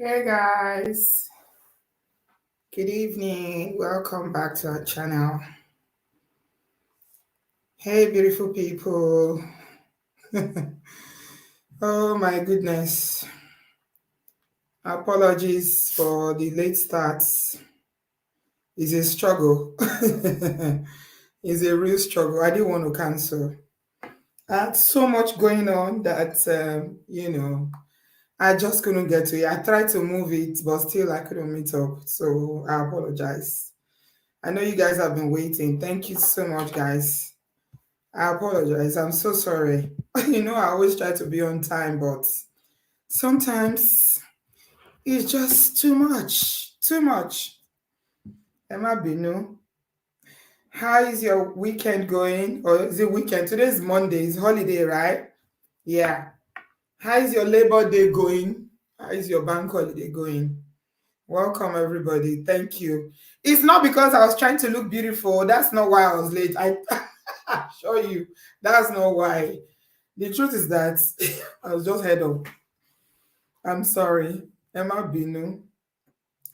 Hey guys, good evening. Welcome back to our channel. Hey, beautiful people. Oh my goodness. Apologies for the late starts. It's a struggle. It's a real struggle. I didn't want to cancel. I had so much going on that, I just couldn't get to it. I tried to move it, but still I couldn't meet up. So I apologize. I know you guys have been waiting. Thank you so much, guys. I apologize. I'm so sorry. I always try to be on time, but sometimes it's just too much. Too much. Emma Binu, how is your weekend going? Or is it weekend? Today is Monday. It's holiday, right? Yeah. How is your Labor Day going? How is your bank holiday going? Welcome, everybody. Thank you. It's not because I was trying to look beautiful. That's not why I was late. I assure you, that's not why. The truth is that I was just head up. I'm sorry. Emma Binu.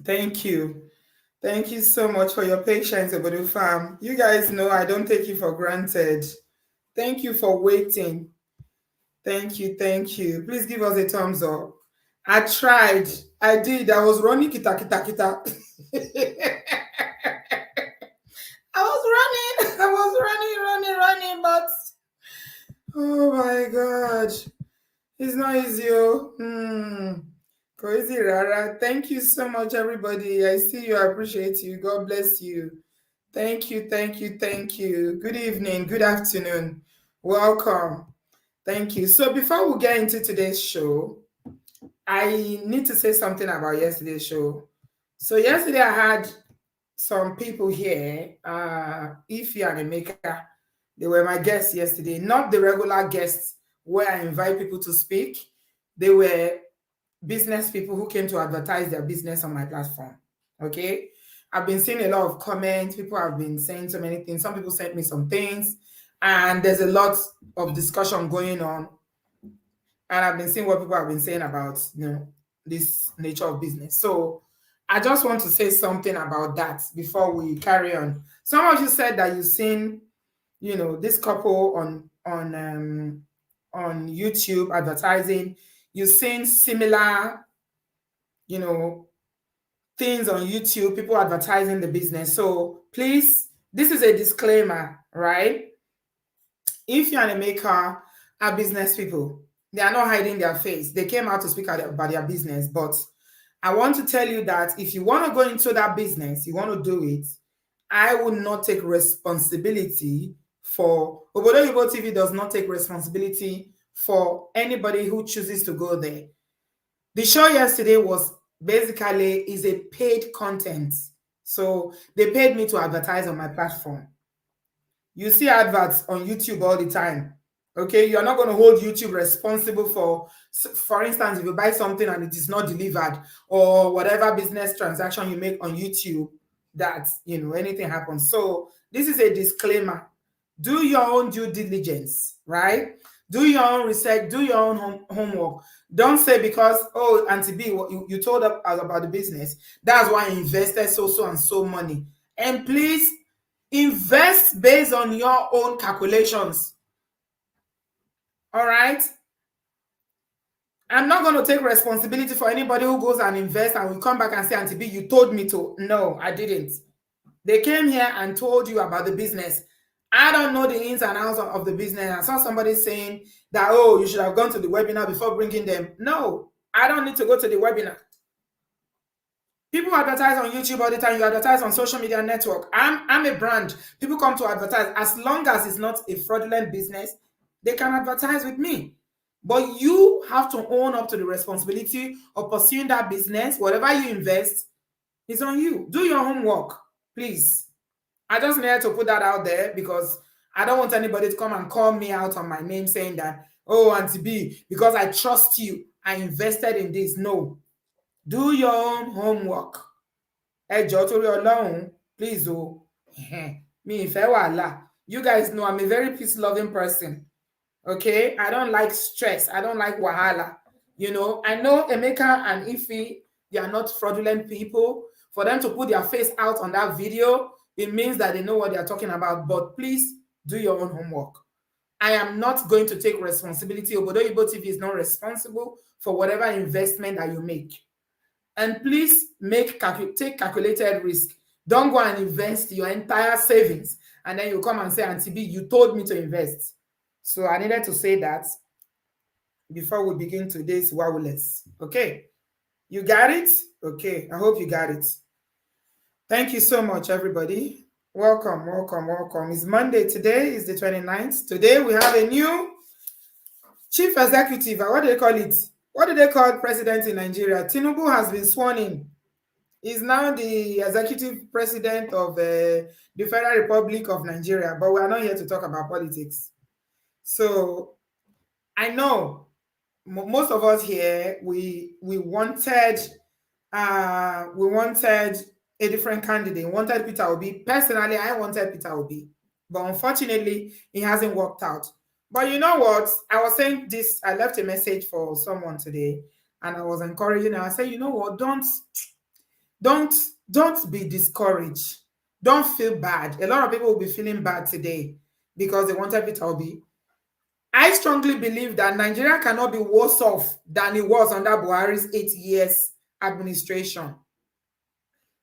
Thank you. Thank you so much for your patience, Obodo fam. You guys know I don't take you for granted. Thank you for waiting. Thank you. Thank you. Please give us a thumbs up. I tried. I did. I was running kita kita kita. I was running. I was running, but oh my god. It's not easy. Crazy Rara. Thank you so much, everybody. I see you. I appreciate you. God bless you. Thank you. Thank you. Thank you. Good evening. Good afternoon. Welcome. Thank you. So before we get into today's show, I need to say something about yesterday's show. So yesterday I had some people here, Ify and Emeka. They were my guests yesterday, not the regular guests where I invite people to speak. They were business people who came to advertise their business on my platform. Okay. I've been seeing a lot of comments. People have been saying so many things. Some people sent me some things, and there's a lot of discussion going on. And I've been seeing what people have been saying about this nature of business. So I just want to say something about that before we carry on. Some of you said that you've seen, this couple on YouTube advertising. You've seen similar, things on YouTube, people advertising the business. So please, this is a disclaimer, right? If you're a maker, are business people. They are not hiding their face. They came out to speak about their business. But I want to tell you that if you want to go into that business, you want to do it, I will not take responsibility for Obodoyibo TV does not take responsibility for anybody who chooses to go there. The show yesterday was basically is a paid content. So they paid me to advertise on my platform. You see adverts on YouTube all the time. Okay, you're not going to hold YouTube responsible for instance, if you buy something and it is not delivered, or whatever business transaction you make on YouTube, that anything happens. So this is a disclaimer. Do your own due diligence, right? Do your own research, do your own homework. Don't say because, oh, Auntie B, you told us about the business, that's why I invested so and so money. And please invest based on your own calculations. All right? I'm not going to take responsibility for anybody who goes and invests and will come back and say, Auntie B, you told me to. No, I didn't. They came here and told you about the business. I don't know the ins and outs of the business. I saw somebody saying that, oh, you should have gone to the webinar before bringing them. No, I don't need to go to the webinar. People advertise on YouTube all the time. You advertise on social media network. I'm a brand. People come to advertise. As long as it's not a fraudulent business, they can advertise with me. But you have to own up to the responsibility of pursuing that business. Whatever you invest is on you. Do your homework, please. I just needed to put that out there because I don't want anybody to come and call me out on my name saying that, oh, Auntie B, because I trust you, I invested in this. No. Do your own homework. Ẹjọ́ torí Ọlọ́run, please oh. Me ìfẹ́ wàhálà. You guys know I'm a very peace-loving person. Okay? I don't like stress. I don't like wahala. I know Emeka and Ify they are not fraudulent people. For them to put their face out on that video, it means that they know what they are talking about. But please do your own homework. I am not going to take responsibility. Obodoyibo TV is not responsible for whatever investment that you make. And please take calculated risk. Don't go and invest your entire savings and then you come and say, Auntie B, you told me to invest. So I needed to say that before we begin today's wowless. Okay, you got it? Okay, I hope you got it. Thank you so much, everybody. Welcome, welcome, welcome. It's Monday today, is the 29th. Today we have a new chief executive. What do they call it? What do they call president in Nigeria? Tinubu has been sworn in. He's now the executive president of the Federal Republic of Nigeria, but we are not here to talk about politics. So I know most of us here, we wanted a different candidate. We wanted Peter Obi. Personally, I wanted Peter Obi, but unfortunately, it hasn't worked out. But you know what? I was saying this. I left a message for someone today, and I was encouraging her. I said, you know what? Don't be discouraged. Don't feel bad. A lot of people will be feeling bad today because they wanted Peter Obi. I strongly believe that Nigeria cannot be worse off than it was under Buhari's 8 years administration.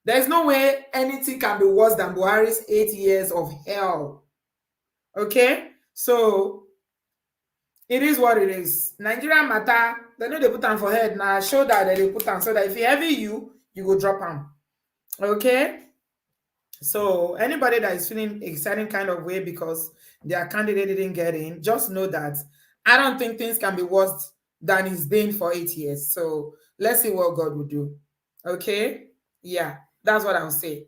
There is no way anything can be worse than Buhari's 8 years of hell. Okay? So, it is what it is. Nigeria matter. They know they put on for head now. Show that they put on so that if you heavy you go drop them. Okay? So, anybody that is feeling a certain kind of way because their candidate didn't get in, just know that I don't think things can be worse than it's been for 8 years. So, let's see what God will do. Okay? Yeah, that's what I'll say.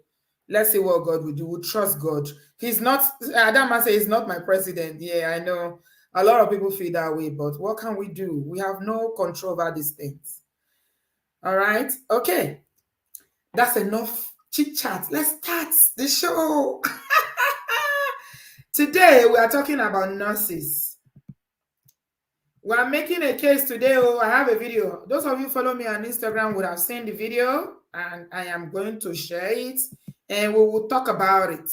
Let's see what God will do. We'll trust God. He's not, Adam say he's not my president. Yeah, I know. A lot of people feel that way, but what can we do? We have no control over these things. All right? Okay. That's enough chit chat. Let's start the show. Today, we are talking about nurses. We are making a case today. Oh, I have a video. Those of you who follow me on Instagram would have seen the video, and I am going to share it, and we will talk about it.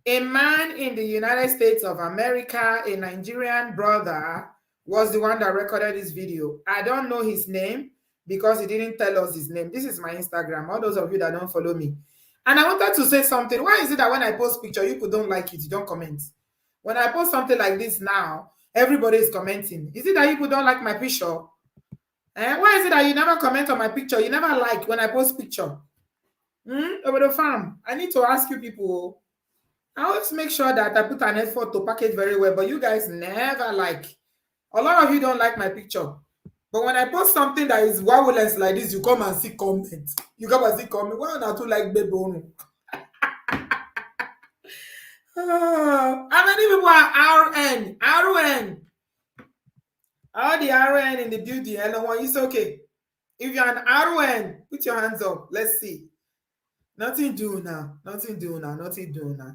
A man in the United States of America, a Nigerian brother, was the one that recorded this video. I don't know his name because he didn't tell us his name. This is my Instagram. All those of you that don't follow me. And I wanted to say something. Why is it that when I post picture, you people don't like it, you don't comment? When I post something like this now, everybody is commenting. Is it that you people don't like my picture? Why is it that you never comment on my picture? You never like when I post picture? Over the farm. I need to ask you people. I always make sure that I put an effort to package very well, but you guys never like. A lot of you don't like my picture. But when I post something that is wowless like this, you come and see comments. You come and see comments. Why not to like baby? How many people are RN? RN. All the RN in the building. Hello, it's okay. If you're an RN, put your hands up. Let's see. Nothing doing now. Nothing doing now. Nothing doing now.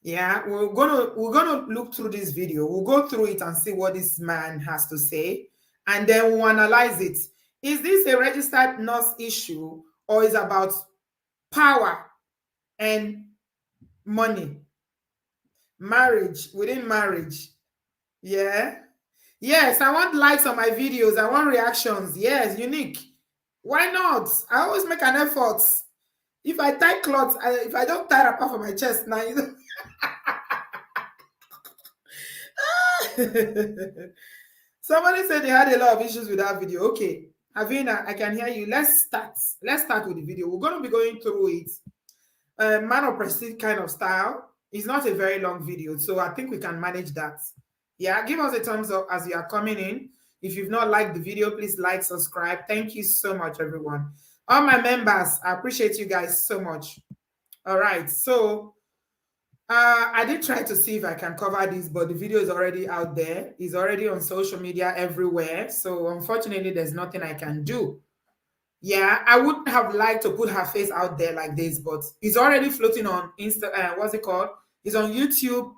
Yeah, we're gonna look through this video. We'll go through it and see what this man has to say, and then we'll analyze it. Is this a registered nurse issue, or is it about power and money? Marriage within marriage. Yeah. Yes, I want likes on my videos. I want reactions. Yes, unique. Why not? I always make an effort. If I tie cloth, if I don't tie apart for my chest now, you know. Somebody said they had a lot of issues with that video. Okay, Avina, I can hear you. Let's start. Let's start with the video. We're going to be going through it. Man of prestige kind of style. It's not a very long video, so I think we can manage that. Yeah, give us a thumbs up as you are coming in. If you've not liked the video, please like, subscribe. Thank you so much, everyone. All my members, I appreciate you guys so much. All right, so I did try to see if I can cover this, but the video is already out there. It's already on social media everywhere. So unfortunately, there's nothing I can do. Yeah, I would have liked to put her face out there like this, but it's already floating on what's it called? It's on YouTube.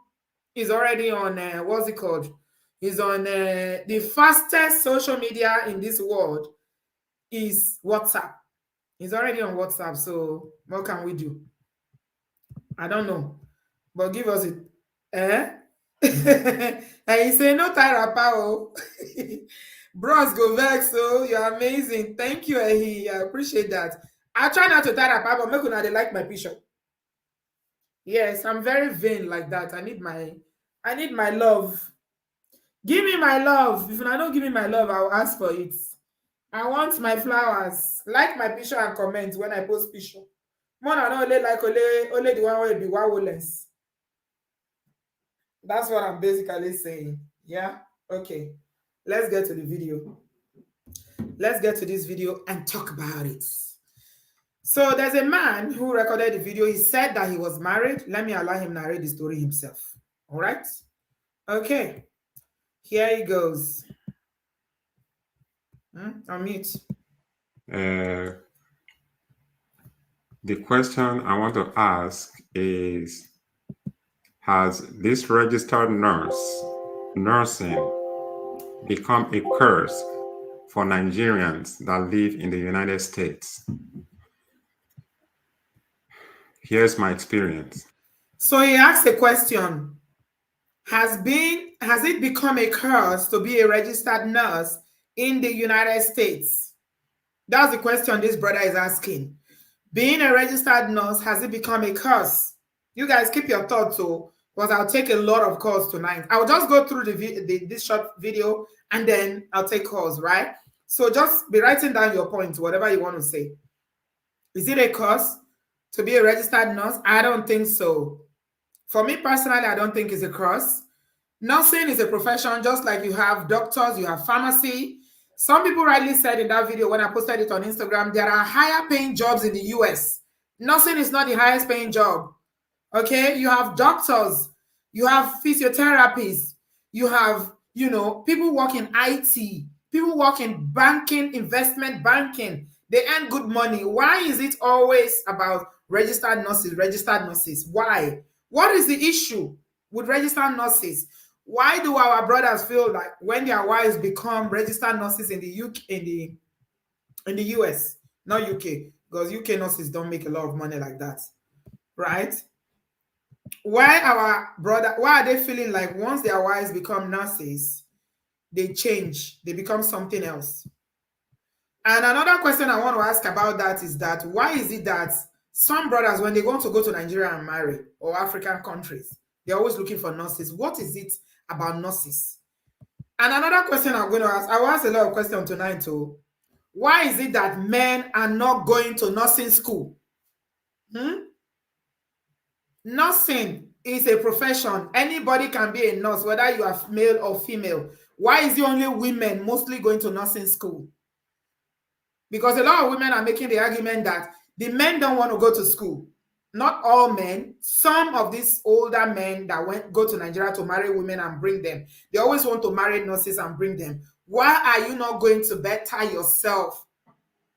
It's already on what's it called? It's on the fastest social media in this world. is WhatsApp. He's already on WhatsApp, so what can we do? I don't know. But give us it. Eh? And he say no tie wrapper. Oh. Bros go vex, so you're amazing. Thank you, Ehi. I appreciate that. I try not to tie wrapper, but make una dey like my picture. Yes, I'm very vain like that. I need my love. Give me my love. If I don't give me my love, I'll ask for it. I want my flowers. Like my picture and comment when I post picture. More than only like only the one where be wowless. That's what I'm basically saying. Yeah? Okay. Let's get to the video. Let's get to this video and talk about it. So there's a man who recorded the video. He said that he was married. Let me allow him narrate the story himself. All right? Okay. Here he goes. Unmute. The question I want to ask is, has this registered nursing become a curse for Nigerians that live in the United States? Here's my experience. So he asked the question, has it become a curse to be a registered nurse in the United States? That's the question this brother is asking. Being a registered nurse, has it become a curse? You guys keep your thoughts, because I'll take a lot of calls tonight. I'll just go through this short video and then I'll take calls, right? So just be writing down your points, whatever you want to say. Is it a curse to be a registered nurse? I don't think so. For me personally, I don't think it's a curse. Nursing is a profession, just like you have doctors, you have pharmacy. Some people rightly said in that video when I posted it on Instagram, there are higher paying jobs in the US. Nursing is not the highest paying job. Okay, you have doctors, you have physiotherapists, you have, people work in IT, people work in banking, investment banking. They earn good money. Why is it always about registered nurses, registered nurses? Why? What is the issue with registered nurses? Why do our brothers feel like when their wives become registered nurses in the UK, in the US, not UK, because UK nurses don't make a lot of money like that, right? Why are they feeling like once their wives become nurses, they change, they become something else? And another question I want to ask about that is that why is it that some brothers, when they want to go to Nigeria and marry, or African countries, they're always looking for nurses? What is it about nurses? And another question I'm going to ask, I will ask a lot of questions tonight too. Why is it that men are not going to nursing school? Nursing is a profession. Anybody can be a nurse, whether you are male or female. Why is it only women mostly going to nursing school? Because a lot of women are making the argument that the men don't want to go to school. Not all men. Some of these older men that go to Nigeria to marry women and bring them, they always want to marry nurses and bring them. Why are you not going to better yourself?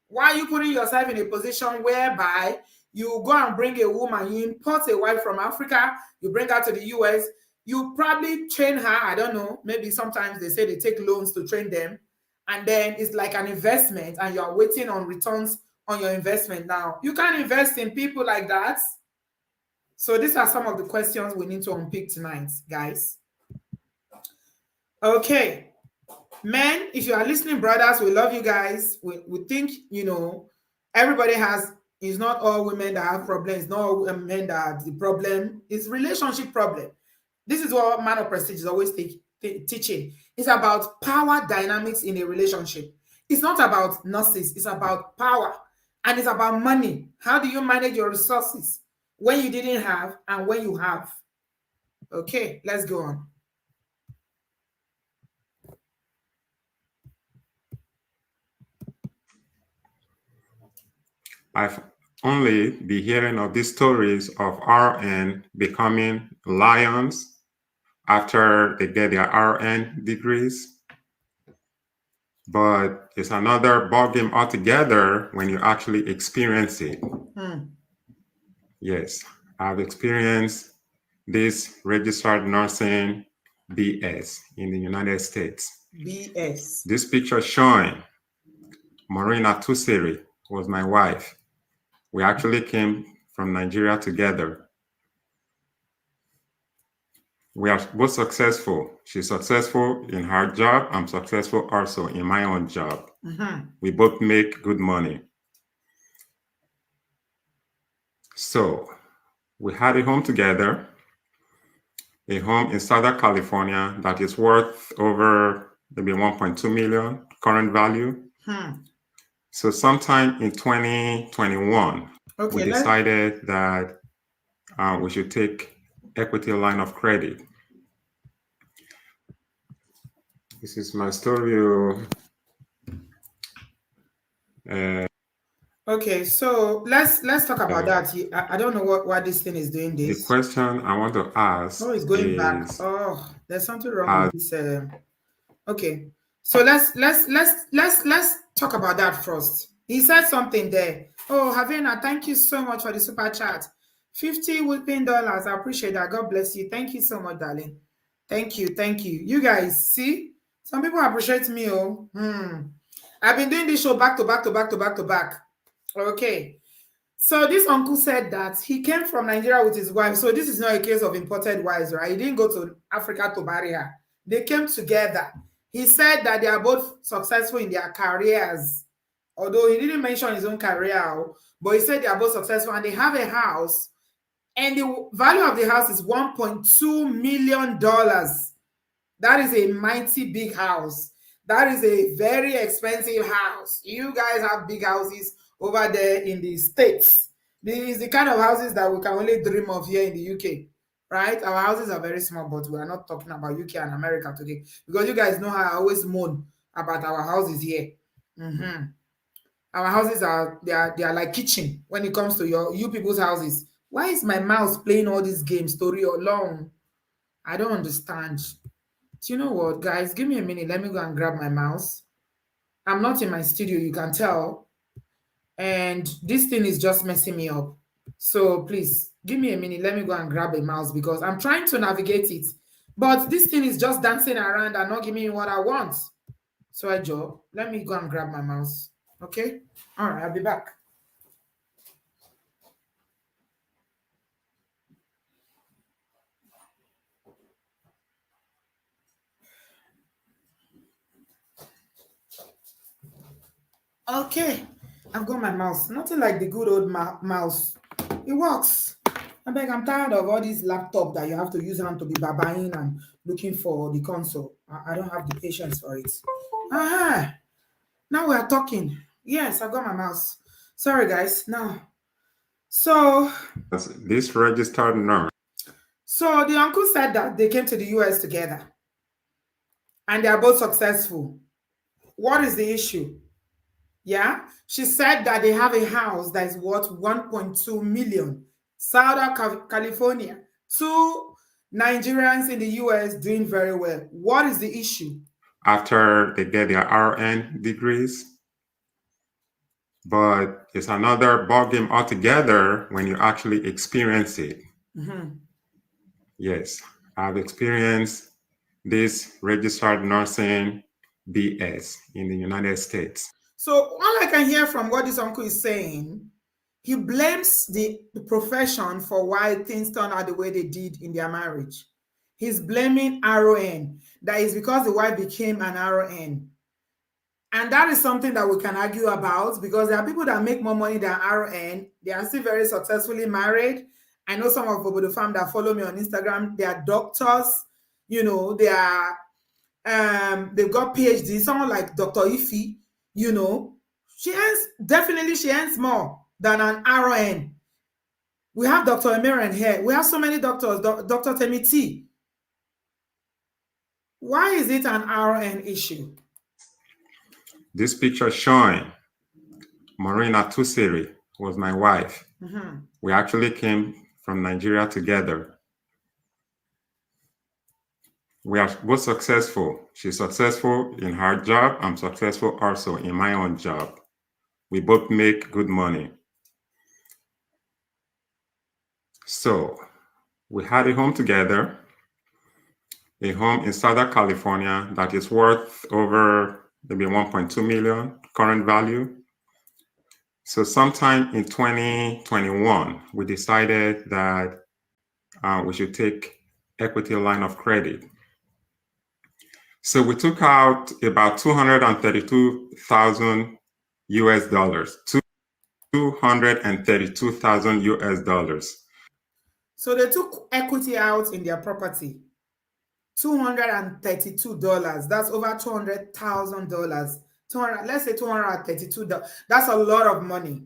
Why are you putting yourself in a position whereby you go and bring a woman, you import a wife from Africa, you bring her to the US, you probably train her, I don't know, maybe sometimes they say they take loans to train them, and then it's like an investment and you're waiting on returns on your investment. Now, you can't invest in people like that. So these are some of the questions we need to unpick tonight, guys. Okay. Men, if you are listening, brothers, we love you guys. We think, everybody it's not all women that have problems, not all men that have the problem. It's relationship problem. This is what Man of Prestige is always teaching. It's about power dynamics in a relationship. It's not about nurses. It's about power. And it's about money. How do you manage your resources when you didn't have and when you have? Okay, let's go on. I've only been hearing of these stories of RN becoming lions after they get their RN degrees. But it's another ballgame altogether when you actually experience it. Yes, I've experienced this registered nursing BS in the United States. BS. This picture showing Marina Tusiri was my wife. We actually came from Nigeria together. We are both successful. She's successful in her job. I'm successful also in my own job. We both make good money. So we had a home together, a home in Southern California that is worth over maybe 1.2 million current value. So sometime in 2021, we decided that we should take equity line of credit. This is my story. Okay, so let's talk about that. I don't know why this thing is doing this. The question I want to ask it's going back. Oh, there's something wrong with this. Okay, so let's talk about that first. He said something there. Oh, Havana, thank you so much for the super chat. $50 whipping dollars. I appreciate that. God bless you. Thank you so much, darling. Thank you. You guys see, some people appreciate me. Oh, I've been doing this show back to back. Okay. So this uncle said that he came from Nigeria with his wife. So this is not a case of imported wives, right? He didn't go to Africa to marry her. They came together. He said that they are both successful in their careers. Although he didn't mention his own career, but he said they are both successful and they have a house. And the value of the house is $1.2 million. That is a mighty big house. That is a very expensive house. You guys have big houses over there in the States. This is the kind of houses that we can only dream of here in the UK, right? Our houses are very small, but we are not talking about UK and America today because you guys know how I always moan about our houses here. Our houses they are like kitchen when it comes to you people's houses. Why is my mouse playing all these games, story or long? I don't understand. Do you know what, guys? Give me a minute. Let me go and grab my mouse. I'm not in my studio, you can tell. And this thing is just messing me up. So please, give me a minute. Let me go and grab a mouse because I'm trying to navigate it. But this thing is just dancing around and not giving me what I want. So let me go and grab my mouse. Okay? All right, I'll be back. Okay, I've got my mouse. Nothing like the good old mouse. It works. I'm tired of all these laptop that you have to use hand to be babaing and looking for the console. I don't have the patience for it. Now we are talking. Yes, I've got my mouse. Sorry, guys. Now, so this registered nurse. So the uncle said that they came to the US together, and they are both successful. What is the issue? Yeah, she said that they have a house that is worth 1.2 million. Southern California. 2 Nigerians in the US doing very well. What is the issue? After they get their RN degrees. But it's another ballgame altogether when you actually experience it. Yes, I've experienced this registered nursing BS in the United States. So all I can hear from what this uncle is saying, he blames the profession for why things turned out the way they did in their marriage. He's blaming RON. That is because the wife became an RON. And that is something that we can argue about because there are people that make more money than RON. They are still very successfully married. I know some of the fam that follow me on Instagram, they are doctors, they are they've got PhD, someone like Dr. Ife, she earns more than an RON. We have Dr. Emiren here. We have so many doctors, Dr. Temiti. Why is it an RON issue? This picture showing Marina Tusiri was my wife. We actually came from Nigeria together. We are both successful. She's successful in her job. I'm successful also in my own job. We both make good money. So we had a home together, a home in Southern California that is worth over maybe 1.2 million current value. So sometime in 2021, we decided that we should take equity line of credit. So we took out about 232,000 US dollars, 232,000 US dollars. So they took equity out in their property. $232. That's over $200,000. 200, let's say $232. That's a lot of money.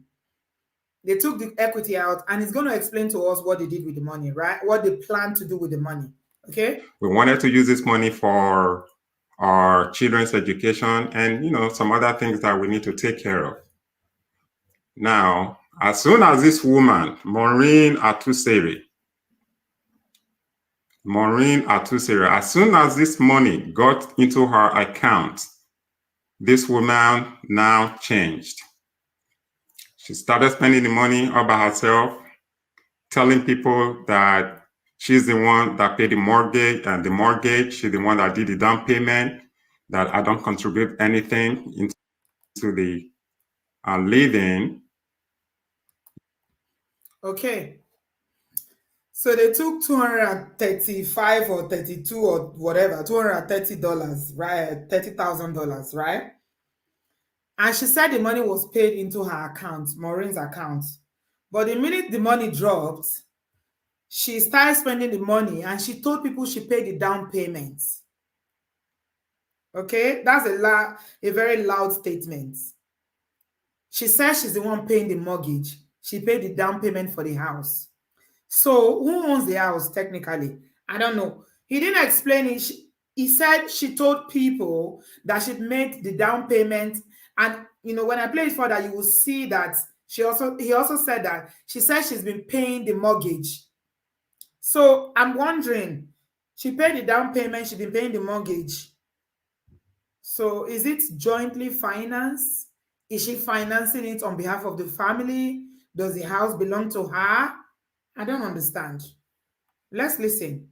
They took the equity out, and it's going to explain to us what they did with the money, right? What they plan to do with the money. Okay. We wanted to use this money for our children's education and, some other things that we need to take care of. Now, as soon as this woman, Maureen Atusere, as soon as this money got into her account, this woman now changed. She started spending the money all by herself, telling people that she's the one that paid the mortgage, she's the one that did the down payment, that I don't contribute anything into the living. Okay. So they took 235 or 32 or whatever, $230, right? $30,000, right? And she said the money was paid into her account, Maureen's account. But the minute the money dropped, she started spending the money, and she told people she paid the down payments. Okay, that's a very loud statement. She says she's the one paying the mortgage. She paid the down payment for the house. So who owns the house technically? I don't know. He didn't explain it. He said she told people that she made the down payment. And when I play it further, you will see that he also said that she said she's been paying the mortgage. So I'm wondering, she paid the down payment, she's been paying the mortgage. So is it jointly financed? Is she financing it on behalf of the family? Does the house belong to her? I don't understand. Let's listen.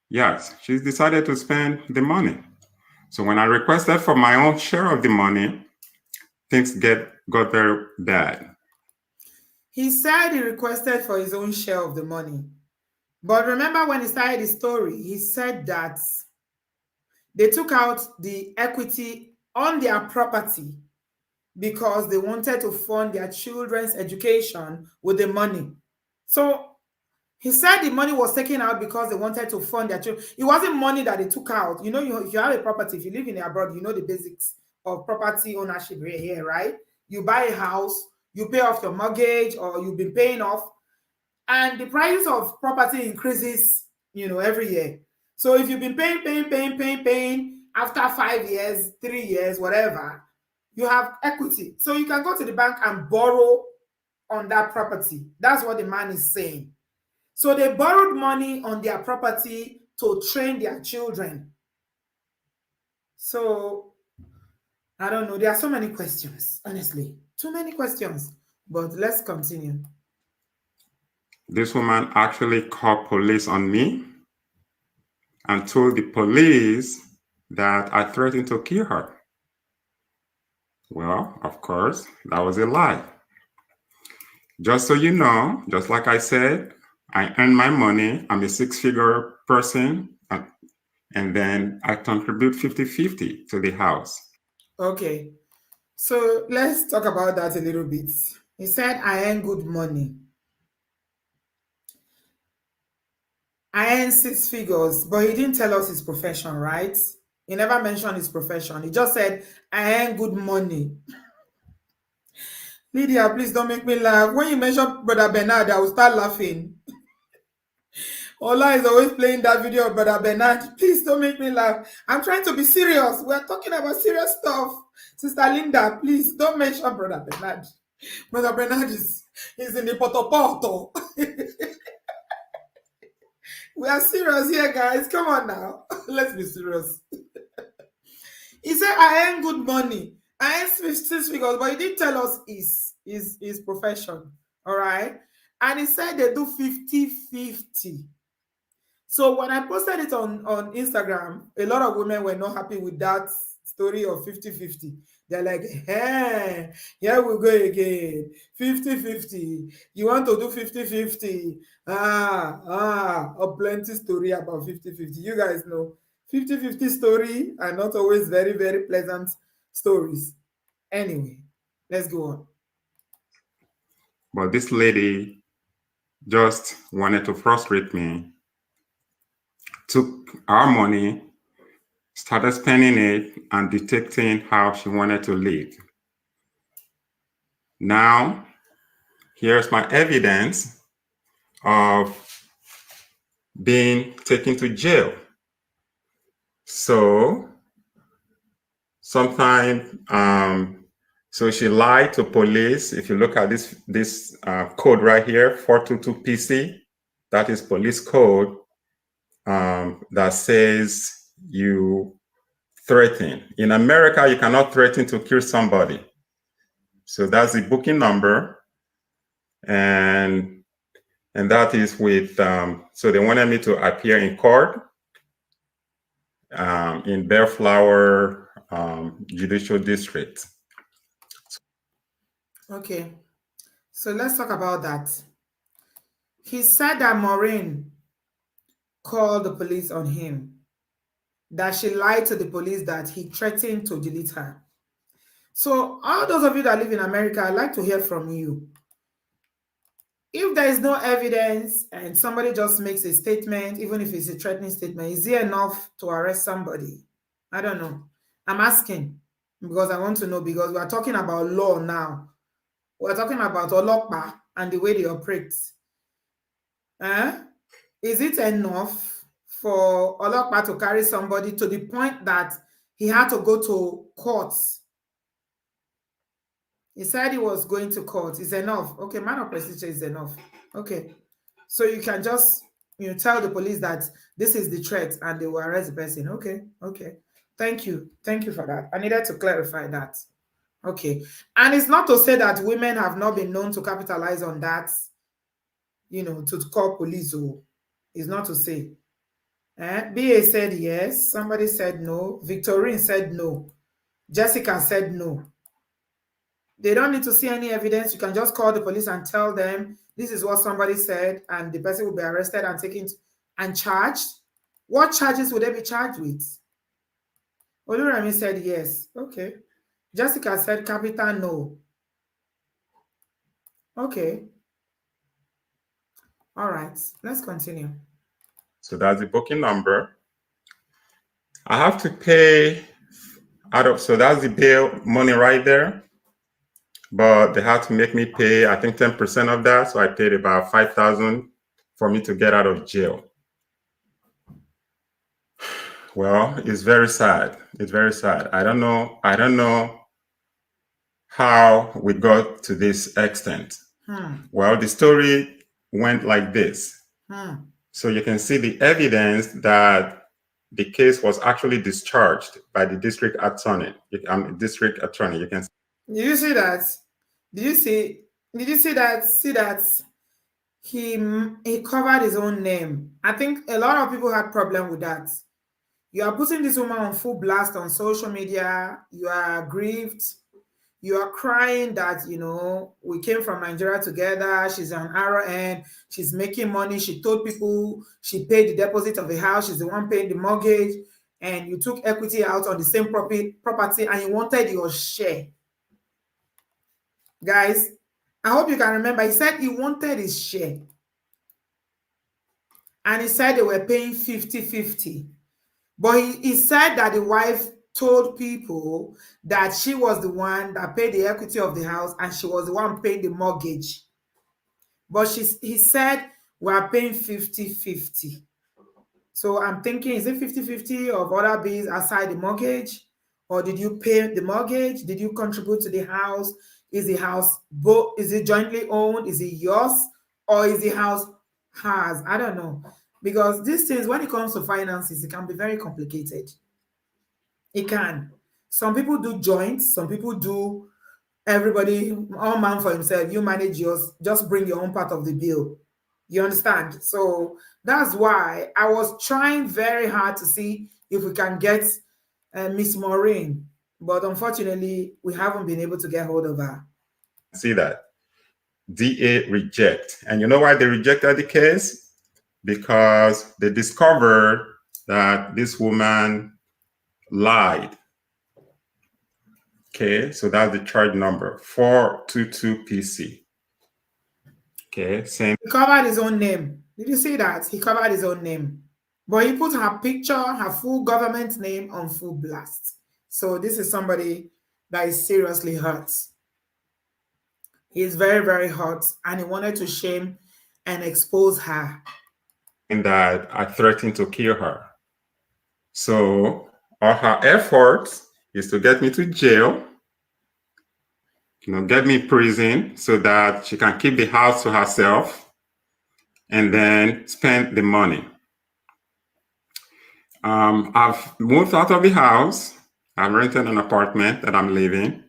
Yes, she's decided to spend the money. So when I requested for my own share of the money, things got very bad. He said he requested for his own share of the money. But remember when he started his story, he said that they took out the equity on their property because they wanted to fund their children's education with the money. So he said the money was taken out because they wanted to fund their children. It wasn't money that they took out. If you have a property, if you live in abroad, you know the basics of property ownership here, right? You buy a house, you pay off your mortgage, or you've been paying off, and the price of property increases, every year. So if you've been paying after 5 years, 3 years, whatever, you have equity. So you can go to the bank and borrow on that property. That's what the man is saying. So they borrowed money on their property to train their children. So I don't know. There are so many questions, honestly. Too many questions. But let's continue. This woman actually called police on me and told the police that I threatened to kill her. Well, of course, that was a lie. Just so you know, just like I said, I earn my money. I'm a six-figure person, and then I contribute 50-50 to the house. Okay, so let's talk about that a little bit. He said, I earn good money. I earn 6 figures, but he didn't tell us his profession, right? He never mentioned his profession. He just said, I earn good money. Lydia, please don't make me laugh. When you mention Brother Bernard, I will start laughing. Ola is always playing that video of Brother Bernard. Please don't make me laugh. I'm trying to be serious. We're talking about serious stuff. Sister Linda, please don't mention Brother Bernard. Brother Bernard is in the Potopoto. We are serious here, guys. Come on now. Let's be serious. He said, I earn good money. I earn 6 figures, but he didn't tell us his profession. All right. And he said they do 50-50. So when I posted it on Instagram, a lot of women were not happy with that story of 50-50. They're like, hey, here we go again. 50-50. You want to do 50-50? A plenty story about 50-50. You guys know 50-50 story are not always very, very pleasant stories. Anyway, let's go on. But this lady just wanted to frustrate me, took our money, started spending it, and dictating how she wanted to live. Now, here's my evidence of being taken to jail. So, sometime, so she lied to police. If you look at this code right here, 422 PC, that is police code that says you threaten. In America, you cannot threaten to kill somebody. So that's the booking number, and that is with. So they wanted me to appear in court in Bellflower Judicial District. Okay, so let's talk about that. He said that Maureen called the police on him, that she lied to the police, that he threatened to delete her. So all those of you that live in America, I'd like to hear from you. If there is no evidence and somebody just makes a statement, even if it's a threatening statement, is it enough to arrest somebody? I don't know. I'm asking because I want to know, because we are talking about law now. We're talking about Olokpa and the way they operate. Is it enough for Olokpa to carry somebody to the point that he had to go to court? He said he was going to court. Is enough. Okay, man of procedure is enough. Okay. So you can just tell the police that this is the threat and they will arrest the person. Okay. Okay. Thank you. Thank you for that. I needed to clarify that. Okay. And it's not to say that women have not been known to capitalize on that, to call police. Oh, it's not to say. BA said yes. Somebody said no. Victorine said no. Jessica said no. They don't need to see any evidence. You can just call the police and tell them this is what somebody said, and the person will be arrested and taken and charged. What charges would they be charged with? Olurami said yes. Okay. Jessica said capital no. Okay. All right. Let's continue. So that's the booking number. I have to pay so that's the bail money right there. But they had to make me pay, I think, 10% of that. So I paid about $5,000 for me to get out of jail. Well, it's very sad. It's very sad. I don't know how we got to this extent. Well, the story went like this. So you can see the evidence that the case was actually discharged by the district attorney. You can. Did you see that? Did you see that? See that he covered his own name. I think a lot of people had problem with that. You are putting this woman on full blast on social media. You are aggrieved. You are crying that, we came from Nigeria together. She's an RN. She's making money. She told people she paid the deposit of the house. She's the one paying the mortgage. And you took equity out on the same property and you wanted your share. Guys, I hope you can remember. He said he wanted his share. And he said they were paying 50-50. But he said that the wife told people that she was the one that paid the equity of the house and she was the one paying the mortgage. But he said we are paying 50-50. So I'm thinking, is it 50-50 of other bills aside the mortgage? Or did you pay the mortgage? Did you contribute to the house? Is the house is it jointly owned? Is it yours? Or is the house hers? I don't know. Because these things, when it comes to finances, it can be very complicated. It can. Some people do joints. Some people do everybody, all man for himself. You manage yours. Just bring your own part of the bill. You understand? So that's why I was trying very hard to see if we can get Miss Maureen, but unfortunately, we haven't been able to get hold of her. See that? DA reject. And you know why they rejected the case? Because they discovered that this woman lied. Okay, so that's the charge number 422PC. Okay, same. He covered his own name. Did you see that? He covered his own name. But he put her picture, her full government name on full blast. So this is somebody that is seriously hurt. He's very, very hurt, and he wanted to shame and expose her. And that I threatened to kill her. So all her efforts is to get me to jail, get me in prison so that she can keep the house to herself and then spend the money. I've moved out of the house. I've rented an apartment that I'm living.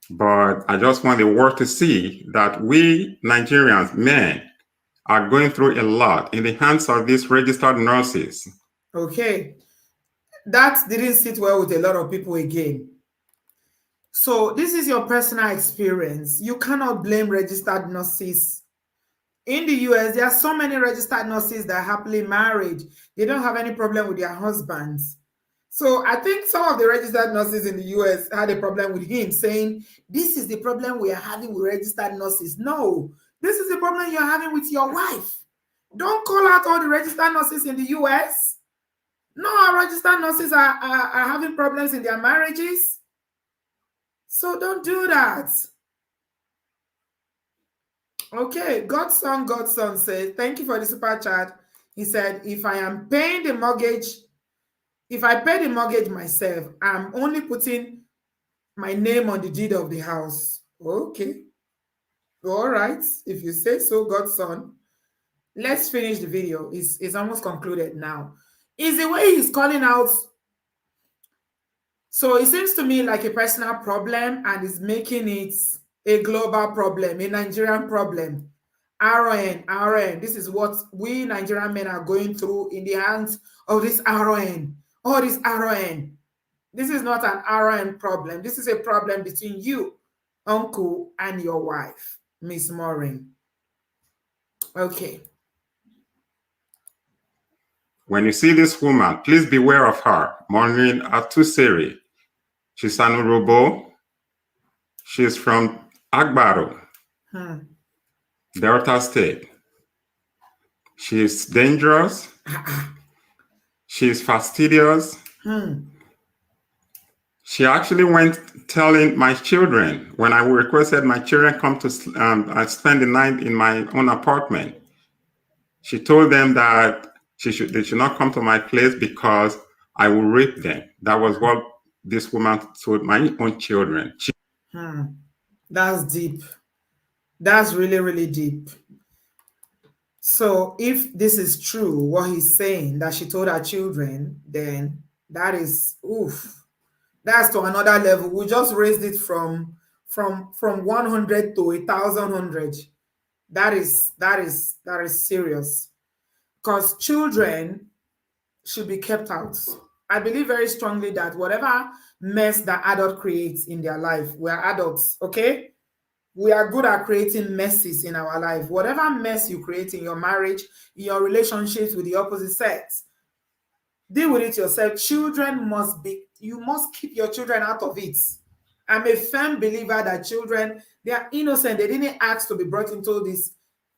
But I just want the world to see that we Nigerians, men, are going through a lot in the hands of these registered nurses. Okay. That didn't sit well with a lot of people again. So this is your personal experience. You cannot blame registered nurses. In the US, there are so many registered nurses that are happily married. They don't have any problem with their husbands. So I think some of the registered nurses in the US had a problem with him saying, this is the problem we are having with registered nurses. No, this is the problem you're having with your wife. Don't call out all the registered nurses in the US. No, our registered nurses are having problems in their marriages. So don't do that. Okay, Godson says, thank you for the super chat. He said, if I am paying the mortgage, if I pay the mortgage myself, I'm only putting my name on the deed of the house. Okay. All right. If you say so, Godson. Let's finish the video. It's almost concluded now. Is the way he's calling out. So it seems to me like a personal problem and is making it a global problem, a Nigerian problem. RON. This is what we Nigerian men are going through in the hands of this RON. Oh, this RON. This is not an RON problem. This is a problem between you, uncle, and your wife, Miss Maureen. Okay. When you see this woman, please beware of her. Maureen Atuseri. She's an Urobo. She's from Agbaro, Delta State. She's dangerous. She's fastidious. She actually went telling my children, when I requested my children come to spend the night in my own apartment, she told them that they should not come to my place because I will rape them. That was what this woman told my own children. That's deep. That's really, really deep. So if this is true, what he's saying, that she told her children, then that is, oof. That's to another level. We just raised it from 100 to 1,100. That is serious. Because children should be kept out. I believe very strongly that whatever mess that adult creates in their life, we're adults, okay? We are good at creating messes in our life. Whatever mess you create in your marriage, in your relationships with the opposite sex, deal with it yourself. You must keep your children out of it. I'm a firm believer that children, they are innocent. They didn't ask to be brought into this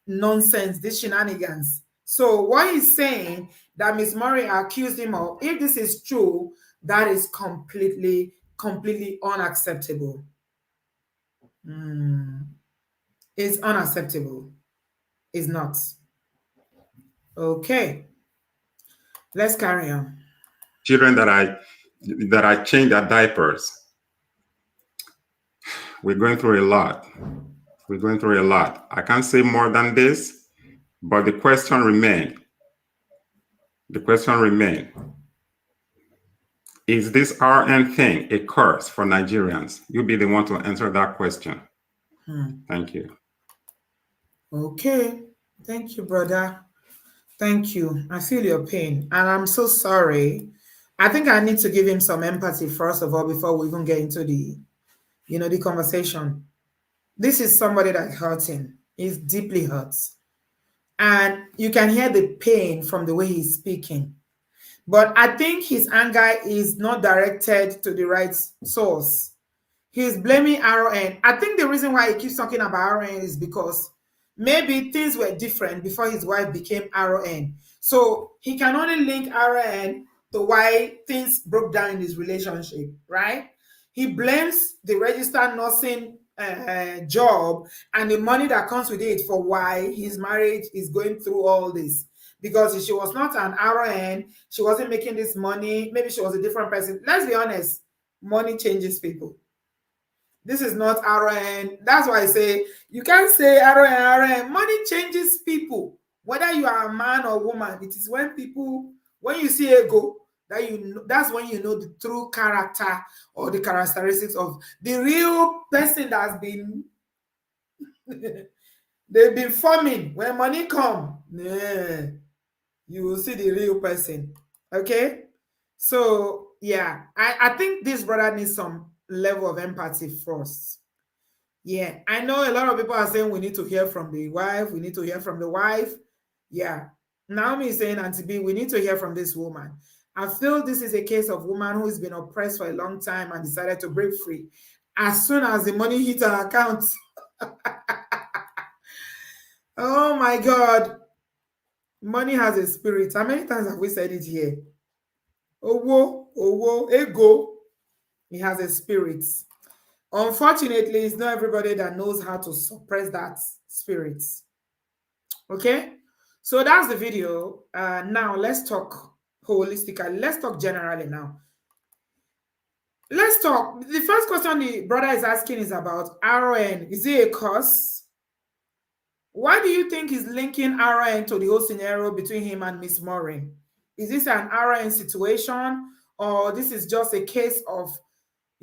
nonsense, these shenanigans. So what he's saying that Miss Murray accused him of, if this is true, that is completely unacceptable. It's unacceptable. It's not. Okay. Let's carry on. Children that I changed their diapers. We're going through a lot. We're going through a lot. I can't say more than this, but the question remains. The question remains. Is this RN thing a curse for Nigerians? You'll be the one to answer that question. Thank you. Okay. Thank you, brother. Thank you. I feel your pain, and I'm so sorry. I think I need to give him some empathy first of all before we even get into the conversation. This is somebody that hurts him. He's deeply hurt, and you can hear the pain from the way he's speaking. But I think his anger is not directed to the right source. He's blaming RON. I think the reason why he keeps talking about RON is because maybe things were different before his wife became RON. So he can only link RON to why things broke down in his relationship, right? He blames the registered nursing job and the money that comes with it for why his marriage is going through all this. Because if she was not an RON, she wasn't making this money. Maybe she was a different person. Let's be honest, money changes people. This is not RN. That's why I say you can't say RN. Money changes people. Whether you are a man or woman, it is when you see ego, that you know, that's when you know the true character or the characteristics of the real person that's been they've been forming. When money come, you will see the real person. Okay? So yeah, I think this brother needs some level of empathy first. Yeah, I know a lot of people are saying we need to hear from the wife, we need to hear from the wife. Yeah. Naomi is saying, Auntie B, we need to hear from this woman. I feel this is a case of woman who has been oppressed for a long time and decided to break free. As soon as the money hits her account. Oh my God. Money has a spirit. How many times have we said it here? Owo, ego. It has a spirit. Unfortunately, it's not everybody that knows how to suppress that spirit. Okay? So that's the video. Now let's talk holistically. Let's talk generally now. Let's talk. The first question the brother is asking is about RON. Is it a cause? Why do you think he's linking RON to the whole scenario between him and Miss Maureen? Is this an RON situation, or this is just a case of,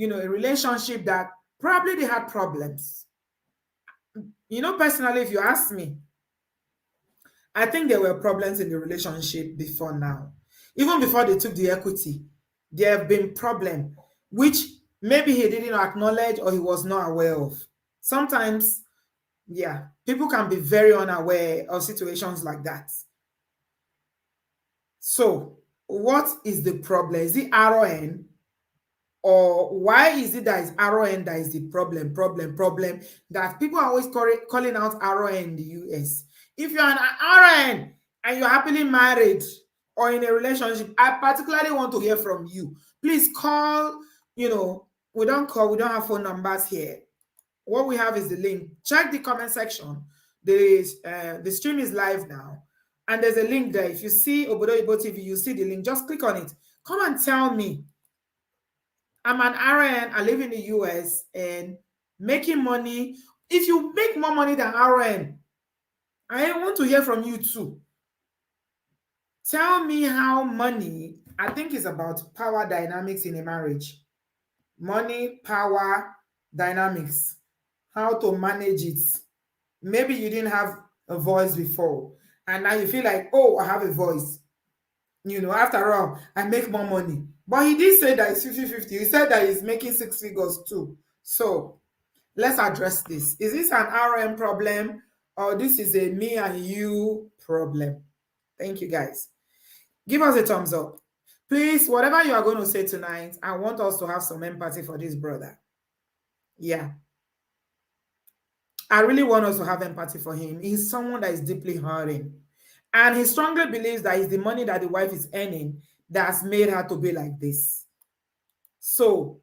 a relationship that probably they had problems? Personally, if you ask me, I think there were problems in the relationship before now. Even before they took the equity, there have been problems, which maybe he didn't acknowledge or he was not aware of. Sometimes, yeah, people can be very unaware of situations like that. So, what is the problem? Is it RON? Or why is it that it's RON that is the problem, that people are always calling out RON in the US? If you're an RON and you're happily married or in a relationship, I particularly want to hear from you. Please call, we don't have phone numbers here. What we have is the link. Check the comment section. The stream is live now. And there's a link there. If you see Obodo TV, you see the link. Just click on it. Come and tell me. I'm an RN, I live in the US and making money. If you make more money than RN, I want to hear from you too. Tell me how money, I think it's about power dynamics in a marriage. Money, power, dynamics. How to manage it. Maybe you didn't have a voice before and now you feel like, oh, I have a voice. After all, I make more money. But he did say that it's 50-50. He said that he's making 6 figures too. So let's address this. Is this an RM problem or this is a me and you problem? Thank you, guys. Give us a thumbs up. Please, whatever you are going to say tonight, I want us to have some empathy for this brother. Yeah. I really want us to have empathy for him. He's someone that is deeply hurting. And he strongly believes that it's the money that the wife is earning that's made her to be like this. So,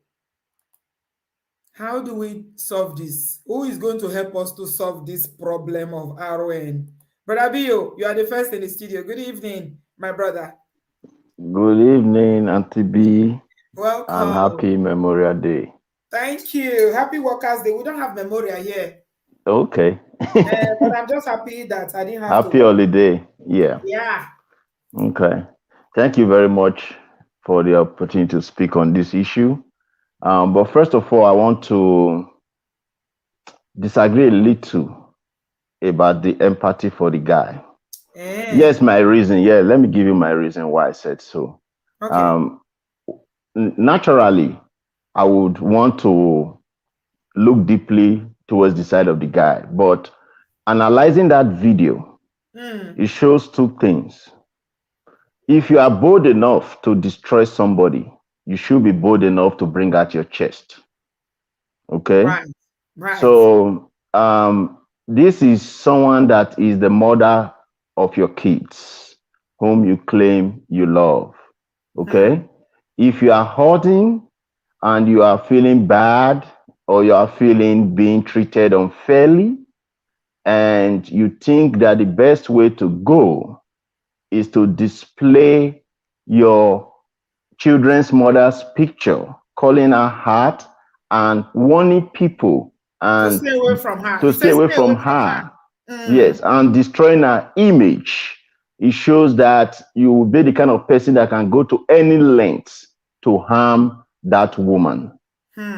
how do we solve this? Who is going to help us to solve this problem of RON? Brother Bio, you are the first in the studio. Good evening, my brother. Good evening, Auntie B. Welcome. And happy Memorial Day. Thank you. Happy Workers' Day. We don't have Memorial here. Okay. But I'm just happy that I didn't have happy holiday. Yeah. Yeah. Okay. Thank you very much for the opportunity to speak on this issue. But first of all, I want to disagree a little about the empathy for the guy. Eh. Yes, my reason. Yeah, let me give you my reason why I said so. Okay. Um, Naturally, I would want to look deeply towards the side of the guy, but analyzing that video, it shows two things. If you are bold enough to destroy somebody, you should be bold enough to bring out your chest. Okay? Right. Right. So, this is someone that is the mother of your kids, whom you claim you love. Okay? If you are hurting and you are feeling bad or you are feeling being treated unfairly, and you think that the best way to go is to display your children's mother's picture, calling her out and warning people To and stay away from her. to It stay says away stay away from from her. her. Yes, and destroying her image. It shows that you will be the kind of person that can go to any length to harm that woman.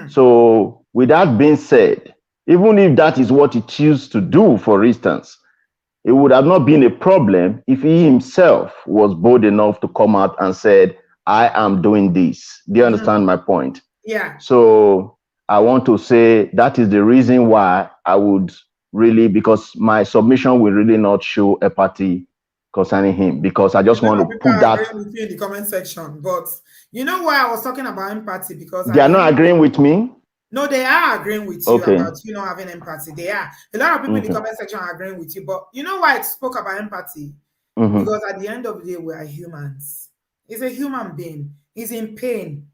So, with that being said, even if that is what he chooses to do, for instance, it would have not been a problem if he himself was bold enough to come out and said, I am doing this. Do you understand my point? Yeah. So I want to say that is the reason why I would really, because my submission will really not show empathy concerning him, because I just A lot want of to people put are that. agreeing with you in the comment section, but you know why I was talking about empathy? Because They at are the end not of the agreeing with me. no, they are agreeing with you Okay. about you not having empathy. They are. A lot of people in the comment section are agreeing with you, but you know why I spoke about empathy? Because at the end of the day, we are humans. He's a human being. He's in pain,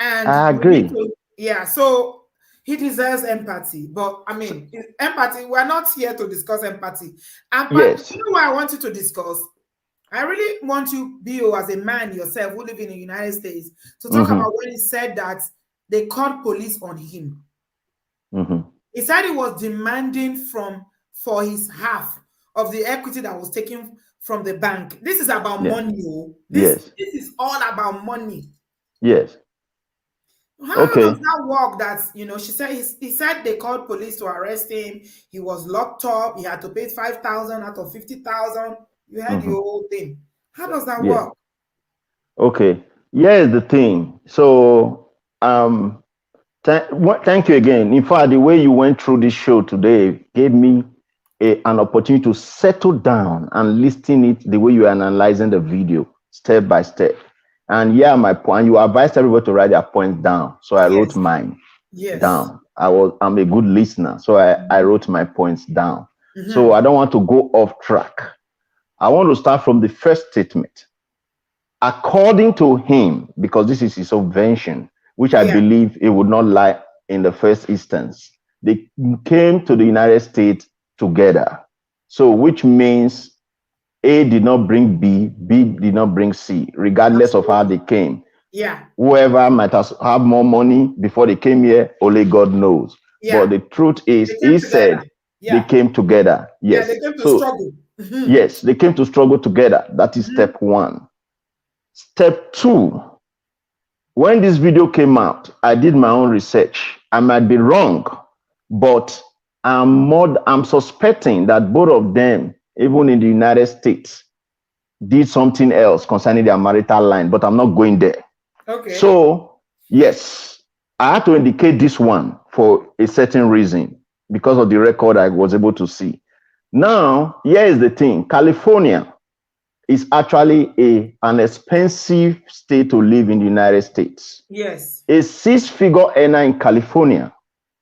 and I we need agree. to. Yeah, so he deserves empathy. But I mean, empathy. We're not here to discuss empathy. Yes. You know what I want you to discuss? I really want you, Bio, as a man yourself who live in the United States, to talk about when he said that they called police on him. He said he was demanding for his half of the equity that was taken from the bank. This is about money. Oh. This is all about money. Yes. How does that work? That she said he said they called police to arrest him. He was locked up. He had to pay 5,000 out of 50,000. You heard the whole thing. How does that work? Okay. Here's the thing. So, thank you again. In fact, the way you went through this show today gave me an opportunity to settle down and listen it the way you are analyzing the video step by step. And my point. You advised everybody to write their points down, so I wrote mine down. I'm a good listener, so I wrote my points down. So I don't want to go off track. I want to start from the first statement. According to him, because this is his subvention, which I believe it would not lie in the first instance, they came to the United States together. So, which means A did not bring B, B did not bring C, regardless of how they came. Yeah. Whoever might have more money before they came here, only God knows. But the truth is, he said they came together. Yes. Yeah, they came to struggle. Yes, they came to struggle together. That is step one. Step two, when this video came out, I did my own research. I might be wrong, but I'm suspecting that both of them, even in the United States, did something else concerning their marital line, but I'm not going there. Okay. So, yes, I had to indicate this one for a certain reason because of the record I was able to see. Now, here is the thing. California is actually an expensive state to live in the United States. Yes. A 6-figure earner in California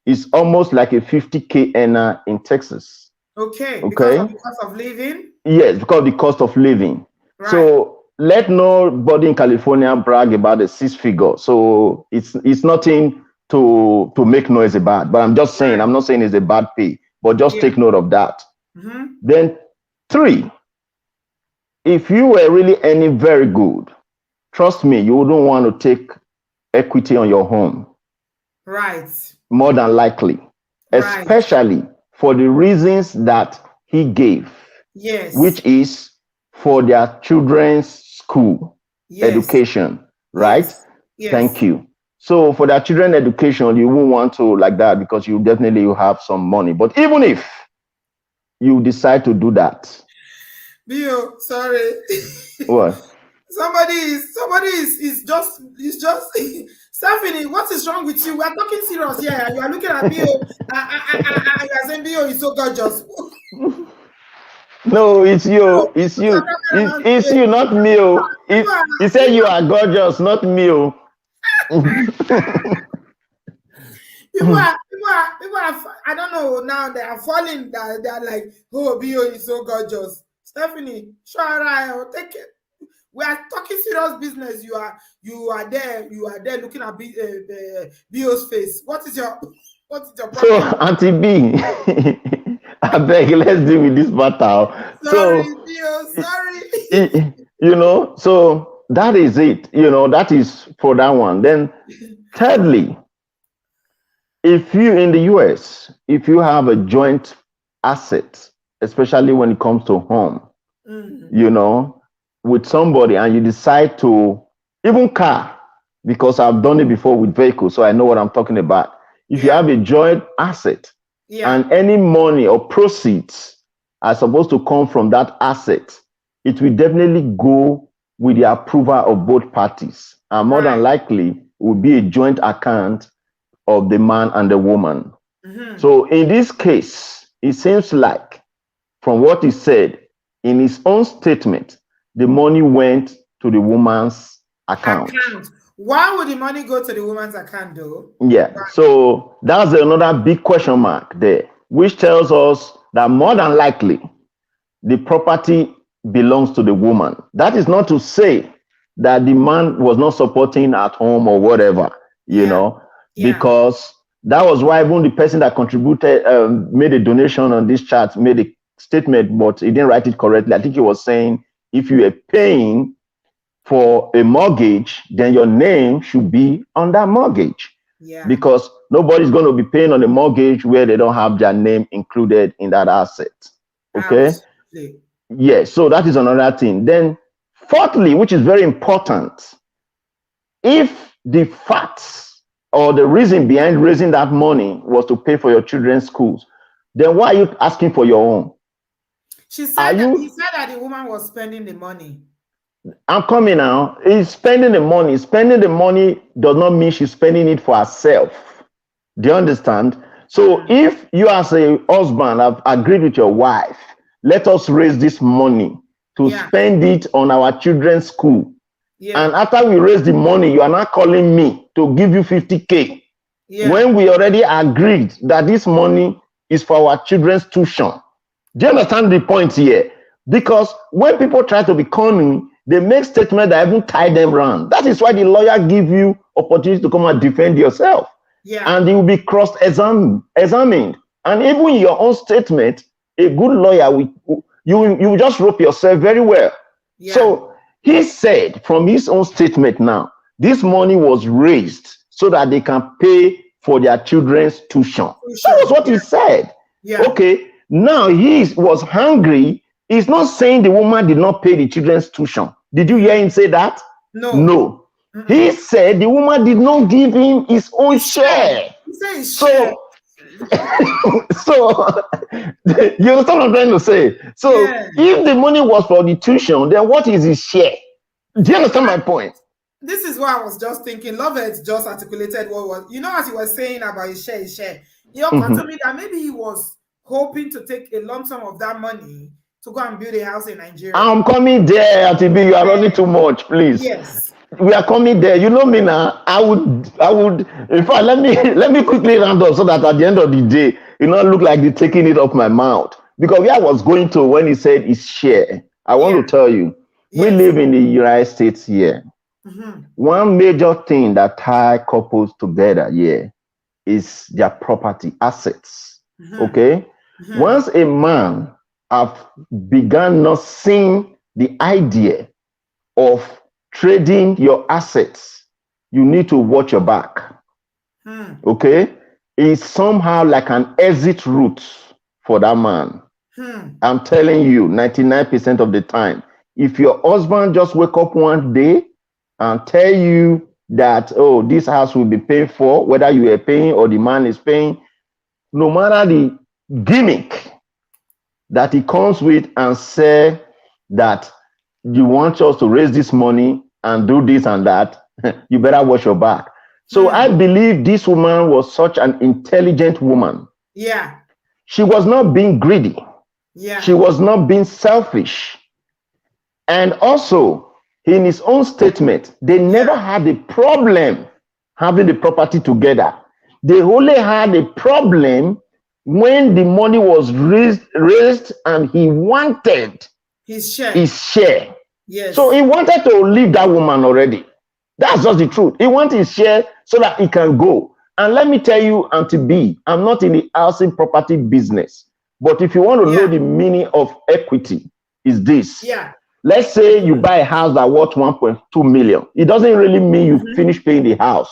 is almost like a 50K earner in Texas. Okay. Because of the cost of living? Yes, because of the cost of living. Right. So let nobody in California brag about the 6-figure. So it's nothing to make noise about. But I'm just saying, I'm not saying it's a bad pay, but just take note of that. Then 3, if you were really earning very good, trust me, you wouldn't want to take equity on your home. Right. More than likely. Right. Especially for the reasons that he gave. Yes. Which is for their children's school education. Right? Yes. Thank you. So for their children's education, you won't want to like that because you definitely have some money. But even if you decide to do that? Bio, sorry. What? somebody is just Stephanie, what is wrong with you? We are talking serious here. You are looking at Bio. You are saying Bio is so gorgeous. No, it's No, you. It's you. It's you, not me. He said you are gorgeous, not me. People are, I don't know now, they are falling, they are like, oh, Bio is so gorgeous. Stephanie, sure, take it. We are talking serious business. You are there looking at Bio's face. What is your problem? So, Auntie B, I beg, let's deal with this matter. Sorry, So, Bio, sorry. So that is it. That is for that one. Then, thirdly, if you in the US, if you have a joint asset, especially when it comes to home, with somebody, and you decide to, even car, because I've done it before with vehicles, so I know what I'm talking about. If you have a joint asset, and any money or proceeds are supposed to come from that asset, it will definitely go with the approval of both parties, and more than likely will be a joint account of the man and the woman. So in this case, it seems like, from what he said in his own statement, the money went to the woman's account. Why would the money go to the woman's account, though? Yeah, so that's another big question mark there, which tells us that more than likely the property belongs to the woman. That is not to say that the man was not supporting at home or whatever, because that was why even the person that contributed, made a donation on this chat, made a statement, but he didn't write it correctly. I think he was saying, if you are paying for a mortgage, then your name should be on that mortgage. Because nobody's going to be paying on a mortgage where they don't have their name included in that asset. Okay? Absolutely. Yeah, so that is another thing. Then, fourthly, which is very important, if the facts or the reason behind raising that money was to pay for your children's schools, then why are you asking for your own? He said that the woman was spending the money. I'm coming now. He's spending the money. Spending the money does not mean she's spending it for herself. Do you understand? So if you as a husband have agreed with your wife, let us raise this money to spend it on our children's school. And after we raise the money, you are not calling me to give you 50K. When we already agreed that this money is for our children's tuition. Do you understand the point here? Because when people try to be cunning, they make statements that even tie them around. That is why the lawyer give you opportunity to come and defend yourself. And you will be cross-examined. And even in your own statement, a good lawyer, you will just rope yourself very well. So he said from his own statement now, this money was raised so that they can pay for their children's tuition. That was what he said. Okay. Now he was hungry. He's not saying the woman did not pay the children's tuition. Did you hear him say that? No. He said the woman did not give him his own share. He said his share. So you understand what I'm trying to say? So if the money was for the tuition, then what is his share? Do you understand my point? This is what I was just thinking. Lovett just articulated what was, as he was saying about his share. He occurred to me that maybe he was hoping to take a lump sum of that money to go and build a house in Nigeria. I'm coming there, ATB. You are running too much, please. Yes. We are coming there. You know me now. I would. In fact, let me quickly round up so that at the end of the day, it not look like you're taking it off my mouth. Because where I was going to when he said his share, I want to tell you, we live in the United States here. One major thing that tie couples together here is their property assets. Okay. Once a man have begun not seeing the idea of trading your assets, you need to watch your back. Okay? It's somehow like an exit route for that man. I'm telling you, 99% of the time, if your husband just wake up one day and tell you that, oh, this house will be paid for, whether you are paying or the man is paying, no matter the gimmick, that he comes with and say that you want us to raise this money and do this and that, you better watch your back. So I believe this woman was such an intelligent woman. Yeah. She was not being greedy. Yeah. She was not being selfish. And also, in his own statement, they never had a problem having the property together. They only had a problem when the money was raised and he wanted his share. Yes. So he wanted to leave that woman already. That's just the truth. He wants his share so that he can go. And let me tell you, Auntie B, I'm not in the housing property business. But if you want to know the meaning of equity, is this. Yeah. Let's say you buy a house that worth 1.2 million. It doesn't really mean you finish paying the house.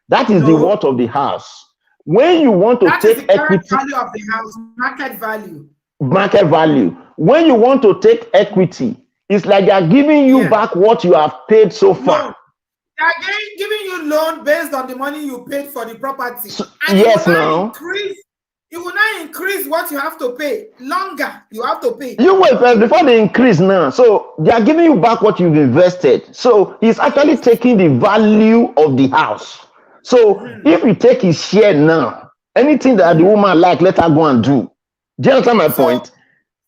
That is the worth of the house. When you want to take equity, value of the house, market value. Market value. When you want to take equity, it's like they are giving you back what you have paid so far. No. They are giving you loan based on the money you paid for the property. So, and yes, it will not increase what you have to pay. Longer, you have to pay. You wait first before they increase now. So they are giving you back what you've invested. So he's actually taking the value of the house. So if you take his share now, anything that the woman like, let her go and do. Do you understand my point?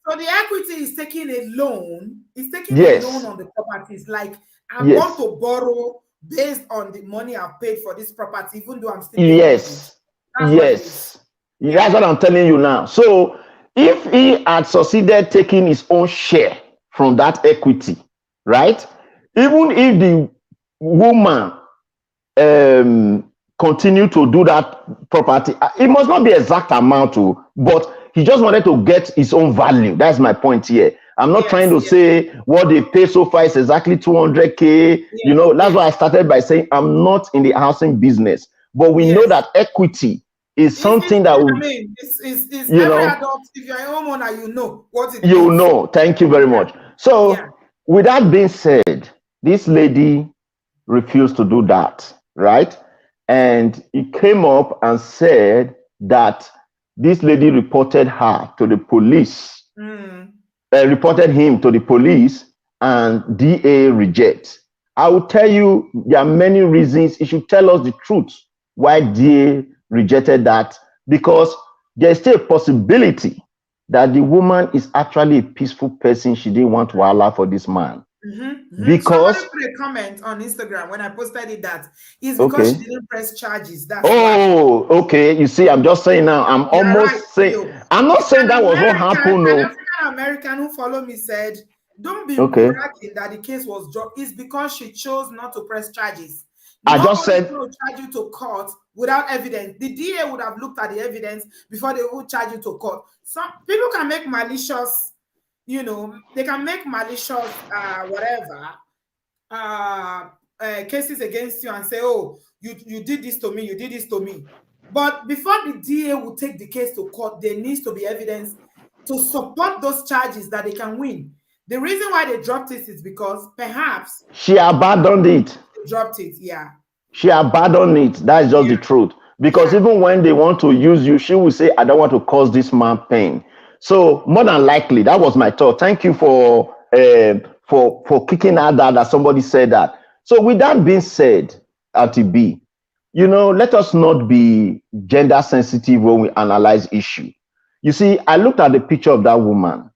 So the equity is taking a loan. It's taking a loan on the properties. Like, I want to borrow based on the money I've paid for this property, even though I'm still paying That's what I'm telling you now. So if he had succeeded taking his own share from that equity, right? Even if the woman continue to do that property, it must not be exact amount to, but he just wanted to get his own value. That's my point here. I'm not trying to say what they pay so far is exactly 200K. You know, that's why I started by saying I'm not in the housing business, but we know that equity is something that will, it's every adult. If you're a homeowner, you know what it is. You know. Thank you very much. So with that being said, this lady refused to do that, right? And he came up and said that this lady reported her to the police, reported him to the police, and DA rejects. I will tell you, there are many reasons. He should tell us the truth why DA rejected that, because there's still a possibility that the woman is actually a peaceful person. She didn't want to allow for this man. Because somebody put a comment on Instagram when I posted it that is because she didn't press charges. That's okay. You see, I'm just saying now. I'm almost saying. I'm not saying that was what happened. An African American who followed me said, "Don't be bragging that the case was dropped. It's because she chose not to press charges. I just said to charge you to court without evidence. The DA would have looked at the evidence before they would charge you to court. Some people can make malicious." You know, they can make malicious, cases against you and say, "Oh, you did this to me, you did this to me." But before the DA will take the case to court, there needs to be evidence to support those charges that they can win. The reason why they dropped it is because perhaps she abandoned it. They dropped it, She abandoned it. That's just the truth. Because even when they want to use you, she will say, "I don't want to cause this man pain." So more than likely, that was my thought. Thank you for kicking out that somebody said that. So with that being said, RTB, you know, let us not be gender sensitive when we analyze issue. You see, I looked at the picture of that woman.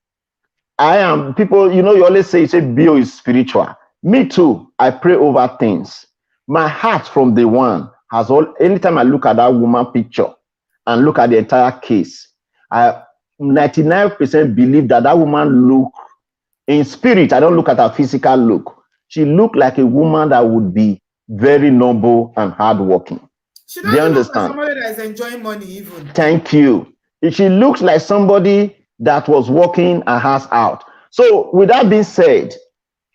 People, you know, you always say bio is spiritual. Me too. I pray over things. My heart from day one has anytime I look at that woman picture and look at the entire case, I 99% believe that woman look in spirit. I don't look at her physical look. She looked like a woman that would be very noble and hardworking. She doesn't look like somebody that is enjoying money even. Thank you. She looks like somebody that was working her house out. So with that being said,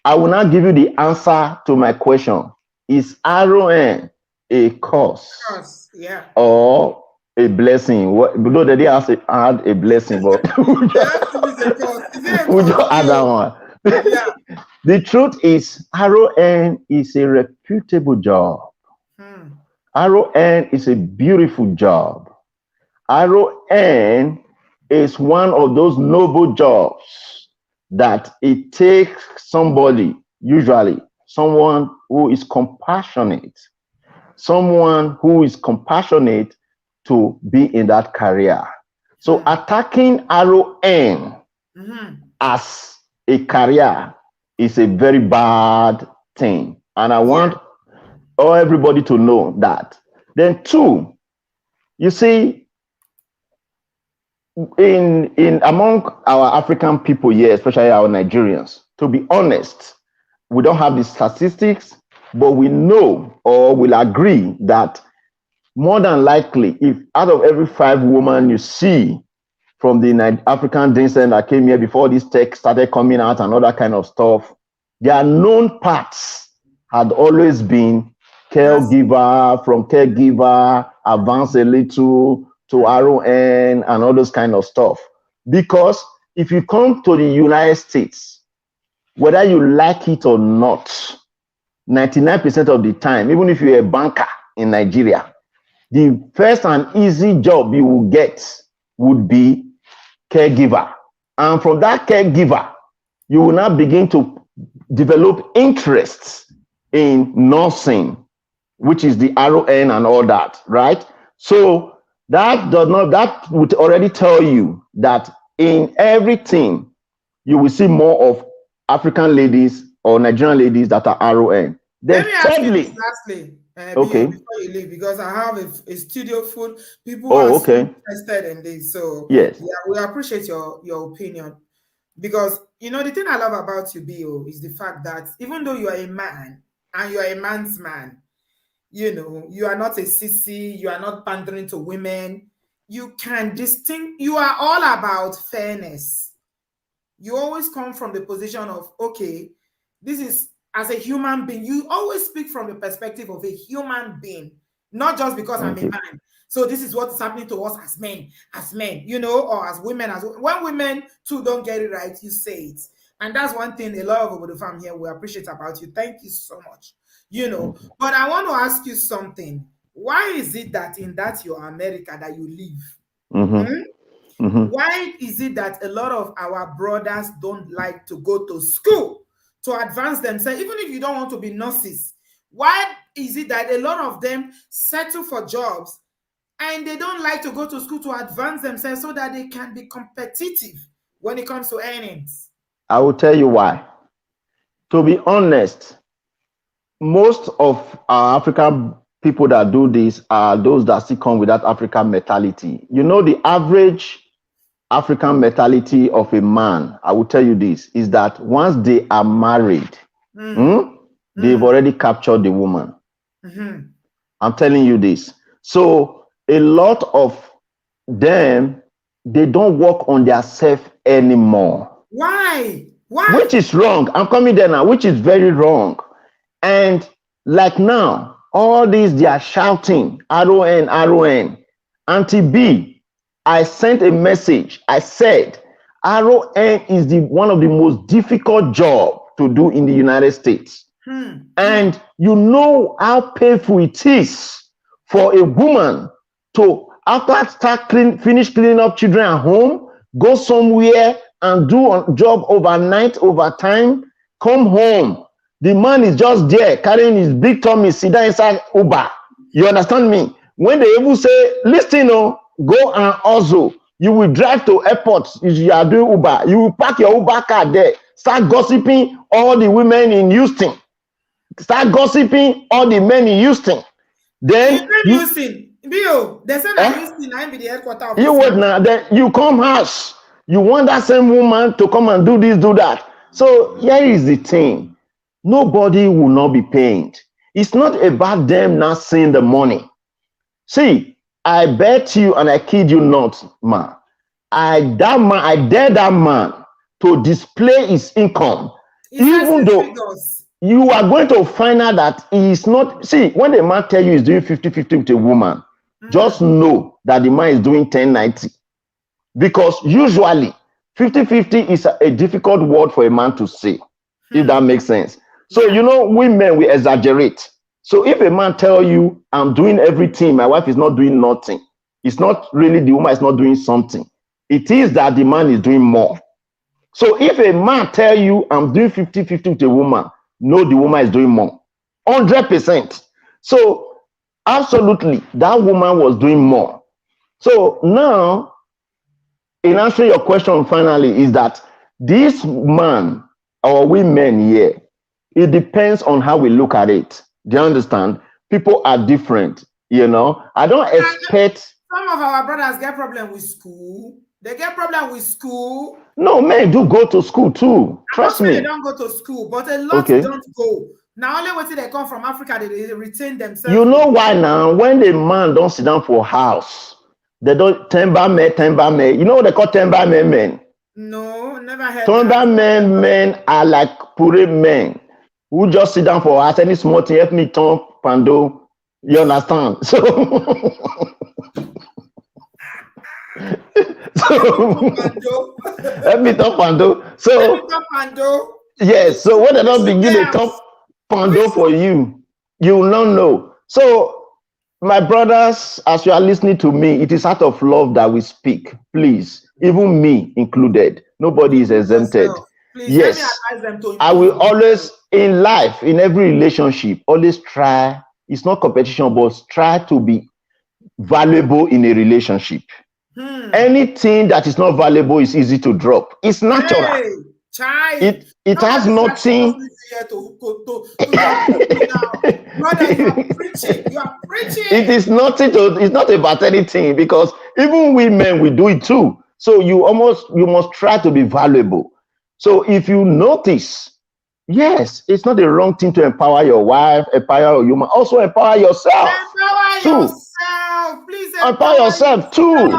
I will now give you the answer to my question. Is RON a curse? Or a blessing? Though they didn't add a blessing, but we just add that one. The truth is, RON is a reputable job. RON is a beautiful job. RON is one of those noble jobs that it takes somebody, usually someone who is compassionate, to be in that career. So attacking RON as a career is a very bad thing. And I want everybody to know that. Then two, you see, in among our African people here, especially our Nigerians, to be honest, we don't have the statistics, but we know or will agree that more than likely, if out of every 5 women you see from the African descent that came here before this tech started coming out and all that kind of stuff, their known paths had always been caregiver, from caregiver, advance a little to RON and all those kind of stuff. Because if you come to the United States, whether you like it or not, 99% of the time, even if you're a banker in Nigeria, the first and easy job you will get would be caregiver. And from that caregiver, you will now begin to develop interests in nursing, which is the RON and all that, right? So that would already tell you that in everything, you will see more of African ladies or Nigerian ladies that are RON. Then let me ask you thirdly, this lastly, okay, before you leave, because I have a studio full. People oh, are so okay, interested in this. So yes, yeah, we appreciate your opinion. Because you know the thing I love about you, Bio, is the fact that even though you are a man and you are a man's man, you know, you are not a sissy, you are not pandering to women, you can distinct, you are all about fairness. You always come from the position of, okay, this is as a human being, you always speak from the perspective of a human being, not just because I'm a man. So this is what is happening to us as men, you know, or as women. As when women too don't get it right, you say it. And that's one thing a lot of Obodo fam here we appreciate about you. Thank you so much. You know, but I want to ask you something. Why is it that in that your America that you live? Why is it that a lot of our brothers don't like to go to school to advance themselves, even if you don't want to be nurses? Why is it that a lot of them settle for jobs and they don't like to go to school to advance themselves so that they can be competitive when it comes to earnings? I will tell you why. To be honest, most of our African people that do this are those that still come with that African mentality. You know, the average African mentality of a man, I will tell you this, is that once they are married, they've already captured the woman. I'm telling you this. So a lot of them, they don't work on their self anymore. Why? Which is wrong. I'm coming there now, which is very wrong. And like now, all these, they are shouting, RON. Auntie B, I sent a message. I said, RON is one of the most difficult jobs to do in the United States. And you know how painful it is for a woman to, after finish cleaning up children at home, go somewhere and do a job overnight, overtime, come home. The man is just there carrying his big tummy, sit down inside Uber. You understand me? When they even say, listen, go and hustle. You will drive to airport if you are doing Uber. You will park your Uber car there. Start gossiping all the women in Houston. Start gossiping all the men in Houston. Then Houston. Bio, they say that Houston, I'm the headquarters of you what now? Then you come house. You want that same woman to come and do this, do that. So here is the thing. Nobody will not be paid. It's not about them not seeing the money. See, I bet you and I kid you not, man. I dare that man to display his income. Even though you are going to find out that he is not. See, when the man tell you he's doing 50-50 with a woman, just know that the man is doing 10-90. Because usually 50-50 is a difficult word for a man to say, if that makes sense. So, you know, women, we exaggerate. So if a man tell you, I'm doing everything, my wife is not doing nothing, it's not really the woman is not doing something. It is that the man is doing more. So if a man tell you I'm doing 50-50 with a woman, no, the woman is doing more. 100%. So absolutely, that woman was doing more. So now, in answering your question finally, is that this man or women here, it depends on how we look at it. Do you understand? People are different, you know. I don't expect. Some of our brothers get problem with school. They get problem with school. No, men do go to school too. Trust me. They don't go to school, but a lot don't go. Now only when they come from Africa, they retain themselves. You know why now? When the man don't sit down for house, they don't temba men. You know what they call temba men? No, never heard that. Men are like pure men who just sit down for us. Any small thing, help me turn pando. You understand? So, help me turn pando. So, yes. So when they don't begin to turn pando for you, you will not know. So, my brothers, as you are listening to me, it is out of love that we speak. Please, even me included. Nobody is exempted. Please, yes, I will always, in life, in every relationship, always try. It's not competition, but try to be valuable in a relationship. Anything that is not valuable is easy to drop. It's natural. It has nothing. Brother, you are preaching. You are preaching. It is nothing to. It's not about anything, because even we men, we do it too. So you must try to be valuable. So if you notice, yes, it's not the wrong thing to empower your wife, empower your human, also empower yourself. Please empower yourself too.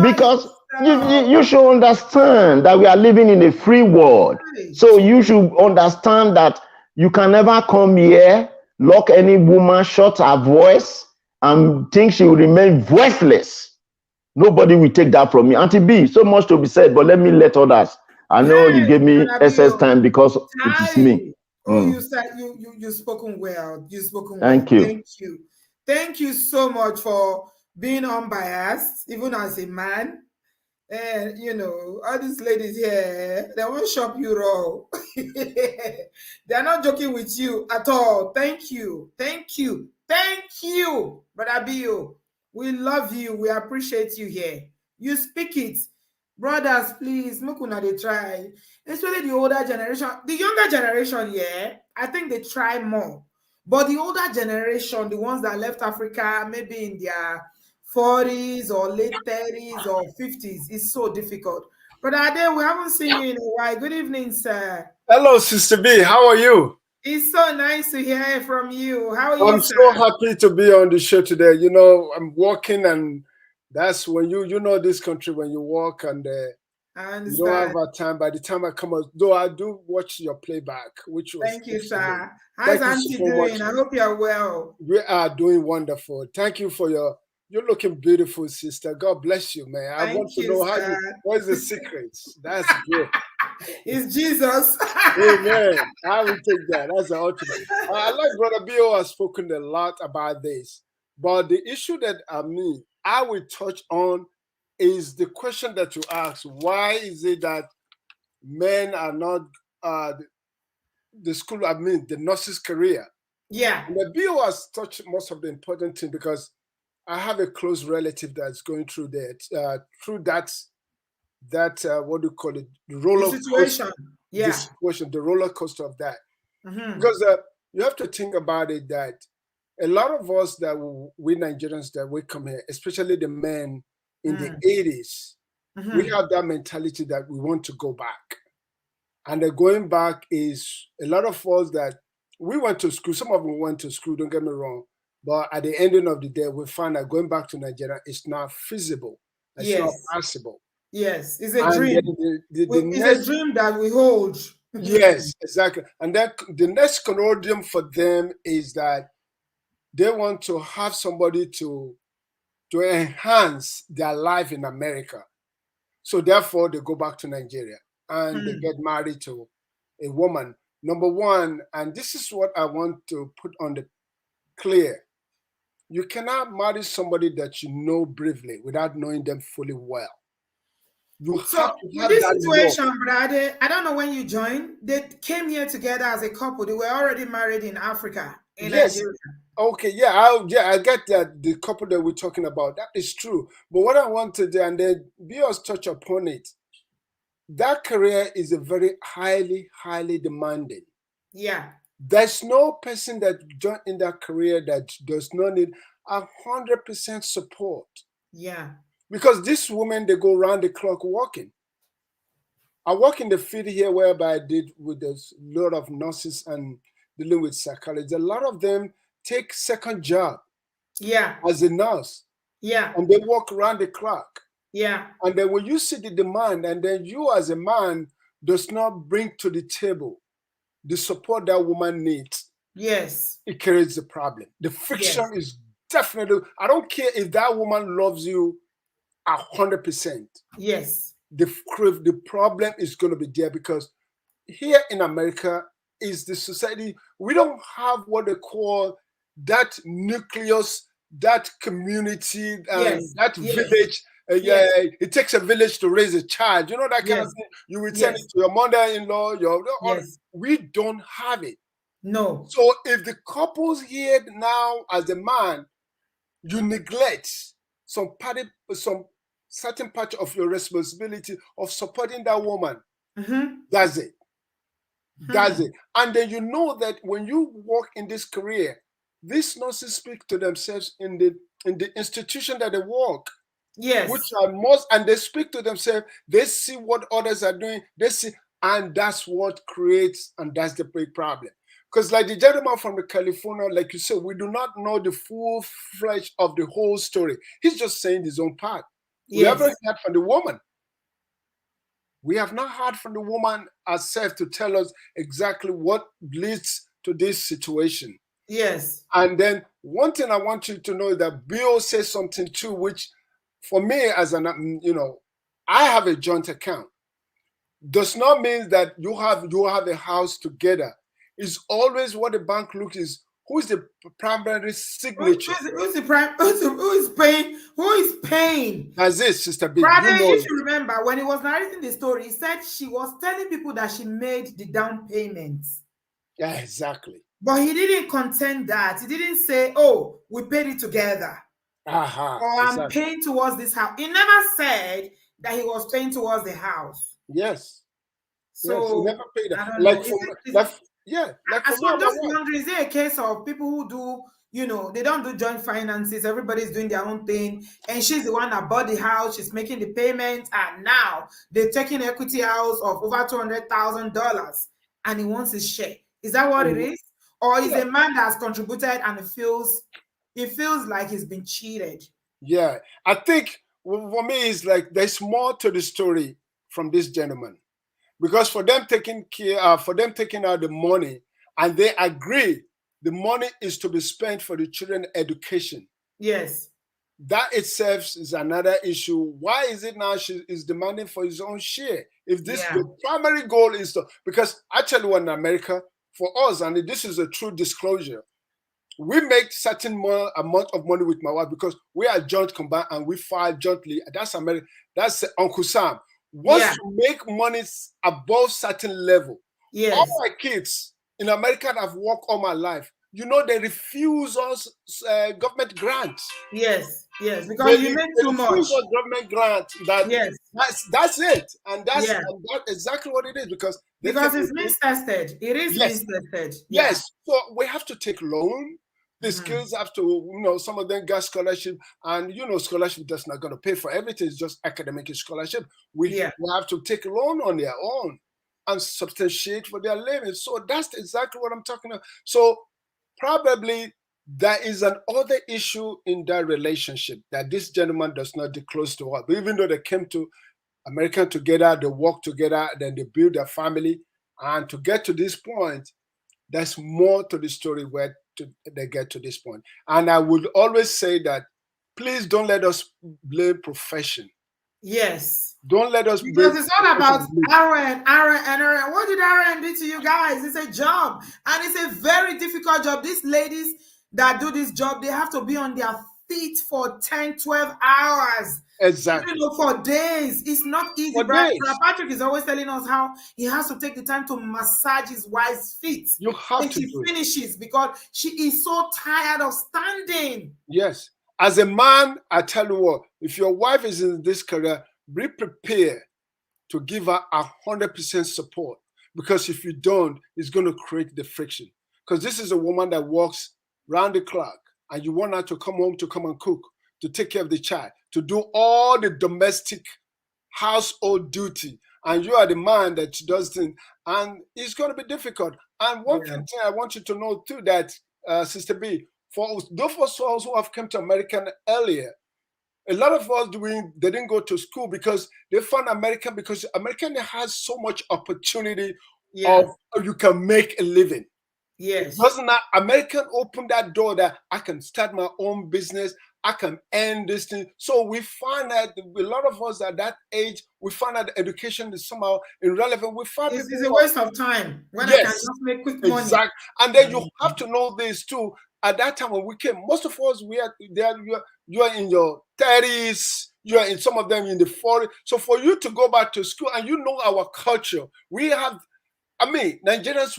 Because you should understand that we are living in a free world. So you should understand that you can never come here, lock any woman, shut her voice, and think she will remain voiceless. Nobody will take that from me. Auntie B, so much to be said, but let me let others. I know you gave me excess time because it is me. You said you spoken well. You spoken well. Thank you. Thank you. Thank you so much for being unbiased, even as a man. And you know, all these ladies here, they won't shop you raw. They're not joking with you at all. Thank you. Thank you. Thank you, Brother Bio. We love you. We appreciate you here. You speak it. Brothers, please, make una they try. Especially the older generation. The younger generation, yeah, I think they try more. But the older generation, the ones that left Africa, maybe in their 40s or late 30s or 50s, is so difficult. Brother Ade, we haven't seen you in a while. Good evening, sir. Hello, Sister B. How are you? It's so nice to hear from you. How are you, I'm so happy to be on the show today. You know, I'm walking, and that's when you know this country, when you walk and you don't have a time. By the time I come out, though I do watch your playback, which was thank you, sir. How's Auntie doing? I hope you're well. We are doing wonderful. Thank you for you're looking beautiful, sister. God bless you, man. I want to know what's the secret. That's good. It's Jesus. Amen. I will take that. That's the ultimate. I like Brother Bio has spoken a lot about this, but the issue that I will touch on is the question that you asked. Why is it that men are not the nurse's career? Yeah. And the Bio has touched most of the important thing, because I have a close relative that's going through that, what do you call it? The roller situation. Coaster, yeah. The situation, the roller coaster of that. Mm-hmm. Because you have to think about it that a lot of us we Nigerians that we come here, especially the men in the 80s, we have that mentality that we want to go back. And the going back is a lot of us that we went to school. Some of them went to school, don't get me wrong. But at the ending of the day, we find that going back to Nigeria is not feasible. It's not possible. Yes, it's a dream. It's a dream that we hold. Yes, exactly. And then the next conundrum for them is that they want to have somebody to enhance their life in America. So therefore, they go back to Nigeria and they get married to a woman. Number one, and this is what I want to put on the clear. You cannot marry somebody that you know briefly without knowing them fully well. You So have to in have this that situation, brother, I don't know when you joined. They came here together as a couple. They were already married in Africa, in Yes. Nigeria. Okay, I get that the couple that we're talking about, that is true. But what I want to do, and then Bios touch upon it, that career is a very highly, highly demanding. Yeah. There's no person that joined in that career that does not need 100% support. Yeah. Because this woman, they go round the clock working. I work in the field here whereby I did with a lot of nurses and dealing with psychologists. A lot of them take second job. Yeah. As a nurse. Yeah. And they work around the clock. Yeah. And then when you see the demand, and then you as a man does not bring to the table the support that woman needs, yes, it creates the problem. The friction is definitely, I don't care if that woman loves you 100%. Yes. The problem is going to be there because here in America is the society, we don't have what they call that nucleus, that community, that village. It takes a village to raise a child. You know, that kind of thing. You return it to your mother-in-law. We don't have it. No. So if the couples here now, as a man, you neglect some certain part of your responsibility of supporting that woman, that's it. That's it. And then you know that when you work in this career, these nurses speak to themselves in the institution that they work. Yes. Which are most, and they speak to themselves, they see what others are doing, they see, and that's what creates, and that's the big problem. Because like the gentleman from the California, like you said, we do not know the full flesh of the whole story. He's just saying his own part. Yes. We haven't heard from the woman. We have not heard from the woman herself to tell us exactly what leads to this situation. Yes. And then one thing I want you to know is that Bill says something too, which for me as an, I have a joint account. Does not mean that you have a house together. It's always what the bank looks is who is the primary signature. Who is paying? Who is paying? That's it, Sister B. Brother, if you remember, when he was narrating the story, he said she was telling people that she made the down payments. Yeah, exactly. But he didn't contend that. He didn't say, "Oh, we paid it together." Or I'm paying towards this house. He never said that he was paying towards the house. Yes. So yes, he never paid that. I don't know. So I'm just wondering, is there a case of people who do, they don't do joint finances, everybody's doing their own thing, and she's the one that bought the house, she's making the payments, and now they're taking equity house of over $200,000 and he wants his share. Is that what it is? Or is a man that has contributed and it feels like he's been cheated? Yeah, I think for me it's like there's more to the story from this gentleman, because for them taking out the money, and they agree the money is to be spent for the children's education. Yes, that itself is another issue. Why is it now she is demanding for his own share? If this the primary goal is to, because I tell you what, in America, for us, and this is a true disclosure, we make certain amount of money with my wife because we are joint combined and we file jointly. That's America. That's Uncle Sam. Once you make money above certain level, all my kids in America that have worked all my life, they refuse us government grants. Yes, because you make too much. Refuse us government grants. That's it, and that's exactly what it is because it's means tested. It is means tested. Yes, so we have to take loan. The skills have to, some of them got scholarship, and scholarship that's not going to pay for everything. It's just academic scholarship. We have to take a loan on their own and substantiate for their living. So that's exactly what I'm talking about. So probably there is an other issue in that relationship that this gentleman does not disclose to us. But even though they came to America together, they work together, then they build their family, and to get to this point, there's more to the story where they get to this point. And I would always say that please don't let us blame profession. Yes. Don't let us because it's all about RN. What did RN do to you guys? It's a job. And it's a very difficult job. These ladies that do this job, they have to be on their feet for 10, 12 hours. Exactly. For days. It's not easy, For right? days. Patrick is always telling us how he has to take the time to massage his wife's feet. You have when to she do it. finishes because she is so tired of standing. Yes. As a man, I tell you what, if your wife is in this career, be prepared to give her 100% support. Because if you don't, it's going to create the friction. Because this is a woman that works round the clock, and you want her to come home to come and cook, to take care of the child, to do all the domestic household duty, and you are the man that does things, and it's going to be difficult. And one thing I want you to know too, that Sister B, for those of us who have come to America earlier, a lot of us they didn't go to school because they found America, because America has so much opportunity of you can make a living. Yes. Doesn't that American open that door that I can start my own business, I can earn this thing. So we find that a lot of us at that age, we find that education is somehow irrelevant. We find it's a waste of time when I can just make quick money. Exactly. And then you have to know this too. At that time when we came, most of us we are there. You are in your 30s. You are in some of them in the 40s. So for you to go back to school and you know our culture, we have. I mean, Nigerians,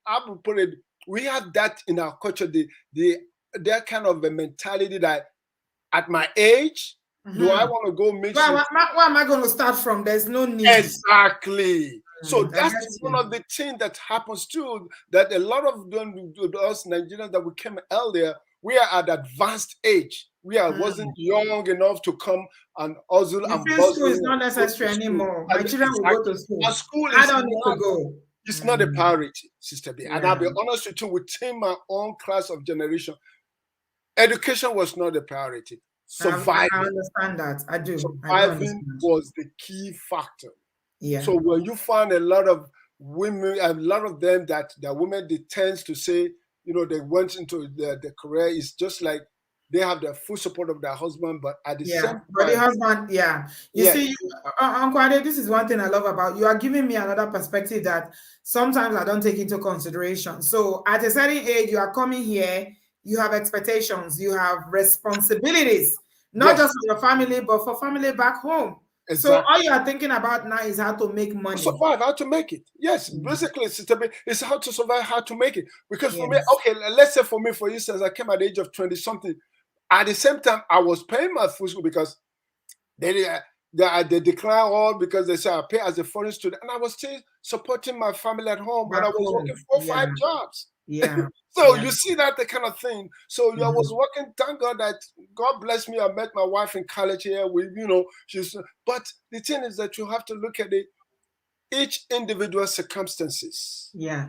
I would put it, we have that in our culture. That kind of a mentality that at my age, do I want to go mix? Where am I going to start from? There's no need. Exactly. So that's one of the things that happens too, that a lot of us Nigerians that we came earlier, we are at advanced age. We wasn't young enough to come and hustle and bustle. School is not necessary anymore. My children will go to school. School I don't need to go. It's not a priority, Sister B. And I'll be honest with you, within my own class of generation, education was not a priority. Surviving. I understand that. I do. Surviving was the key factor. Yeah. So when you find a lot of women, a lot of them that the women, they tends to say, they went into the career, is just like they have the full support of their husband, but at the same time, but the husband, you see, Uncle Ade, this is one thing I love about you. Are giving me another perspective that sometimes I don't take into consideration. So at a certain age, you are coming here, you have expectations, you have responsibilities, not just for your family, but for family back home. Exactly. So all you are thinking about now is how to make money. Survive, how to make it. Yes, basically, Sister B, it's how to survive, how to make it. Because for me, okay, let's say for me, for instance, I came at the age of 20-something. At the same time, I was paying my full school because they decline all because they say I pay as a foreign student, and I was still supporting my family at home, but I was working 4 or 5 jobs. Yeah. So you see that the kind of thing. So I was working. Thank God that God bless me. I met my wife in college here. But the thing is that you have to look at each individual circumstances. Yeah.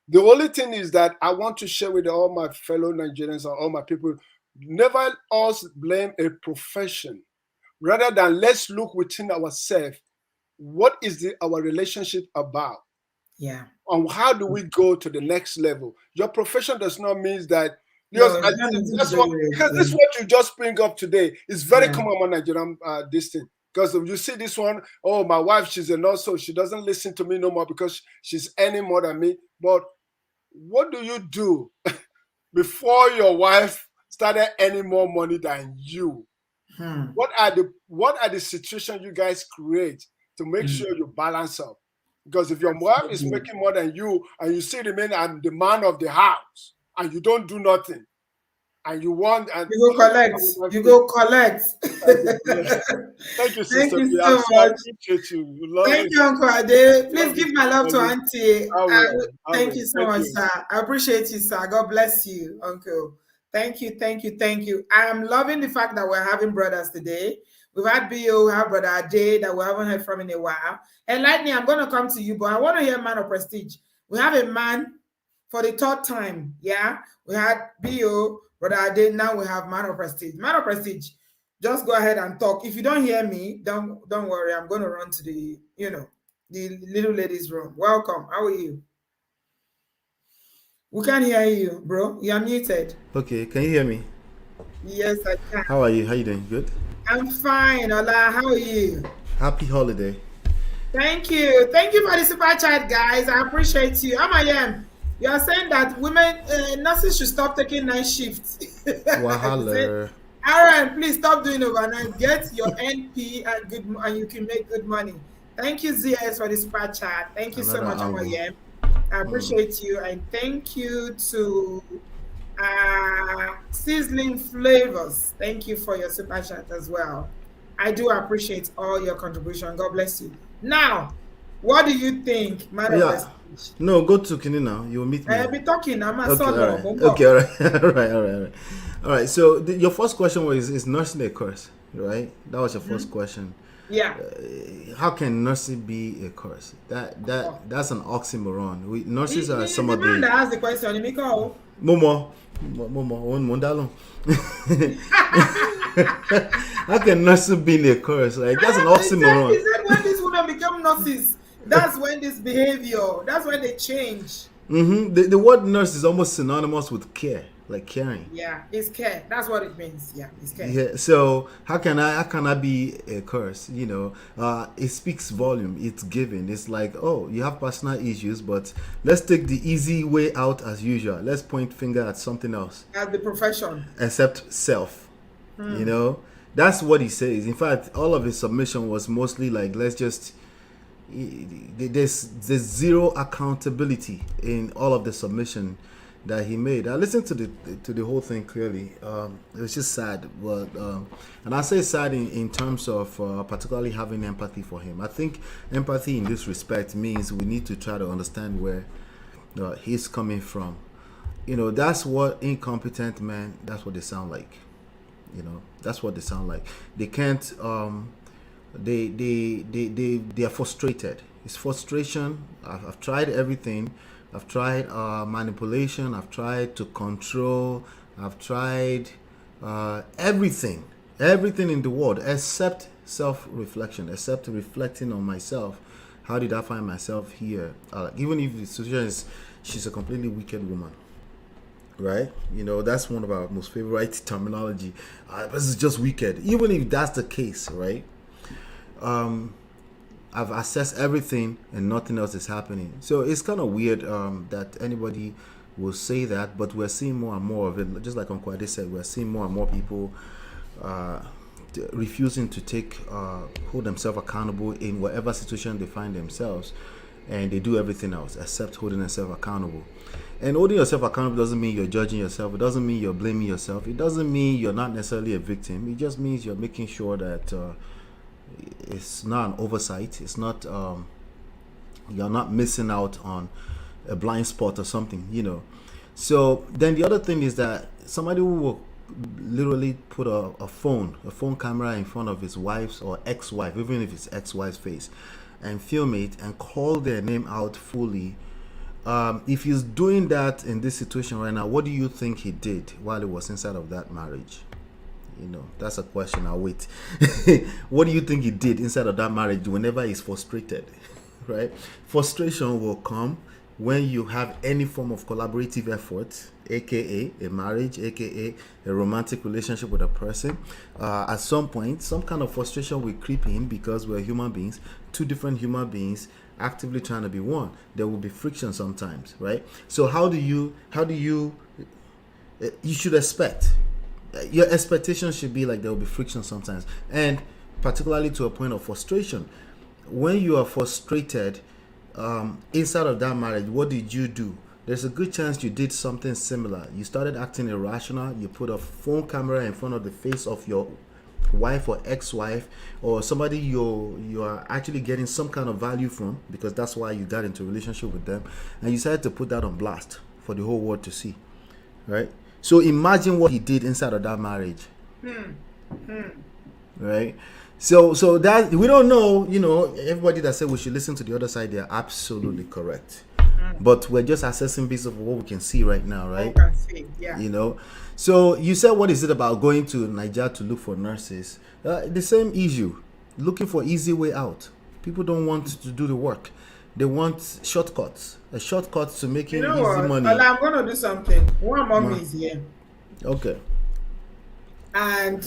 The only thing is that I want to share with all my fellow Nigerians and all my people, never us blame a profession. Rather than let's look within ourselves. What is our relationship about? Yeah. And how do we go to the next level? Your profession does not mean that. Because this is what you just bring up today. It's very common on Nigerian this thing. Because if you see this one, oh, my wife, she's a nurse, so she doesn't listen to me no more because she's earning more than me. But what do you do before your wife started earning more money than you? What are the situations you guys create to make sure you balance up? Because if your wife is making more than you and you still remain the man of the house and you don't do nothing and you want and you go collect. You go collect. Thank you, sister. Thank you so much. Appreciate you. Thank you, Uncle Ade. Please give my love to Auntie. Thank you so much, sir. I appreciate you, sir. God bless you, Uncle. Thank you. I am loving the fact that we're having brothers today. We've had B.O., we have Brother Ade that we haven't heard from in a while. And Lightning, I'm going to come to you, but I want to hear Man of Prestige. We have a man for the 3rd time. Yeah, we had B.O., Brother Ade, now we have Man of Prestige. Man of Prestige, just go ahead and talk. If you don't hear me, don't worry. I'm going to run to the little ladies' room. Welcome. How are you? We can't hear you, bro. You're muted. Okay, can you hear me? Yes, I can. How are you? How you doing? Good? I'm fine, Ola. How are you? Happy holiday. Thank you. Thank you for the super chat, guys. I appreciate you. Amayem, you are saying that women, nurses should stop taking night shifts. Wahala. Aaron, please stop doing overnight. Get your NP and you can make good money. Thank you, ZS, for the super chat. Thank you so Another much, angle. Amoyem. I appreciate you. And thank you to Sizzling Flavors. Thank you for your super chat as well. I do appreciate all your contribution. God bless you. Now, what do you think, man of the Yeah. speech? No, go to Kini now. You will meet me. I'll be talking. I'm a Okay, all solo. right. Okay, all right. All right. So your first question was, is nursing a curse, right? That was your first question. Yeah. How can nursing be a curse? That's an oxymoron. Nurses are some The of man the that asked the question, Miko. Momo. How can nursing be a curse? Like that's an oxymoron. He said when these women become nurses, that's when this behavior, that's when they change. The word nurse is almost synonymous with care, like caring. Yeah, it's care. That's what it means. Yeah, it's care. Yeah. So how can I be a curse? It speaks volume. It's given. It's like, oh, you have personal issues, but let's take the easy way out as usual. Let's point finger at something else. As the profession. Except self. That's what he says. In fact, all of his submission was mostly like, let's just. There's zero accountability in all of the submission that he made. I listened to the whole thing clearly. It was just sad, but and I say sad in terms of particularly having empathy for him. I think empathy in this respect means we need to try to understand where he's coming from. That's what incompetent men. That's what they sound like. That's what they sound like. They can't. They are frustrated. It's frustration. I've tried everything. I've tried manipulation. I've tried to control. I've tried everything in the world except self-reflection, except reflecting on myself. How did I find myself here? Even if the situation is she's a completely wicked woman, right? That's one of our most favorite terminology. This is just wicked. Even if that's the case, right? I've assessed everything and nothing else is happening. So it's kind of weird that anybody will say that, but we're seeing more and more of it. Just like Uncle Ade said, we're seeing more and more people refusing to hold themselves accountable in whatever situation they find themselves, and they do everything else except holding themselves accountable. And holding yourself accountable doesn't mean you're judging yourself. It doesn't mean you're blaming yourself. It doesn't mean you're not necessarily a victim. It just means you're making sure that it's not an oversight. It's not you're not missing out on a blind spot or something. So then the other thing is that somebody who will literally put a phone camera in front of his wife's or ex-wife, even if it's ex-wife's face, and film it and call their name out fully. If he's doing that in this situation right now, what do you think he did while he was inside of that marriage? That's a question. I'll wait. What do you think he did inside of that marriage whenever he's frustrated? Right? Frustration will come when you have any form of collaborative effort, aka a marriage, aka a romantic relationship with a person. At some point, some kind of frustration will creep in because we're human beings, two different human beings actively trying to be one. There will be friction sometimes, right? So how do you should expect. Your expectation should be like there will be friction sometimes, and particularly to a point of frustration. When you are frustrated inside of that marriage, what did you do? There's a good chance you did something similar. You started acting irrational. You put a phone camera in front of the face of your wife or ex-wife or somebody you are actually getting some kind of value from, because that's why you got into a relationship with them, and you decided to put that on blast for the whole world to see, right? So imagine what he did inside of that marriage. Right? So that we don't know, everybody that said we should listen to the other side, they're absolutely correct. But we're just assessing based of what we can see right now, right? Yeah. So you said, what is it about going to Naija to look for nurses? The same issue, looking for easy way out. People don't want to do the work. They want shortcuts. A shortcut to making easy money. Well, I'm going to do something. One mommy is here. Okay. And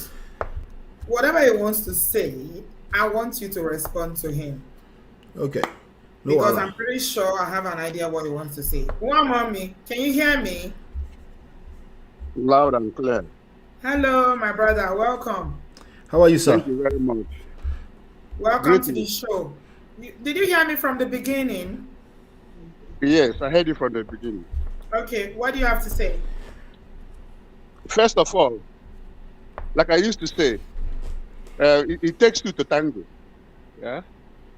whatever he wants to say, I want you to respond to him. Okay. Because I'm pretty sure I have an idea what he wants to say. One mommy, can you hear me? Loud and clear. Hello, my brother. Welcome. How are you, sir? Thank you very much. Welcome to the Greetings. show. Did you hear me from the beginning? Yes, I heard you from the beginning. Okay, what do you have to say? First of all, like I used to say, it takes two to tango. Yeah.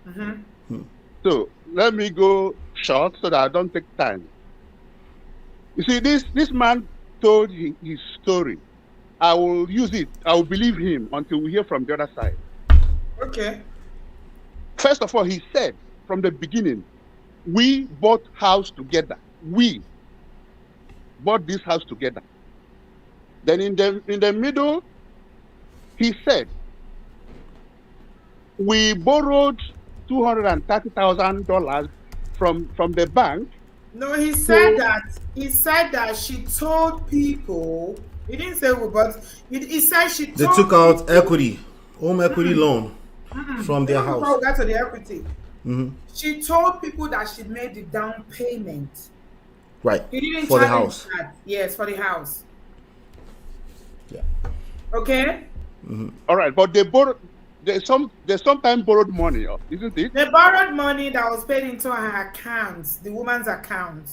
Mm-hmm. So let me go short so that I don't take time. You see, this man told his story. I will use it. I will believe him until we hear from the other side. Okay. First of all, he said from the beginning, we bought house together. We bought this house together. Then in the middle, he said, we borrowed $230,000 from the bank. No, he said that she told people. He didn't say who, but he said she told They took out people, equity, home equity loan from their even before house. we got to the equity. She told people that she made the down payment. Right. He didn't For the challenge house. that. Yes, for the house. Yeah. Okay. All right, but they sometimes borrowed money, isn't it? They borrowed money that was paid into her account, the woman's account.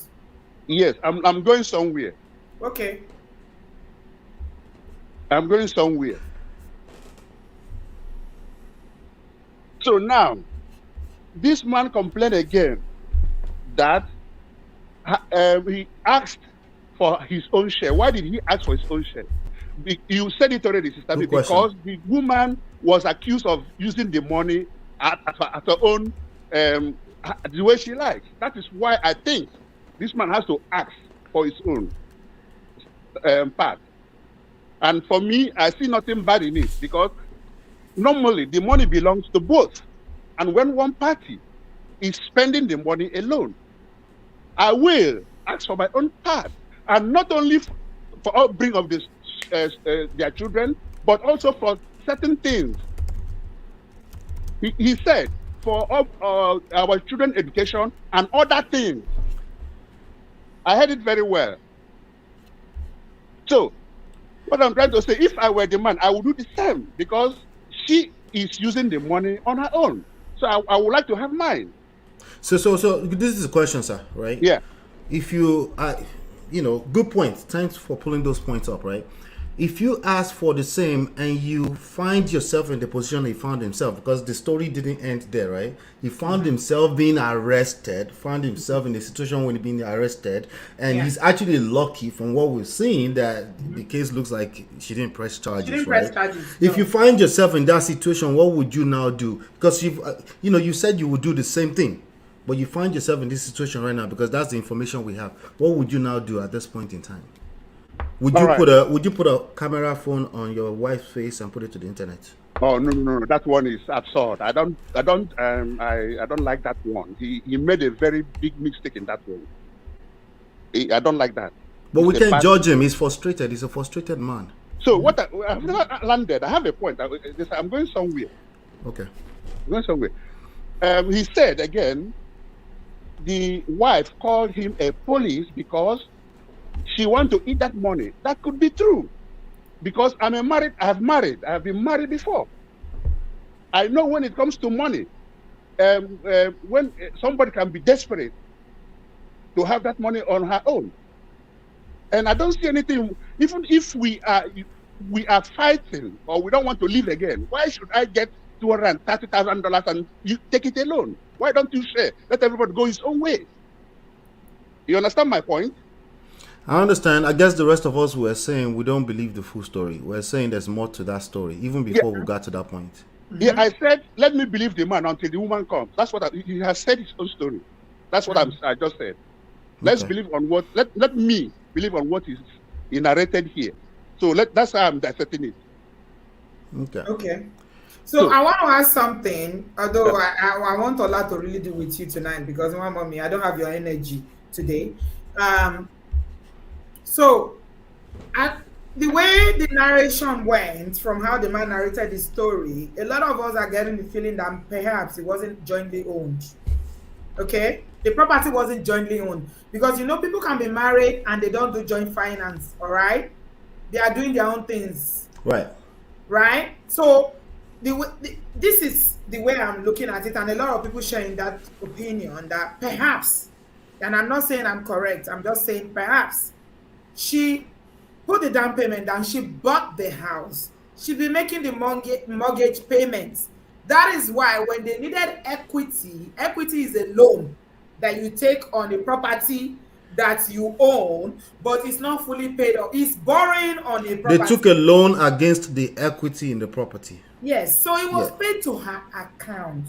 Yes, I'm going somewhere. Okay. I'm going somewhere. So now, this man complained again that he asked for his own share. Why did he ask for his own share? You said it already, Sister B, because the woman was accused of using the money at her own, the way she likes. That is why I think this man has to ask for his own part. And for me, I see nothing bad in it, because normally the money belongs to both. And when one party is spending the money alone, I will ask for my own part. And not only for upbringing of this, their children, but also for certain things. He said, for our children's education and other things. I heard it very well. So, what I'm trying to say, if I were the man, I would do the same, because she is using the money on her own. So I would like to have mine. So this is a question, sir, right? Yeah. If you, good point. Thanks for pulling those points up, right? If you ask for the same and you find yourself in the position he found himself, because the story didn't end there, right? He found himself being arrested, found himself in a situation when he's being arrested, and he's actually lucky from what we've seen that the case looks like she didn't press charges, She didn't right? press charges. If you find yourself in that situation, what would you now do? Because you said you would do the same thing, but you find yourself in this situation right now because that's the information we have. What would you now do at this point in time? Would you put a camera phone on your wife's face and put it to the internet? Oh no! That one is absurd. I don't like that one. He made a very big mistake in that one. I don't like that. But we can't judge him. He's frustrated. He's a frustrated man. So what I've never landed. I have a point. I'm going somewhere. Okay. I'm going somewhere. He said again, the wife called him a police because she wants to eat that money. That could be true, because I have been married before. I know when it comes to money, when somebody can be desperate to have that money on her own, and I don't see anything. Even if we are fighting or we don't want to live again, why should I get $230,000 and you take it alone? Why don't you share? Let everybody go his own way. You understand my point? I understand. I guess the rest of us were saying we don't believe the full story. We're saying there's more to that story, even before we got to that point. Yeah, I said, let me believe the man until the woman comes. That's what he has said his own story. That's what I just said. Let's believe on what. Let me believe on what is narrated here. So that's how I'm dissecting it. Okay. So I want to ask something. Although I want Ola to really do with you tonight, because mommy, I don't have your energy today. So, the way the narration went, from how the man narrated the story, a lot of us are getting the feeling that perhaps it wasn't jointly owned. Okay? The property wasn't jointly owned. Because, people can be married and they don't do joint finance, all right? they are doing their own things, Right. right? So this is the way I'm looking at it, and a lot of people sharing that opinion that perhaps, and I'm not saying I'm correct, I'm just saying perhaps she put the down payment down, she bought the house, she be making the mortgage payments. That is why when they needed equity is a loan that you take on a property that you own, but it's not fully paid off. It's borrowing on a property. They took a loan against the equity in the property. Yes, so it was paid to her account.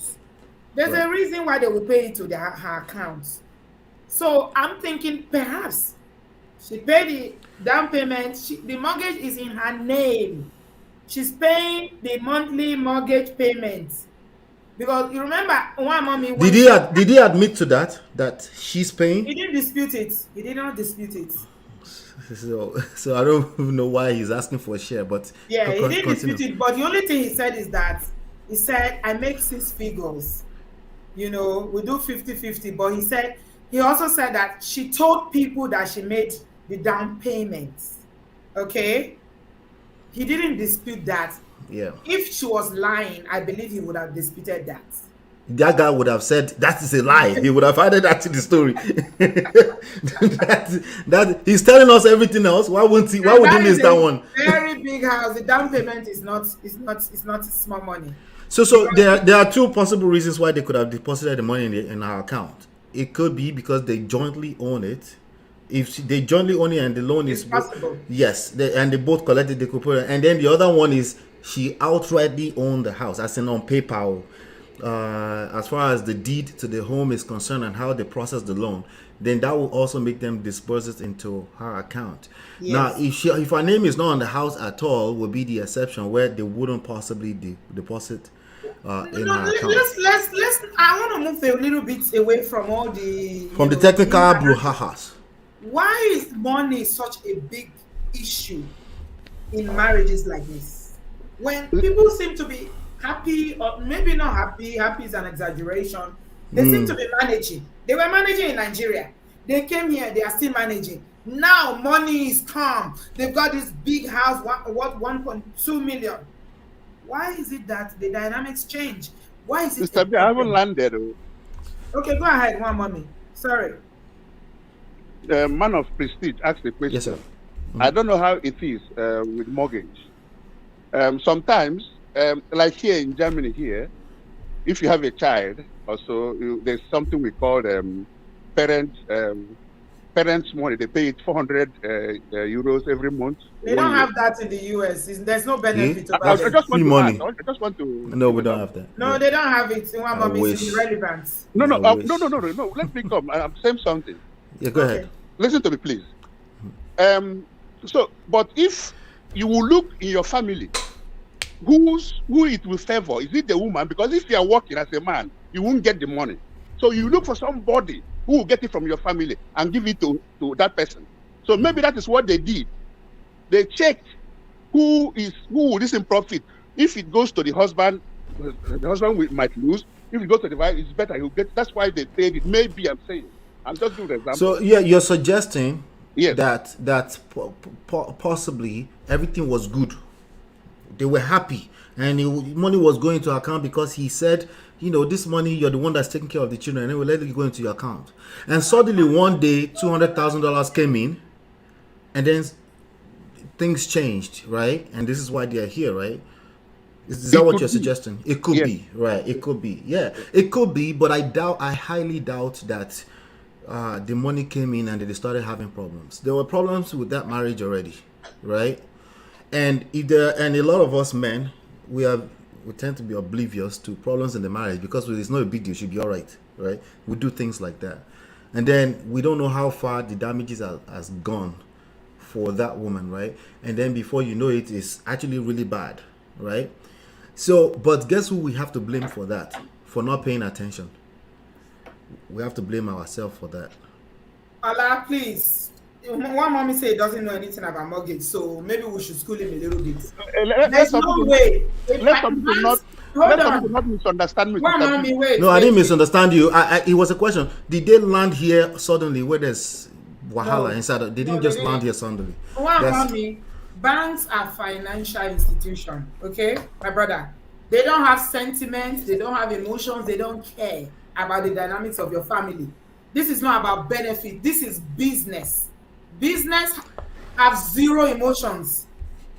There's a reason why they will pay it to her account. So I'm thinking perhaps she paid the down payment. The mortgage is in her name. She's paying the monthly mortgage payments. Because you remember one mommy. Did he admit to that she's paying? He didn't dispute it. He did not dispute it. So I don't even know why he's asking for a share, but yeah, he didn't dispute it. But the only thing he said is that he said, I make 6 figures. You know, we do 50-50. But he also said that she told people that she made the down payments. Okay? He didn't dispute that. Yeah. If she was lying, I believe he would have disputed that. That guy would have said that is a lie. He would have added that to the story. that he's telling us everything else. Why wouldn't he? Why would he miss that one? Very big house. The down payment is not small money. So there are 2 possible reasons why they could have deposited the money in our account. It could be because they jointly own it. If they jointly own it and the loan is possible. Yes, and they both collected, they could put it. And then the other one is she outrightly owned the house, as in on paper. As far as the deed to the home is concerned and how they process the loan, then that will also make them disperse it into her account. Yes. Now, if her name is not on the house at all, will be the exception where they wouldn't possibly deposit in her account. Let's. I want to move a little bit away from all the technical brouhahas. Why is money such a big issue in marriages like this? When people seem to be happy, or maybe not happy is an exaggeration. They seem to be managing. They were managing in Nigeria. They came here, they are still managing. Now money is calm. They've got this big house worth 1.2 million. Why is it that the dynamics change? Why is it? Mr. B, I haven't landed. Okay, go ahead, one mommy. Sorry. The man of prestige asked the question. Yes, sir. I don't know how it is with mortgage. Sometimes, like here in Germany, here, if you have a child, also there's something we call parents money. They pay it 400 euros every month. They don't have that in the US. There's no benefit of I just want money. I just want to. No, we don't have that. No, they don't have it. One mommy is irrelevant. No. Let me come. I'm saying something. Yeah, go ahead. Listen to me, please. But if you will look in your family, who it will favor? Is it the woman? Because if you are working as a man, you won't get the money. So you look for somebody who will get it from your family and give it to that person. So maybe that is what they did. They checked who will listen profit. If it goes to the husband might lose. If it goes to the wife, it's better. He'll get. That's why they paid it. Maybe I'm saying. I'm just doing an example. So yeah, you're suggesting yes. that possibly everything was good. They were happy, and money was going to account because he said, this money, you're the one that's taking care of the children, and then we'll let it go into your account. And suddenly one day, $200,000 came in, and then things changed, right? And this is why they are here, right? Is that what you're suggesting? It could be, right? It could be, yeah. It could be, but I highly doubt that the money came in and they started having problems. There were problems with that marriage already, right? And a lot of us men, we tend to be oblivious to problems in the marriage because it's not a big deal. It should be all right? We do things like that, and then we don't know how far the damages has gone for that woman, right? And then before you know it, it's actually really bad, right? So, but guess who we have to blame for that? For not paying attention. We have to blame ourselves for that. Allah, please. One mommy say he doesn't know anything about mortgage, so maybe we should school him a little bit. There's no way. Let some people not misunderstand me. One mommy, wait. No, I didn't misunderstand you. It was a question. Did they land here suddenly where there's wahala inside? They didn't just land here suddenly. One mommy, banks are financial institution, okay, my brother. They don't have sentiments, they don't have emotions, they don't care about the dynamics of your family. This is not about benefit. This is business. Business have zero emotions.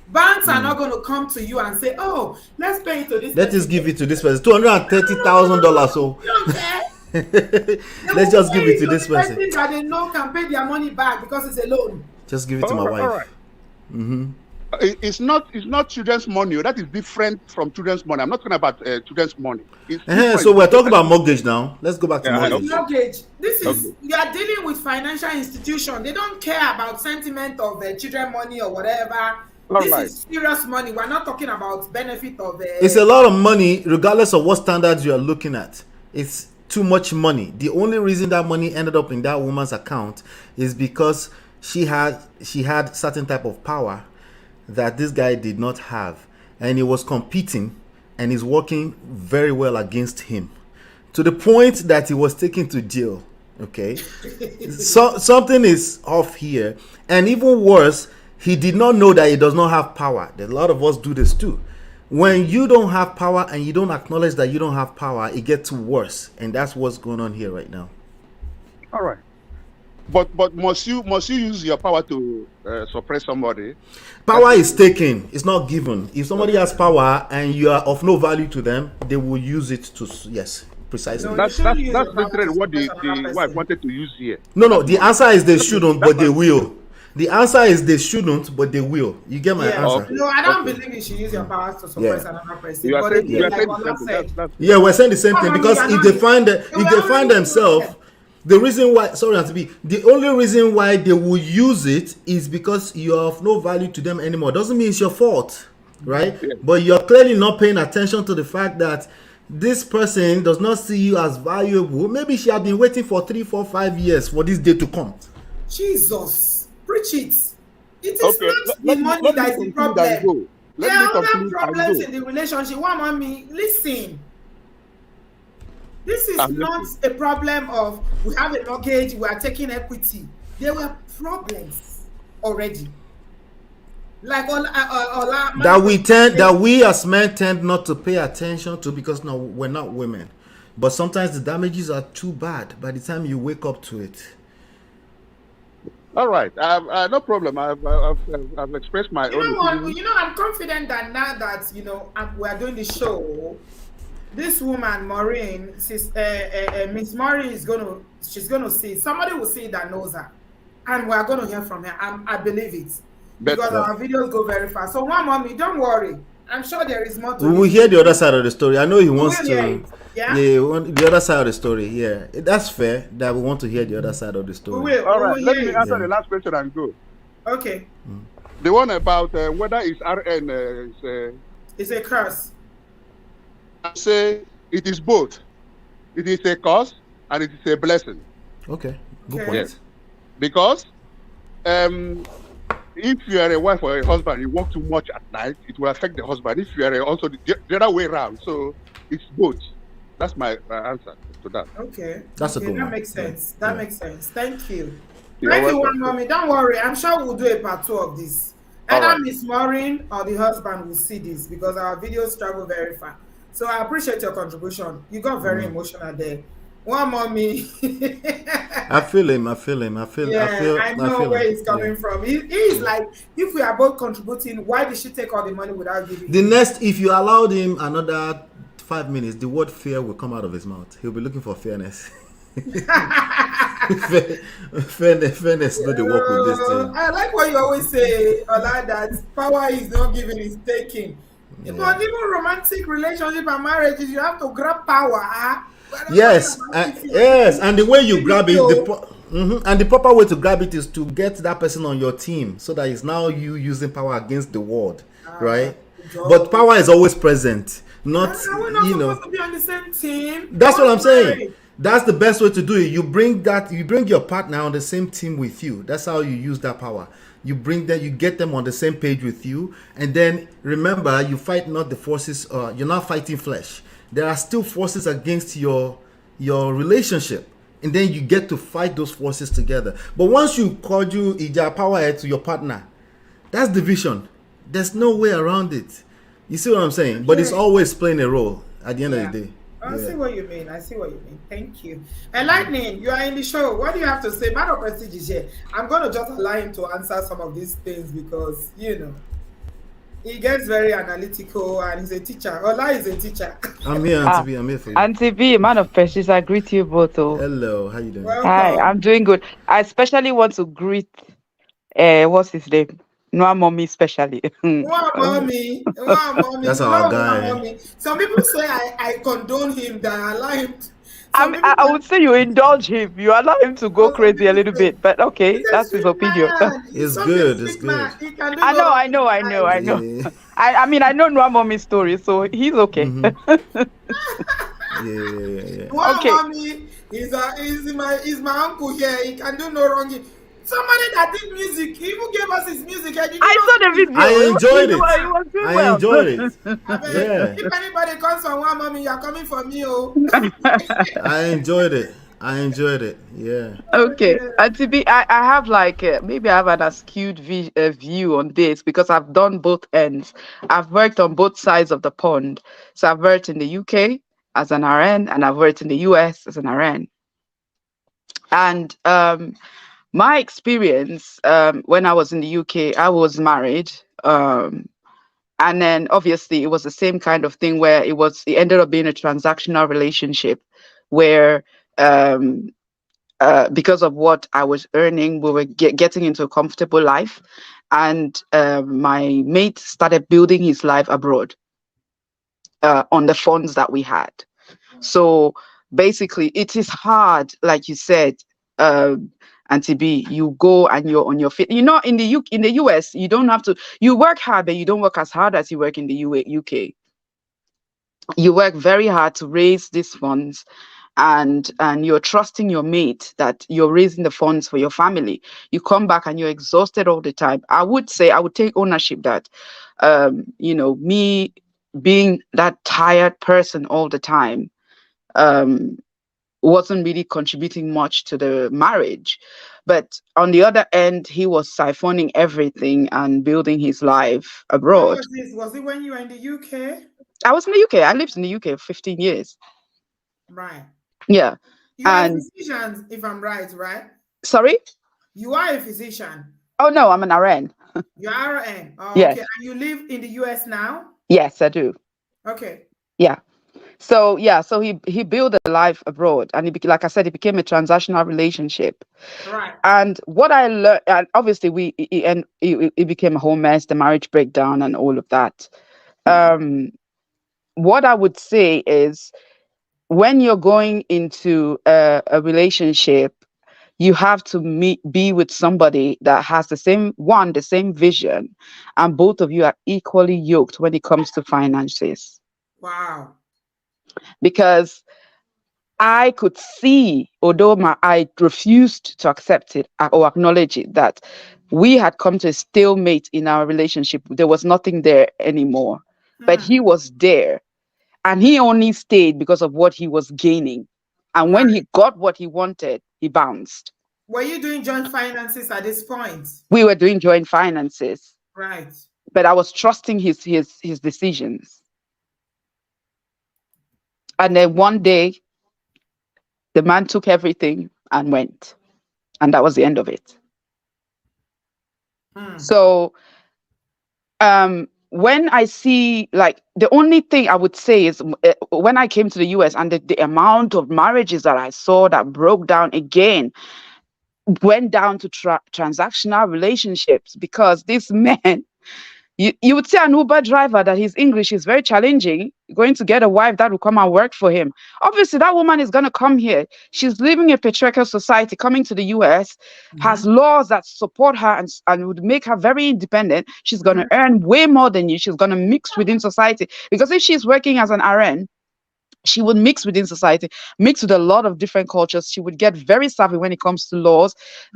Banks are not going to come to you and say, "Oh, let's pay it to this." Let us give it to this person. $230,000. So You don't care. let's just give it to this person. That they know can pay their money back because it's a loan. Just give it to my All wife. right. It's not children's money. That is different from children's money. I'm not talking about children's money. It's different. So we're talking about mortgage now. Let's go back to Yeah, I know. mortgage. Mortgage. This is Okay. you are dealing with financial institution. They don't care about sentiment of children money or whatever. All This right. is serious money. We're not talking about benefit of It's a lot of money, regardless of what standards you are looking at. It's too much money. The only reason that money ended up in that woman's account is because she had certain type of power that this guy did not have, and he was competing and is working very well against him, to the point that he was taken to jail. Okay, so something is off here, and even worse, he did not know that he does not have power. A lot of us do this too. When you don't have power and you don't acknowledge that you don't have power, it gets worse, and that's what's going on here right now. All right. But must you use your power to suppress somebody? Power is taken, it's not given. If somebody has power and you are of no value to them, they will use it to, yes, precisely. No, That's shouldn't use your power literally to what the suppress another wife person. wanted to use here. No, the answer is they shouldn't, but they will. The answer is they shouldn't, but they will. You get my Yeah. answer? Okay. No, I don't believe you should use your powers to suppress Yeah. another person. You are But saying, again, you are like saying the Ola same thing. said, That's Yeah, we're saying the same thing, because Mommy, if you they are find not- if they find themselves, the reason why, sorry Auntie, the only reason why they will use it is because you are of no value to them anymore. Doesn't mean it's your fault, right? Yeah. But you're clearly not paying attention to the fact that this person does not see you as valuable. Maybe she has been waiting for 3, 4, 5 years for this day to come. Jesus, preach it. It is Okay. not the money Let that me is the conclude problem. and go. Let There me are other conclude and problems go. in the relationship. One mommy, listen. This is I'm not listening. a problem of we have a mortgage, we are taking equity. There were problems already. Like That we as men tend not to pay attention to, because no, we're not women. But sometimes the damages are too bad by the time you wake up to it. All right. No problem. I've expressed my You know own what? opinion. You know, I'm confident that now that we are doing the show, this woman Maureen, Miss Maureen she's gonna see, somebody will see that knows her, and we are gonna hear from her. I believe it, because our videos go very fast. So, one mommy, don't worry. I'm sure there is more to We will it. hear the other side of the story. I know he wants will hear to. it, yeah? The other side of the story. Yeah, that's fair. That we want to hear the other side of the We story. will. All we right. will Let hear me it. answer Yeah. the last question and go. Okay, The one about whether it's RN it's a curse. I say it is both. It is a curse and it is a blessing. Okay, good Okay. point. Yes. Because if you are a wife or a husband, you work too much at night, it will affect the husband. If you are also the other way around, so it's both. That's my answer to that. Okay. That's a okay, good that one. makes sense. Yeah. That makes sense. Thank you. You're Thank you, welcome. one mommy. Don't worry. I'm sure we'll do a part 2 of this. All Either right. Miss Maureen or the husband will see this, because our videos travel very far. So I appreciate your contribution. You got very emotional there. One mommy. I feel him. I feel him. I feel. Yeah, I feel. I know feel where him. he's coming from. He's like, if we are both contributing, why did she take all the money without giving? The next, if you allowed him another 5 minutes, the word fear will come out of his mouth. He'll be looking for fairness. Fairness, not the work with this thing. I like what you always say, Ola, that power is not given, it's taking. Yeah. But even romantic relationship and marriages, you have to grab power. Huh? Yes, yes, and the way you grab it, and the proper way to grab it is to get that person on your team, so that it's now you using power against the world, right? But power is always present, not We're not supposed to be on the same team. That's what I'm saying. Married. That's the best way to do it. You bring your partner on the same team with you. That's how you use that power. You bring them, you get them on the same page with you, and then remember, you fight not the forces. You're not fighting flesh. There are still forces against your relationship, and then you get to fight those forces together. But once you ija power to your partner, That's division. There's no way around it. You see what I'm saying? But it's always playing a role at the end of the day. I see what you mean. I see what you mean. Thank you. And Lightning, you are in the show. What do you have to say? Man of Prestige is here. I'm going to just allow him to answer some of these things because, he gets very analytical and he's a teacher. Ola is a teacher. I'm here, Auntie B. I'm here for you. Auntie B, man of prestige, I greet you both. Hello, how you doing? Welcome. Hi, I'm doing good. I especially want to greet, what's his name? Noah Mommy, especially. Wow, mommy. That's our guy. Mommy. Some people say I condone him, that I allow him. I would say you indulge him. You allow him to go crazy a little bit, but okay, that's his opinion. It's good. It's good. I know. Yeah. I mean, I know Noah Mommy's story, so he's okay. Yeah. Wow, Okay. mommy. He's my uncle here. He can do no wrong. Somebody that did music, he even gave us his music. I saw the video. I enjoyed it. He was doing I well. enjoyed it. Yeah. If anybody comes from one mommy, you're coming for me, oh. I enjoyed it. Yeah. Okay. And to be, I have like, maybe I have an skewed view on this because I've done both ends. I've worked on both sides of the pond. So I've worked in the UK as an RN and I've worked in the US as an RN. And my experience when I was in the UK, I was married. And then obviously it was the same kind of thing where it ended up being a transactional relationship where because of what I was earning, we were getting into a comfortable life. And my mate started building his life abroad on the funds that we had. So basically it is hard, like you said, Auntie B, you go and you're on your feet. In the US, you don't have to. You work hard, but you don't work as hard as you work in the UK. You work very hard to raise these funds, and you're trusting your mate that you're raising the funds for your family. You come back and you're exhausted all the time. I would take ownership that, me being that tired person all the time, wasn't really contributing much to the marriage. But on the other end, he was siphoning everything and building his life abroad. Was it when you were in the UK? I was in the UK. I lived in the UK for 15 years. Right. Yeah. You are a physician, if I'm right? Sorry? You are a physician. Oh, no, I'm an RN. You are RN? Oh, yes. Okay. And you live in the US now? Yes, I do. Okay. Yeah. So he built a life abroad, and like I said, it became a transactional relationship. Right. And what I learned, and obviously it became a whole mess, the marriage breakdown, and all of that. What I would say is, when you're going into a relationship, you have to be with somebody that has the same vision, and both of you are equally yoked when it comes to finances. Wow. Because I could see, although I refused to accept it or acknowledge it, that we had come to a stalemate in our relationship. There was nothing there anymore. But he was there, and he only stayed because of what he was gaining. And when he got what he wanted, he bounced. Were you doing joint finances at this point? We were doing joint finances. Right. But I was trusting his decisions. And then one day, the man took everything and went. And that was the end of it. So when I see, like, the only thing I would say is when I came to the US and the amount of marriages that I saw that broke down again, went down to transactional relationships, because this man, you would say an Uber driver that his English is very challenging, going to get a wife that will come and work for him. Obviously, that woman is going to come here. She's living in a patriarchal society, coming to the US, has laws that support her and would make her very independent. She's going to earn way more than you. She's going to mix within society. Because if she's working as an RN, she would mix within society, mix with a lot of different cultures. She would get very savvy when it comes to laws,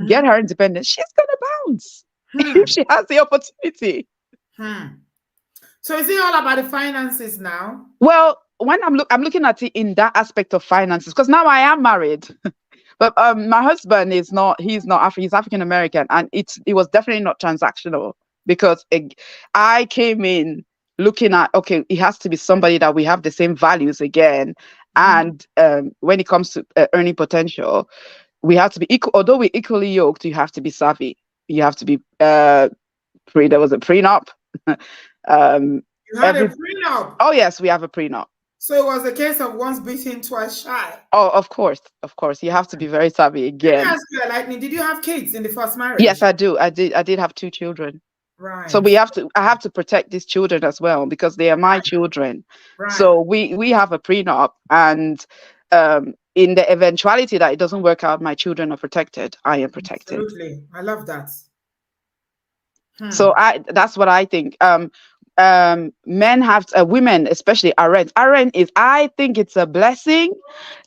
get her independent. She's going to bounce if she has the opportunity. So is it all about the finances now? Well, when I'm looking at it in that aspect of finances, because now I am married, but my husband is not. He's African American, and it was definitely not transactional. because I came in looking at, okay, it has to be somebody that we have the same values again. And when it comes to earning potential, we have to be equal. Although we're equally yoked, you have to be savvy. You have to be there was a prenup. You had a prenup. Oh yes, we have a prenup. So it was a case of once bitten, twice shy. Oh, of course. You have to be very savvy again. Let me ask you, Lightning, did you have kids in the first marriage? Yes, I do. I did have 2 children. Right. So I have to protect these children as well, because they are my children. Right. So we have a prenup, and in the eventuality that it doesn't work out, my children are protected. I am protected. Absolutely. I love that. So that's what I think. Men have women especially arrend. I think it's a blessing.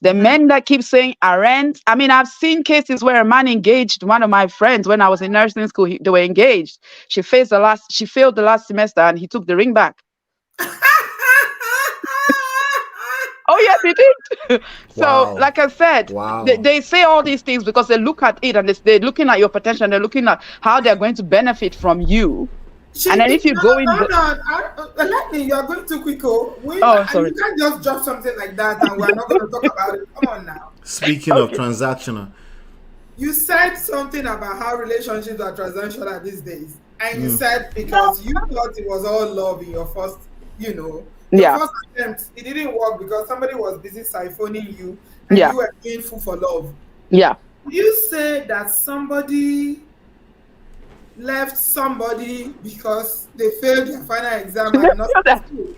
The men that keep saying arrend. I mean, I've seen cases where a man engaged one of my friends when I was in nursing school. They were engaged. She failed the last semester, and he took the ring back. Oh yes, he did. So, Wow. like I said, Wow. they say all these things because they look at it, and they're looking at your potential, and they're looking at how they're going to benefit from you. And then if you go in, Lightning, you are going too quick. Sorry. You can't just drop something like that, and we're not going to talk about it. Come on now. Speaking of transactional, you said something about how relationships are transactional these days, and you said because you thought it was all love in your first, your first attempt, it didn't work because somebody was busy siphoning you, and you were being full for love. Yeah. You say that somebody left somebody because they failed their final exam and not school.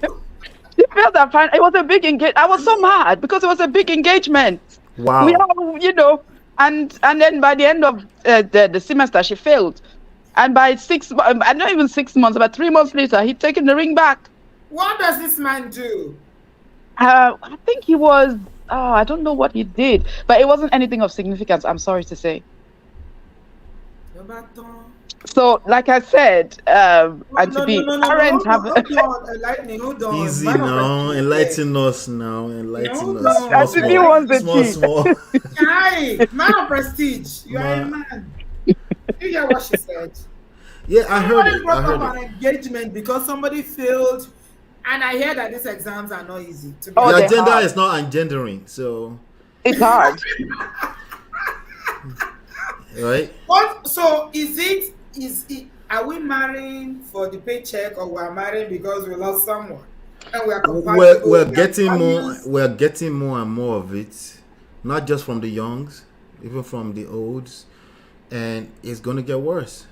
They failed their final. It was a big engagement. I was so mad because it was a big engagement. wow. We all, and then by the end of the semester, she failed. And by not even 6 months, about 3 months later, he'd taken the ring back. What does this man do? I think he was, I don't know what he did, but it wasn't anything of significance, I'm sorry to say. So, like I said, parents have... Hold on. Easy now, enlighten us now, enlighten us. Small. Hi, man of prestige. You are a man. You hear what she said? Yeah, I heard it. Somebody broke up an engagement because somebody failed, and I hear that these exams are not easy. The agenda is not engendering, so it's hard. Right? So is it? Are we marrying for the paycheck, or we're marrying because we lost someone? And we're getting more and more of it, not just from the youngs, even from the olds, and it's gonna get worse.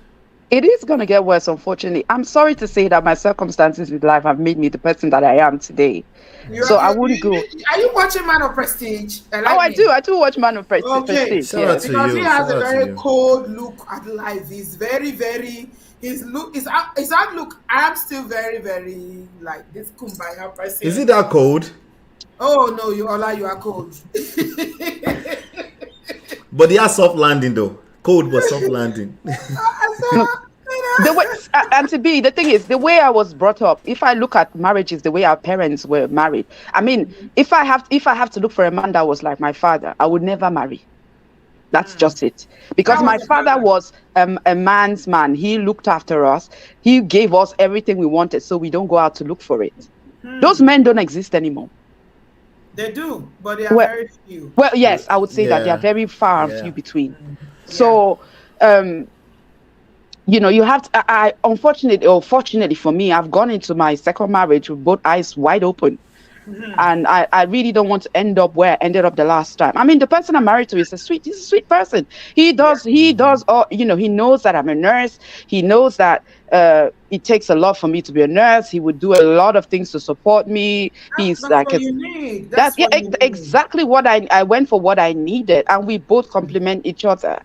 It is going to get worse, unfortunately. I'm sorry to say that my circumstances with life have made me the person that I am today. I wouldn't go. Are you watching Man of Prestige? I do. I do watch Man of Prestige. Okay, because he has a very cold look at life. He's very, very. His outlook. I'm still very, very like this kumbaya person. Is it that cold? Oh no, you are cold. But they are soft landing though. Cold but soft landing. The thing is, the way I was brought up, if I look at marriages the way our parents were married, I mean, if I have to look for a man that was like my father, I would never marry. That's just it. Because my father was a man's man. He looked after us. He gave us everything we wanted, so we don't go out to look for it. Those men don't exist anymore. They do, but they are very few. Well, yes, I would say that they are very far and few between. So, you have to, unfortunately or fortunately for me, I've gone into my second marriage with both eyes wide open. And I really don't want to end up where I ended up the last time. I mean, the person I'm married to he's a sweet person. He knows that I'm a nurse. He knows that it takes a lot for me to be a nurse. He would do a lot of things to support me. He's that's like what you need. Exactly what I went for, what I needed, and we both complement each other.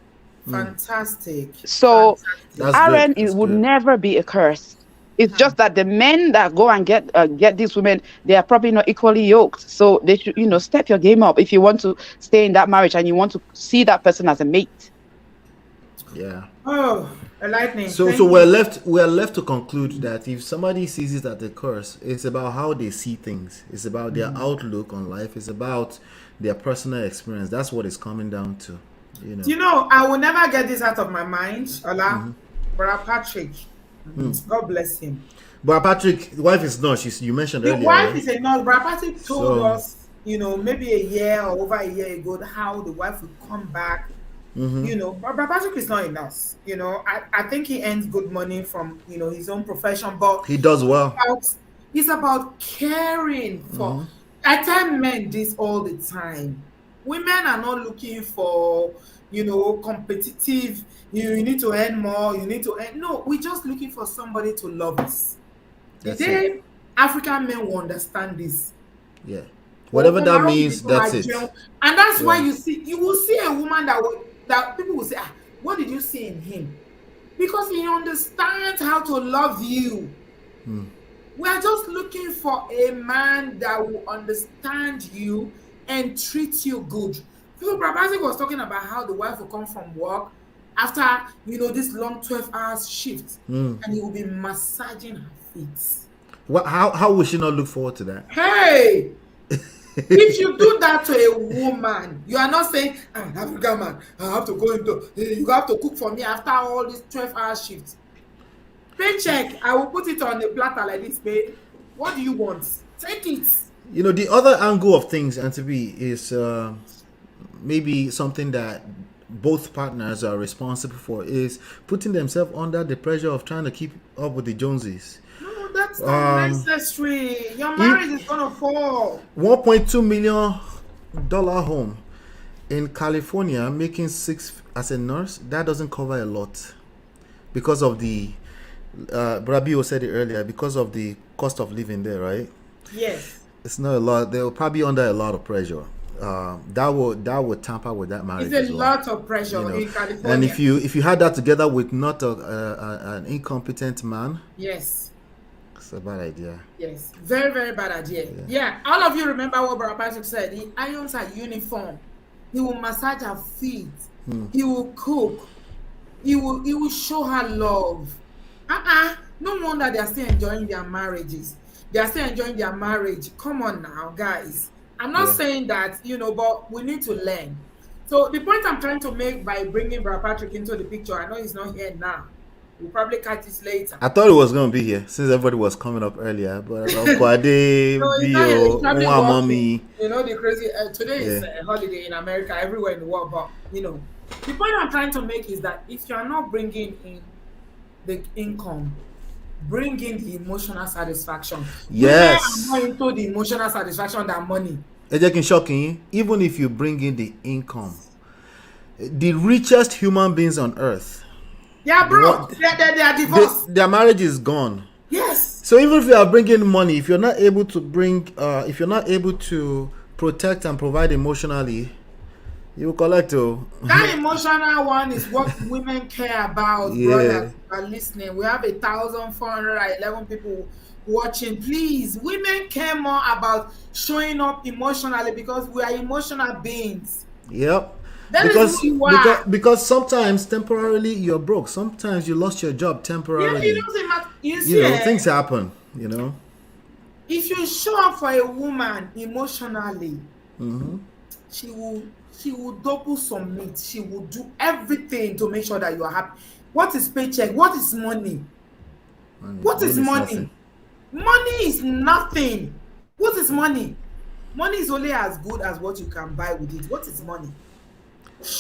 Fantastic. So Aaron, it would never be a curse. It's just that the men that go and get these women, they are probably not equally yoked. So they should, step your game up if you want to stay in that marriage and you want to see that person as a mate. Yeah. Oh, enlightening. So we're left to conclude that if somebody sees it as a curse, it's about how they see things. It's about their outlook on life. It's about their personal experience. That's what it's coming down to. I will never get this out of my mind, Ola. Brother Patrick. God bless him. But Patrick, the wife is not. You mentioned The earlier, wife right? is a nurse. Brother Patrick told So, us, maybe a year or over a year ago, how the wife would come back. But Brother Patrick is not a nurse. I think he earns good money from his own profession, but he does well. it's about caring for. I tell men this all the time. Women are not looking for competitive. You need to earn more. You need to earn. No, we're just looking for somebody to love us. The That's day it. African men will understand this. Yeah. Whatever that means, And that's it. that's why Yeah. you will see a woman that people will say, what did you see in him? Because he understands how to love you. We are just looking for a man that will understand you and treat you good. So Brabasi was talking about how the wife will come from work after this long 12 hours shift, and he will be massaging her feet. How would she not look forward to that? Hey, if you do that to a woman, you are not saying, I'm an African man, I have to go you have to cook for me after all this 12-hour shift. Paycheck, I will put it on a platter like this, babe. What do you want? Take it. The other angle of things, and to be, is maybe something that both partners are responsible for, is putting themselves under the pressure of trying to keep up with the Joneses. No, that's not necessary. Your marriage is gonna fall. $1.2 million home in California, making $6 as a nurse, that doesn't cover a lot because of the Brabio said it earlier, because of the cost of living there, right? Yes. It's not a lot. They'll probably be under a lot of pressure. That would tamper with that marriage. It's a lot of pressure in California. And if you had that together with not an incompetent man, yes, it's a bad idea. Yes, very, very bad idea. Yeah. All of you remember what Brother Patrick said. He irons her uniform. He will massage her feet. He will cook. He will show her love. No wonder they are still enjoying their marriages. They are still enjoying their marriage. Come on now, guys. I'm not saying that, but we need to learn. So the point I'm trying to make by bringing Brother Patrick into the picture, I know he's not here now. We'll probably catch this later. I thought it was going to be here since everybody was coming up earlier, but Kwade, Bio, Mommy. The crazy. Today is a holiday in America, everywhere in the world. But the point I'm trying to make is that if you are not bringing in the income, bring in the emotional satisfaction. Yes. Women are more into the emotional satisfaction than money. It's shocking. Even if you bring in the income, the richest human beings on earth, they are broke. They are divorced. Their marriage is gone. Yes. So even if you are bringing money, if you're not able to protect and provide emotionally, you will collect. That emotional one is what women care about, brothers. Are listening. We have 1,411 people watching. Please, women care more about showing up emotionally because we are emotional beings. Yep. That is who you are. Because sometimes temporarily you're broke. Sometimes you lost your job temporarily. Yeah, it doesn't matter. You see, things happen. If you show up for a woman emotionally, she will double submit. She will do everything to make sure that you are happy. What is paycheck? What is money? What is money? Money is nothing. What is money? Money is only as good as what you can buy with it. What is money?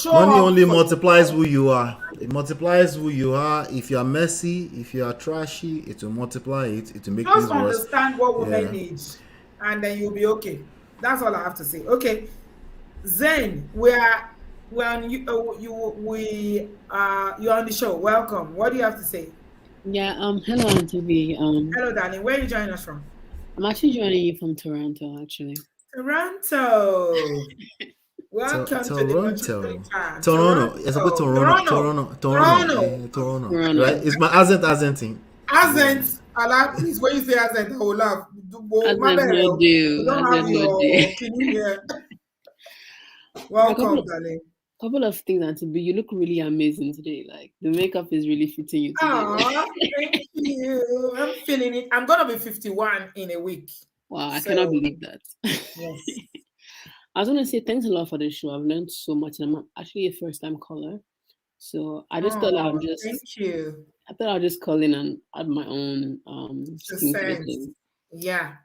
Money only multiplies who you are. It multiplies who you are. If you are messy, if you are trashy, it will multiply it. It will make things worse. Just understand what women need, and then you'll be okay. That's all I have to say. Okay, Zen, you're on the show. Welcome. What do you have to say? Yeah. Hello, Auntie B. Hello, darling. Where are you joining us from? I'm actually joining you from Toronto, actually. Toronto. Welcome to the Toronto. It's a good Toronto. Right? It's my accent thing. Accent. Please, when you say accent, I will laugh. You don't have your opinion here. Welcome, darling. Couple of things, Auntie B. You look really amazing today. Like the makeup is really fitting you today. Oh, thank you. I'm feeling it. I'm gonna be 51 in a week. Wow, I cannot believe that. Yes. I was going to say thanks a lot for the show. I've learned so much, and I'm actually a first-time caller. So I just thought Oh, thank you. I thought I'll just call in and add my own To spin to the sense. thing. Yeah.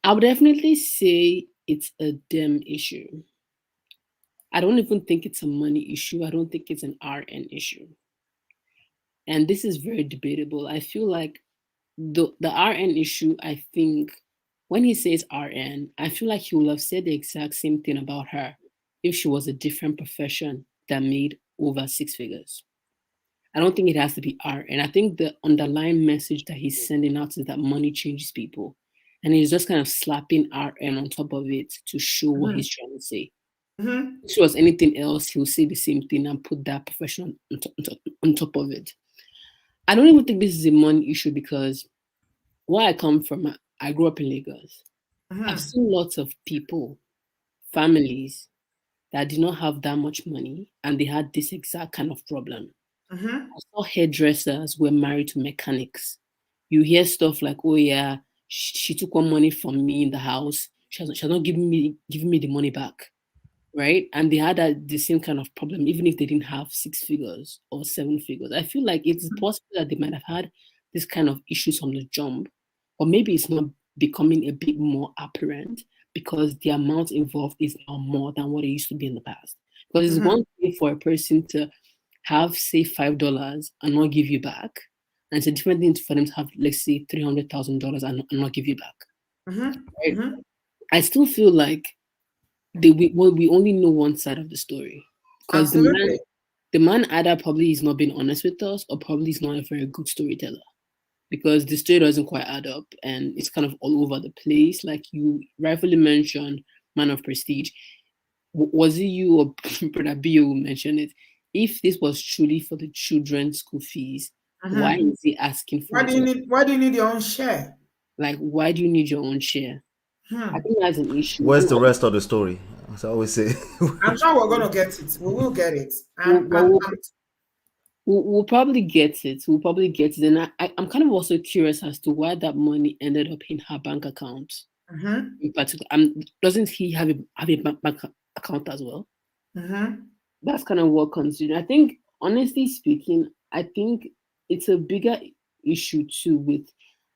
I would definitely say it's a them issue. I don't even think it's a money issue. I don't think it's an RN issue. And this is very debatable. I feel like the RN issue, I think when he says RN, I feel like he will have said the exact same thing about her if she was a different profession that made over six figures. I don't think it has to be RN. I think the underlying message that he's sending out is that money changes people. And he's just kind of slapping RN on top of it to show what he's trying to say. If it was anything else, he'll say the same thing and put that profession on top of it. I don't even think this is a money issue because where I come from, I grew up in Lagos. I've seen lots of people, families that did not have that much money and they had this exact kind of problem. I saw hairdressers were married to mechanics. You hear stuff like, "Oh yeah, she took one money from me in the house. She has not giving me the money back." Right? And they had the same kind of problem, even if they didn't have six figures or seven figures. I feel like it's possible that they might have had this kind of issues from the jump, or maybe it's not becoming a bit more apparent because the amount involved is now more than what it used to be in the past. Because it's one thing for a person to have, say, $5 and not give you back, and it's a different thing for them to have, let's say, $300,000 and not give you back. Right? I still feel like we only know one side of the story because Absolutely. the man either probably is not being honest with us or probably is not a very good storyteller because the story doesn't quite add up and it's kind of all over the place. Like you rightfully mentioned, man of prestige. Was it you or Brother Bio who mentioned it? If this was truly for the children's school fees, why is he asking for it? Why do you need your own share? Like, why do you need your own share? I think that's an issue. Where's the rest of the story? As I always say. I'm sure we're gonna get it. We will get it. We'll probably get it. We'll probably get it. And I'm kind of also curious as to why that money ended up in her bank account. In particular, doesn't he have a bank account as well? That's kind of what considering. I think, honestly speaking, I think it's a bigger issue too with,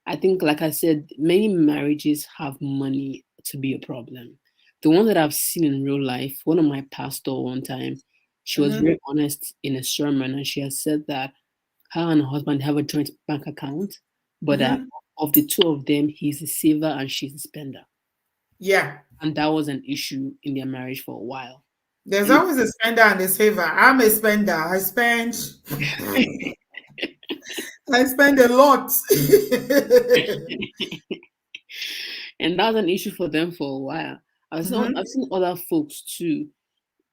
I think, like I said, many marriages have money to be a problem. The one that I've seen in real life, one of my pastor one time, she was very honest in a sermon and she has said that her and her husband have a joint bank account, but of the two of them, he's a saver and she's a spender. Yeah. And that was an issue in their marriage for a while. There's always a spender and a saver. I'm a spender. I spend a lot. And that was an issue for them for a while. I've seen other folks too,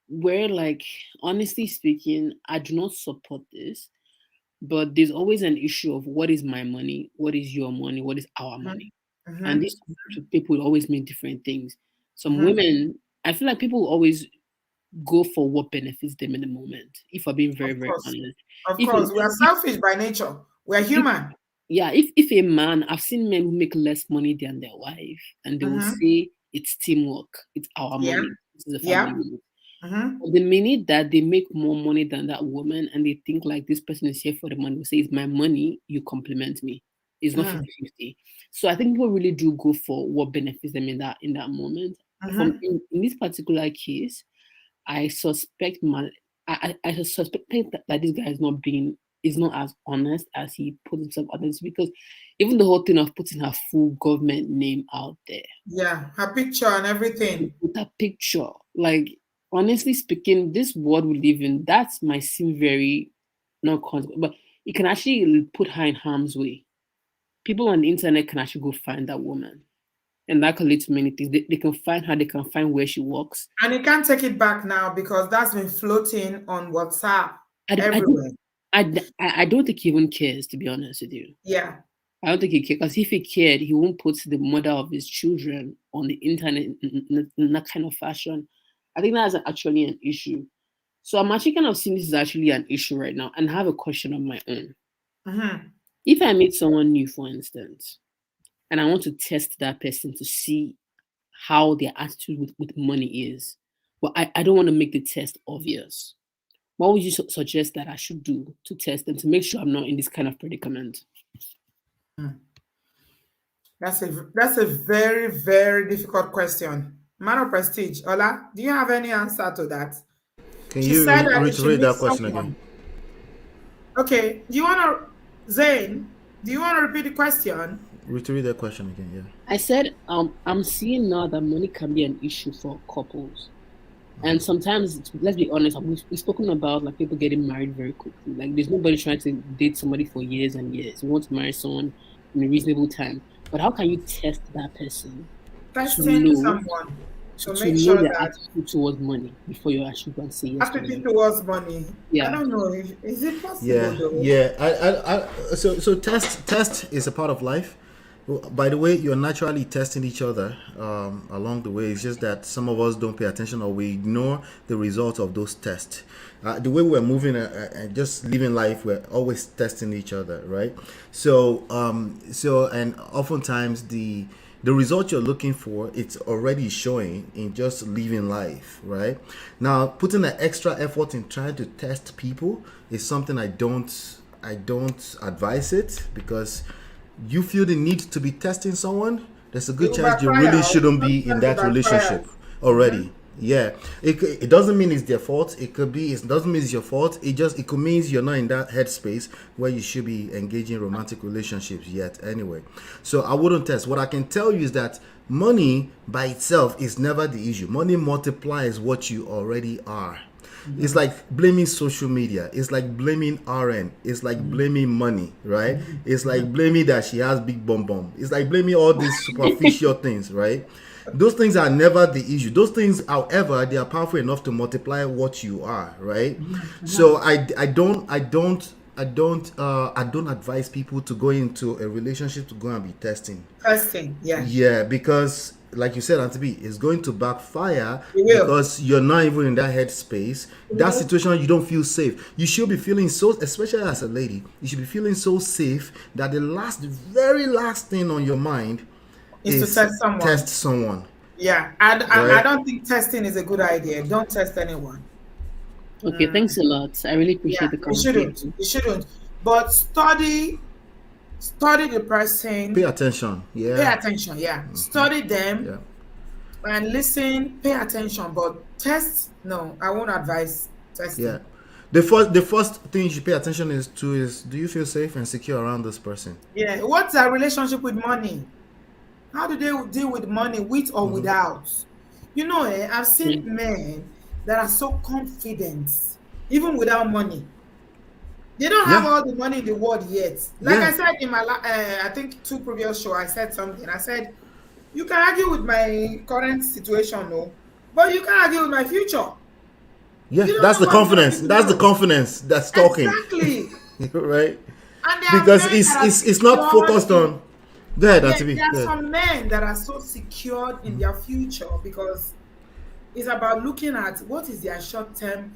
where, like, honestly speaking, I do not support this, but there's always an issue of what is my money, what is your money, what is our money. And these two people always mean different things. Some women, I feel like people always go for what benefits them in the moment, if I'm being very, very honest. Of course, we are selfish by nature. We are human. If a man, I've seen men who make less money than their wife, and they will say it's teamwork, it's our money, this is a family. But the minute that they make more money than that woman and they think like this person is here for the money, we say it's my money, you compliment me. It's not 50-50. So I think people really do go for what benefits them in that moment. In this particular case, I suspect I suspect that this guy is not as honest as he put himself out there, because even the whole thing of putting her full government name out there. Yeah, her picture and everything. With her picture. Like, honestly speaking, this world we live in, that might seem very not consequent, but it can actually put her in harm's way. People on the internet can actually go find that woman. And that can lead to many things. They can find her, they can find where she works. And you can't take it back now because that's been floating on WhatsApp everywhere. I don't think he even cares, to be honest with you. Yeah. I don't think he cares, because if he cared, he won't put the mother of his children on the internet in that kind of fashion. I think that's actually an issue. So I'm actually kind of seeing this is actually an issue right now and have a question of my own. If I meet someone new, for instance, and I want to test that person to see how their attitude with money is, well, I don't want to make the test obvious. What would you suggest that I should do to test them to make sure I'm not in this kind of predicament? That's a very, very difficult question. Man of prestige, Ola, do you have any answer to that? Can She you said that you should reiterate meet that question someone. again? Okay, do you want to, Zane, do you want to repeat the question? Reiterate that question again, yeah. I said, I'm seeing now that money can be an issue for couples. And sometimes, let's be honest, we've spoken about like people getting married very quickly. Like there's nobody trying to date somebody for years and years. You want to marry someone in a reasonable time. But how can you test that person? Testing someone to make know sure their that attitude towards money before you actually go and say yes to attitude them. towards money. Yeah. I don't know. Is it possible Yeah, though? yeah. So test is a part of life. By the way, you're naturally testing each other along the way. It's just that some of us don't pay attention or we ignore the result of those tests. The way we're moving and just living life, we're always testing each other, right? So and oftentimes the result you're looking for, it's already showing in just living life, right? Now, putting an extra effort in trying to test people is something I don't advise it, because you feel the need to be testing someone, there's a good chance you really shouldn't be in that relationship already. Yeah, it doesn't mean it's their fault. It doesn't mean it's your fault. It could mean you're not in that headspace where you should be engaging romantic relationships yet anyway. So I wouldn't test. What I can tell you is that money by itself is never the issue. Money multiplies what you already are. It's like blaming social media. It's like blaming RN. It's like blaming money, right? It's like blaming that she has big bum bum. It's like blaming all these superficial things, right? Those things are never the issue. Those things, however, they are powerful enough to multiply what you are, right? So I don't advise people to go into a relationship to go and be testing. Yeah, because like you said, Auntie B, it's going to backfire because you're not even in that headspace. That situation, you don't feel safe. You should be feeling so, especially as a lady, you should be feeling so safe that the very last thing on your mind is to test someone. Yeah, I don't think testing is a good idea. Don't test anyone. Okay, thanks a lot. I really appreciate the conversation. You shouldn't. But study the person. Pay attention. Yeah. Pay attention. Yeah. Study them. Yeah. And listen. Pay attention. But test. No, I won't advise testing. Yeah. The first thing you should pay attention is do you feel safe and secure around this person? Yeah. What's their relationship with money? How do they deal with money, with or without? You know, I've seen men that are so confident, even without money. They don't have all the money in the world yet. Like I said in my, I think 2 previous shows, I said something. I said, you can argue with my current situation, no, but you can argue with my future. Yeah, that's the confidence. That's the confidence that's talking. Exactly. Right? Because it's not focused on. Go ahead, there are some men that are so secured in their future because it's about looking at what is their short-term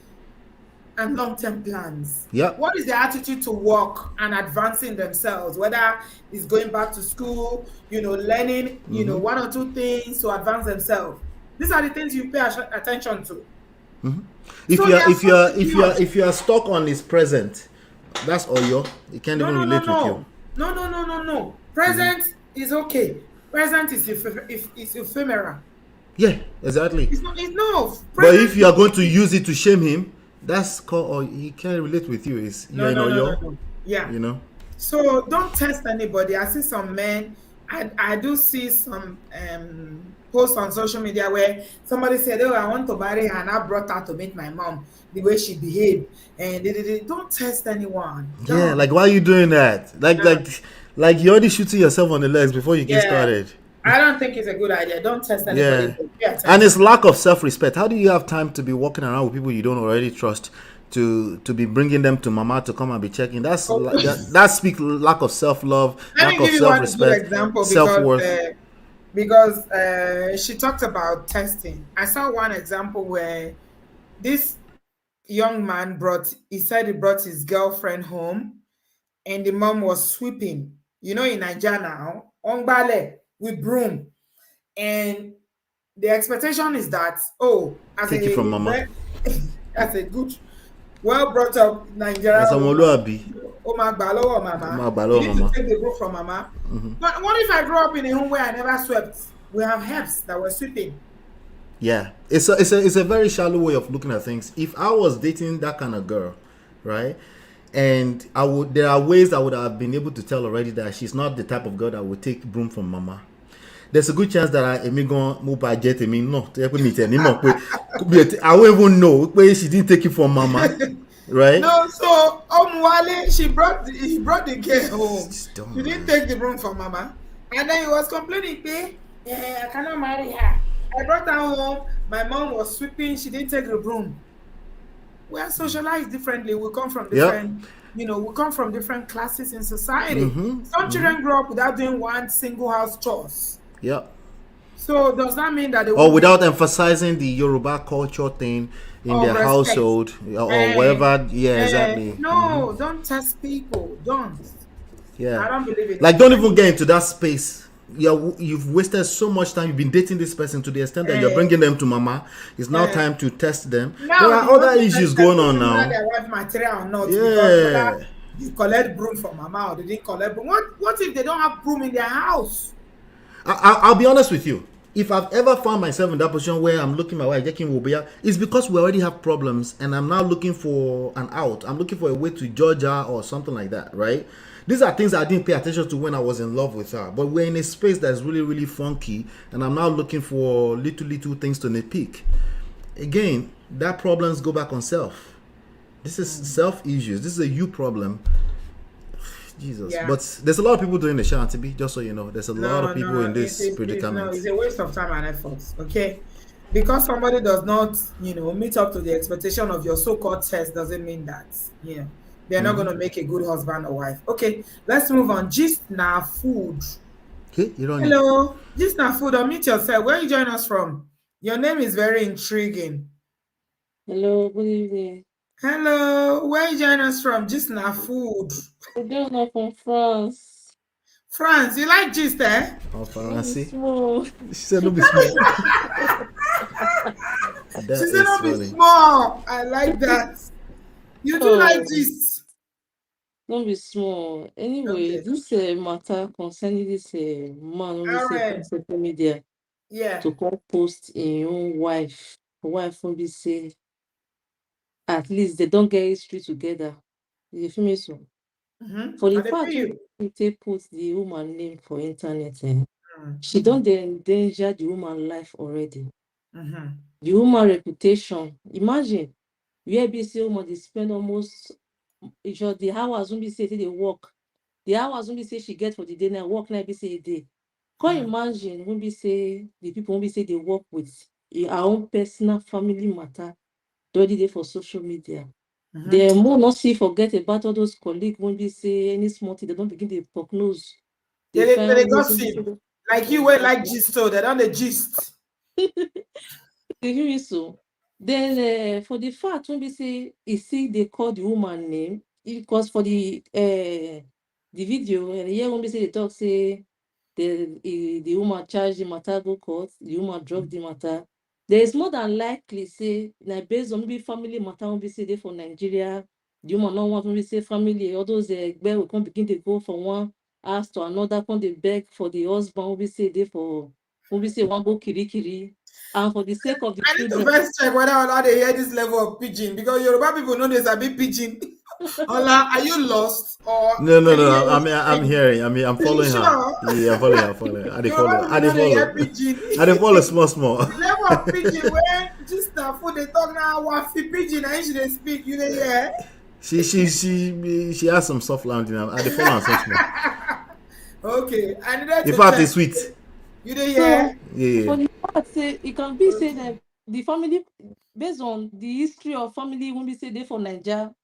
and long-term plans. Yeah. What is their attitude to work and advancing themselves, whether it's going back to school, learning, 1 or 2 things to advance themselves. These are the things you pay attention to. If you are stuck on his present, that's all you can't even relate with you. No. Present is okay. Present is ephemeral. Yeah, exactly. It's no. But if you are going to use it to shame him, that's called, or he can't relate with you. No. Yeah. So don't test anybody. I see some men. I do see some posts on social media where somebody said, "Oh, I want to marry her, and I brought her to meet my mom. The way she behaved, and don't test anyone." Yeah, like why are you doing that? Like you're already shooting yourself on the legs before you get started. I don't think it's a good idea. Don't test anybody. Yeah. And it's lack of self-respect. How do you have time to be walking around with people you don't already trust to be bringing them to mama to come and be checking? That speaks lack of self-love, lack of self-respect, self-worth. Because she talked about testing. I saw one example where this young man brought his girlfriend home and the mom was sweeping. In Naija now, on ballet with broom. And the expectation is that, take it from mama. That's a good well brought up Nigerian As a woman. Moluabi. Oh my balo, mama. You need to take the broom from mama. But what if I grew up in a home where I never swept? We have helps that were sweeping. Yeah, it's a very shallow way of looking at things. If I was dating that kind of girl, right, and there are ways I would have been able to tell already that she's not the type of girl that would take broom from mama. There's a good chance that I won't even know she didn't take it from mama, right? No, so Omwale, he brought the girl home. She didn't take the broom from mama, and then he was complaining, I cannot marry her. I brought her home. My mom was sweeping. She didn't take the broom. We are socialized differently. We come from different, we come from different classes in society. Some children grow up without doing one single house chores. Yeah. So does that mean that they or without emphasizing the Yoruba culture thing in their household or whatever? Yeah, exactly. No, don't test people. Don't. Yeah. I don't believe it. Like, don't even get into that space. You've wasted so much time. You've been dating this person to the extent that you're bringing them to mama. It's now time to test them. Now, there are other issues going on now. Their wife material or not? Yeah. Because you collect broom from mama or they didn't collect broom. What if they don't have broom in their house? I'll be honest with you. If I've ever found myself in that position where I'm looking my wife, it's because we already have problems and I'm now looking for an out. I'm looking for a way to judge her or something like that, right? These are things I didn't pay attention to when I was in love with her. But we're in a space that's really, really funky, and I'm now looking for little things to nitpick. Again, that problems go back on self. This is self issues. This is a you problem. Jesus. Yeah. But there's a lot of people doing the show, to be, just so you know. There's a lot of people in this predicament. It's a waste of time and effort, okay? Because somebody does not, meet up to the expectation of your so-called test doesn't mean that, they're not going to make a good husband or wife. Okay, let's move on. Gist na food. Okay, hello, Gist na food. Unmute yourself. Where are you joining us from? Your name is very intriguing. Hello, good evening. Hello, where are you joining us from? Gist na food. I don't know, from France. France, you like gist, eh? Oh, France. She said no be small. She said no be small. I like that. You do like gist. Don't be small. Anyway, okay. This matter concerning this man who say on social media, to come post in own wife who be say at least they don't get history together. You feel me? So for the fact they put the woman name for internet, she don't endanger the woman life already. The woman reputation. Imagine where be say woman they spend almost the hours won't be say they work. The hours won't be say she get for the day now work now be say a day. Can't imagine won't be say the people won't be say they work with our own personal family matter. Already there for social media. They more not see forget about all those colleagues won't be say any small thing, they don't begin to prognose. They gossip. Like you were like gist, so they don't the gist. You hear me so? Then for the fact when we say they call the woman name, because for the video and here when we say they talk say the woman charge the matter go court, the woman drop the matter. There is more than likely say now based on maybe family matter when we say they for Nigeria, the woman not want when we say family, all those will come begin to go from one house to another, come they beg for the husband when we say they for when we say one go kiri. And for the sake of the children. I need to first check whether or not they hear this level of pidgin, because Yoruba people know there's a big pidgin. Ola, are you lost? Or no. I'm hearing. I'm following her. Yeah, I'm following. I follow small. The level of pidgin where just now for the talk now one pidgin and she they speak, you know, yeah. She has some soft landing. I follow her so small. Okay, and in fact, it's sweet. You know, yeah. For the part say it can be said that the family, based on the history of family, when we say they for Naija,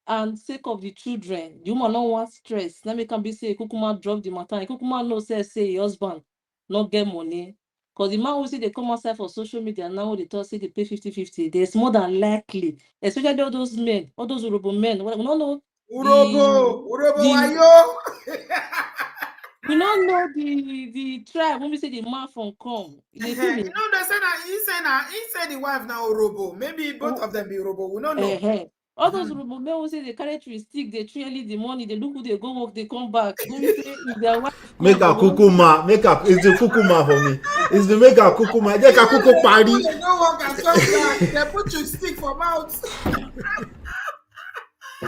and sake of the children, the woman don't want stress. Let me can be say Kukuma drop the matter. Kukuma no say husband not get money. Because the man who say they come outside for social media now they talk say they pay 50-50. There's more than likely, especially all those men, all those Urobo men. We don't know. Urobo ayo. We don't know the tribe when we say the man from come. They say that he said the wife now Urobo. Maybe both of them be Urobo. We don't know. All those men who say they carry through stick, they truly the money, they look who they go work, they come back. When we say if their wife Make a kukuma, it's the kukuma for me. It's the make a kukuma. Make a kuku party. They don't work and come back. They put you stick for mouth.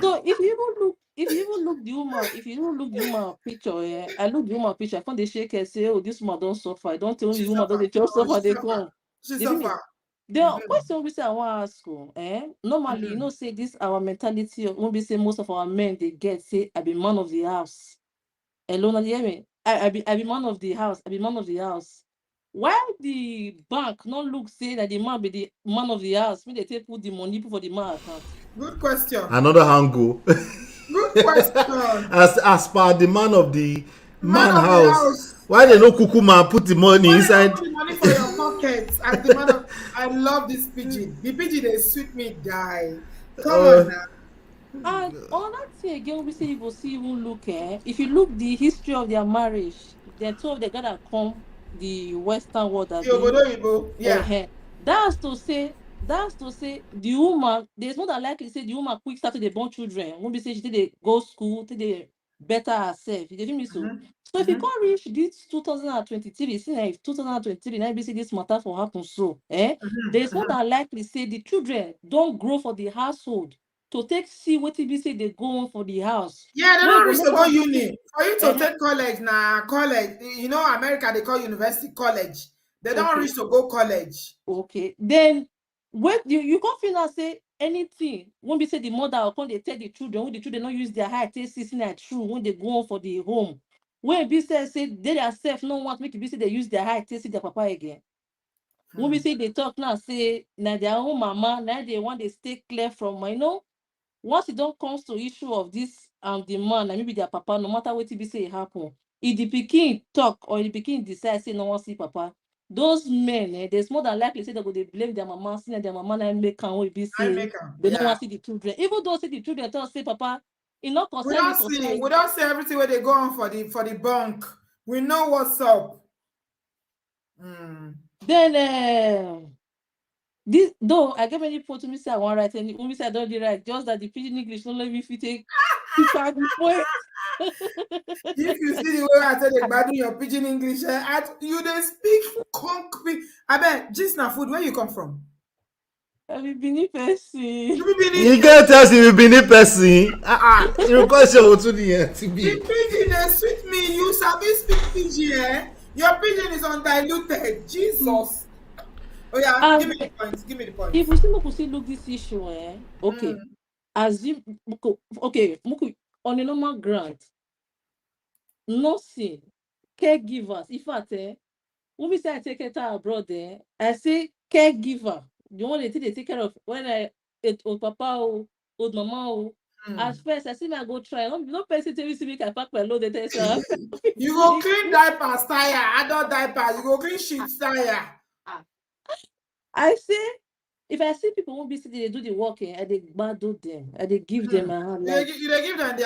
So if you even look the woman picture, I look the woman picture, I find the shake and say, oh, this woman don't suffer. I don't tell you the woman don't just suffer, they come. She suffer. The question we say I want to ask you, normally, you know, say this our mentality of when we say most of our men they get say I be man of the house. Hello, hear me? I be man of the house. I be man of the house. Why the bank not look say that the man be the man of the house? When they take put the money for the man account. Good question. Another angle. Good question. as per the man of the man house. Why they no kukuma put the money inside? Put the money for your pockets. As the man of, I love this pigeon. The pigeon they suit me die. Come on now. And on that thing again, we say you will see even look, if you look the history of their marriage, they're told they gotta come the Western world. That's to say the woman, there's more than likely say the woman quick started to born children. When we say she did they go school, did they better herself. You feel me? So if you can't reach this 2023, see if 2023, now we see this matter for happen. So there's more than likely say the children don't grow for the household. To take see what be say they go on for the house. Yeah, they don't reach to go uni. For you to take college now, college. You know, America they call university college. They don't reach to go college. Okay, then when you can't feel now say anything when we say the mother or when they tell the children when the children don't use their high taste system like true when they go on for the home. When we say they themselves no want make it be say they use their high taste their papa again. When we say they talk now say now their own mama now they want to stay clear from once it don't comes to issue of this the man and maybe their papa, no matter what it be say it happen, if the pikin talk or the pikin decide say no one see papa, those men there's more than likely say they go they blame their mama, saying their mama and make can be say they don't want to see the children. Even though say the children tell say papa, it not concern we don't see everything where they go on for the bunk. We know what's up. Then this though I get many people to me say I want write and when we say I don't write, just that the pidgin English don't let me fit take point. If you see the way I said they bad your pidgin English, you they speak concrete. I bet just now food. Where you come from? I be Benin person. You can't tell you Benin person. Your question to the end. The pidgin they sweet me. You sabi speak pidgin, Your pidgin is undiluted. Jesus. Oh yeah, give me the points. Give me the points. If we still look this issue, okay. Assume okay, on a normal grant, nursing, caregivers. In fact, when we say I take care abroad, I say caregiver. The one they take care of when old papa or old mama. At first, I see me I go try. No person tell me to make I pack my load. You go clean diapers, tire, adult diapers. You go clean sheets, tire. I say, if I see people won't be sitting, they do the work, I they do them, I they give them a hand. Like, you give them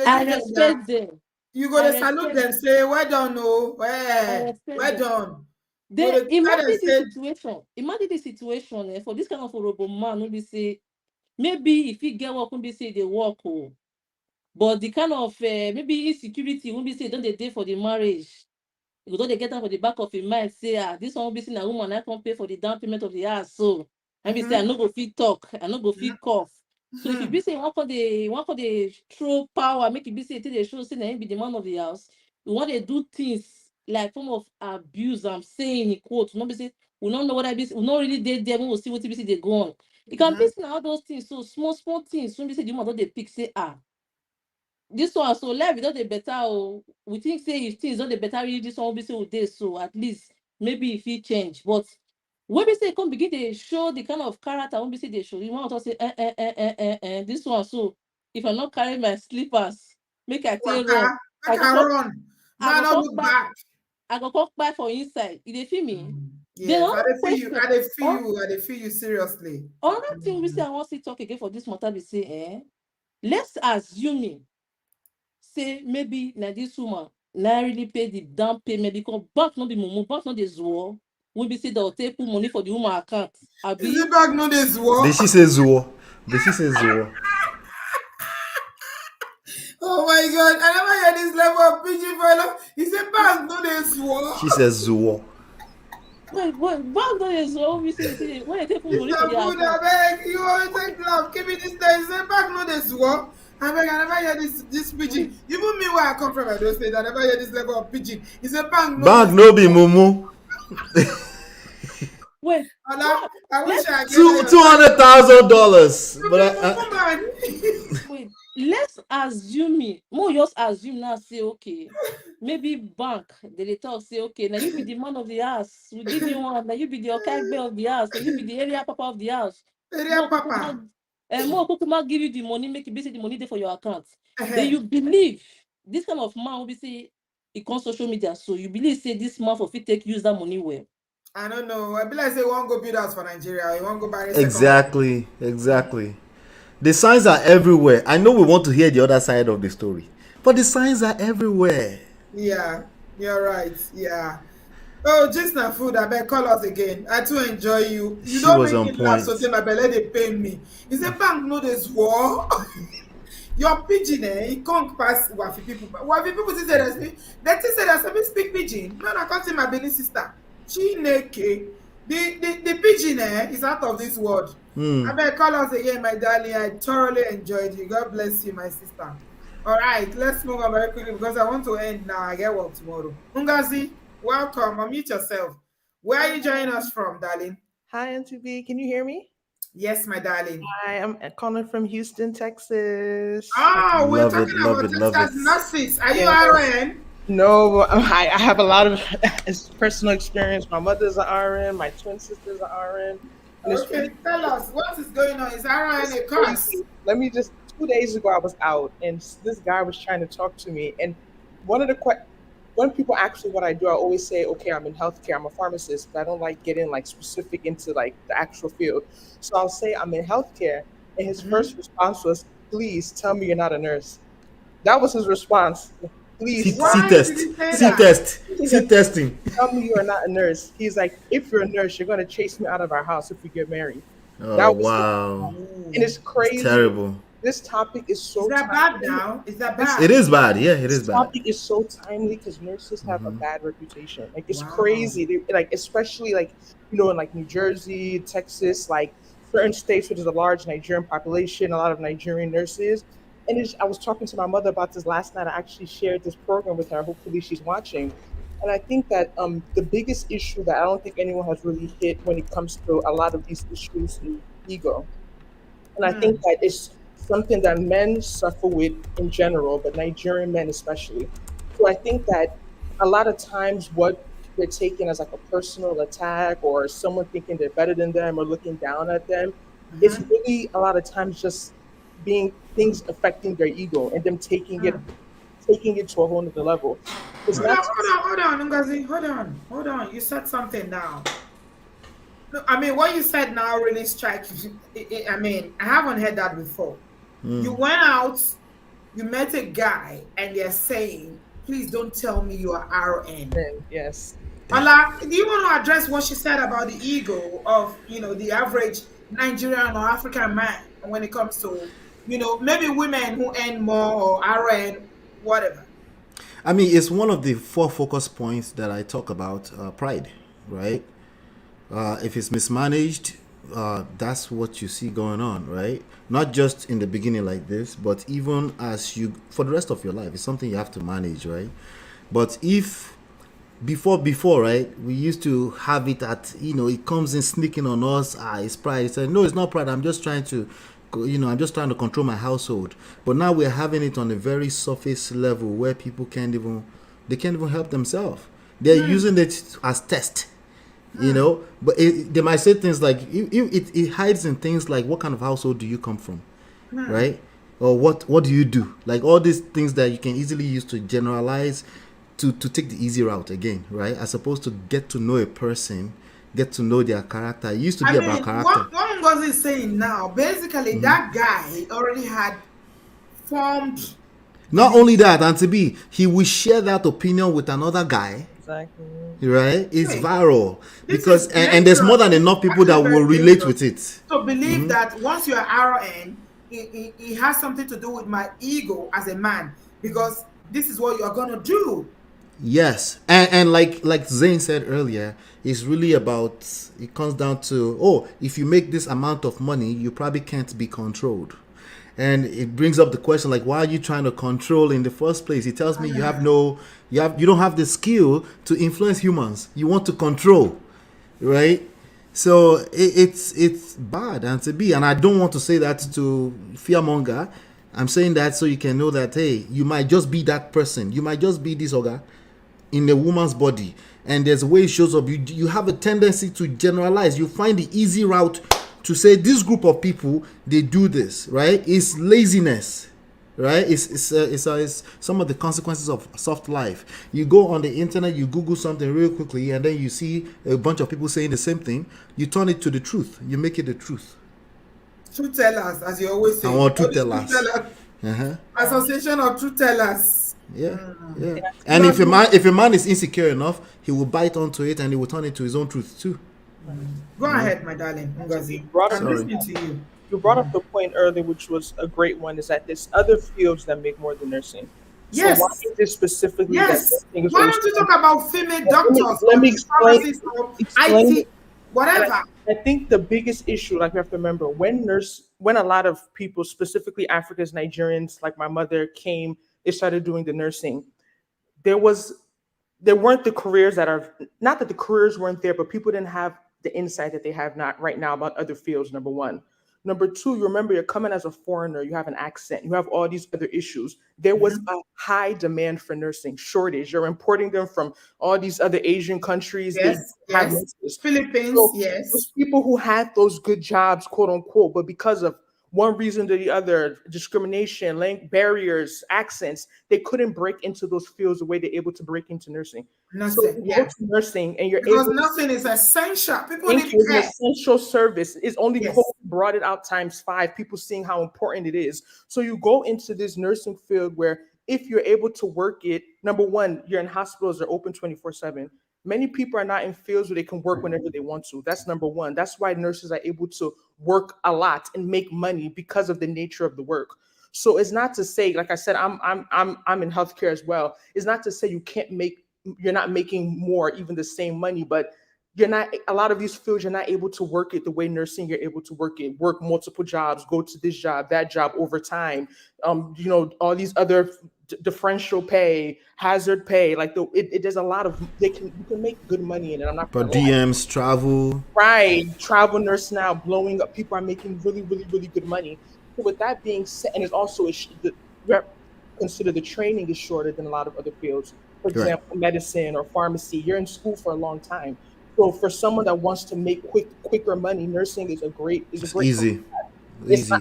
I respect them. You go to salute them, say, well done, no, well done. Then imagine the situation for this kind of a robot man, won't be say, maybe if he get work, won't be say they work, but the kind of maybe insecurity won't be say don't they day for the marriage. You don't they get out for the back of your mind, say, this one will be seen a woman, I can't pay for the down payment of the house. So I be say I no go fit talk, I no go fit cough. So if you be saying one for the true power, make it be say they show say be the man of the house. You want to do things like form of abuse. I'm saying in quote, not be say we don't know what I be, we not really dead there, we will see what they go on. You can be saying all those things, so small things. When we say the woman don't they pick, say this one so life without the better we think say if things not the better really this one will be say with this, so at least maybe if it change. But when we say come begin they show the kind of character when we say they show, you want to say this one, so if I not carry my slippers make I take run, I go come back for inside. You feel me? Yes, I feel you seriously. Another thing we say I want to talk again for this matter, we say let's assume say maybe now this woman now really pay the down payment because bank not the mumu, bank not the zuo. We be say they'll take money for the woman account. Is it bank not the zuo? Did she say zuo? Did she say Zuo? Oh my God! I never heard this level of pidgin fellow. He said, "Bank no dey swore." She says Zuo. Wait, bank don dey swallow me say they when they take put money for Mr. their Food, account. abeg, you always take love. Give me this day. He said, "Bank no dey swore." Abeg, I never hear this pidgin. Even me, where I come from, Edo State, I never hear this level of pidgin. He said, "Bank no Bank dey no be swore." mumu. Wait, Ola, I wish let's I get Two that. $200,000. But Come on. wait. Let's assume me. More just assume now. Say okay. Maybe bank they talk say okay. Now you be the man of the house. We give you one. Now you be the okagbe of the house. Now you be the area papa of the house. Area papa. More kukuma give you the money. Make you basically the money there for your account. Then Uh-huh. you believe this kind of man will be say he comes social media. So you believe say this man for fit take use that money well. I don't know. I be like say one go build house for Nigeria. You want go buy a second Exactly. The signs are everywhere. I know we want to hear the other side of the story, but the signs are everywhere. Yeah, you're right. Yeah. Oh, just na food. I beg call us again. I too enjoy you. You She don't was make on me laugh point. so my belly they pain me. Is a bank no this war? Your pidgin, he can't pass Wafi people. Wafi people say that speak. They say that some speak pidgin. Man, I can't see my Benin sister. Chineke. The pidgin is out of this world. I beg call us again, my darling. I thoroughly enjoyed you. God bless you, my sister. All right, let's move on very quickly because I want to end now. I get work tomorrow. Ungazi, welcome. Unmute yourself. Where are you joining us from, darling? Hi, NTV. Can you hear me? Yes, my darling. Hi, I'm calling from Houston, Texas. Oh, we're talking love about it. Texas nurses. Are you Yeah. RN? No, I have a lot of personal experience. My mother's an RN. My twin sister's an RN. Okay, tell us what is going on. Is RN a curse? Let me just. 2 days ago, I was out, and this guy was trying to talk to me. And one of the when people ask me what I do, I always say, "Okay, I'm in healthcare. I'm a pharmacist, but I don't like getting like specific into like the actual field." So I'll say I'm in healthcare, and his first response was, "Please tell me you're not a nurse." That was his response. Please. See testing. Tell me you are not a nurse. He's like, if you're a nurse, you're going to chase me out of our house if we get married. Oh, wow. And it's crazy. It's terrible. This topic is so Is that bad now? Is that bad? It is bad. Yeah, it is bad. This topic is so timely because nurses have a bad reputation. Like, it's crazy. Like, especially like, in like New Jersey, Texas, like certain states where there's a large Nigerian population, a lot of Nigerian nurses. And I was talking to my mother about this last night. I actually shared this program with her. Hopefully she's watching. And I think that the biggest issue that I don't think anyone has really hit when it comes to a lot of these issues is ego. And I think that it's something that men suffer with in general, but Nigerian men especially. So I think that a lot of times what they're taking as like a personal attack or someone thinking they're better than them or looking down at them, it's really a lot of times just being things affecting their ego and them taking it to a whole nother level. Hold on, Ngozi. Hold on. You said something now. No, I mean, what you said now really strikes me. I mean, I haven't heard that before. You went out, you met a guy, and they're saying, "Please don't tell me you are RN." Yes. Ola, do you want to address what she said about the ego of the average Nigerian or African man when it comes to maybe women who earn more or RN, whatever? I mean, it's one of the 4 focus points that I talk about, pride, right? If it's mismanaged, that's what you see going on, right? Not just in the beginning like this, but even for the rest of your life, it's something you have to manage, right? But if before, right, we used to have it at, it comes in sneaking on us, it's pride. It's no, it's not pride. I'm just trying to control my household. But now we're having it on a very surface level where people can't even help themselves. They're using it as test, but they might say things like it hides in things like, what kind of household do you come from, right? Or what do you do? Like all these things that you can easily use to generalize, to take the easy route again, right? As opposed to get to know a person, get to know their character. It used to be about character. What Ngozi is saying now, basically, that guy already had formed. Not only that, Auntie B, he will share that opinion with another guy, Exactly. Right? It's Hey, viral this because is and there's more than dangerous. enough people that Actually will very relate dangerous. with it. So believe that once you are RN, it has something to do with my ego as a man, because this is what you are gonna do. Yes, and like Zane said earlier, it's really about, it comes down to, oh, if you make this amount of money, you probably can't be controlled. And it brings up the question, like, why are you trying to control in the first place? It tells me you don't have the skill to influence humans. You want to control, right? So it's bad and to be, and I don't want to say that to fearmonger. I'm saying that so you can know that, hey, you might just be that person. You might just be this ogre in a woman's body, and there's a way it shows up. You have a tendency to generalize. You find the easy route to say this group of people, they do this, right? It's laziness, right? It's some of the consequences of soft life. You go on the internet, you Google something real quickly, and then you see a bunch of people saying the same thing. You turn it to the truth. You make it the truth. Truth tellers, as you always say. I want truth Truth tellers. tellers. Association of truth tellers. Yeah. And if a man is insecure enough, he will bite onto it and he will turn it to his own truth too. Go ahead, my darling. Ngozi. I'm Sorry. listening to you. You brought up the point earlier, which was a great one, is that there's other fields that make more than nursing. Yes. So why is this specifically Yes. that nursing is Why always- don't you talk about female doctors? let me or explain- pharmacists or explain- IT, whatever. I think the biggest issue, like, we have to remember, when a lot of people, specifically Africans, Nigerians, like my mother, came, they started doing the nursing. There weren't the careers that are, not that the careers weren't there, but people didn't have the insight that they have not right now about other fields, number one. Number two, you remember, you're coming as a foreigner, you have an accent, you have all these other issues. There was a high demand for nursing, shortage. You're importing them from all these other Asian countries. Yes, They have yes. nurses. Philippines, So yes. those people who had those good jobs, quote unquote, but because of one reason or the other, discrimination, barriers, accents, they couldn't break into those fields the way they're able to break into nursing. So Nursing, you go to nursing and you're because able nursing is essential. People to need it's an care. essential service. It's only Yes. COVID brought it out times 5, people seeing how important it is. So you go into this nursing field where if you're able to work it, number one, you're in hospitals that are open 24/7. Many people are not in fields where they can work whenever they want to. That's number one. That's why nurses are able to work a lot and make money because of the nature of the work. So it's not to say, like I said, I'm in healthcare as well. It's not to say you're not making more, even the same money, but you're not, a lot of these fields, you're not able to work it the way nursing, you're able to work multiple jobs, go to this job, that job, overtime, all these other differential pay, hazard pay, like there's a lot of, you can make good money in it. I'm not Per gonna lie. DMs, travel. Right, travel nurse now blowing up. People are making really, really, really good money. So with that being said, and it's also consider the training is shorter than a lot of other fields. For example, medicine or pharmacy, you're in school for a long time. So for someone that wants to make quicker money, nursing is a great Easy. It's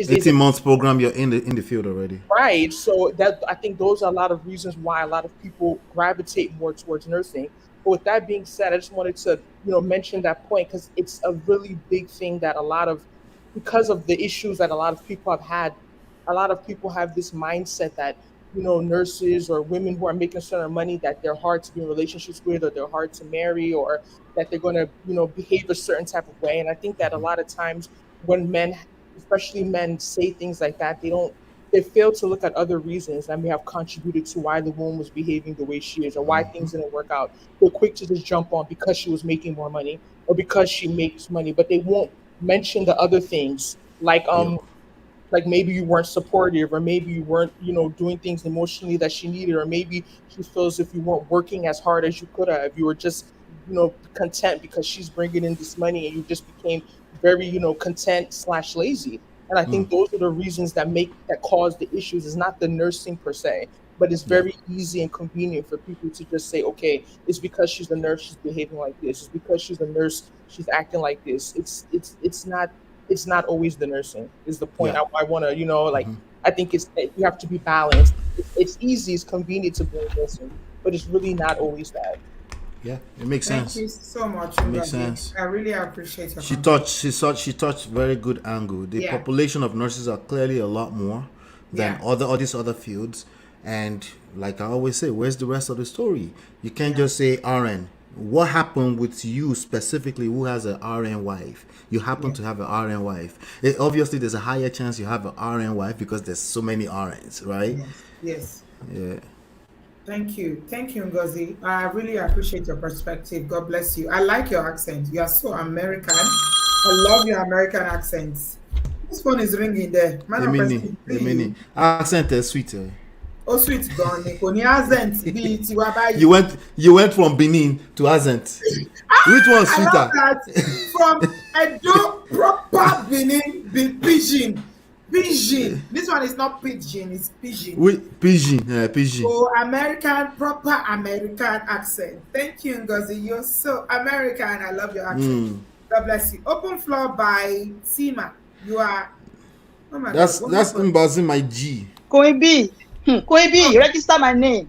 18 months program, you're in the field already. Right. So that, I think those are a lot of reasons why a lot of people gravitate more towards nursing. But with that being said, I just wanted to, mention that point because it's a really big thing that because of the issues that a lot of people have had, a lot of people have this mindset that, nurses or women who are making certain money, that they're hard to be in relationships with, or they're hard to marry, or that they're going to, behave a certain type of way. And I think that a lot of times when men, especially men, say things like that, they fail to look at other reasons that may have contributed to why the woman was behaving the way she is, or why things didn't work out. They're quick to just jump on because she was making more money or because she makes money, but they won't mention the other things, like maybe you weren't supportive, or maybe you weren't, doing things emotionally that she needed, or maybe she feels if you weren't working as hard as you could have, you were just, content because she's bringing in this money, and you just became very, content / lazy. And I think those are the reasons that cause the issues. Is not the nursing per se, but it's very easy and convenient for people to just say, okay, it's because she's a nurse, she's behaving like this. It's because she's a nurse, she's acting like this. It's not always the nursing is the point. I want to, I think you have to be balanced. It's easy, it's convenient to blame nursing, but it's really not always that. Yeah, it makes sense. Thank you so much. It makes sense. I really appreciate your She touched very good angle. The population of nurses are clearly a lot more than all these other fields, And like I always say, where's the rest of the story? You can't just say RN. What happened with you specifically who has an RN wife? You happen to have an RN wife. Obviously, there's a higher chance you have an RN wife because there's so many RNs, right? Yes. Yeah. Thank you, Ngozi. I really appreciate your perspective. God bless you. I like your accent. You are so American. I love your American accents. This phone is ringing there. The mini accent is sweet. Oh, sweet gone. Accent. You went from Benin to accent. Which one's sweeter? From Edo proper Benin pidgin. Pigeon. This one is not pigeon, it's pigeon. Pigeon. Pigeon. Oh, American, proper American accent. Thank you, Ngozi. You're so American. I love your accent. God bless you. Open floor by Sima. You are. Oh my God. That's embarrassing my G. Koibi, register my name.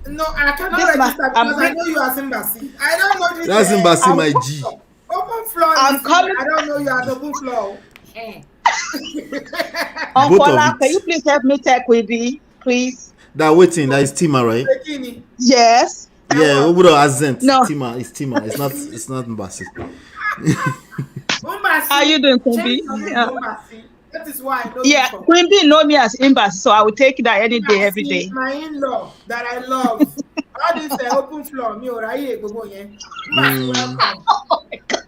No, I cannot register because I know you are Zimbasi. I don't know this. That's Zimbasi, my G. Open floor. I'm coming. I don't know you are open floor. Uncle, can you please help me take Koibi, please? That waiting, that is Tima, right? Yes. Yeah, Obodo Azent. No. Tima, it's Tima. It's not Mbasi. How you doing, Koibi? That is why I know. Yeah, Quimby know me as Mbasi, so I will take that any day, every day. My in-law that I love. All this open floor, me or I go welcome. Oh my God.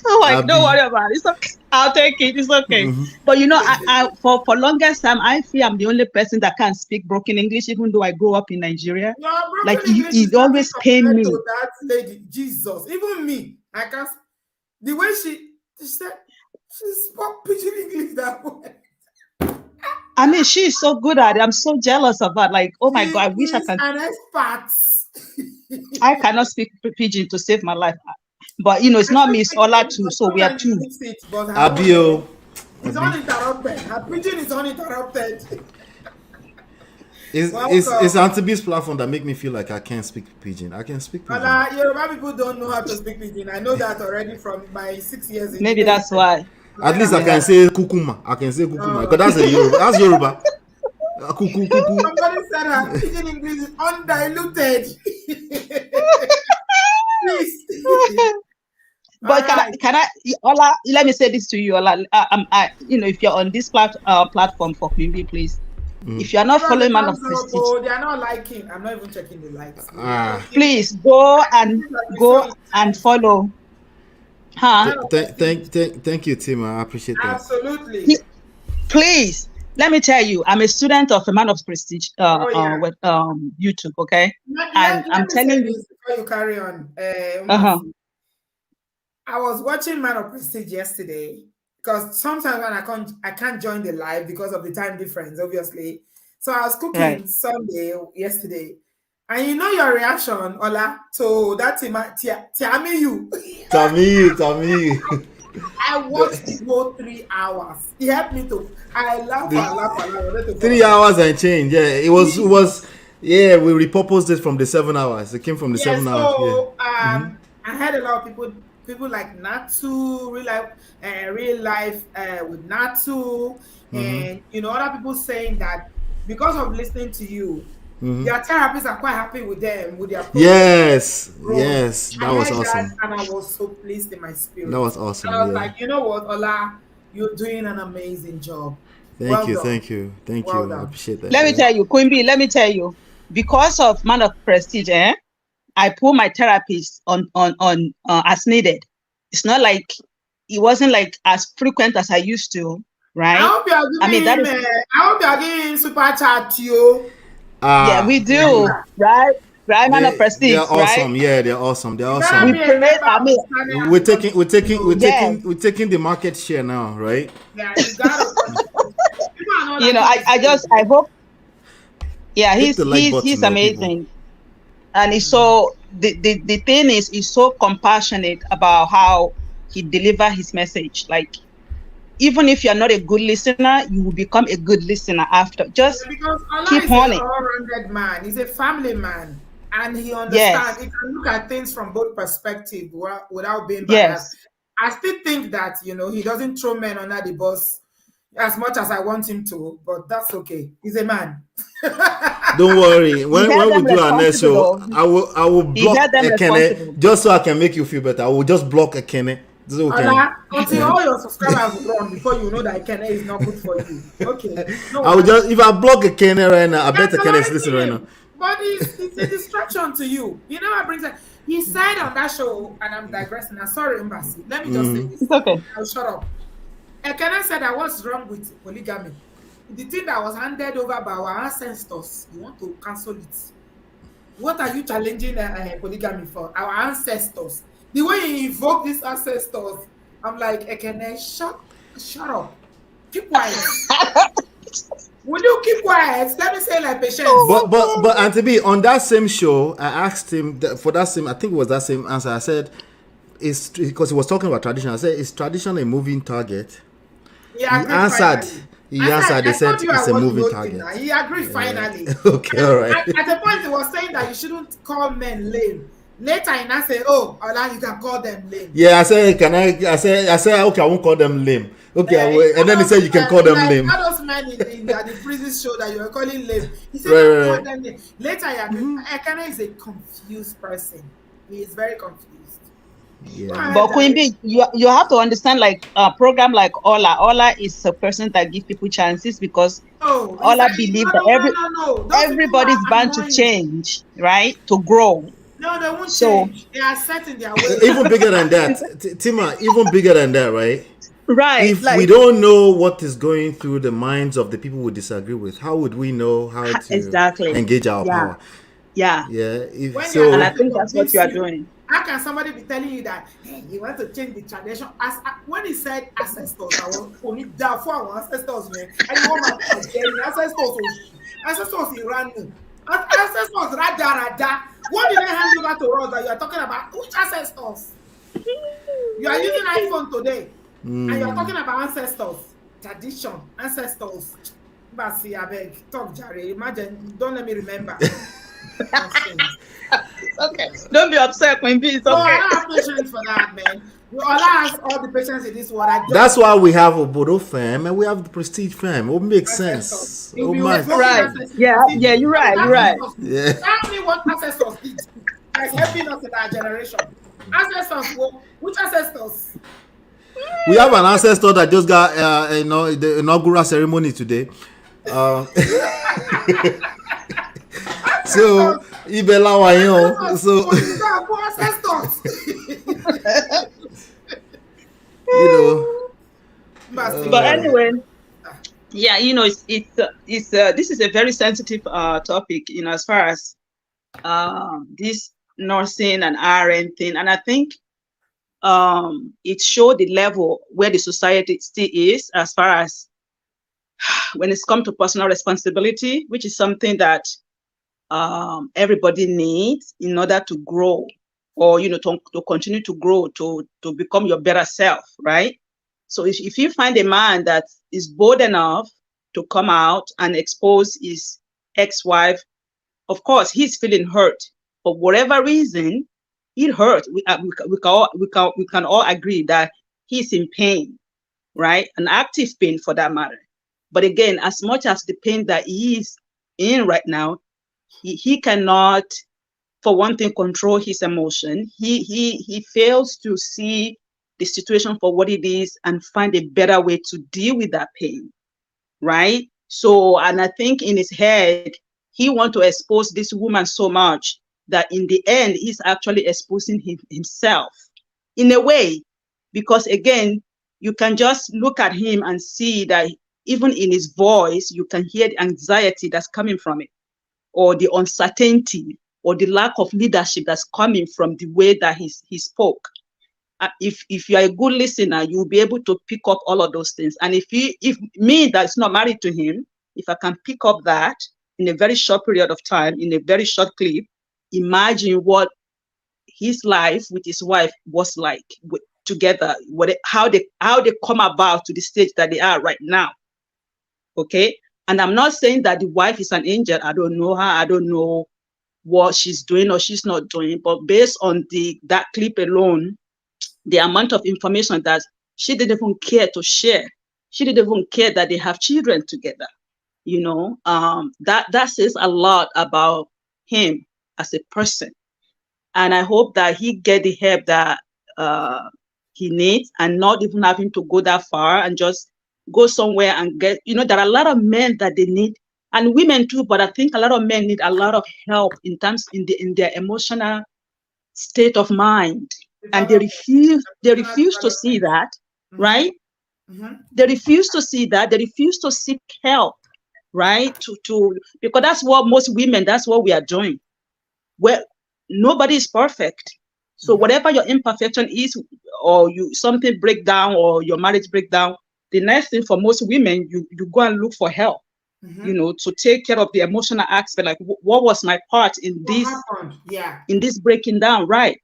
Oh my, don't worry about it. It's okay. I'll take it. It's okay. But you know, I for longest time, I feel I'm the only person that can't speak broken English, even though I grew up in Nigeria. No, like it always pain me. That lady, Jesus, even me, I can't. The way she said she spoke pidgin English that way. I mean, she is so good at it. I'm so jealous of her. Like, oh my God, I wish I can. An expert. I cannot speak pidgin to save my life. But you know, it's not me, it's Ola too, so we are two. Abio. It's uninterrupted. Her pidgin is uninterrupted. It's Auntie B's platform that make me feel like I can't speak pidgin. I can speak pidgin. Yoruba people don't know how to speak pidgin. I know that already from my 6 years. Maybe that's why. At least I can say kukuma. I can say kukuma because that's Yoruba. That's Yoruba. Kuku. Somebody said her pidgin English is undiluted. Please. But can I, Ola? Let me say this to you, Ola. You know, if you're on this platform for Quimby, please. If you are not following Man of Prestige, they are not liking. I'm not even checking the likes. Please go and follow. Huh? Thank you, Tim. I appreciate that. Absolutely. Please. Let me tell you, I'm a student of a Man of Prestige with YouTube, okay? I'm telling you. Before you carry on, I was watching Man of Prestige yesterday because sometimes when I can't join the live because of the time difference, obviously. So I was cooking Sunday yesterday, and you know your reaction, Ola, to that Tiamiyu. Tami. I watched the whole 3 hours. He helped me to. I laugh. 3 hours and change. Yeah, it was. Yeah, we repurposed it from the 7 hours. It came from the 7 hours. So I had a lot of people like Natu, real life with Natu, and you know other people saying that because of listening to you. Their therapists are quite happy with them, with their programs. Yes, that was awesome. And I was so pleased in my spirit. That was awesome. And I was like, you know what, Ola, you're doing an amazing job. Thank you. I appreciate that. Let me tell you, Quimby, because of Man of Prestige, I put my therapist on as needed. It's not like it wasn't like as frequent as I used to, right? I hope you are giving super chat to you. Yeah, we do, right? Man of Prestige, they're awesome. Right? Yeah, they're awesome. We're taking the market share now, right? Yeah, you gotta. You know, I hope. Yeah, he's amazing, and he's so the thing is, he's so compassionate about how he deliver his message. Like, even if you're not a good listener, you will become a good listener after. Just keep on it. He's an all-rounded man. He's a family man, and he understands. He can look at things from both perspectives without being biased. I still think that he doesn't throw men under the bus. as much as I want him to, but that's okay. He's a man. Don't worry. When we do our next show, I will block Ekene just so I can make you feel better. I will just block Ekene. So until all your subscribers run before you know that Ekene is not good for you. Okay. No, I will just, if I block Ekene right now, I bet Ekene is listening right now. But it's a distraction to you. You know what brings it? He said on that show, and I'm digressing. I'm sorry, Embassy. Let me just say this. It's okay. I'll shut up. Ekene said that what's wrong with polygamy? The thing that was handed over by our ancestors, you want to cancel it. What are you challenging polygamy for? Our ancestors. The way you invoke these ancestors, I'm like, Ekene, shut up. Keep quiet. Will you keep quiet? Let me say like patience. But and to be on that same show, I asked him for that same, I think it was that same answer. I said, it's because he was talking about tradition. I said, is tradition a moving target? Yeah, he answered. He answered. They said it's a moving target. He agreed finally. Okay, all right. At the point, he was saying that you shouldn't call men lame. Later, he now said, "Oh, Allah, you can call them lame." Yeah, I said, can I said, okay, I won't call them lame. Okay, and then he said you can call them lame. All those men in the prison show that you were calling lame. He said, right. Call them lame. Later, Ekene is a confused person. He is very confused. Yeah. But Queen B, you have to understand, like a program like Ola is a person that gives people chances because Ola believes that everybody's bound to change, right? To grow. No, they won't change. They are set in their ways. Even bigger than that, Tima, even bigger than that, right? Right. If we don't know what is going through the minds of the people we disagree with, how would we know how to engage our power? Yeah. Yeah. And I think that's what you are doing. How can somebody be telling you that, hey, you want to change the tradition? When he said ancestors, I was only there for our ancestors, man. And you want my ancestors Iran. Ancestors Rada. What did they hand over to us that you are talking about? Which ancestors? You are using iPhone today. And you are talking about ancestors. Tradition. Ancestors. Basi, I beg. Talk, Jerry. Imagine. Don't let me remember. Okay. Don't be upset, Queen B. It's okay. No, I don't have patience for that, man. We all have all the patience in this world. That's why we have Obodo fam and we have the Prestige fam. It makes sense. Oh my. Right. Yeah, you're right. You're right. Yeah. Tell me what ancestors did. That's helping us in our generation. Ancestors, which ancestors? We have an ancestor that just got the inaugural ceremony today. So Ibela Wayon. So but anyway, yeah, it's this is a very sensitive topic, as far as this nursing and RN thing, and I think it showed the level where the society still is as far as when it's come to personal responsibility, which is something that everybody needs in order to grow, or to continue to grow, to become your better self, right? So if you find a man that is bold enough to come out and expose his ex-wife, of course he's feeling hurt for whatever reason. It hurt. We can all agree that he's in pain, right? An active pain for that matter. But again, as much as the pain that he is in right now, he cannot, for one thing, control his emotion. He fails to see the situation for what it is and find a better way to deal with that pain, right? So, and I think in his head, he wants to expose this woman so much that in the end, he's actually exposing himself in a way, because again, you can just look at him and see that even in his voice, you can hear the anxiety that's coming from it, or the uncertainty, or the lack of leadership that's coming from the way that he spoke. If you are a good listener, you'll be able to pick up all of those things. And if me that's not married to him, if I can pick up that in a very short period of time, in a very short clip, imagine what his life with his wife was like together, how they come about to the stage that they are right now. Okay. And I'm not saying that the wife is an angel. I don't know her. I don't know what she's doing or she's not doing. But based on that clip alone, the amount of information that she didn't even care to share She didn't even care that they have children together. That says a lot about him as a person. And I hope that he get the help that he needs, and not even having to go that far and just go somewhere and get, there are a lot of men that they need, and women too, but I think a lot of men need a lot of help in their emotional state of mind. And they refuse to see that, right? They refuse to see that. They refuse to seek help, right? Because that's what we are doing. Well, nobody is perfect. So whatever your imperfection is, or something break down, or your marriage break down, the next thing for most women, you go and look for help, to take care of the emotional aspect. Like, what was my part in this breaking down, right?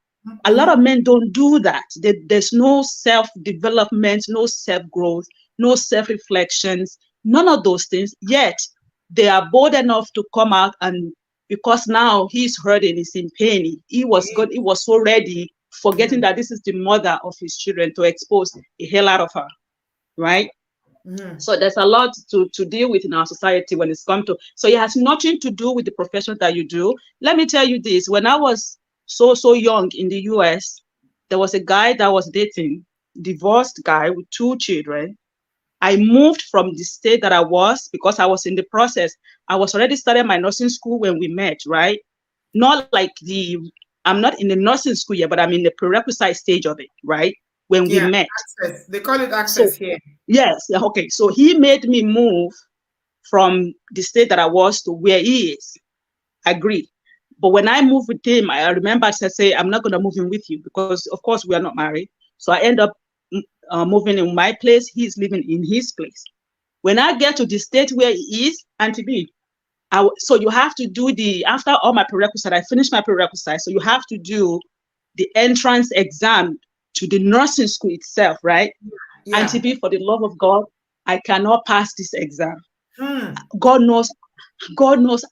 A lot of men don't do that. There's no self-development, no self-growth, no self-reflections, none of those things. Yet they are bold enough to come out, and because now he's hurting, he's in pain. He was so ready, forgetting that this is the mother of his children, to expose the hell out of her, right? So there's a lot to deal with in our society when it's come to. So it has nothing to do with the profession that you do. Let me tell you this: when I was so young in the US, there was a guy that was dating, divorced guy with 2 children. I moved from the state that I was, because I was in the process. I was already starting my nursing school when we met, right? Not like I'm not in the nursing school yet, but I'm in the prerequisite stage of it, right? When we met. Access. They call it access here. Yes. Okay. So he made me move from the state that I was to where he is. I agree. But when I moved with him, I remember I said, I'm not going to move in with you, because of course we are not married. So I end up moving in my place. He's living in his place. When I get to the state where he is, and to be, so you have to do after all my prerequisite, I finished my prerequisite. So you have to do the entrance exam to the nursing school itself, right? Yeah. And to be, for the love of God, I cannot pass this exam. God knows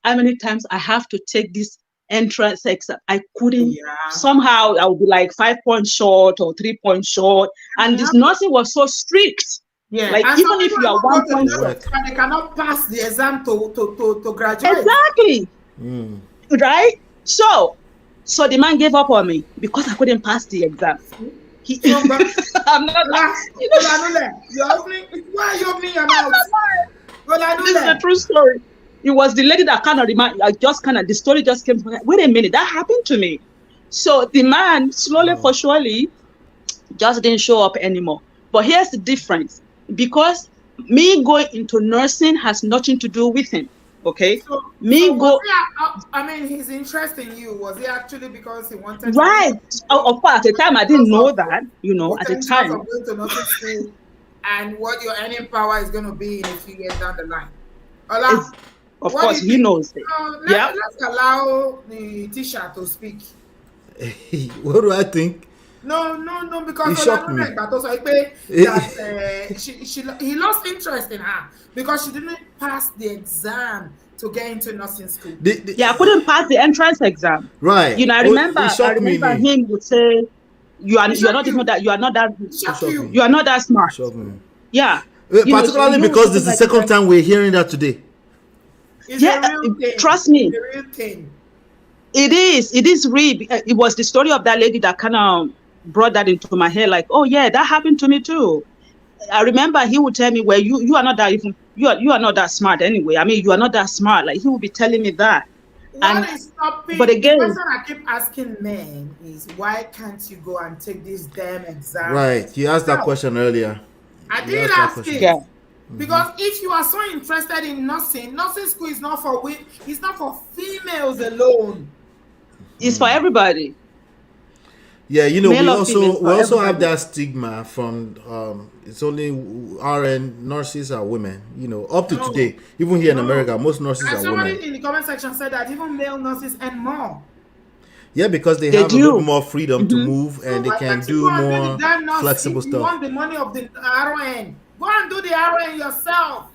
how many times I have to take this entrance exam. I couldn't. Somehow I would be like 5 points short or 3 points short. And this nursing was so strict. Yeah, like, and even if you are 1 point short, they cannot pass the exam to graduate. Exactly. Right? So the man gave up on me because I couldn't pass the exam. I'm not. You're opening. Why are you opening your mouth? This is a true story. It was the lady that the story just came from her. Wait a minute, that happened to me. So the man, slowly for surely, just didn't show up anymore. But here's the difference. Because me going into nursing has nothing to do with him. Okay? His interest in you, was it actually because he wanted to? Of course, at the time I didn't know that, at the time. Of going to nursing school and what your earning power is going to be in a few years down the line. Of course, he knows it. Let's allow the teacher to speak. What do I think? No, because he shocked me. He lost interest in her because she didn't pass the exam to get into nursing school. I couldn't pass the entrance exam. Right. I remember him would say, you are not that smart. Yeah. Particularly because this is the second time we're hearing that today. Trust me. It's a real thing. It is real. It was the story of that lady that kind of brought that into my head, like, oh yeah, that happened to me too. I remember he would tell me, well, you are not that you are not that smart anyway. I mean, you are not that smart. Like, he would be telling me that. But again, the question I keep asking men is, why can't you go and take this damn exam? Right. You asked that question earlier. I did ask it. Yeah. Because if you are so interested in nursing school is not for it's not for females alone. It's for everybody. Yeah, we also have that stigma from it's only RN nurses are women. Up to today, even here in America, most nurses are women. Somebody in the comment section said that even male nurses earn more. Yeah, because they have a little more freedom to move, and they can do more flexible stuff. You want the money of the RN? Go and do the RN yourself.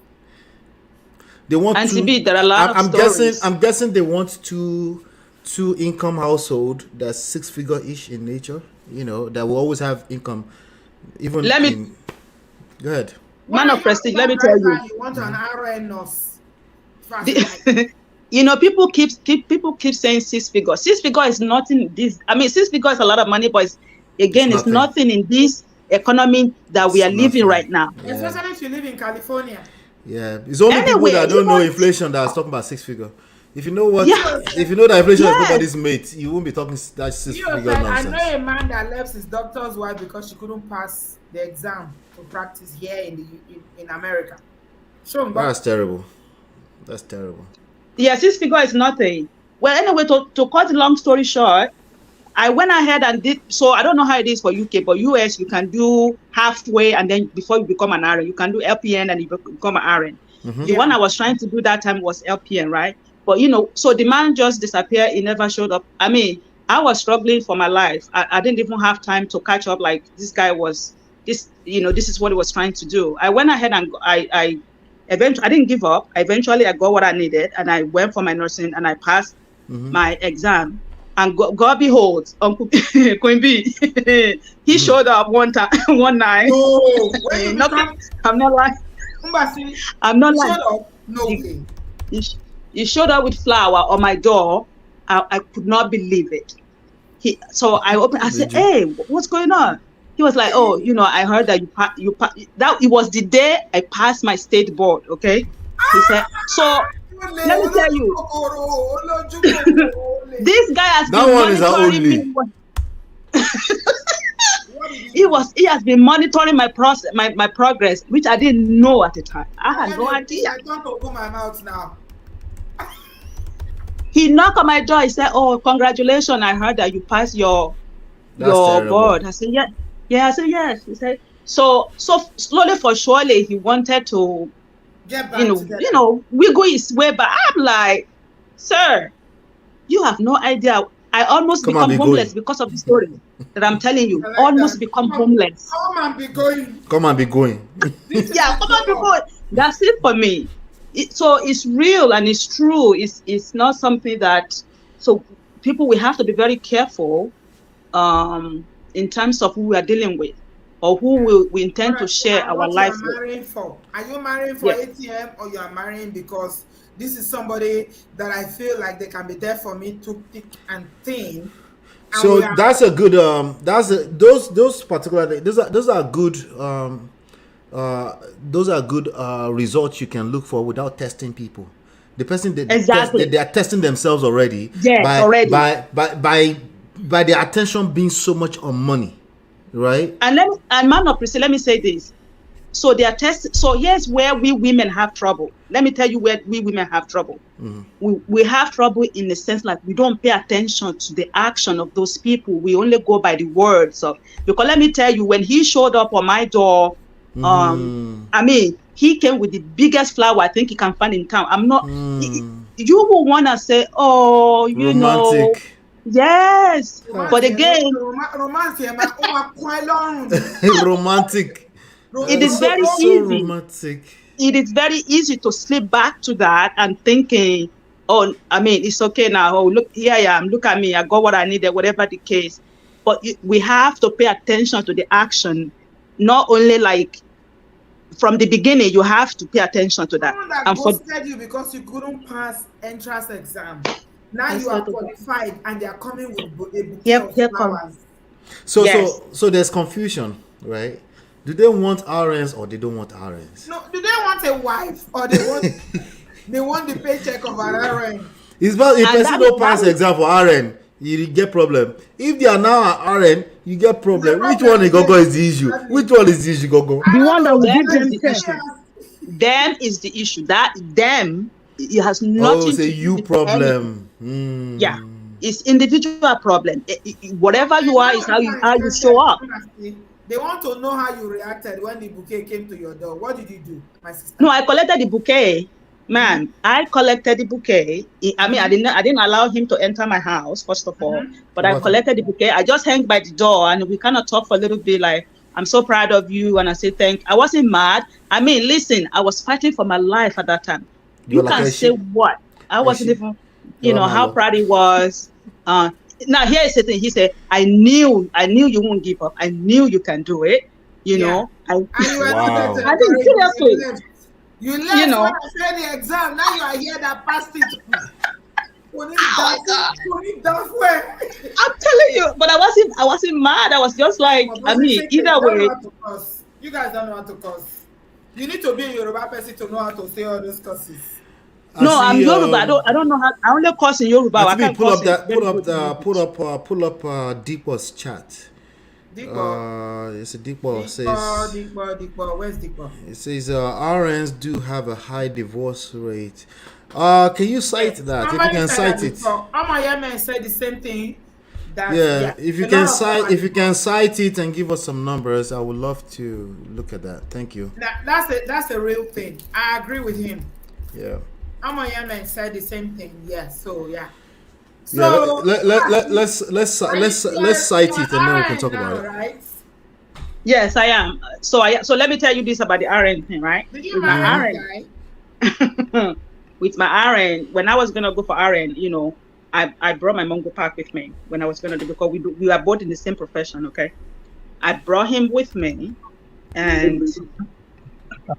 They want and to be there are a lot of stories. I'm guessing they want two income household that's 6-figure-ish in nature. That will always have income. Go ahead. man of prestige. Let me tell you. You want an RN nurse. You know, people keep saying 6 figure. 6 figure is nothing. 6 figure is a lot of money, but it's nothing in this economy that we are living right now. Yeah. Especially if you live in California. Yeah, it's only people that don't know inflation that are talking about 6 figure. If you know what, if you know that inflation is nobody's mate, you won't be talking that 6 figure nonsense. I know a man that left his doctor's wife because she couldn't pass the exam to practice here in America. That's terrible. That's terrible. Yeah, 6 figure is nothing. Well, anyway, to cut a long story short, I went ahead and did, so I don't know how it is for UK, but US, you can do halfway and then before you become an RN, you can do LPN and you become an RN. The one I was trying to do that time was LPN, right? But, you know, so the man just disappeared. He never showed up. I mean, I was struggling for my life. I didn't even have time to catch up. Like, this guy was, this is what he was trying to do. I went ahead and I eventually, I didn't give up. Eventually, I got what I needed and I went for my nursing and I passed my exam. And God behold, Uncle Queen B, he showed up one night. No, I'm not lying. I'm not lying. No way. He showed up with flower on my door. I could not believe it. So I opened. I said, "Hey, what's going on?" He was like, "Oh, you know, I heard that that it was the day I passed my state board." Okay, he said. So let me tell you, this guy has been monitoring me. He has been monitoring my process, my progress, which I didn't know at the time. I had no idea. I don't open my mouth now. He knocked on my door. He said, "Oh, congratulations! I heard that you passed your board." I said, "Yeah, yeah." I said, "Yes." He said, "So slowly for surely, he wanted to get back wiggle his way back." I'm like, "Sir, you have no idea. I almost become homeless because of the story that I'm telling you. Almost become homeless. Come and be going. Come and be going. Yeah, come and be going. That's it for me." So it's real and it's true. It's not something that, so people, we have to be very careful in terms of who we are dealing with or who we intend to share our life with. Are you marrying for ATM or you are marrying because this is somebody that I feel like they can be there for me to thick and thin? So that's a good those particular those are good results you can look for without testing people. The person they are testing themselves already. Yes, by their attention being so much on money, right? And man of Priscilla, let me say this. So they are testing. So here's where we women have trouble. Let me tell you where we women have trouble. We have trouble in the sense like we don't pay attention to the action of those people. We only go by the words of. Because let me tell you, when he showed up on my door. I mean, he came with the biggest flower I think he can find in town. I'm not. You will want to say, "Oh, you romantic." know, yes." But again, romantic. It is very easy. Romantic. It is very easy to slip back to that and thinking, "Oh, I mean, it's okay now. Oh, look, here I am. Look at me. I got what I needed, whatever the case." But we have to pay attention to the action. Not only like from the beginning, you have to pay attention to that. And ghosted you because you couldn't pass entrance exam. Now you are qualified, and they are coming with a bouquet of flowers. So there's confusion, right? Do they want RNs or they don't want RNs? No, do they want a wife or they want the paycheck of an RN? It's about if person don't pass exam for RN, you get problem. If they are now an RN, you get problem. Which one is the issue? Which one is the issue, Gogo? The one that will give them the issue. Them is the issue. That them, it has nothing to do with you problem. Yeah, it's individual problem. Whatever you are is how you show up. They want to know how you reacted when the bouquet came to your door. What did you do, my sister? No, I collected the bouquet. Man, I collected the bouquet. I mean, I didn't allow him to enter my house, first of all. But I collected the bouquet. I just hung by the door and we kind of talked for a little bit like, "I'm so proud of you." And I said, "Thank." I wasn't mad. I mean, listen, I was fighting for my life at that time. You can say what? I wasn't even, how proud he was. Now, here is the thing. He said, I knew you won't give up. I knew you can do it. You know, And you were not there to I think encourage me. seriously. You left when I said the exam. Now you are here that passed it. I'm telling you, but I wasn't mad. I was just like, I mean, either way. You guys don't know how to curse. You need to be a Yoruba person to know how to say all those curses. No, I'm Yoruba. I don't know how. I only curse in Yoruba. I can't pull curse up Deepa's chat. Deepa. It's a Deepa says. Deepa. Where's Deepa? It says RNs do have a high divorce rate. Can you cite that? If you can cite it. Amayaman said the same thing. If you can cite it and give us some numbers, I would love to look at that. Thank you. That's a real thing. I agree with him. Yeah. Amayaman said the same thing. Yeah. So yeah. So let's cite it and then we can talk about it. Right? Yes, I am. So let me tell you this about the RN thing, right? Did you marry RN? With my RN, when I was gonna go for RN, you know, I brought my Mongo Park with me when I was gonna do, because we are both in the same profession, okay? I brought him with me, and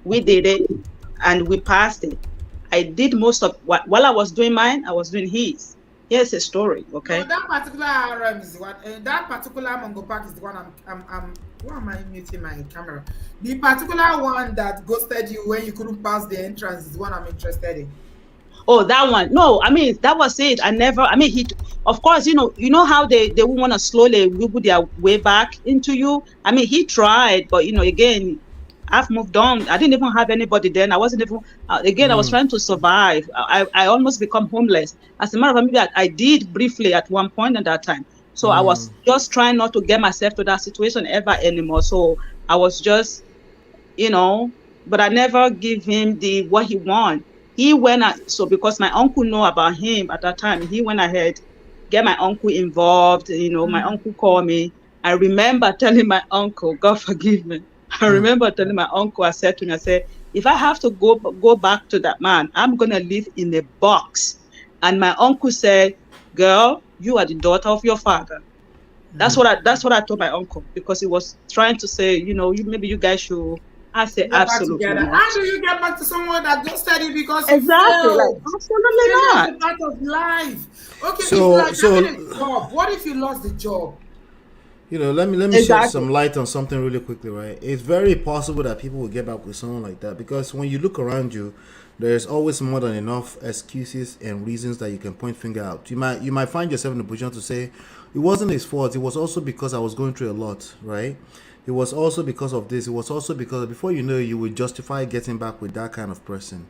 we did it, and we passed it. I did most of what while I was doing mine, I was doing his. Here's a story, okay? No, that particular RM is the one. That particular Mongo Park is the one. Why am I muting my camera? The particular one that ghosted you when you couldn't pass the entrance is the one I'm interested in. Oh, that one. No, I mean, that was it. He, of course, you know how they want to slowly wiggle their way back into you. I mean, he tried, but you know, again, I've moved on. I didn't even have anybody then. I wasn't even, I was trying to survive. I almost become homeless. As a matter of fact, I did briefly at one point at that time. So I was just trying not to get myself to that situation ever anymore. So I was just, you know, but I never give him what he want. He went so because my uncle know about him at that time, he went ahead, get my uncle involved. You know, my uncle called me. I remember telling my uncle, God forgive me. I remember telling my uncle, I said to him, I said, if I have to go back to that man, I'm gonna live in a box. And my uncle said, girl, you are the daughter of your father. That's what I told my uncle, because he was trying to say, you know, maybe you guys should. I said, absolutely not. How do you get back to someone that don't study because exactly, like, absolutely not. It's part of life. Okay, so it's like having a job. What if you lost the job? You know, let me shed some light on something really quickly, right? It's very possible that people will get back with someone like that, because when you look around you, there's always more than enough excuses and reasons that you can point finger out. You might find yourself in a position to say, it wasn't his fault. It was also because I was going through a lot, right? It was also because of this. It was also because, before you know it, you will justify getting back with that kind of person.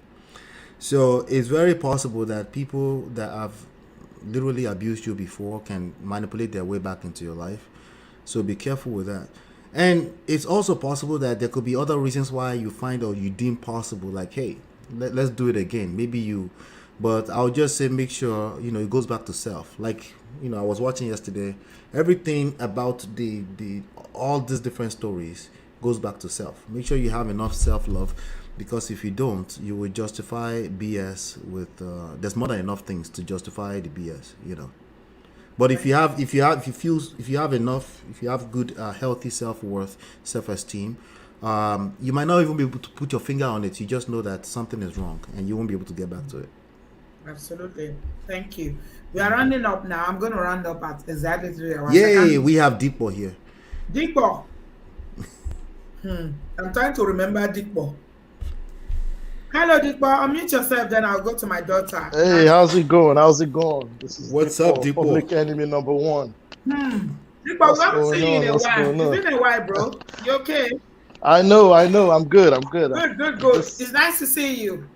So it's very possible that people that have literally abused you before can manipulate their way back into your life. So be careful with that. And it's also possible that there could be other reasons why you find or you deem possible, like, hey, let's do it again. Maybe you, but I'll just say, make sure, you know, it goes back to self. Like, you know, I was watching yesterday, everything about all these different stories goes back to self. Make sure you have enough self-love, because if you don't, you will justify BS with there's more than enough things to justify the BS, you know. But if you have good healthy self-worth, self-esteem, you might not even be able to put your finger on it. You just know that something is wrong and you won't be able to get back to it. Absolutely. Thank you. We are rounding up now. I'm going to round up at exactly 3 hours. Yay, we have Deepo here. Deepo. I'm trying to remember Deepo. Hello, Deepo. Unmute yourself, then I'll go to my daughter. Hey, how's it going? This is what's Deepo, up, Deepo? Public enemy number one. Deepo, we haven't seen you in a while. It's been a while, bro. You okay? I know. I'm good. Good. It's nice to see you.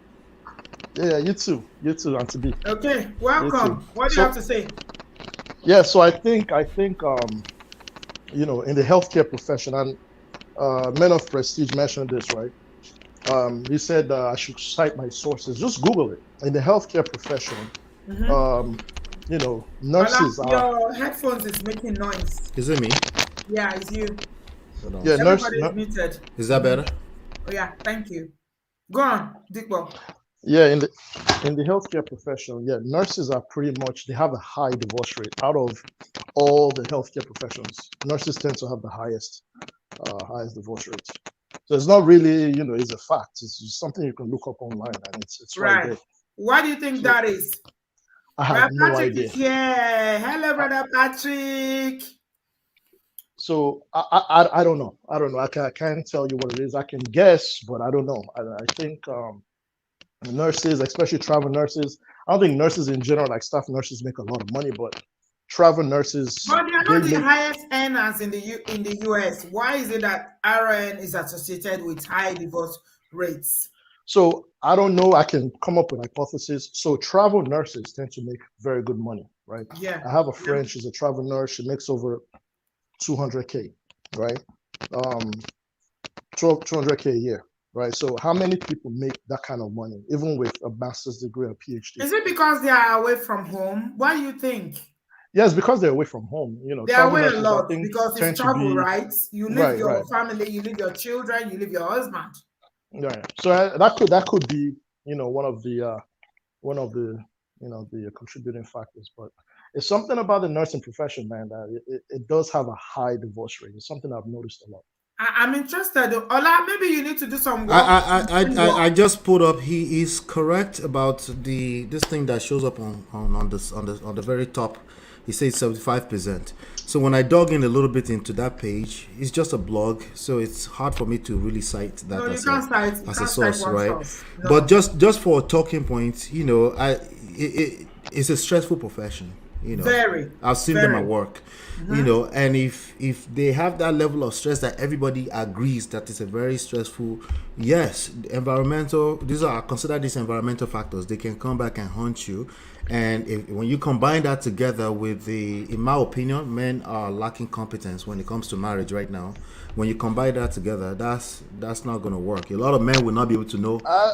Yeah, you too, Auntie B. Okay, welcome. What do you have to say? Yeah, so I think you know, in the healthcare profession, and Men of Prestige mentioned this, right? He said I should cite my sources. Just Google it. In the healthcare profession, you know, nurses are. Your headphones is making noise. Is it me? Yeah, it's you. Yeah, everybody is muted. Is that better? Oh yeah, thank you. Go on, Deepo. Yeah, in the healthcare profession, yeah, nurses are pretty much, they have a high divorce rate. Out of all the healthcare professions, nurses tend to have the highest divorce rates. So it's not really, it's a fact. It's just something you can look up online, and it's right there. Why do you think that is? I have no Patrick idea. is here. Hello, brother Patrick. So I don't know. I can't tell you what it is. I can guess, but I don't know. I think nurses, especially travel nurses, I don't think nurses in general, like staff nurses, make a lot of money, but travel nurses. But they are not the highest earners in the US. Why is it that RN is associated with high divorce rates? So I don't know. I can come up with hypothesis. So travel nurses tend to make very good money, right? Yeah. I have a friend. She's a travel nurse. She makes over 200K, right? 200K a year, right? So how many people make that kind of money, even with a master's degree or PhD? Is it because they are away from home? What do you think? Yes, because they're away from home. They are away a lot because it's travel, right? You leave your family, you leave your children, you leave your husband. Right. So that could be, one of the the contributing factors. But it's something about the nursing profession, man, that it does have a high divorce rate. It's something I've noticed a lot. I'm interested. Ola, maybe you need to do some work. I just put up. He is correct about this thing that shows up on the very top. He says 75%. So when I dug in a little bit into that page, it's just a blog, so it's hard for me to really cite that as a source, right? No. But just for talking points, it's a stressful profession. Very. I've seen them at work. Mm-hmm. And if they have that level of stress that everybody agrees that it's a very stressful, yes, consider these environmental factors. They can come back and haunt you. And when you combine that together with in my opinion, men are lacking competence when it comes to marriage right now. When you combine that together, that's not going to work. A lot of men will not be able to know how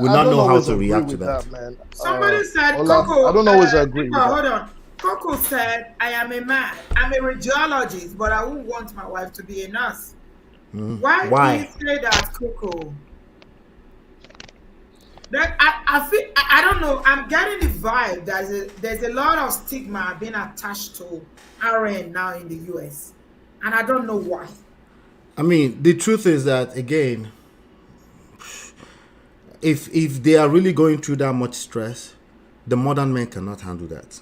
to react to that. Man. Somebody said, Coco. I don't always agree with that. Hold on. Coco said, I am a man. I'm a radiologist, but I wouldn't want my wife to be a nurse. Why do you say that, Coco? That I don't know. I'm getting the vibe that there's a lot of stigma being attached to RN now in the US, and I don't know why. I mean, the truth is that, again, if they are really going through that much stress, the modern men cannot handle that.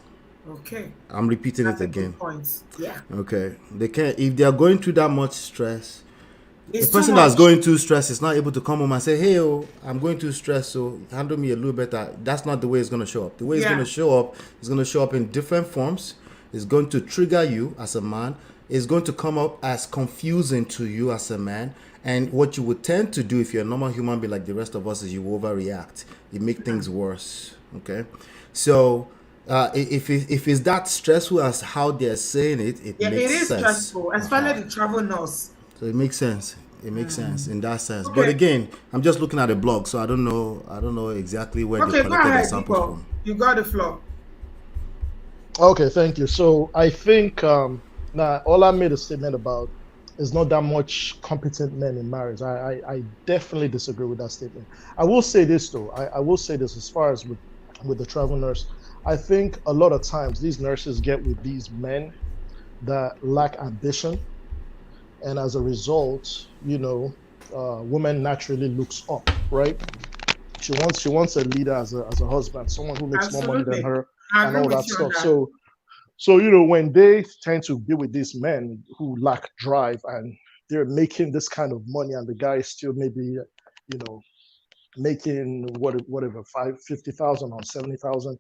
Okay. I'm repeating it again. Yeah. Okay. They can't. If they are going through that much stress, the person that's going through stress is not able to come home and say, hey, I'm going through stress, so handle me a little better. That's not the way it's going to show up. The way it's going to show up is going to show up in different forms. It's going to trigger you as a man. It's going to come up as confusing to you as a man. And what you would tend to do if you're a normal human being like the rest of us is you overreact. You make things worse. Okay? So if it's that stressful as how they're saying it, it makes sense. It is stressful, especially the travel nurse. So it makes sense. It makes sense in that sense. Okay. But again, I'm just looking at a blog, so I don't know exactly where they collected the samples from. You got the floor. Okay, thank you. So I think now Ola made a statement about there's not that much competent men in marriage. I definitely disagree with that statement. I will say this though. I will say this as far as with the travel nurse. I think a lot of times these nurses get with these men that lack ambition. And as a result, woman naturally looks up, right? She wants a leader as a husband, someone who makes more money than her and all that stuff. So when they tend to be with these men who lack drive and they're making this kind of money, and the guy is still maybe, making whatever 50,000 or 70,000,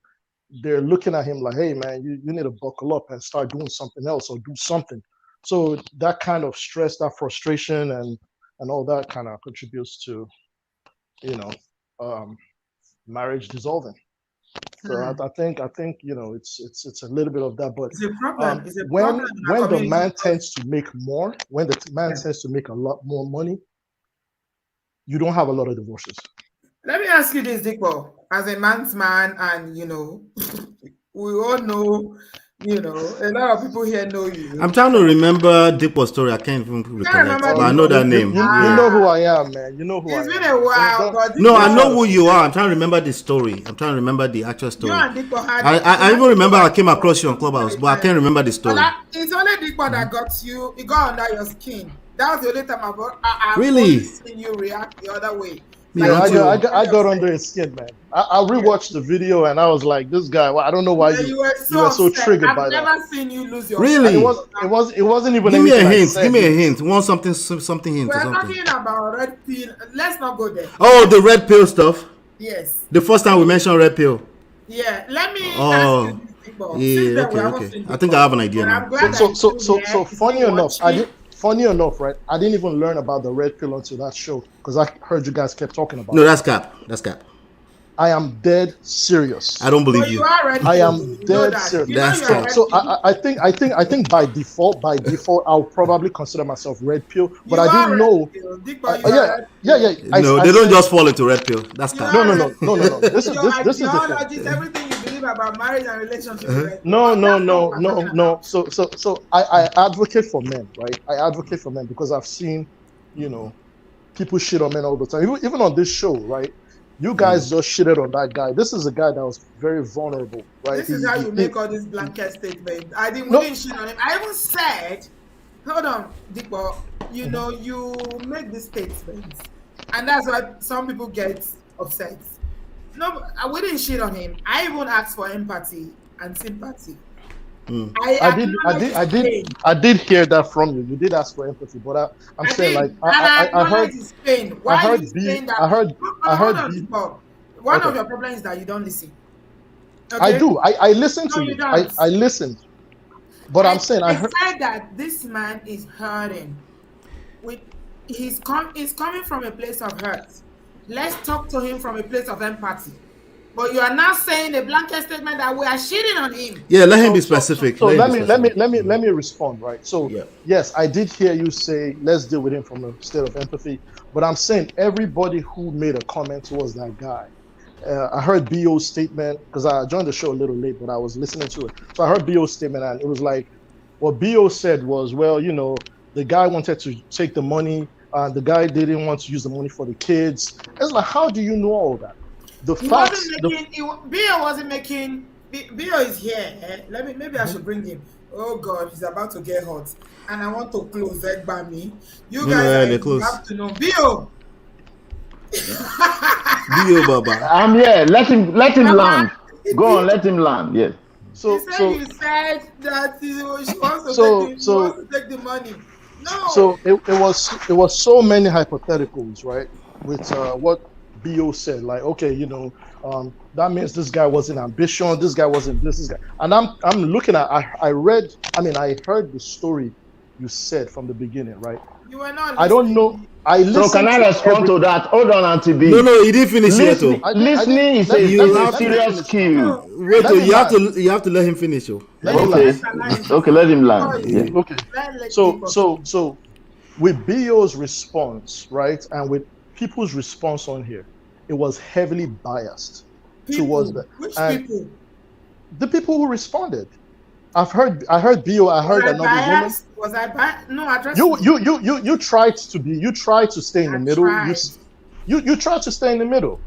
they're looking at him like, hey man, you need to buckle up and start doing something else or do something. So that kind of stress, that frustration, and all that kind of contributes to, marriage dissolving. So I think it's a little bit of that. But it's a problem. When the man tends to make more, when the man tends to make a lot more money, you don't have a lot of divorces. Let me ask you this, Dikbo, as a man's man, and we all know. A lot of people here know you. I'm trying to remember Dikbo's story. I can't even recollect, but I know that name. You know who I am, man. You know who I am. It's been a while. No, I know who you are. I'm trying to remember the story. I'm trying to remember the actual story. I even remember I came across you on Clubhouse, but I can't remember the story. It's only Dikbo that got you. It got under your skin. That was the only time I've Really? only seen you react the other way. Yeah, I got under his skin, man. I rewatched the video and I was like, this guy. Well, I don't know why you were so triggered by I've that. never seen you lose your. Really? It wasn't even. Give me a hint. Said. Give me a hint. Want something hint We're or something? talking about red pill. Let's not go there. Oh, the red pill stuff. Yes. The first time we mentioned red pill. Yeah. Let me ask you this before. Yeah. Okay. I think I have an idea now. So funny enough, Funny enough, right? I didn't even learn about the red pill until that show because I heard you guys kept talking about it. No, that's cap. That's cap. I am dead serious. I don't believe you. I am dead serious. That's cap. So I think by default, I'll probably consider myself red pill, but I didn't know. Yeah. No, they don't just fall into red pill. That's cap. No. This is the thing. Everything you believe about marriage and relationship. No. So I advocate for men, right? I advocate for men because I've seen, people shit on men all the time. Even on this show, right? You guys just shitted on that guy. This is a guy that was very vulnerable, right? This is how you make all these blanket statements. We didn't shit on him. I even said, hold on, Dikbo, you make these statements. And that's why some people get upset. No, we didn't shit on him. I even asked for empathy and sympathy. I did hear that from you. You did ask for empathy, but I'm saying like I heard his pain. I heard one of your problems is that you don't listen. Okay? I do. I listened to you. I listened, but I'm saying I heard that this man is hurting. He's coming from a place of hurt. Let's talk to him from a place of empathy. But you are now saying a blanket statement that we are shitting on him. Yeah, let him be specific. So let me respond, right? So yes, I did hear you say let's deal with him from a state of empathy. But I'm saying everybody who made a comment towards that guy. I heard BO's statement because I joined the show a little late, but I was listening to it. So I heard BO's statement and it was like what BO said was, well, the guy wanted to take the money, the guy didn't want to use the money for the kids. It's like, how do you know all that? The facts. Bio wasn't making. Bio is here. Maybe I should bring him. Oh God, he's about to get hot, and I want to close that by me. You guys have to know Bio. Bio Baba. I'm here. Let him land. Go on, let him land. Yes. You said that she wants to take the money. No. So it was so many hypotheticals, right? With what BO said, like, okay, that means this guy wasn't ambitious, this guy wasn't this guy. And I'm looking at I heard the story you said from the beginning, right? You were not listening. I don't know. So can I respond to that? Hold on, Auntie B. No, he didn't finish yet. Listening is a serious skill. Wait, you have to let him finish. Okay, let him land. Yeah. Okay. So with BO's response, right, and with people's response on here, it was heavily biased towards that. Which people? The people who responded. I heard BO. I heard another woman. Was I biased? No, address. You tried to be. You tried to stay in the middle. You tried to stay in the middle.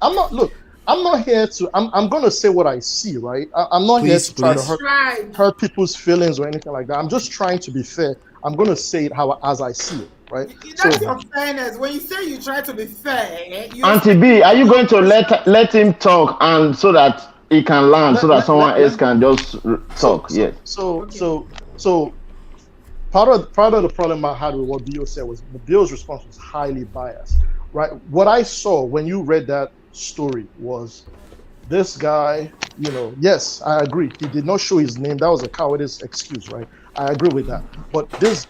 I'm not here to. I'm gonna say what I see, right? I'm not here to try to hurt people's feelings or anything like that. I'm just trying to be fair. I'm gonna say it as I see it, right? That's your fairness. When you say you try to be fair, Auntie B, are you going to let him talk and so that he can land, so that someone else can just talk? Yes. So part of the problem I had with what BO said was BO's response was highly biased, right? What I saw when you read that story was this guy, yes, I agree. He did not show his name. That was a cowardice excuse, right? I agree with that. But this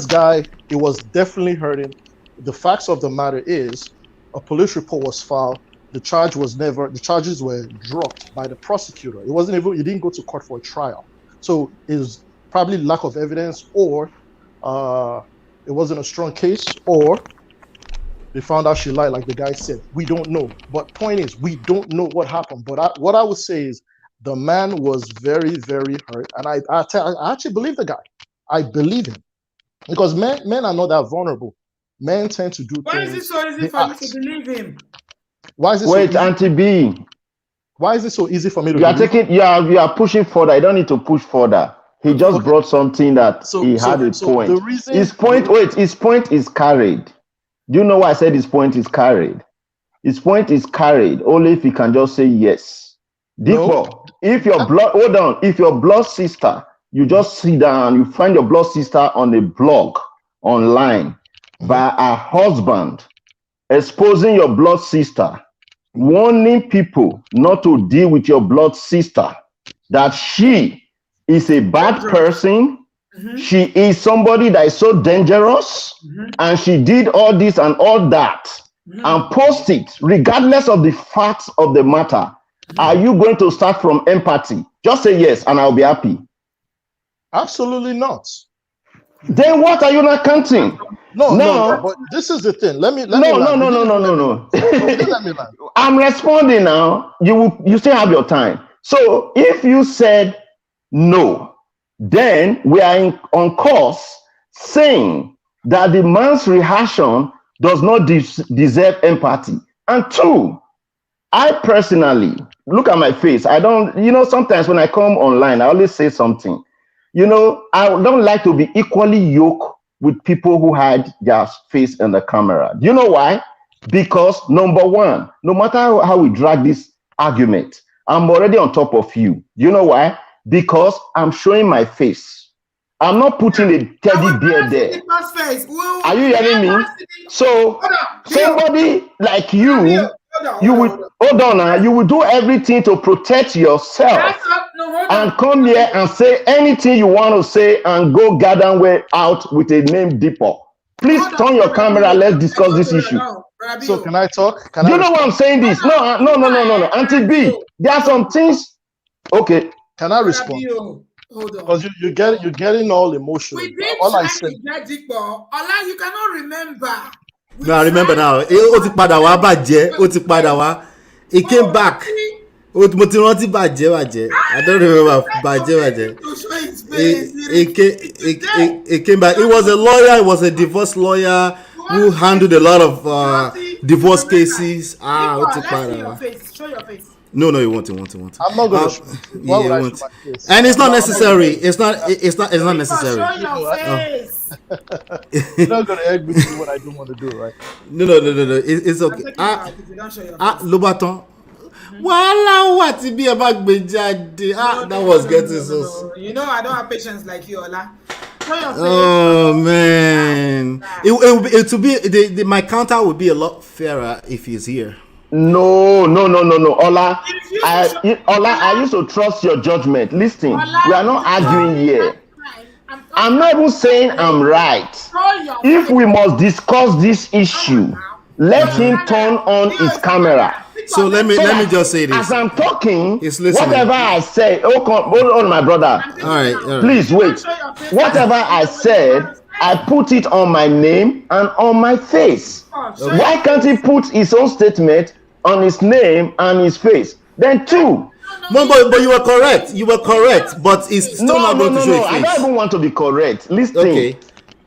guy, it was definitely hurting. The facts of the matter is a police report was filed. The charges were dropped by the prosecutor. It didn't go to court for a trial. So it's probably lack of evidence, or it wasn't a strong case, or they found out she lied, like the guy said. We don't know. But point is, we don't know what happened. But what I would say is the man was very, very hurt. And I actually believe the guy. I believe him. Because men are not that vulnerable. Men tend to do things. Why is it so easy for you to believe him? Why is it Wait, Auntie B. Why is it so easy for me to believe him? You are pushing further. You don't need to push further. He just brought something that he had a point. The reason his point is carried. Do you know why I said his point is carried? His point is carried only if he can just say yes. Therefore, if your blood sister, you just sit down, you find your blood sister on a blog online by her husband, exposing your blood sister, warning people not to deal with your blood sister, that she is a bad person, she is somebody that is so dangerous, and she did all this and all that, and post it regardless of the facts of the matter. Are you going to start from empathy? Just say yes and I'll be happy. Absolutely not. Then what are you not counting? No, but this is the thing. Let me No. Let me land. I'm responding now. You still have your time. So if you said no, then we are on course saying that the man's reaction does not deserve empathy. And two, I personally look at my face. I don't, sometimes when I come online, I always say something. I don't like to be equally yoked with people who hide their face in the camera. Do you know why? Because number one, no matter how we drag this argument, I'm already on top of you. Do you know why? Because I'm showing my face. I'm not putting a teddy bear there. Are you hearing me? So somebody like you, you will do everything to protect yourself and come here and say anything you want to say and go garden way out with a name deeper. Please turn your camera. Let's discuss this issue. So can I talk? Do you know why I'm saying this? No. Auntie B, there are some things. Okay. Can I respond? Hold on. Because you're getting all emotional. All I said. Ola, you cannot remember. No, I remember now. He came back. I don't remember. He came back. He was a lawyer. He was a divorce lawyer who handled a lot of divorce cases. Show your face. No, you won't. I'm not going to. Why would I show my face? And it's not necessary. It's not necessary. Show your face. You're not going to egg me to do what I don't want to do, right? No. It's okay. Lobaton. That was getting so. I don't have patience like you, Ola. Oh man, it would be my counter would be a lot fairer if he's here. No. Ola, I used to trust your judgment. Listen, we are not arguing here. I'm not even saying I'm right. If we must discuss this issue, let him turn on his camera. So let me just say this. As I'm talking, whatever I say, hold on, my brother. All right. Please wait. Whatever I said, I put it on my name and on my face. Okay. Why can't he put his own statement on his name and his face? Then two. No, but you were correct. But it's still not going to show his face. I don't even want to be correct. Listen, okay.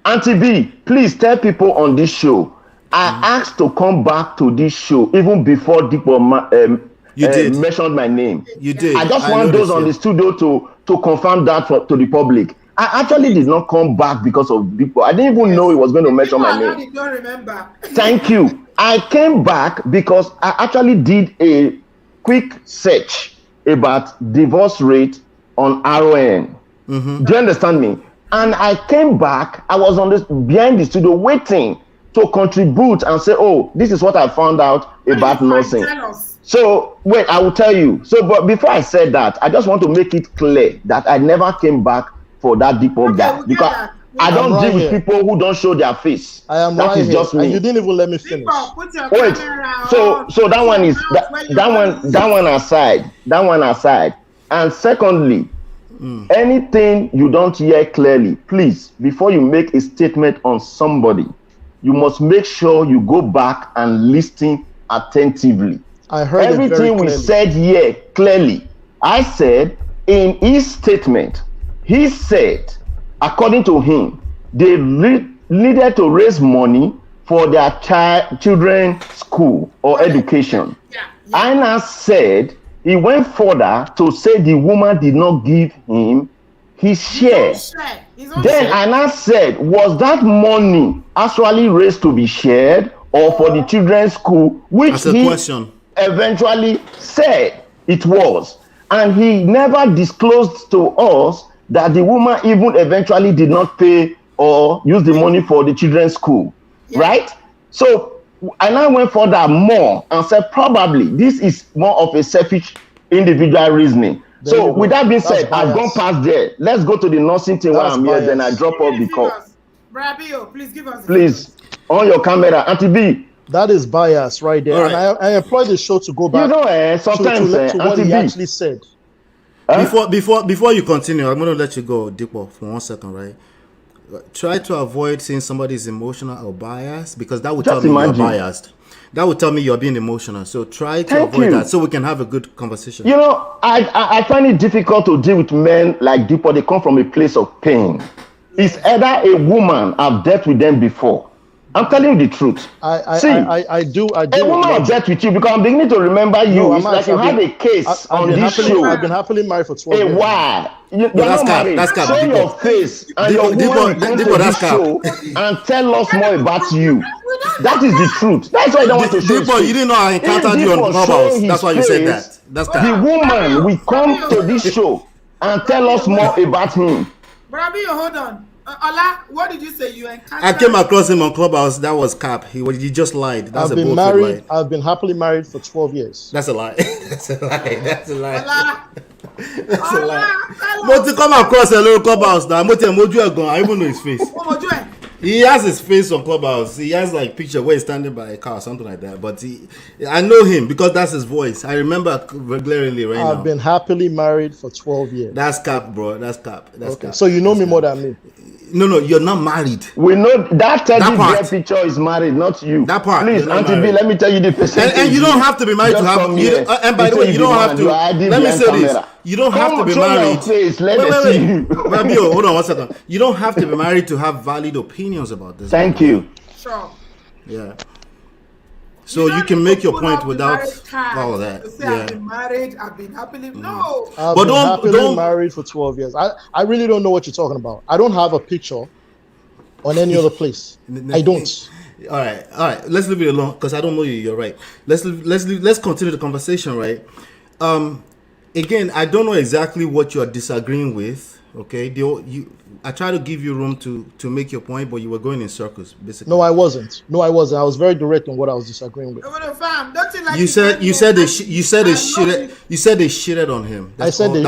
Auntie B, please tell people on this show. I asked to come back to this show even before Deepo mentioned my name. You did. I just want those on the studio to confirm that to the public. I actually did not come back because of Deepo. I didn't even know he was going to mention my name. I don't remember. Thank you. I came back because I actually did a quick search about divorce rate on RON. Do you understand me? And I came back. I was behind the studio waiting to contribute and say, oh, this is what I found out about nursing. So wait, I will tell you. So, but before I said that, I just want to make it clear that I never came back for that Deepo guy because I don't deal with people who don't show their face. I am that is just me. And you didn't even let me finish. Wait, so that one is that one aside. That one aside. And secondly, anything you don't hear clearly, please, before you make a statement on somebody, you must make sure you go back and listen attentively. I heard everything we said here clearly. I said in his statement, he said, according to him, they needed to raise money for their children's school or education. Aina said he went further to say the woman did not give him his share. Then I now said, was that money actually raised to be shared or for the children's school, which he eventually said it was. And he never disclosed to us that the woman even eventually did not pay or use the money for the children's school, right? So I now went further more and said, probably this is more of a selfish individual reasoning. So with that being said, I've gone past there. Let's go to the nursing thing while I'm here, then I drop off the call. Brabio, please give us on your camera, Auntie B. That is bias right there. Right. And I employ the show to go back sometimes to what he actually said. Before you continue, I'm going to let you go, Dipo, for 1 second, right? Try to avoid saying somebody's emotional or biased, because that would tell me you're biased. That would tell me you're being emotional. So try to avoid that so we can have a good conversation. You know, I find it difficult to deal with men like Dipo. They come from a place of pain. It's either a woman, I've dealt with them before. I'm telling you the truth. I do. A woman I've dealt with you because I'm beginning to remember you. No, it's like you had a case on this show. I've been happily married for 12 years. Why? You're not married. Show your face and your woman come to this show and tell us more about you. That is the truth. That's why I don't want to show you. You didn't know I encountered you on Clubhouse. That's why you said that. That's the woman will come to this show and tell us more about him. Brabio, hold on. Ola, what did you say you encountered? I came across him on Clubhouse. That was cap. He just lied. That's I've been married. I've been happily married for 12 years. That's a lie. That's a lie. That's a lie. That's a lie. But to come across a little Clubhouse now, I even know his face. He has his face on Clubhouse. He has like picture where he's standing by a car, something like that. But I know him because that's his voice. I remember regularly right now. I've been happily married for 12 years. That's cap, bro. That's cap. That's cap. So you know me more than me. No, you're not married. We know that teddy bear picture is married, not you. That part. Please, Auntie B, let me tell you the percentage. And you don't have to be married to have. And by the way, you don't have to. Let me say this. You don't have to be married. Wait. Rabio, hold on 1 second. You don't have to be married to have valid opinions about this. Thank you. Sure. Yeah. So you can make your point without all of that. I've been married, I've been happily. No. I've been happily married for 12 years. I really don't know what you're talking about. I don't have a picture on any other place. I don't. All right. Let's leave it alone because I don't know you. You're right. Let's continue the conversation, right? Again, I don't know exactly what you're disagreeing with. Okay, I try to give you room to make your point, but you were going in circles, basically. No, I wasn't. I was very direct on what I was disagreeing with. You said they shitted on him. I said they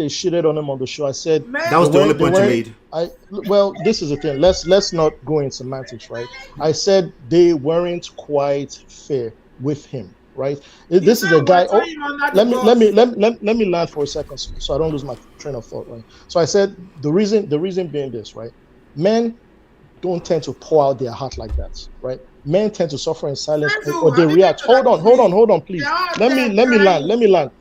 shitted on him on the show. I said that was the only point you made. Well, this is the thing. Let's not go in semantics, right? I said they weren't quite fair with him. Right. This is a guy. Let me land for a second so I don't lose my train of thought. Right. So I said the reason being this, right? Men don't tend to pour out their heart like that, right? Men tend to suffer in silence or they react. Hold on, please. Let me land,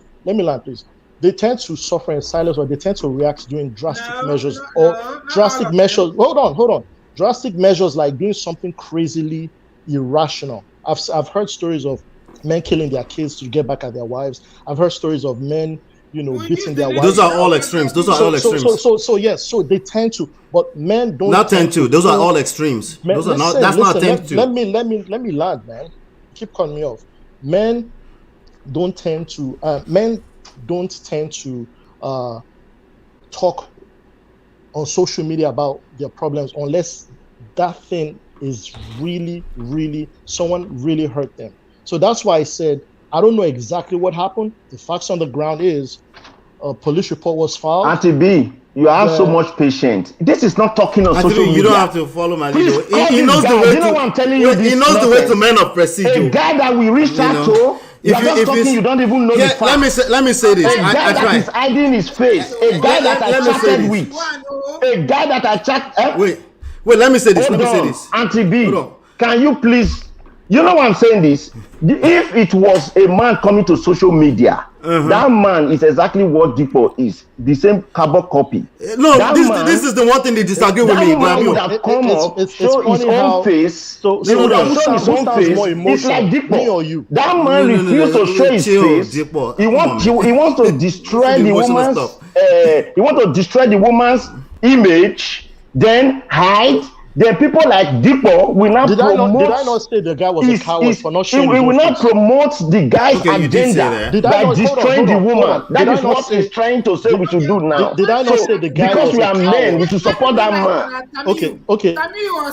please. They tend to suffer in silence or they tend to react doing drastic measures. Hold on. Drastic measures like doing something crazily irrational. I've heard stories of men killing their kids to get back at their wives. I've heard stories of men, beating their wives. Those are all extremes. Yes. So they tend to, but men don't. Not tend to. Those are all extremes. That's not tend to. Let me land, man. Keep cutting me off. Men don't tend to. Talk on social media about their problems unless that thing is really, really someone really hurt them. So that's why I said, I don't know exactly what happened. The facts on the ground is a police report was filed. Auntie B, you have so much patience. This is not talking on social media. You don't have to follow my lead. He knows the way to. I'm telling you, he knows the way to men of prestige. A guy that we reach out to, you don't even know the facts. Let me say this. A guy that is hiding his face. A guy that I chatted with. A guy that I chat. Wait. Let me say this. Auntie B, can you please You know why I'm saying this? If it was a man coming to social media, that man is exactly what Dipo is. The same carbon copy. No, this is the one thing they disagree with me. That man would have come up, show his own face. So He would have shown his who own sounds face. more It's like emotional, Dipo. me or you? That man refused to show his face. Dipo. He wants to destroy the woman's. He wants to destroy the woman's image, then hide. Then people like Dipo will not promote. Did I not say the guy was a coward for not showing? He will not promote the guy's agenda by destroying the woman. That is what he's trying to say we should do now. Did I not say the guy because was we a are coward? men, we should support that man. Okay. He was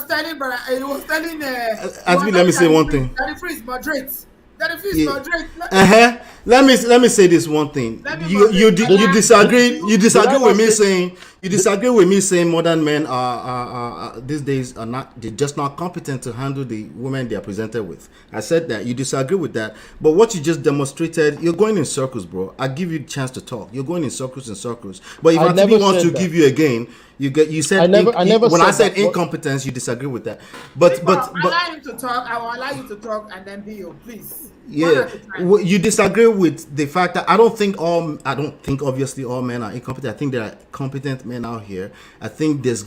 telling, let me say one thing. That is moderate. Let me say this one thing. You disagree with me saying modern men are these days are not, they're just not competent to handle the women they are presented with. I said that. You disagree with that, but what you just demonstrated, you're going in circles, bro. I give you a chance to talk. You're going in circles and circles. But if I want to give you again, you said when I said incompetence, you disagree with that. But allow him to talk. I will allow you to talk, and then be please. Yeah, you disagree with the fact that I don't think obviously all men are incompetent. I think there are competent men out here. I think there's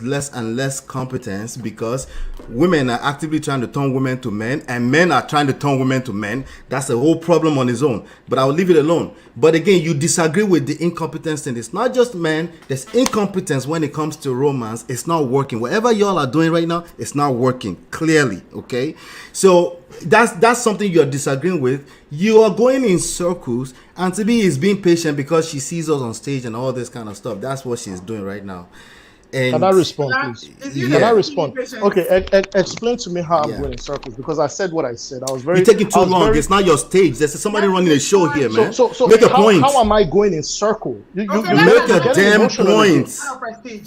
less and less competence because women are actively trying to turn women to men, and men are trying to turn women to men. That's a whole problem on its own. But I will leave it alone. But again, you disagree with the incompetence thing. It's not just men. There's incompetence when it comes to romance. It's not working. Whatever y'all are doing right now, it's not working clearly. Okay, so that's something you're disagreeing with. You are going in circles, and Tibi is being patient because she sees us on stage and all this kind of stuff. That's what she's doing right now. And can I respond, please? Can I respond? Okay, explain to me how I'm going in circles, because I said what I said. You're taking too long. It's not your stage. There's somebody running a show here, man. So make a point. How am I going in circle? You make a damn point.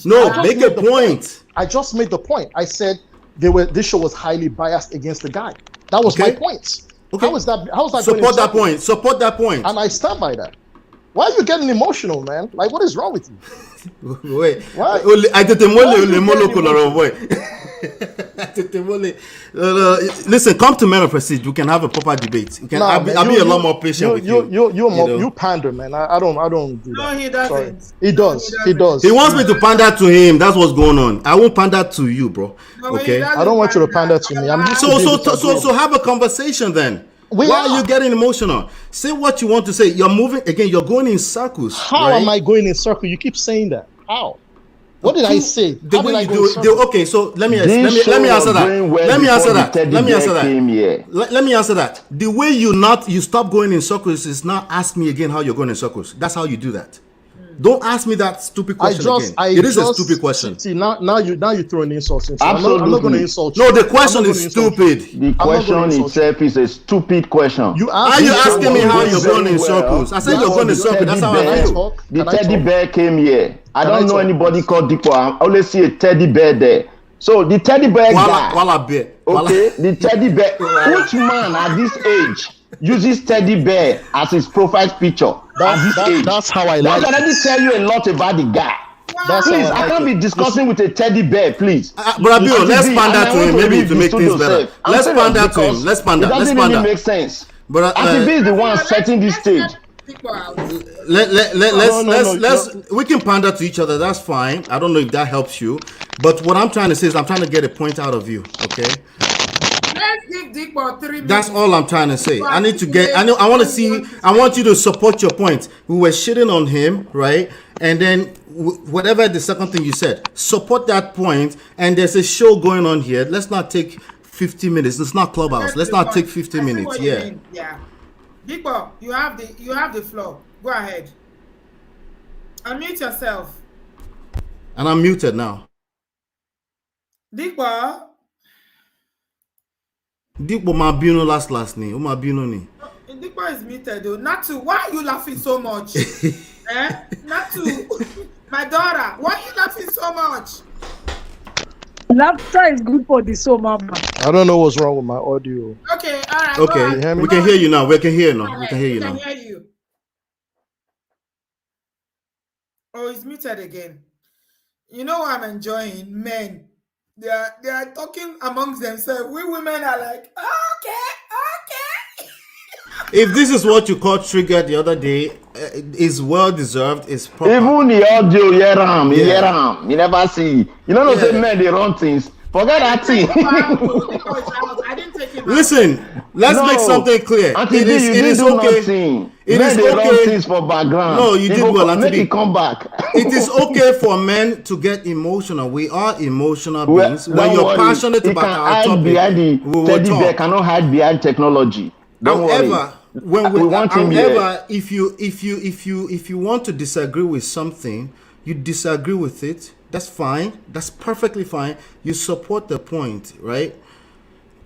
No, make a point. I just made the point. I said this show was highly biased against the guy. That was my point. Okay. How is that support that point? Support that point. And I stand by that. Why are you getting emotional, man? Like, what is wrong with you? Wait. Why? Listen, come to Men of Prestige. We can have a proper debate. I'll be a lot more patient with you. You pander, man. I don't do that. No, he doesn't. Sorry. He does. He wants me to pander to him. That's what's going on. I won't pander to you, bro. Okay. I don't want you to pander to me. So have a conversation then. Why are you getting emotional? Say what you want to say. You're moving again. You're going in circles. How am I going in circles? You keep saying that. How? What did I say? The way you do. Okay, so let me answer that. Let me answer that. The way you stop going in circles is not ask me again how you're going in circles. That's how you do that. Don't ask me that stupid question again. It is a stupid question. See, now you're throwing insults. I'm not going to insult you. No, the question is stupid. The question itself is a stupid question. Are you asking me how you're going in circles? I said you're going in circles. That's how I feel. The teddy bear came here. I don't know anybody called Dipo. I only see a teddy bear there. So the teddy bear guy. Okay, the teddy bear. Which man at this age uses teddy bear as his profile picture? That's how I like it. That already tell you a lot about the guy. Please, I can't be discussing with a teddy bear, please. Brabio, let's pander to him, maybe to make things better. Let's pander to him. Let's pander. It doesn't really make sense. Activist is the one setting this stage. Let's we can pander to each other. That's fine. I don't know if that helps you, but what I'm trying to say is I'm trying to get a point out of you. Okay. Let's give Dipo 3 minutes. That's all I'm trying to say. I want you to support your point. We were shitting on him, right? And then whatever the second thing you said, support that point. And there's a show going on here. Let's not take 50 minutes. It's not Clubhouse. Let's not take 50 minutes. Yeah. Dipo, you have the floor. Go ahead. Unmute yourself. And I'm muted now. Dipo ma binu last ni. O ma binu ni. Dipo is muted though. Natu, why are you laughing so much? Natu, my daughter, why are you laughing so much? Laughter is good for the soul, mama. I don't know what's wrong with my audio. Okay, all right. Okay, we can hear you now. We can hear you now. We can hear you now. Oh, it's muted again. You know what I'm enjoying? Men They are talking amongst themselves. We women are like, okay. If this is what you called trigger the other day, is well deserved. Is proper. Even the audio, you never see. You know, say men they run things. Forget that thing. I didn't take him out. Listen, let's make something clear. It is okay. It is okay. Run things for background. No, you did well. Make it come back. It is okay for men to get emotional. We are emotional beings. When you're passionate about our topic, behind the teddy bear cannot hide behind technology. However, if you want to disagree with something, you disagree with it. That's fine. That's perfectly fine. You support the point, right?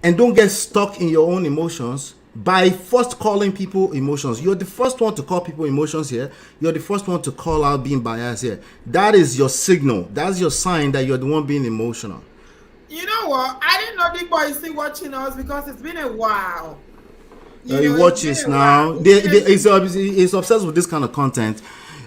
And don't get stuck in your own emotions by first calling people emotions. You're the first one to call people emotions here. You're the first one to call out being biased here. That is your signal. That's your sign that you're the one being emotional. You know what? I didn't know Big Boy is still watching us because it's been a while. He watches now. He's obsessed with this kind of content.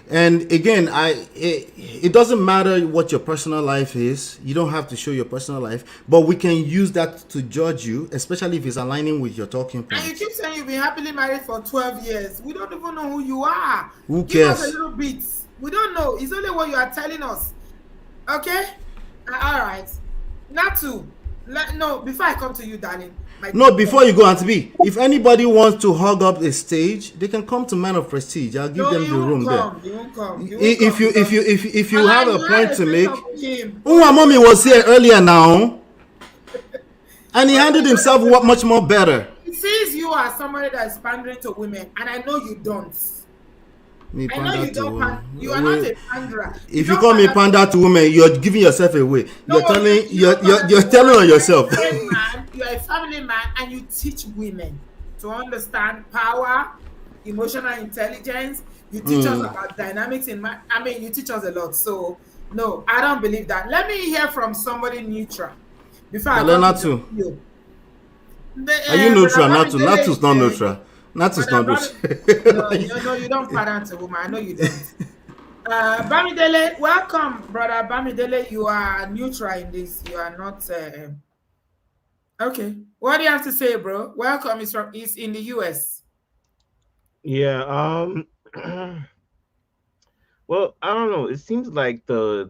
And again, it doesn't matter what your personal life is. You don't have to show your personal life, but we can use that to judge you, especially if it's aligning with your talking points. And you keep saying you've been happily married for 12 years. We don't even know who you are. Who cares? Give us a little bit. We don't know. It's only what you are telling us. Okay? All right. Not to. No, before I come to you, darling. No, before you go, Auntie B, if anybody wants to hug up a stage, they can come to Man of Prestige. I'll give them the room there. If you have a point to make, Mommy was here earlier now, and he handled himself much more better. He sees you as somebody that is pandering to women, and I know you don't. I know you don't. You are not a panderer. If you call me pander to women, you're giving yourself away. You're telling on yourself. You're a family man, and you teach women to understand power, emotional intelligence. You teach us about dynamics in man. I mean, you teach us a lot. So no, I don't believe that. Let me hear from somebody neutral before I go to you. Are you neutral? Natu's not neutral. Not No, you don't pattern to woman. I know you don't. Bamidele, welcome, brother Bamidele. You are neutral in this. You are not. Okay. What do you have to say, bro? Welcome. It's in the US. Yeah. Well, I don't know. It seems like the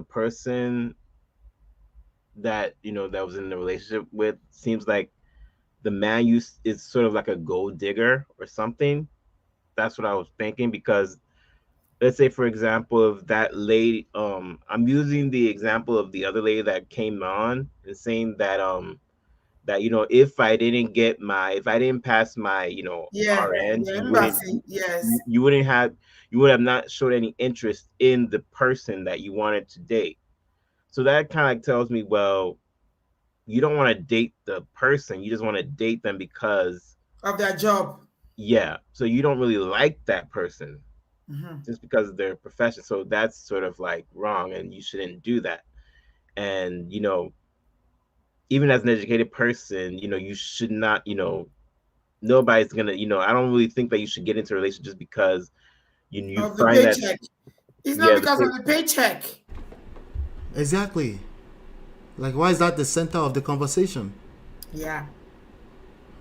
person that that was in the relationship with seems like the man is sort of like a gold digger or something. That's what I was thinking, because let's say, for example, of that lady, I'm using the example of the other lady that came on and saying that that if I didn't pass my RN, you would have not showed any interest in the person that you wanted to date. So that kind of tells me, well, you don't want to date the person. You just want to date them because of their job. Yeah. So you don't really like that person just because of their profession. So that's sort of like wrong, and you shouldn't do that. And, even as an educated person, you should not, nobody's going to, I don't really think that you should get into a relationship just because you of find the paycheck. It's not because of the paycheck. Exactly. Like, why is that the center of the conversation? Yeah.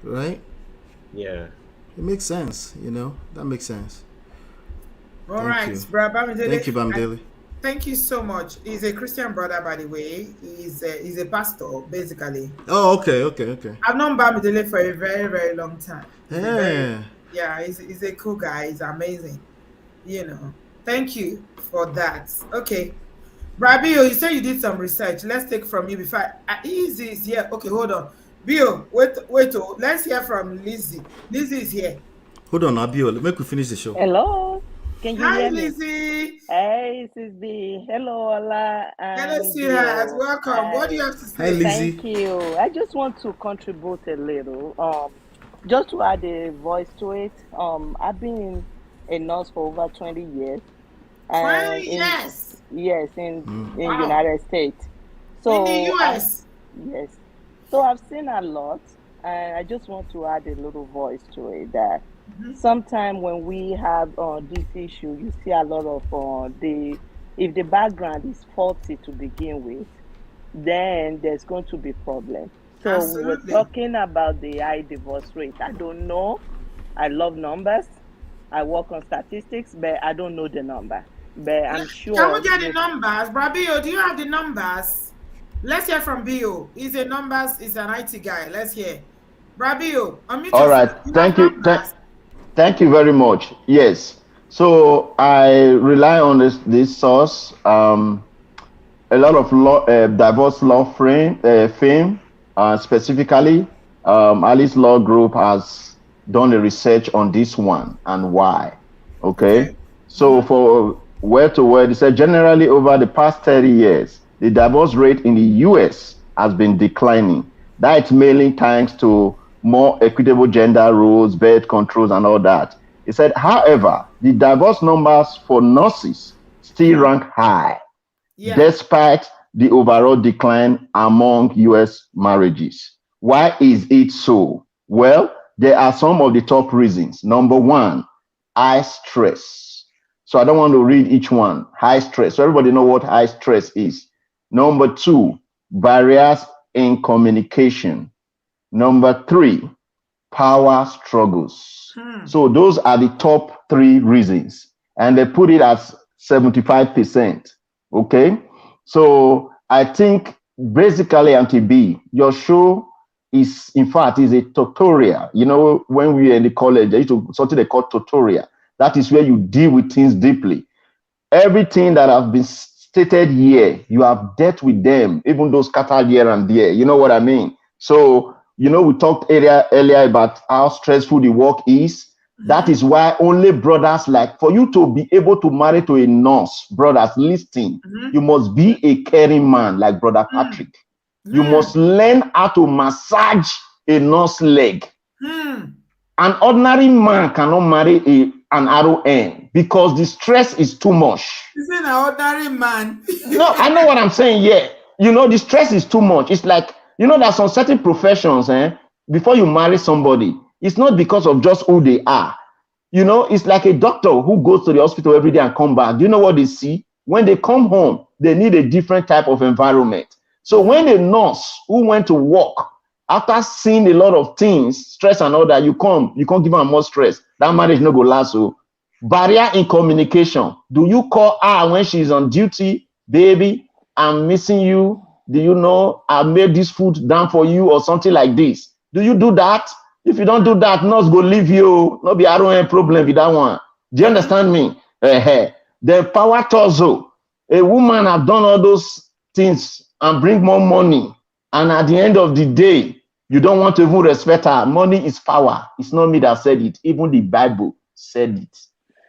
Right? Yeah. It makes sense, That makes sense. All right, brother Bamidele. Thank you, Bamidele. Thank you so much. He's a Christian brother, by the way. He's a pastor, basically. Oh, okay. I've known Bamidele for a very, very long time. Yeah. He's a cool guy. He's amazing. Thank you for that. Okay. Bill, you said you did some research. Let's take from you before Easy is here. Okay, hold on. Bill, wait. Let's hear from Lizzy. Lizzy is here. Hold on, Bill. Make we finish the show. Hello. Can you hear me? Hi, Lizzy. Hey, Sissy. Hello, Ola. Hello, sweetheart. Welcome. What do you have to say? Hi, Lizzy. Thank you. I just want to contribute a little. Just to add a voice to it. I've been a nurse for over 20 years. 20 years? Yes, in United States. So in the US? Yes. So I've seen a lot, and I just want to add a little voice to it that sometimes when we have this issue, you see a lot of the If the background is faulty to begin with, then there's going to be problem. So we were talking about the high divorce rate. I don't know. I love numbers. I work on statistics, but I don't know the number. But I'm sure. Can we get the numbers? Brabio, do you have the numbers? Let's hear from Bio. He's an IT guy. Let's hear. Brabio, unmute All right. Thank you. Thank you very much. Yes. So I rely on this source. A lot of divorce law fame, specifically, Alice Law Group has done a research on this one and why. Okay. So for word to word, it said generally over the past 30 years, the divorce rate in the US has been declining. That's mainly thanks to more equitable gender roles, birth controls, and all that. It said, however, the divorce numbers for nurses still rank high, despite the overall decline among US marriages. Why is it so? Well, there are some of the top reasons. Number one, high stress. So I don't want to read each one. High stress. So everybody know what high stress is. Number two, barriers in communication. Number three, power struggles. So those are the top three reasons. And they put it as 75%. Okay. So I think basically, Auntie B, your show is, in fact, is a tutorial. You know, when we were in the college, they used to something they call tutorial. That is where you deal with things deeply. Everything that have been stated here, you have dealt with them, even those scattered here and there. You know what I mean? So, you know, we talked earlier about how stressful the work is. That is why only brothers, like for you to be able to marry to a nurse, brothers, listen, you must be a caring man like Brother Patrick. You must learn how to massage a nurse leg. An ordinary man cannot marry an RON because the stress is too much. He's an ordinary man. No, I know what I'm saying. Yeah, you know, the stress is too much. It's like, you know, there's some certain professions, before you marry somebody, it's not because of just who they are. You know, it's like a doctor who goes to the hospital every day and come back. Do you know what they see? When they come home, they need a different type of environment. So when a nurse who went to work, after seeing a lot of things, stress and all that, you can't give her more stress. That marriage no go last. So barrier in communication. Do you call her when she's on duty? Baby, I'm missing you. Do you know I made this food down for you or something like this? Do you do that? If you don't do that, nurse go leave you. No be RON problem with that one. Do you understand me? The power torso. A woman have done all those things and bring more money. And at the end of the day, you don't want to even respect her. Money is power. It's not me that said it. Even the Bible said it.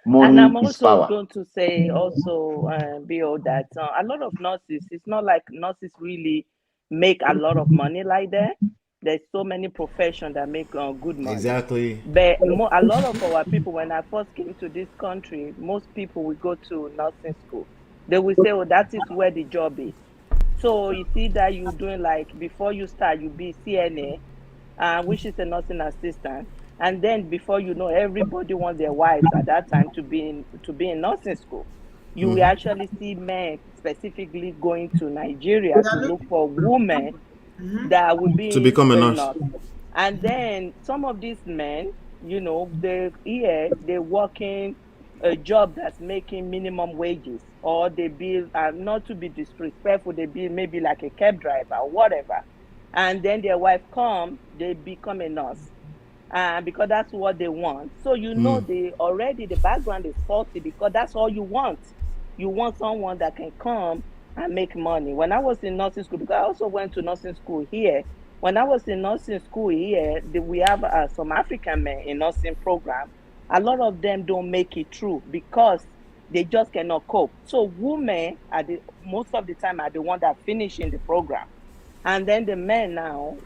Money and I'm is power. also going to say also, Bill, that a lot of nurses, it's not like nurses really make a lot of money like that. There's so many professions that make good money. Exactly. But a lot of our people, when I first came to this country, most people will go to nursing school. They will say, oh, that is where the job is. So you see that you're doing like, before you start, you be CNA, which is a nursing assistant. And then before you know, everybody wants their wives at that time to be in nursing school. You will actually see men specifically going to Nigeria to look for women that will be to become a nurse. And then some of these men, you know, they're working a job that's making minimum wages, or they be not to be disrespectful, they be maybe like a cab driver or whatever. And then their wife come, they become a nurse. Because that's what they want. So you know already the background is faulty because that's all you want. You want someone that can come and make money. When I was in nursing school, because I also went to nursing school here. When I was in nursing school here, we have some African men in nursing program. A lot of them don't make it through because they just cannot cope. So women most of the time are the one that finish in the program. And then the men now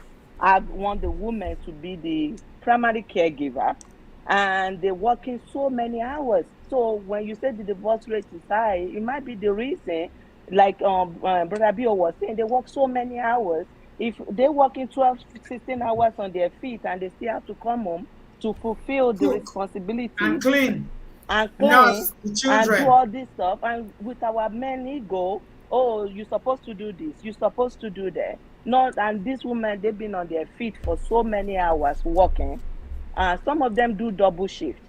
want the women to be the primary caregiver, and they're working so many hours. So when you say the divorce rate is high, it might be the reason, like Brother Bio was saying, they work so many hours. If they're working 12, 16 hours on their feet and they still have to come home to fulfill the responsibility and clean. and Not clean the and do children. all this stuff. And with our men ego, oh, you're supposed to do this, you're supposed to do that. Not, and these women, they've been on their feet for so many hours working. Some of them do double shift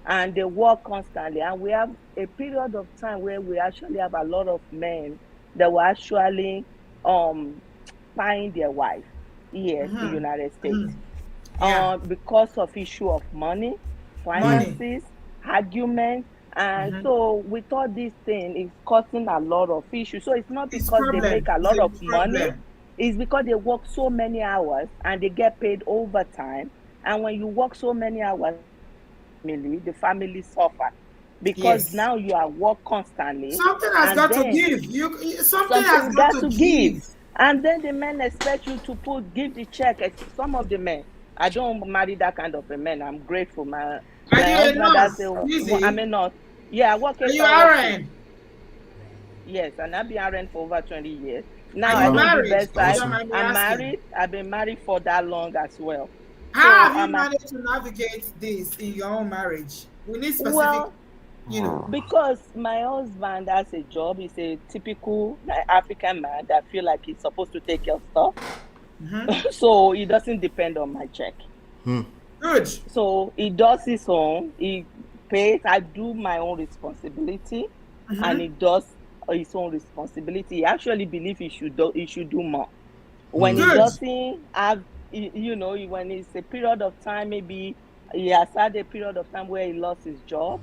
and they work constantly. And we have a period of time where we actually have a lot of men that were actually buying their wife here in the United States. Yeah. Because of issue of money, finances, argument. And so we thought this thing is causing a lot of issues. So it's not It's because they problem. make a It's lot a of money, problem. it's because they work so many hours and they get paid overtime. And when you work so many hours, the family suffer because Yes. now you are work constantly. Something has And got to then give. Something has something got got to to give. give. And then the men expect you to give the check. Some of the men, I don't marry that kind of a man. I'm grateful. My Are you a husband has nurse, a, Lizzy? I mean not. Yeah, I work Are 8 you hours shift. RN? Yes, and I've been RN for over 20 years. Now Are I you don't do married? If you bedside. don't mind me I'm asking. married. I've been married for that long as well. How So have you managed to navigate this in your own marriage? We need specific, well, you know. because my husband has a job. He's a typical African man that feel like he's supposed to take care of stuff. So he doesn't depend on my check. Good. So he does his own. He pays. I do my own responsibility, and he does his own responsibility. He actually believes he should do more. When he doesn't have, when it's a period of time, maybe he has had a period of time where he lost his job.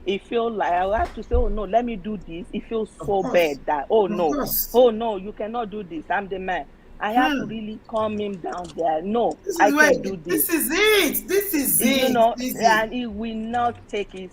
He feels like I have to say, oh no, let me do this. He feels so bad that oh no, you cannot do this. I'm the man. I have to really calm him down there. No, I can do this. This is it. This is it. And he will not take it.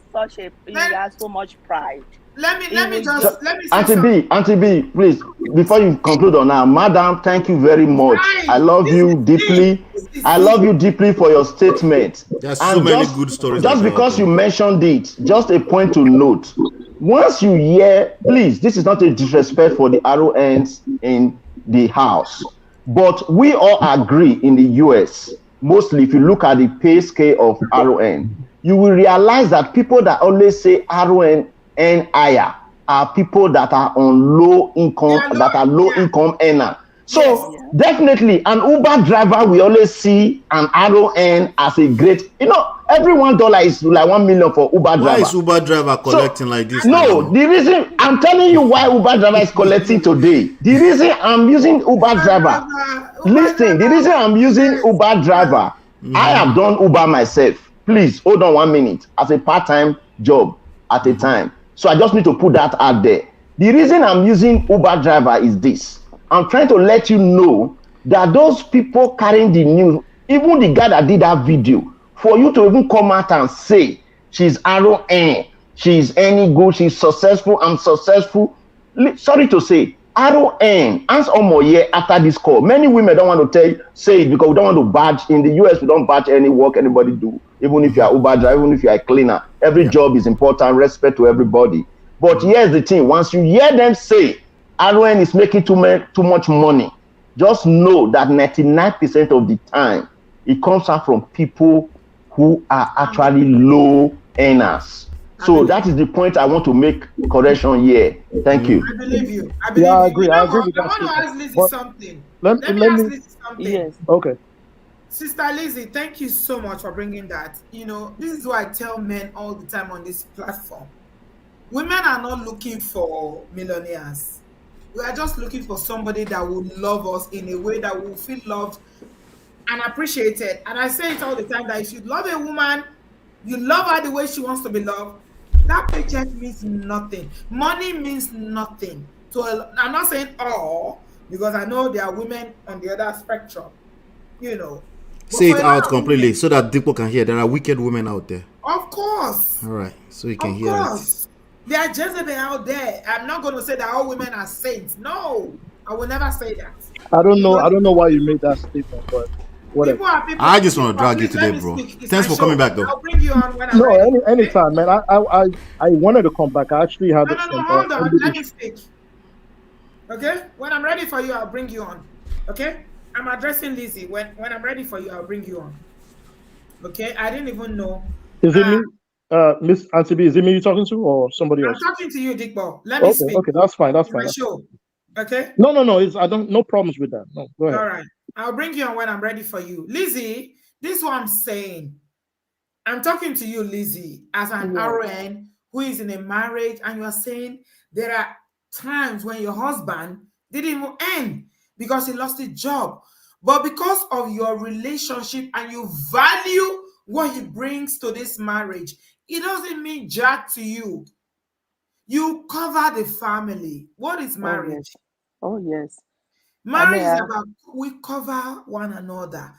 He has so much pride. Let me say Auntie B, please, before you conclude on now, Madam, thank you very much. I love you deeply. I love you deeply for your statement. There's so many good stories. Just because you mentioned it, just a point to note. Once you hear, please, this is not a disrespect for the RONs in the house, but we all agree in the US, mostly if you look at the pay scale of RON, you will realize that people that always say RON and higher are people that are on low income, low income earner. So definitely an Uber driver, we always see an RON as a great, every $1 is like 1 million for Uber driver. Why is Uber driver collecting like this? No, the reason I'm telling you why Uber driver is collecting today. The reason I'm using Uber driver. Listen, the reason I'm using Uber driver, I have done Uber myself. Please hold on 1 minute as a part-time job at a time. So I just need to put that out there. The reason I'm using Uber driver is this. I'm trying to let you know that those people carrying the news, even the guy that did that video, for you to even come out and say she's RON, she's any good, she's successful, I'm successful. Sorry to say, RON, answer more year after this call. Many women don't want to say it because we don't want to badge. In the US, we don't badge any work anybody do. Even if you are Uber driver, even if you are a cleaner, every job is important, respect to everybody. But here's the thing, once you hear them say RON is making too much money, just know that 99% of the time, it comes out from people who are actually low earners. So that is the point I want to make correction here. Thank you. I believe you. I agree. I agree with that. I want to ask Lizzy something. Let me ask Lizzy something. Yes. Okay. Sister Lizzy, thank you so much for bringing that. This is what I tell men all the time on this platform. Women are not looking for millionaires. We are just looking for somebody that will love us in a way that will feel loved and appreciated. And I say it all the time that if you love a woman, you love her the way she wants to be loved, that paycheck means nothing. Money means nothing. So I'm not saying all, because I know there are women on the other spectrum, Say it out completely so that people can hear. There are wicked women out there. Of course. All right, so you can hear it. There are Jezebel out there. I'm not going to say that all women are saints. No, I will never say that. I don't know why you made that statement, but whatever. I just want to drag you today, bro. Thanks for coming back, though. I'll bring you on when I'm ready. Anytime, man. I wanted to come back. I actually had No, hold on. Let me speak. Okay? When I'm ready for you, I'll bring you on. Okay? I'm addressing Lizzy. When I'm ready for you, I'll bring you on. Okay? I didn't even know. Is it me? Miss Auntie B, is it me you're talking to or somebody I'm else? talking to you, Dickball. Let me Okay, speak. okay, that's fine. That's It's fine. my That's show. Okay. no. I don't. No problems with that. No, go ahead. All right. I'll bring you on when I'm ready for you, Lizzy. This is what I'm saying. I'm talking to you, Lizzy, as an Yes. RN who is in a marriage, and you are saying there are times when your husband didn't even earn because he lost his job. But because of your relationship and you value what he brings to this marriage, it doesn't mean jack to you. You cover the family. What is Oh yes. marriage? Oh yes. I mean, Marriage is about we cover one another.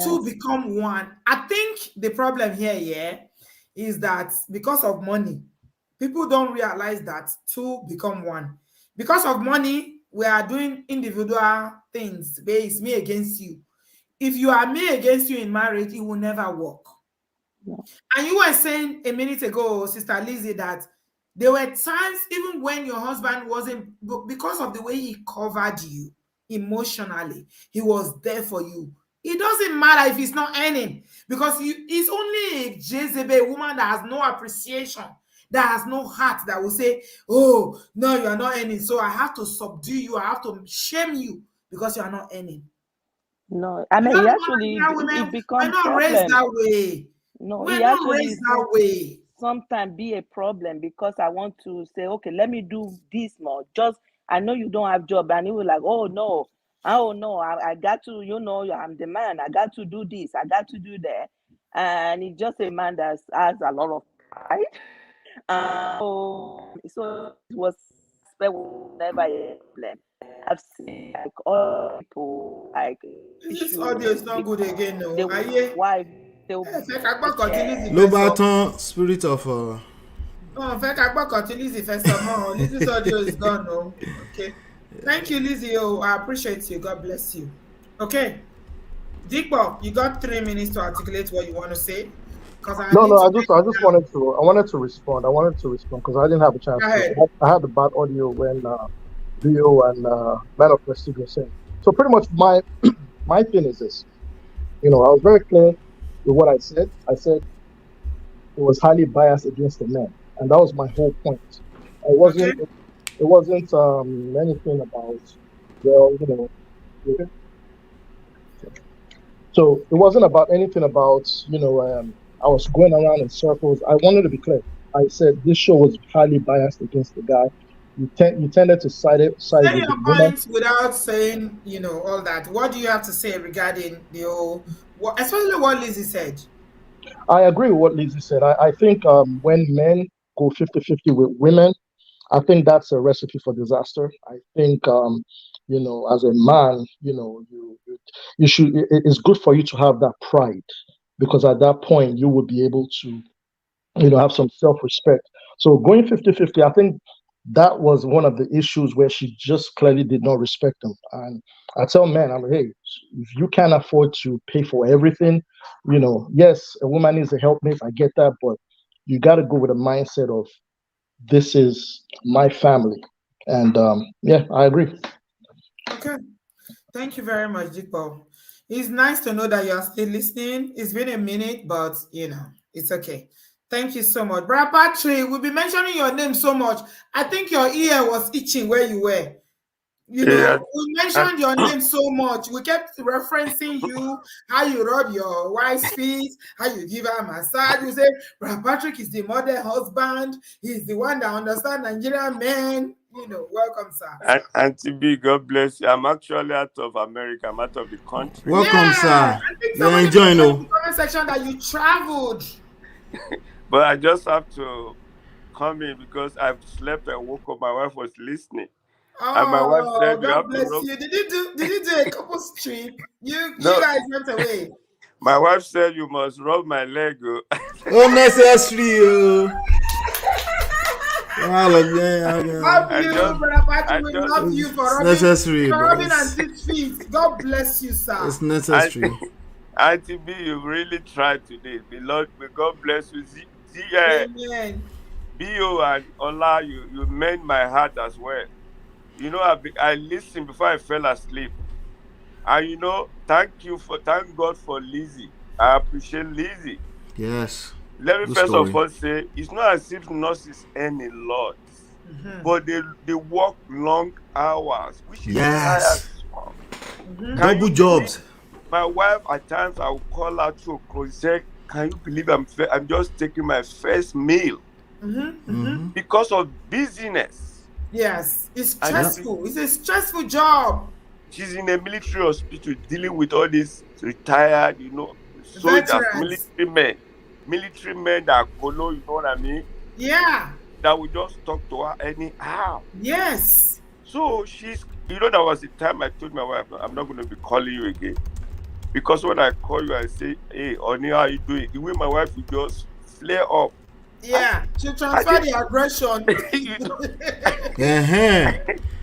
Two yes. become one. I think the problem here, yeah, is that because of money, people don't realize that two become one. Because of money, we are doing individual things. Where it's me against you. If you are me against you in marriage, it will never work. Yeah. And you were saying a minute ago, Sister Lizzy, that there were times even when your husband wasn't, because of the way he covered you emotionally, he was there for you. It doesn't matter if he's not earning, because it's only a Jezebel woman that has no appreciation, that has no heart, that will say, oh, no, you are not earning, so I have to subdue you, I have to shame you because you are not earning. No, I A mean, lot he of actually Nigerian it women were become not raised problem. that way. No, We're he not actually raised that way. sometimes be a problem because I want to say, okay, let me do this more. Just I know you don't have job, and he was like, oh no, I got to, I'm the man. I got to do this. I got to do that, and he's just a man that has a lot of pride. So it was never a problem. I've seen like all people like This issue audio is not good again, the no. Aye. wife they'll Ẹ be fẹ́ ká gbọ́ nǹkan tí Lizzy fẹ́ sọ. Lobaton, spirit of. Fẹ́ ká gbọ́ nǹkan tí Lizzy fẹ́ sọ mọ́. Lizzy's audio is gone, no. Okay. Thank you, Lizzy. Oh, I appreciate you. God bless you. Okay. Dickball, you got 3 minutes to articulate what you want to say. Because I No, need to I break just it down. wanted to respond. I wanted to respond because I didn't have a chance Go to. ahead. I had the bad audio when Bio and Man of Prestige were saying. So pretty much my my thing is this. I was very clear with what I said. I said it was highly biased against the men, and that was my whole point. It Okay. wasn't. It wasn't anything about, well, so it wasn't about anything about, I was going around in circles. I wanted to be clear. I said this show was highly biased against the guy. You tended to side Say with the your woman. points without saying, all that. What do you have to say regarding the whole, especially what Lizzy said? I agree with what Lizzy said. I think when men go 50-50 with women, I think that's a recipe for disaster. I think, as a man, you should. It's good for you to have that pride, because at that point you will be able to, have some self-respect. So going 50-50, I think that was one of the issues where she just clearly did not respect him. And I tell men, I'm like, hey, if you can't afford to pay for everything, yes, a woman needs a helpmate. I get that, but you got to go with a mindset of, this is my family. And yeah, I agree. Okay. Thank you very much, Jikpo. It's nice to know that you're still listening. It's been a minute, but it's okay. Thank you so much. Brother Patrick, we'll be mentioning your name so much. I think your ear was itching where you were. We mentioned your name so much. We kept referencing you, how you rub your wife's feet, how you give her a massage. You say, Brother Patrick is the model husband. He's the one that understands Nigerian men. Welcome, sir. Auntie B, God bless you. I'm actually out of America. I'm out of the country. Welcome, sir. I think somebody mentioned in the comment section that you traveled. But I just have to come in because I've slept and woke up. My wife was listening. And my wife said, you God have to bless rub. you. Did you do a couple's trip? You guys went away. My wife said you must rub my leg. Unnecessary. Love you, Brother Patrick. We love you for rubbing Auntie's feet. God bless you, sir. It's necessary. Auntie B, you really tried today. May God bless you. Amen. Bio and Ola, you made my heart as well. I listened before I fell asleep. And thank God for Lizzy. I appreciate Lizzy. Yes. Let me Good first story. of all say it's not as if nurses earn a lot, but they work long hours, which is Yes. tiresome. Can Double you believe? jobs. My wife at times I will call her to close. Say, can you believe I'm just taking my first meal because of busyness. Yes, it's And stressful. It's a stressful job. she's in a military hospital dealing with all these retired, soldiers, Veterans. military men that colo, you know what I mean? Yeah. That will just talk to her anyhow. Yes. So that was the time I told my wife, I'm not going to be calling you again. Because when I call you and say, hey, Oni, how you doing? The way my wife will just flare up. Yeah. She transfer the aggression.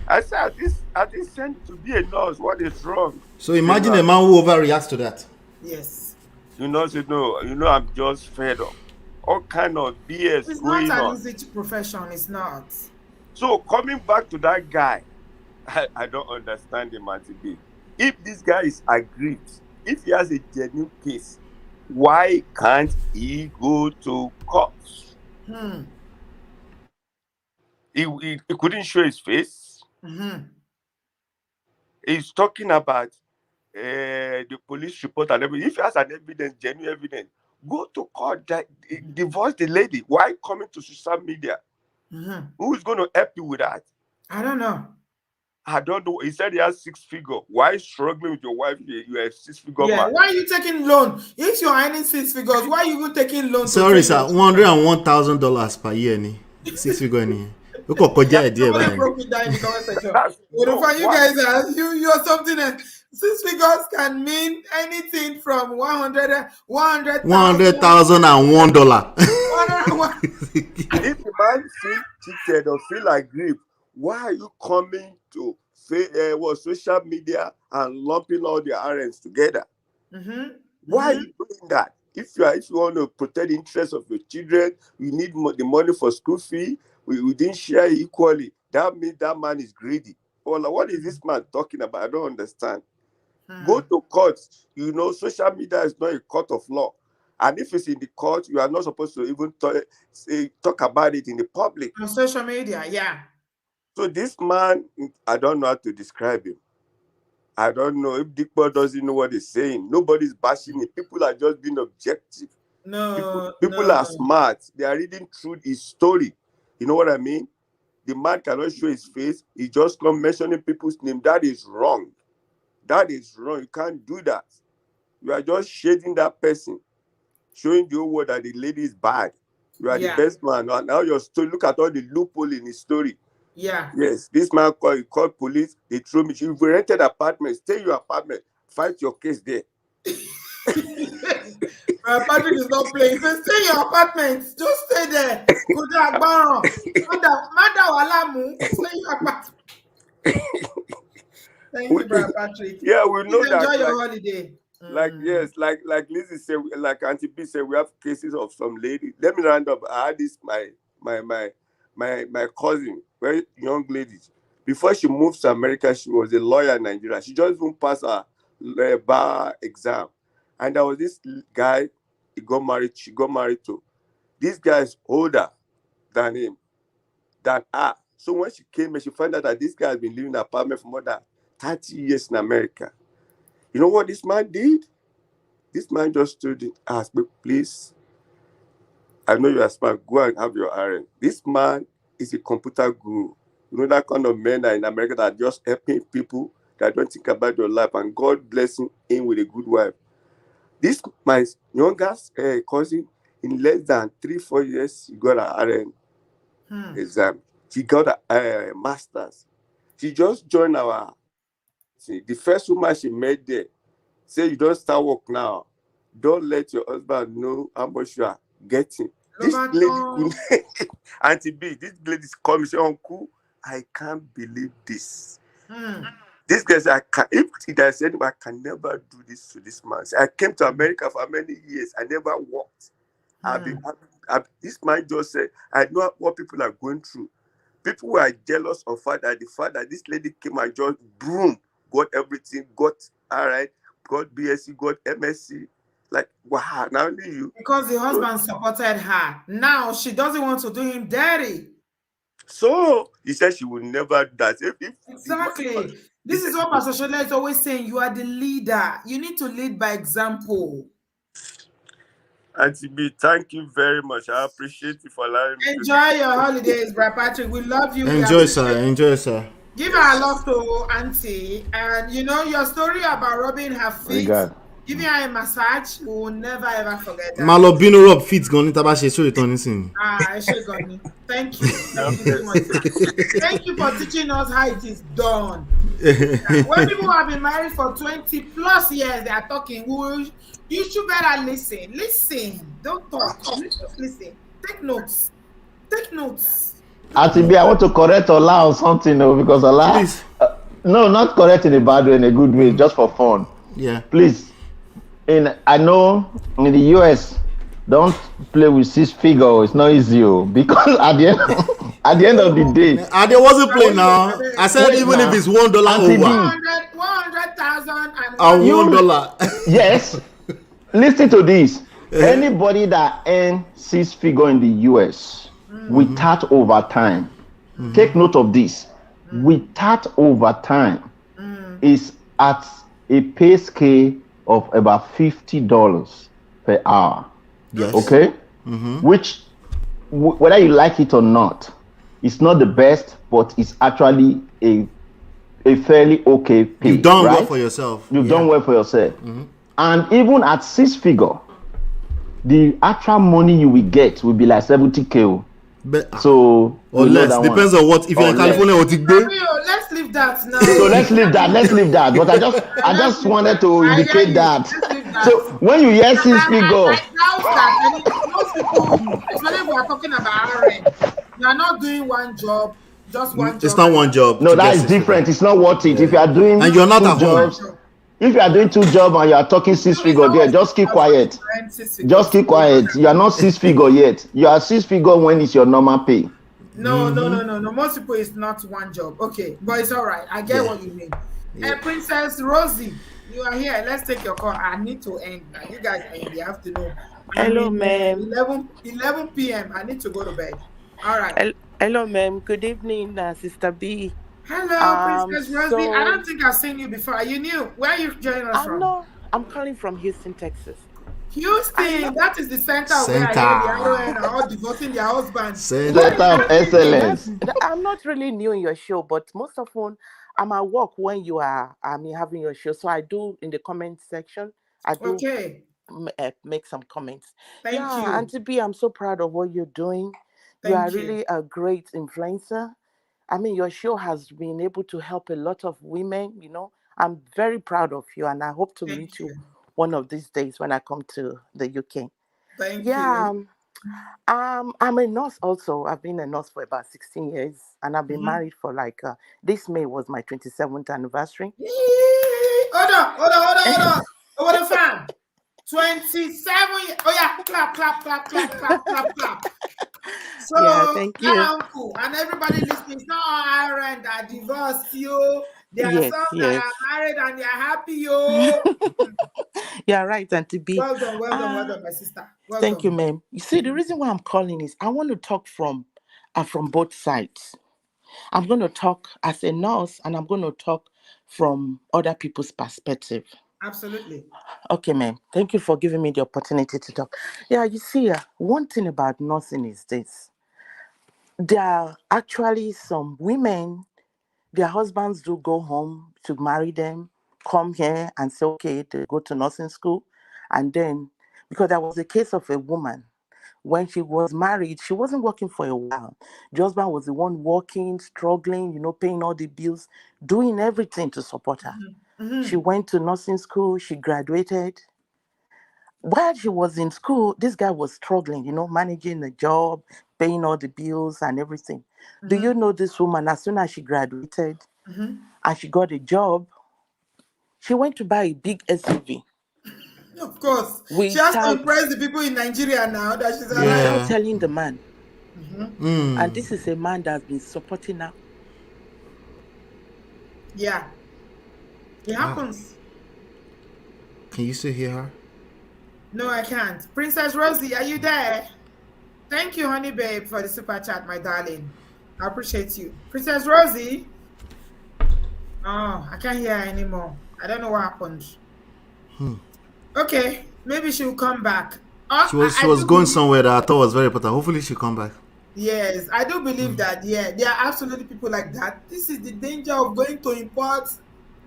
I said, I didn't send to be a nurse. What is wrong? So imagine a man who overreacts to that. Yes. Say, no, I'm just fed up. All kind of BS It's going not an on. easy profession. It's not. So coming back to that guy, I don't understand him, Auntie B. If this guy is aggrieved, if he has a genuine case, why can't he go to court? He couldn't show his face. He's talking about the police report and everything. If he has an evidence, genuine evidence, go to court, divorce the lady. Why coming to social media? Who is going to help you with that? I don't know. I don't know. He said he has 6 figure. Why struggling with your wife? You have 6 figure man. Why are you taking loan? If you're earning 6 figures, why are you even taking loan? Sorry, sir. $101,000 per year. 6 figure. Somebody broke it down in the comment section. You guys you're something else. 6 figures can mean anything from $100,000 and $1. If the man feel cheated or feel aggrieved, why are you coming to social media and lumping all the RNs together? Why are you doing that? If you want to protect the interests of your children, you need the money for school fee. We didn't share equally. That means that man is greedy. Well, what is this man talking about? I don't understand. Go to court. Social media is not a court of law. And if it's in the court, you are not supposed to even talk about it in the public. On social media, yeah. So this man, I don't know how to describe him. I don't know if Dikbo doesn't know what he's saying. Nobody's bashing it. People are just being objective. People are smart. They are reading through his story. You know what I mean? The man cannot show his face. He just come mentioning people's name. That is wrong. That is wrong. You can't do that. You are just shading that person, showing the whole world that the lady is bad. You are the best man. Now your story, look at all the loophole in his story. Yeah. Yes, this man called police. They threw me. If you rented apartment, stay in your apartment. Fight your case there. Patrick is not playing. He says, stay in your apartment. Just stay there. Stay in your apartment. Thank you, Brother Patrick. Yeah, we know that. Enjoy your holiday. Like Lizzy said, like Auntie B said, we have cases of some lady. Let me round up. I had this my cousin, very young lady. Before she moved to America, she was a lawyer in Nigeria. She just even passed her bar exam, and there was this guy. She got married to. This guy is older than him, than her. So when she came and she found out that this guy has been living in an apartment for more than 30 years in America. You know what this man did? This man just stood and asked me, please, I know you are smart, go and have your RN. This man is a computer guru. You know that kind of men that in America that are just helping people that don't think about your life, and God bless him with a good wife. This, my youngest cousin, in less than 3-4 years, he got an RN exam. She got a master's. She just joined our, the first woman she met there, say you don't start work now. Don't let your husband know how much you are getting. This lady could Auntie B, this lady's called me, say, Uncle, I can't believe this. This guy said, if there's anyone, I can never do this to this man. I came to America for many years. I never worked. This man just said, I know what people are going through. People were jealous of the fact that this lady came and just boom, got everything, got all right, got BSc, got MSc. Like, wow, now only you. Because the husband supported her. Now she doesn't want to do him dirty. So he said she would never do that. Exactly. This is what Pastor Shola is always saying. You are the leader. You need to lead by example. Auntie B, thank you very much. I appreciate you for allowing me Enjoy your holidays, Brother Patrick. We love you. Enjoy, sir. Enjoy, sir. Give our love to Auntie. And you know, your story about rubbing her feet, giving her a massage, we will never ever forget that. Malobino rub feet gone into bashe so returning. I should go. Thank you. Thank you so much. Thank you for teaching us how it is done. When people have been married for 20 plus years, they are talking. You should better listen. Listen. Don't talk. Just listen. Take notes. Take notes. Atibi, I want to correct Ola or something, because Ola. No, not correct in a bad way, in a good way, just for fun. Yeah. Please. I know in the US, don't play with 6 figure. It's not easy, because at the end of the day, there wasn't play now. I said even if it's $1 over, 100,000 and $1. Yes. Listen to this. Anybody that earns 6 figure in the US without overtime, take note of this. Without overtime is at a pay scale of about $50 per hour. Yes. Okay? Which, whether you like it or not, it's not the best, but it's actually a fairly okay pay. You've done well for yourself. You've done well for yourself. And even at 6 figure, the actual money you will get will be like 70K. So or less, depends on what. If you're in California, what you do. Let's leave that now. So let's leave that. But I just wanted to indicate that. So when you hear 6 figure, most people, especially if we are talking about RN, you are not doing one job, just one job. It's not one job. No, that is different. It's not worth it. If you are doing and you're not at jobs, home. If you are doing 2 jobs and you are talking 6 figure there, just keep quiet. Just keep quiet. You are not 6 figure yet. You are 6 figure when it's your normal pay. No. Most people it's not one job. Okay, but it's all right. I get what you mean. Princess Rosie, you are here. Let's take your call. I need to end. You guys are in the afternoon. Hello, ma'am. 11 p.m. I need to go to bed. All right. Hello, ma'am. Good evening, Sister B. Hello, Princess Rosie. I don't think I've seen you before. Are you new? Where are you joining us from? No, I'm calling from Houston, Texas. Houston, that is the center where I hear the RON are all devoting their husbands. Center of excellence. I'm not really new in your show, but most often I'm at work when you are having your show. So I do in the comment section. I do make some comments. Thank you. Auntie B, I'm so proud of what you're doing. You are really a great influencer. I mean, your show has been able to help a lot of women, I'm very proud of you, and I hope to meet you one of these days when I come to the UK. Thank you. I'm a nurse also. I've been a nurse for about 16 years, and I've been married for this May was my 27th anniversary. Hold on. Over the fan. 27 years. Oh yeah, clap. So, thank you. Uncle, and everybody listening, it's not all RN that divorced you. There are some that are married and they are happy, yo. You're right, Auntie B. Well done, my sister. Thank you, ma'am. You see, the reason why I'm calling is I want to talk from both sides. I'm going to talk as a nurse, and I'm going to talk from other people's perspective. Absolutely. Okay, ma'am. Thank you for giving me the opportunity to talk. Yeah, you see, one thing about nursing is this. There are actually some women, their husbands do go home to marry them, come here and say, okay, they go to nursing school. And then, because there was a case of a woman, when she was married, she wasn't working for a while. The husband was the one working, struggling, paying all the bills, doing everything to support her. She went to nursing school, she graduated. While she was in school, this guy was struggling, managing the job, paying all the bills and everything. Do you know this woman, as soon as she graduated and she got a job, she went to buy a big SUV. Of course. She has to impress the people in Nigeria now that she's alive. Without telling the man. And this is a man that's been supporting her. Yeah. It happens. Can you still hear her? No, I can't. Princess Rosie, are you there? Thank you, honey babe, for the super chat, my darling. I appreciate you. Princess Rosie. Oh, I can't hear her anymore. I don't know what happened. Okay, maybe she'll come back. Oh, She was going somewhere that I thought was very important. Hopefully she'll come back. Yes, I do believe that. Yeah, there are absolutely people like that. This is the danger of going to import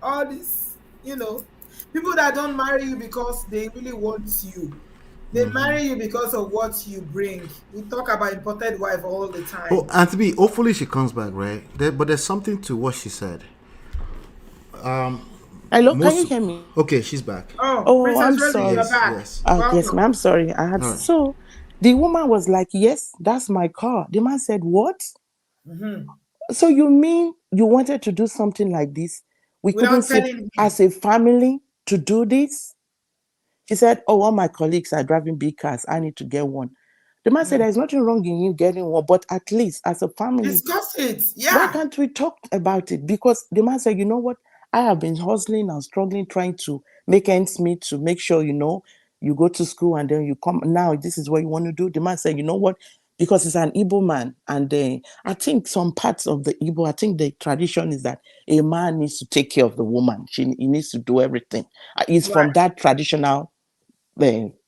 all this, people that don't marry you because they really want you. They marry you because of what you bring. We talk about imported wife all the time. Oh, and to be, hopefully she comes back, right? But there's something to what she said. Hello, can you hear me? Okay, she's back. Oh, I'm Rosie, sorry. you're back. Yes. Yes, ma'am. I'm sorry. I had so the woman was like, "Yes, that's my car." The man said, "What?" So you mean you wanted to do something like this? We couldn't sit as a family to do this? She said, "Oh, all my colleagues are driving big cars. I need to get one." The man said, "There's nothing wrong in you getting one, but at least as a family, discuss it. Yeah. Why can't we talk about it?" Because the man said, "You know what? I have been hustling and struggling, trying to make ends meet to make sure, you go to school and then you come. Now, this is what you want to do." The man said, "You know what? Because it's an Igbo man. And I think some parts of the Igbo, I think the tradition is that a man needs to take care of the woman. He needs to do everything. It's from that traditional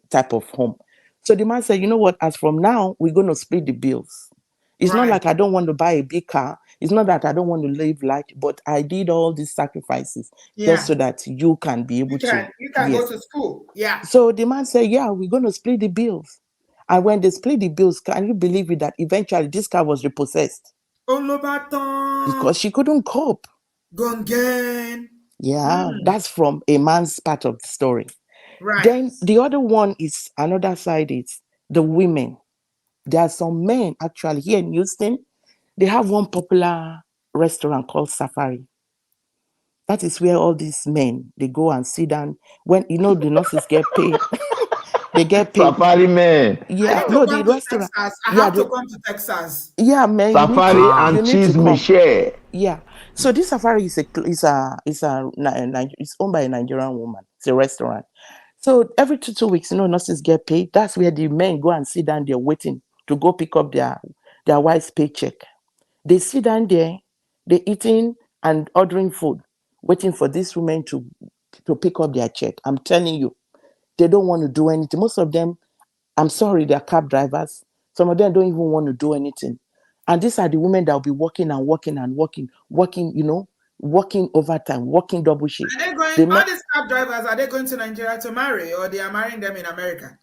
type of home." So the man said, "You know what? As from now, we're going to split the bills. It's not like I don't want to buy a big car. It's not that I don't want to live life, but I did all these sacrifices just so that you can be able to. You can go to school. Yeah. So the man said, "Yeah, we're going to split the bills." And when they split the bills, can you believe it that eventually this car was repossessed? Because she couldn't cope. Gongen. Yeah, that's from a man's part of the story. Right. Then the other one is another side is the women. There are some men actually here in Houston. They have one popular restaurant called Safari. That is where all these men, they go and sit down. When the nurses get paid, they get paid. Safari man. Yeah, the restaurant. I have to come to Texas. Yeah, man. Safari and cheese Michelle. Yeah. So this Safari is it's owned by a Nigerian woman. It's a restaurant. So every 2 weeks, nurses get paid. That's where the men go and sit down there waiting to go pick up their wife's paycheck. They sit down there, they eating and ordering food, waiting for these women to pick up their check. I'm telling you, they don't want to do anything. Most of them, I'm sorry, they're cab drivers. Some of them don't even want to do anything. And these are the women that will be working and working and working, working overtime, working double shift. Are they going, all these cab drivers, are they going to Nigeria to marry, or they are marrying them in America?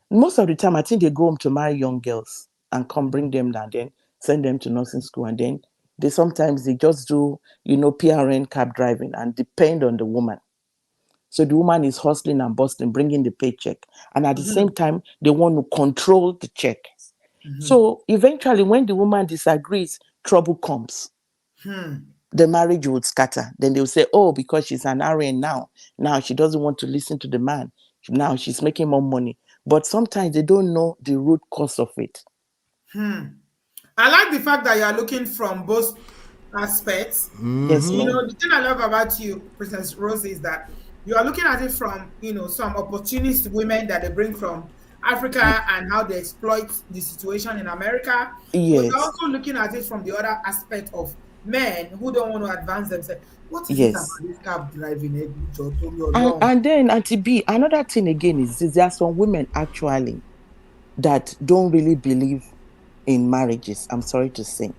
Most of the time, I think they go home to marry young girls and come bring them down, then send them to nursing school. And then they just do, PRN cab driving and depend on the woman. So the woman is hustling and busting, bringing the paycheck. And at the same time, they want to control the check. So eventually, when the woman disagrees, trouble comes. The marriage would scatter. Then they'll say, "Oh, because she's an RN now she doesn't want to listen to the man. Now she's making more money." But sometimes they don't know the root cause of it. I like the fact that you are looking from both aspects. Yes, the thing I love about you, Princess Rose, is that you are looking at it from, some opportunist women that they bring from Africa and how they exploit the situation in America. Yes. But you're also looking at it from the other aspect of men who don't want to advance themselves. What is it about this cab driving? And then, Auntie B, another thing again is there are some women actually that don't really believe in marriages. I'm sorry to say.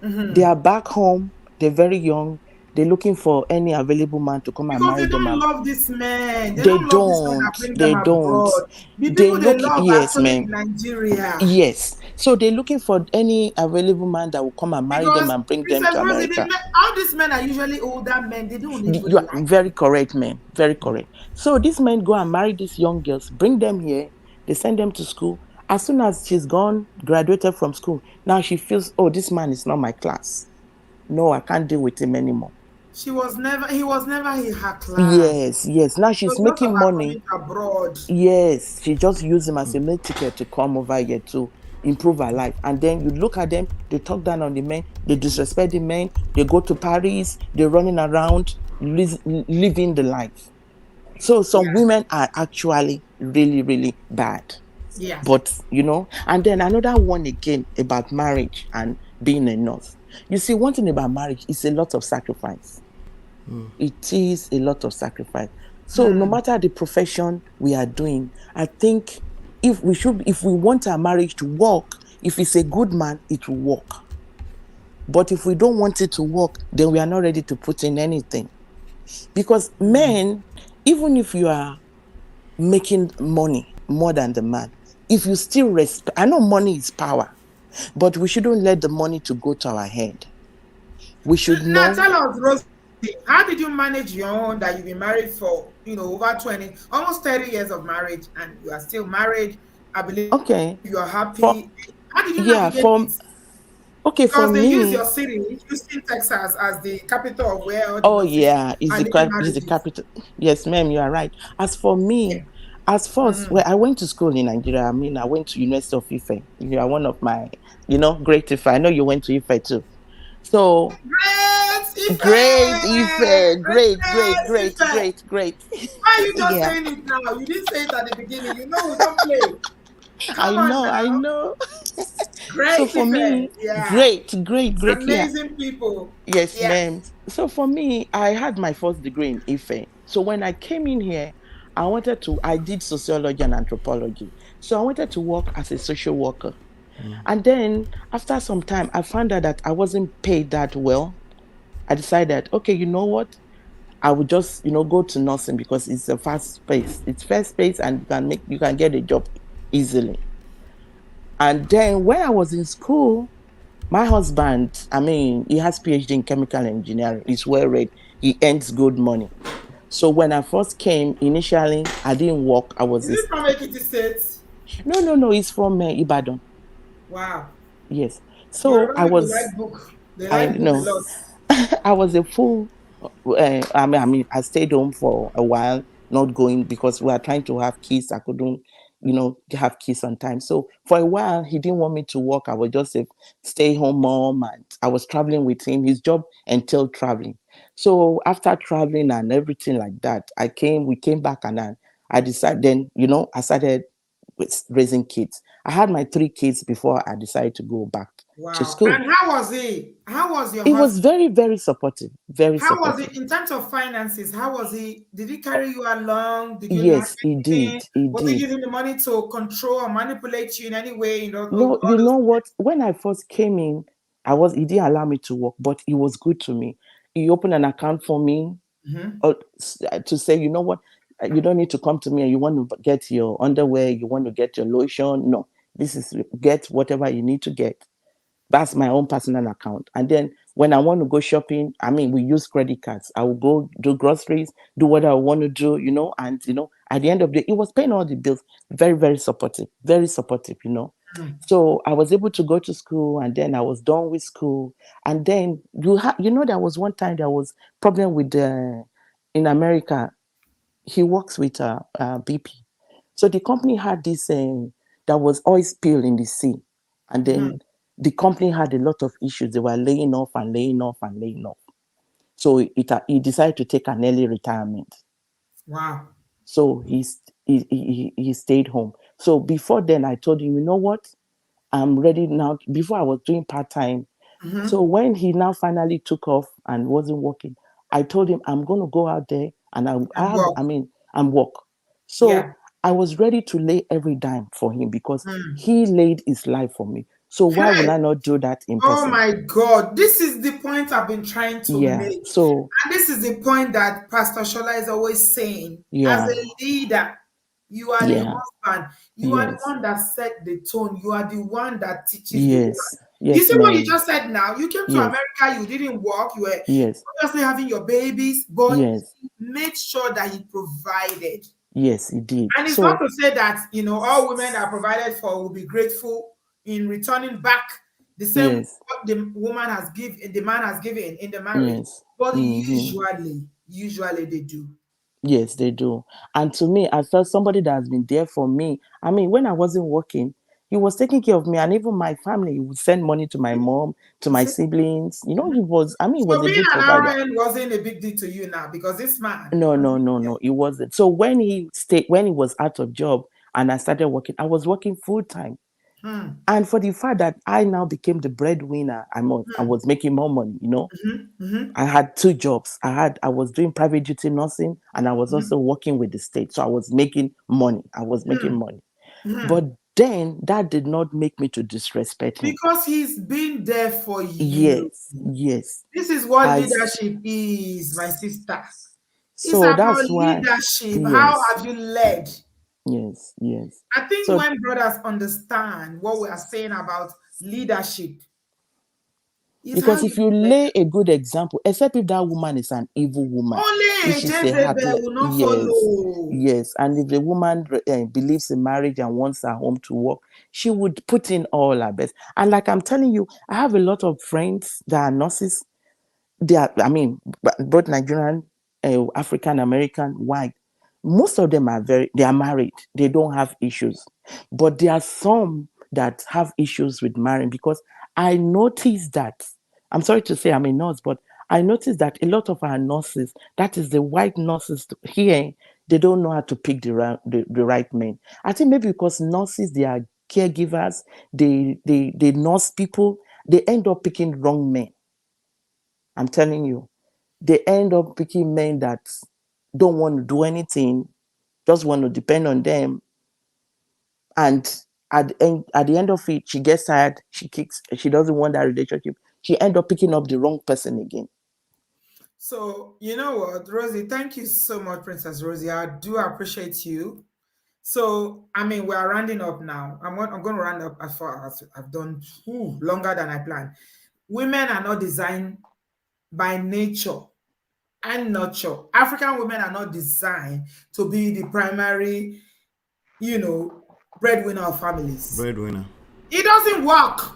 They are back home. They're very young. They're looking for any available man to come and marry them. Because they don't love this man. They don't. They don't. The people they love actually in Nigeria. Yes. So they're looking for any available man that will come and marry them and bring them to America. All these men are usually older men. They don't need. You are very correct, man. Very correct. So these men go and marry these young girls, bring them here. They send them to school. As soon as she's gone, graduated from school, now she feels, "Oh, this man is not my class. No, I can't deal with him anymore." He was never in her class. Yes. Now she's making money abroad. Yes, she just used him as a meal ticket to come over here to improve her life. And then you look at them, they talk down on the men, they disrespect the men, they go to Paris, they're running around, living the life. So some women are actually really, really bad. Yeah. But, and then another one again about marriage and being a nurse. You see, one thing about marriage is a lot of sacrifice. It is a lot of sacrifice. So no matter the profession we are doing, I think if we want our marriage to work, if it's a good man, it will work. But if we don't want it to work, then we are not ready to put in anything. Because men, even if you are making money more than the man, if you still respect, I know money is power, but we shouldn't let the money to go to our head. We should Now know. tell us, Rosie, how did you manage your own that you've been married for, over 20, almost 30 years of marriage, and you are still married? I believe Okay. you are happy. How did you Yeah, navigate it? for Because they use me. your city, Houston, Texas, as the capital of where all the Oh nurses yeah, are leading is the marriages. capital. Yes, ma'am, you are right. As for me, as first, well, I went to school in Nigeria. I mean, I went to University of Ife. You are one of my, great Ife. I know you went to Ife too. So Great great Ife! Ife, great, great, Great great, Ife! great, great. Why are you just Yeah, saying it now? You didn't say it at the beginning. You know we don't play. I Come on know, I now. know. So Great for Ife. me, Yeah. great, great, great. Yeah. Amazing people. Yes, Yes. ma'am. So for me, I had my first degree in Ife. So when I came in here, I did sociology and anthropology. So I wanted to work as a social worker. And then after some time, I found out that I wasn't paid that well. I decided, okay, you know what? I would just, go to nursing because it's a fast pace. It's fast pace and you can get a job easily. And then when I was in school, my husband, I mean, he has PhD in chemical engineering. He's well read. He earns good money. So when I first came, initially, I didn't work. Is it from Ekiti State? No. He's from Ibadan. Wow. Yes. So Yoruba people like book. They I like book a know, lot. I was a fool. I stayed home for a while, not going because we were trying to have kids. I couldn't, have kids on time. So for a while, he didn't want me to work. I was just a stay-home mom, and I was traveling with him. His job entailed traveling. So after traveling and everything like that, we came back, and I decided. Then I started with raising kids. I had my 3 kids before I decided to go back to Wow. school. And how was he? How was your It was husband? very, very supportive. Very How was supportive. it in terms of finances? How was he? Did he carry you along? Did you lack Yes, he anything? did. He Was he did. using the money to control or manipulate you in any way? No, All you those know what? When I first came in, he didn't allow me to work, but he was good to me. He opened an account for me, to say, you know what, you don't need to come to me and you want to get your underwear, you want to get your lotion. No, this is get whatever you need to get. That's my own personal account. And then when I want to go shopping, I mean, we use credit cards. I will go do groceries, do what I want to do, and, at the end of the day, it was paying all the bills. Very, very supportive, very supportive. So I was able to go to school, and then I was done with school. And then there was one time there was problem with in America. He works with BP. So the company had this, there was oil spill in the sea. And then the company had a lot of issues. They were laying off and laying off and laying off. So he decided to take an early retirement. Wow. So he stayed home. So before then, I told him, you know what? I'm ready now. Before I was doing part-time. So when he now finally took off and wasn't working, I told him, I'm going to go out there and and work. So Yeah. I was ready to lay every dime for him because he laid his life for me. So why will Hey. I not do that in Oh person? my God. This is the point I've been trying to Yeah. make. So And this is the point that Pastor Shola is always saying. As yeah. a leader, you are the Yeah. husband. You are the Yes. one that set the tone. You are the one that teaches the woman. Yes. You Yes, see what you ma'am. just said now? You came to Yes. America, you didn't work, you were Yes. obviously having your babies, but Yes. he made sure that he provided. Yes, he did. And it's not to say that, all women that are provided for will be grateful in returning back the same Yes. what the man has given in the marriage. Yes. But Mm-hmm. usually they do. Yes, they do. And to me, I felt somebody that has been there for me. I mean, when I wasn't working, He was taking care of me, and even my family. He would send money to my mom, to my siblings. He was. He was a being good an provider. RN wasn't a big deal to you now because this man. No, it wasn't. So when he was out of job and I started working, I was working full time. And for the fact that I now became the breadwinner, I was making more money. I had 2 jobs. I was doing private duty nursing, and I was also working with the state. So I was making money. But then that did not make me to disrespect him. Because he's been there for you. Yes. This is what leadership is, my sister. So it's about that's why, leadership. yes. How have you led? Yes. I think when brothers understand what we are saying about leadership, because if you lay a good example, except if that woman is an evil woman, only a Jezebel will not follow. Yes, and if the woman believes in marriage and wants her home to work, she would put in all her best. And like I'm telling you, I have a lot of friends that are nurses. They are, both Nigerian, African American, white. Most of them they are married. They don't have issues. But there are some that have issues with marrying, because I noticed that, I'm sorry to say I'm a nurse, but I noticed that a lot of our nurses, that is the white nurses here, they don't know how to pick the right men. I think maybe because nurses, they are caregivers, they nurse people, they end up picking wrong men. I'm telling you, they end up picking men that don't want to do anything, just want to depend on them. And at the end of it, she gets tired, she doesn't want that relationship. She ends up picking up the wrong person again. So, you know what, Rosie, thank you so much, Princess Rosie. I do appreciate you. So, we are rounding up now. I'm going to round up as far as I've done longer than I planned. Women are not designed by nature and nurture. African women are not designed to be the primary, breadwinner of families. Breadwinner. It doesn't work.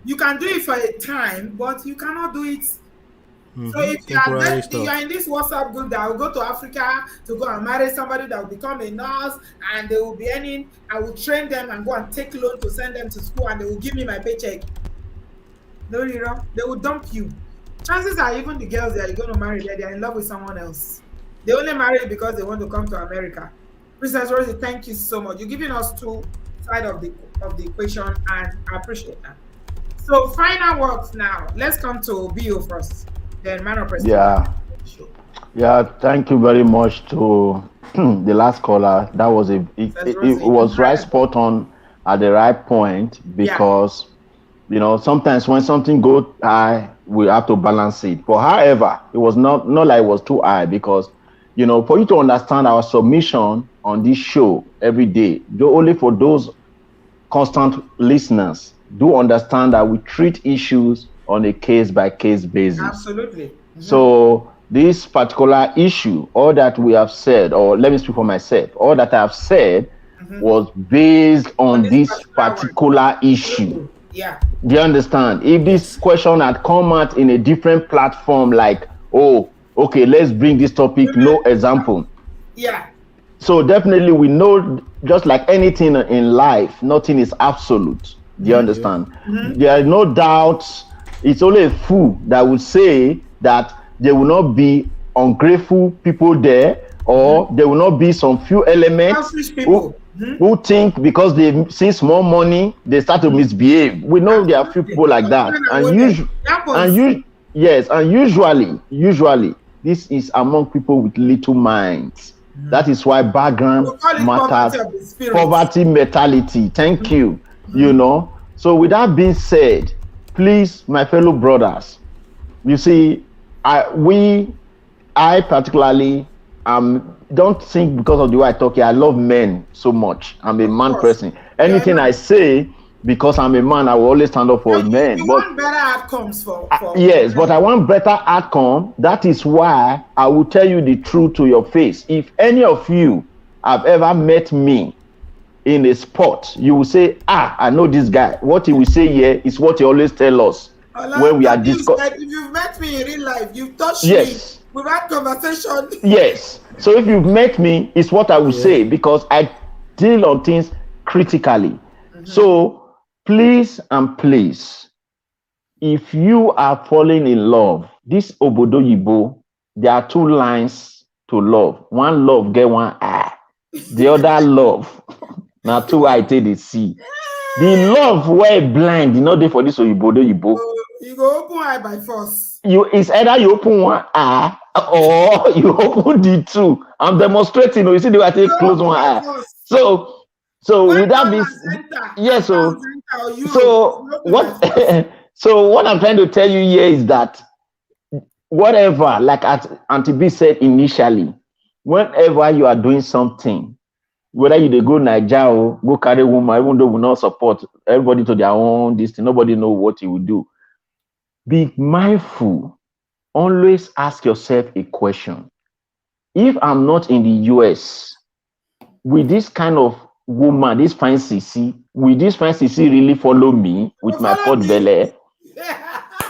You can do it for a time, but you cannot do it. So if you are in this WhatsApp group that will go to Africa to go and marry somebody that will become a nurse, and they will be earning, I will train them and go and take loan to send them to school, and they will give me my paycheck. No, they will dump you. Chances are even the girls that you're going to marry, they are in love with someone else. They only marry because they want to come to America. Princess Rosie, thank you so much. You're giving us 2 sides of the equation, and I appreciate that. So final words now. Let's come to Bio first. Then man of president. Yeah. Thank you very much to the last caller. That was it was right spot on at the right point, because sometimes when something goes high, we have to balance it. But however, it was not like it was too high, because for you to understand our submission on this show every day, only for those constant listeners, do understand that we treat issues on a case-by-case basis. Absolutely. So this particular issue, all that we have said, or let me speak for myself, all that I have said was based on this particular issue. Yeah. Do you understand? If this question had come out in a different platform, like, okay, let's bring this topic, no example. Yeah. So definitely we know, just like anything in life, nothing is absolute. Do you understand? There are no doubts. It's only a fool that would say that there will not be ungrateful people there, or there will not be some few elements who think because they see small money, they start to misbehave. We know there are few people like that. And usually this is among people with little minds. That is why background matters. Poverty mentality. Thank you. So with that being said, please, my fellow brothers, you see, I particularly don't think because of the way I talk here, I love men so much. I'm a man person. Anything I say, because I'm a man, I will always stand up for men. You want better outcomes for yes, but I want better outcome. That is why I will tell you the truth to your face. If any of you have ever met me in a spot, you will say, I know this guy. What he will say here is what he always tell us when we are discussing. If you've met me in real life, you've touched me, we've had conversation. Yes. So if you've met me, it's what I will say, because I deal on things critically. So please and please, if you are falling in love, this obodoyibo, there are two lines to love. One love get one eye. The other love, now two eye take the see. The love where blind, you know, they for this obodoyibo. You go open eye by force. It's either you open one eye or you open the two. I'm demonstrating. You see the way I take close one eye. So when with that be yes, so what so what I'm trying to tell you here is that whatever, like as Auntie B said initially, whenever you are doing something, whether you dey go Naija or go carry woman, even though we not support everybody to their own this thing, nobody know what you will do. Be mindful. Always ask yourself a question. If I'm not in the US, with this kind of woman, this fine CC, will this fine CC really follow me with my pot belly?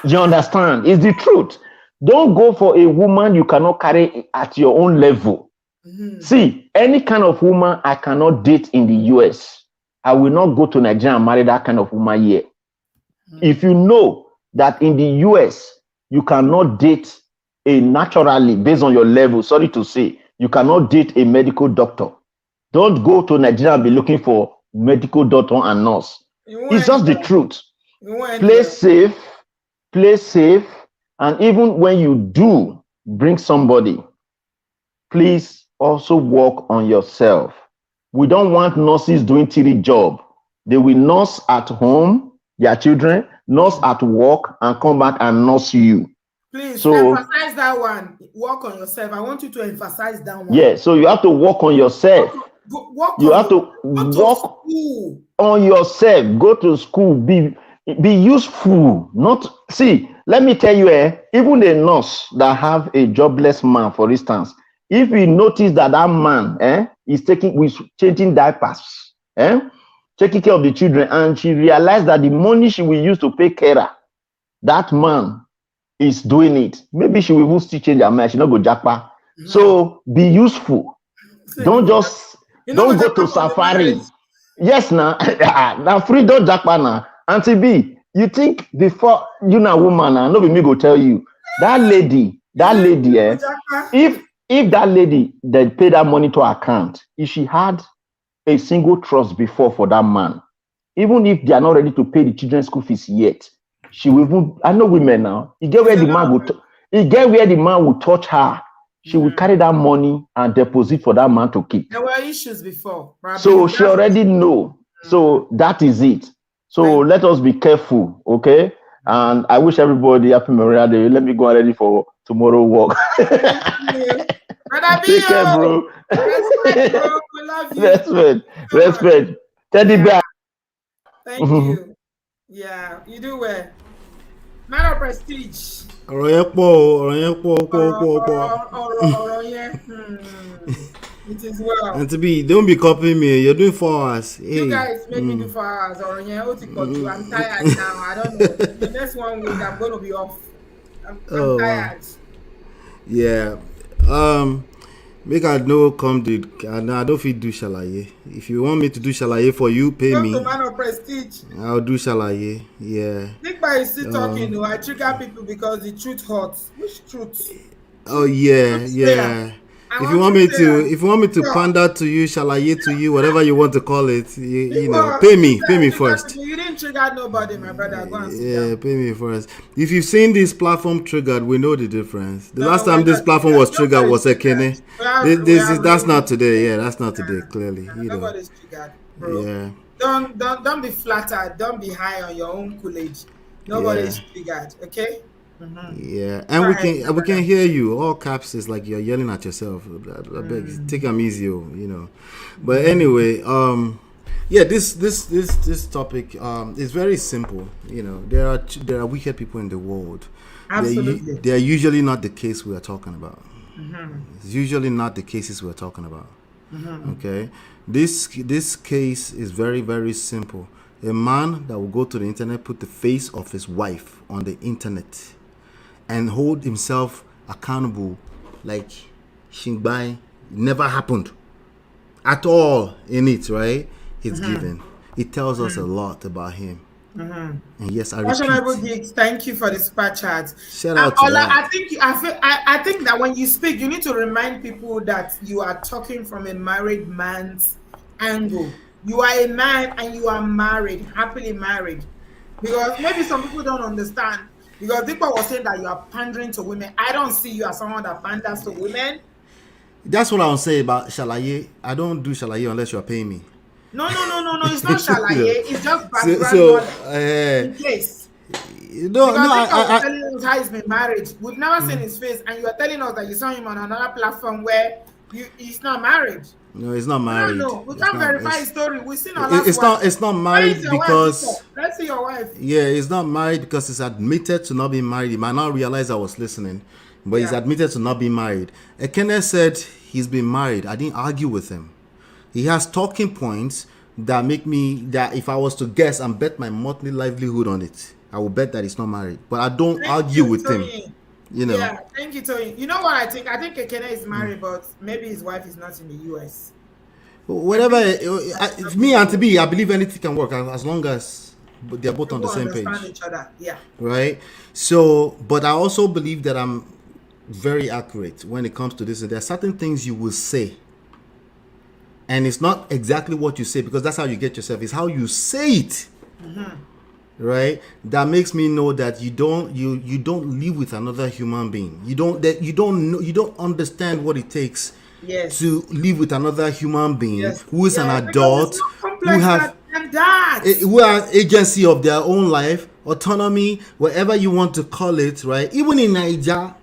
You understand? It's the truth. Don't go for a woman you cannot carry at your own level. See, any kind of woman I cannot date in the US, I will not go to Nigeria and marry that kind of woman here. If you know that in the US, you cannot date a naturally based on your level, sorry to say, you cannot date a medical doctor. Don't go to Nigeria and be looking for medical doctor and nurse. It's just the truth. Play safe, and even when you do bring somebody, please also work on yourself. We don't want nurses doing 3 jobs. They will nurse at home, their children, nurse at work, and come back and nurse you. Please emphasize that one. Work on yourself. I want you to emphasize that one. Yeah, so you have to work on yourself. You have to work on yourself. Go to school. Be useful. Not see. Let me tell you, even a nurse that have a jobless man, for instance, if we notice that that man is changing diapers, taking care of the children, and she realized that the money she will use to pay carer, that man is doing it. Maybe she will even still change her mind. She not go japa. So be useful. Don't go to safari. Yes, now free don't japa now. Auntie B, you think before you na woman now, no be me go tell you. That lady, if that lady that pay that money to her account, if she had a single trust before for that man, even if they are not ready to pay the children's school fees yet, she will even, I know women now, you get where the man will touch her. She will carry that money and deposit for that man to keep. There were issues before. So she already know. So that is it. So let us be careful, okay? And I wish everybody happy Memorial Day. Let me go ready for tomorrow walk. Take care, bro. Respect, bro. We love you. Respect. Teddy bear. Thank you. Yeah, you do well. Man of prestige. Ọ̀rọ̀ yẹn pọ̀. It is well. And to be, don't be copying me. You're doing 4 hours. Hey. You guys make me do 4 hours. I'm tired now. I don't know. The next 1 week I'm going to be off. I'm tired. Yeah. Make I know come and I don't feel do shalaye. If you want me to do shalaye for you, pay me. Man of prestige. I'll do shalaye. Yeah. Nickby is still talking. I trigger people because the truth hurts. Which truth? Oh yeah. If you want me to pander to you, shalaye to you, whatever you want to call it, you know, pay me first. You didn't trigger nobody, my brother. Go and sit down. Pay me first. If you've seen this platform triggered, we know the difference. The last time this platform was triggered was Ekene. That's not today. Yeah, that's not today. Clearly, nobody's triggered, bro. Yeah. Don't be flattered. Don't be high on your own Kool-Aid. Nobody's triggered. Okay. Yeah, and we can hear you. All caps is like you're yelling at yourself. I beg, take them easy, you know. But anyway, this topic is very simple. You know, there are wicked people in the world. Absolutely, they are usually not the case we are talking about. It's usually not the cases we're talking about. Okay, this case is very, very simple. A man that will go to the internet, put the face of his wife on the internet, and hold himself accountable like Shingbai never happened at all in it, right? It's given. it tells us a lot about him. And yes, I Fashionable repeat. Geeks, thank you for the super chat. Shout out to Ola, that. I think that when you speak, you need to remind people that you are talking from a married man's angle. You are a man and you are married, happily married. Because maybe some people don't understand. Because people was saying that you are pandering to women. I don't see you as someone that panders to women. That's what I was saying about Shalaye. I don't do Shalaye unless you're paying me. No. It's not Shalaye. It's just background So, knowledge in case. No, Because no, Victor was telling us how he's been married. We've never seen his face, and you are telling us that you saw him on another platform where he's not married. No, he's not married. No, we can't verify his story. We've seen our last wife. It's not married because wife, let's see your wife. Yeah, he's not married because he's admitted to not being married. He might not realize I was listening, but he's admitted to not being married. Ekene said he's been married. I didn't argue with him. He has talking points that make me that if I was to guess and bet my monthly livelihood on it, I will bet that he's not married. But I don't argue with him. You know. Yeah, thank you, Tony. You know what I think? I think Ekene is married, but maybe his wife is not in the US. Whatever, me and Tibi, I believe anything can work as long as they're both on the same page. Each other. Yeah. Right. So, but I also believe that I'm very accurate when it comes to this. There are certain things you will say, and it's not exactly what you say because that's how you get yourself. It's how you say it. Right, that makes me know that you don't live with another human being. You don't understand what it takes to live with another human being who is an adult, who have agency of their own life, autonomy, whatever you want to call it. Right, even in Naija,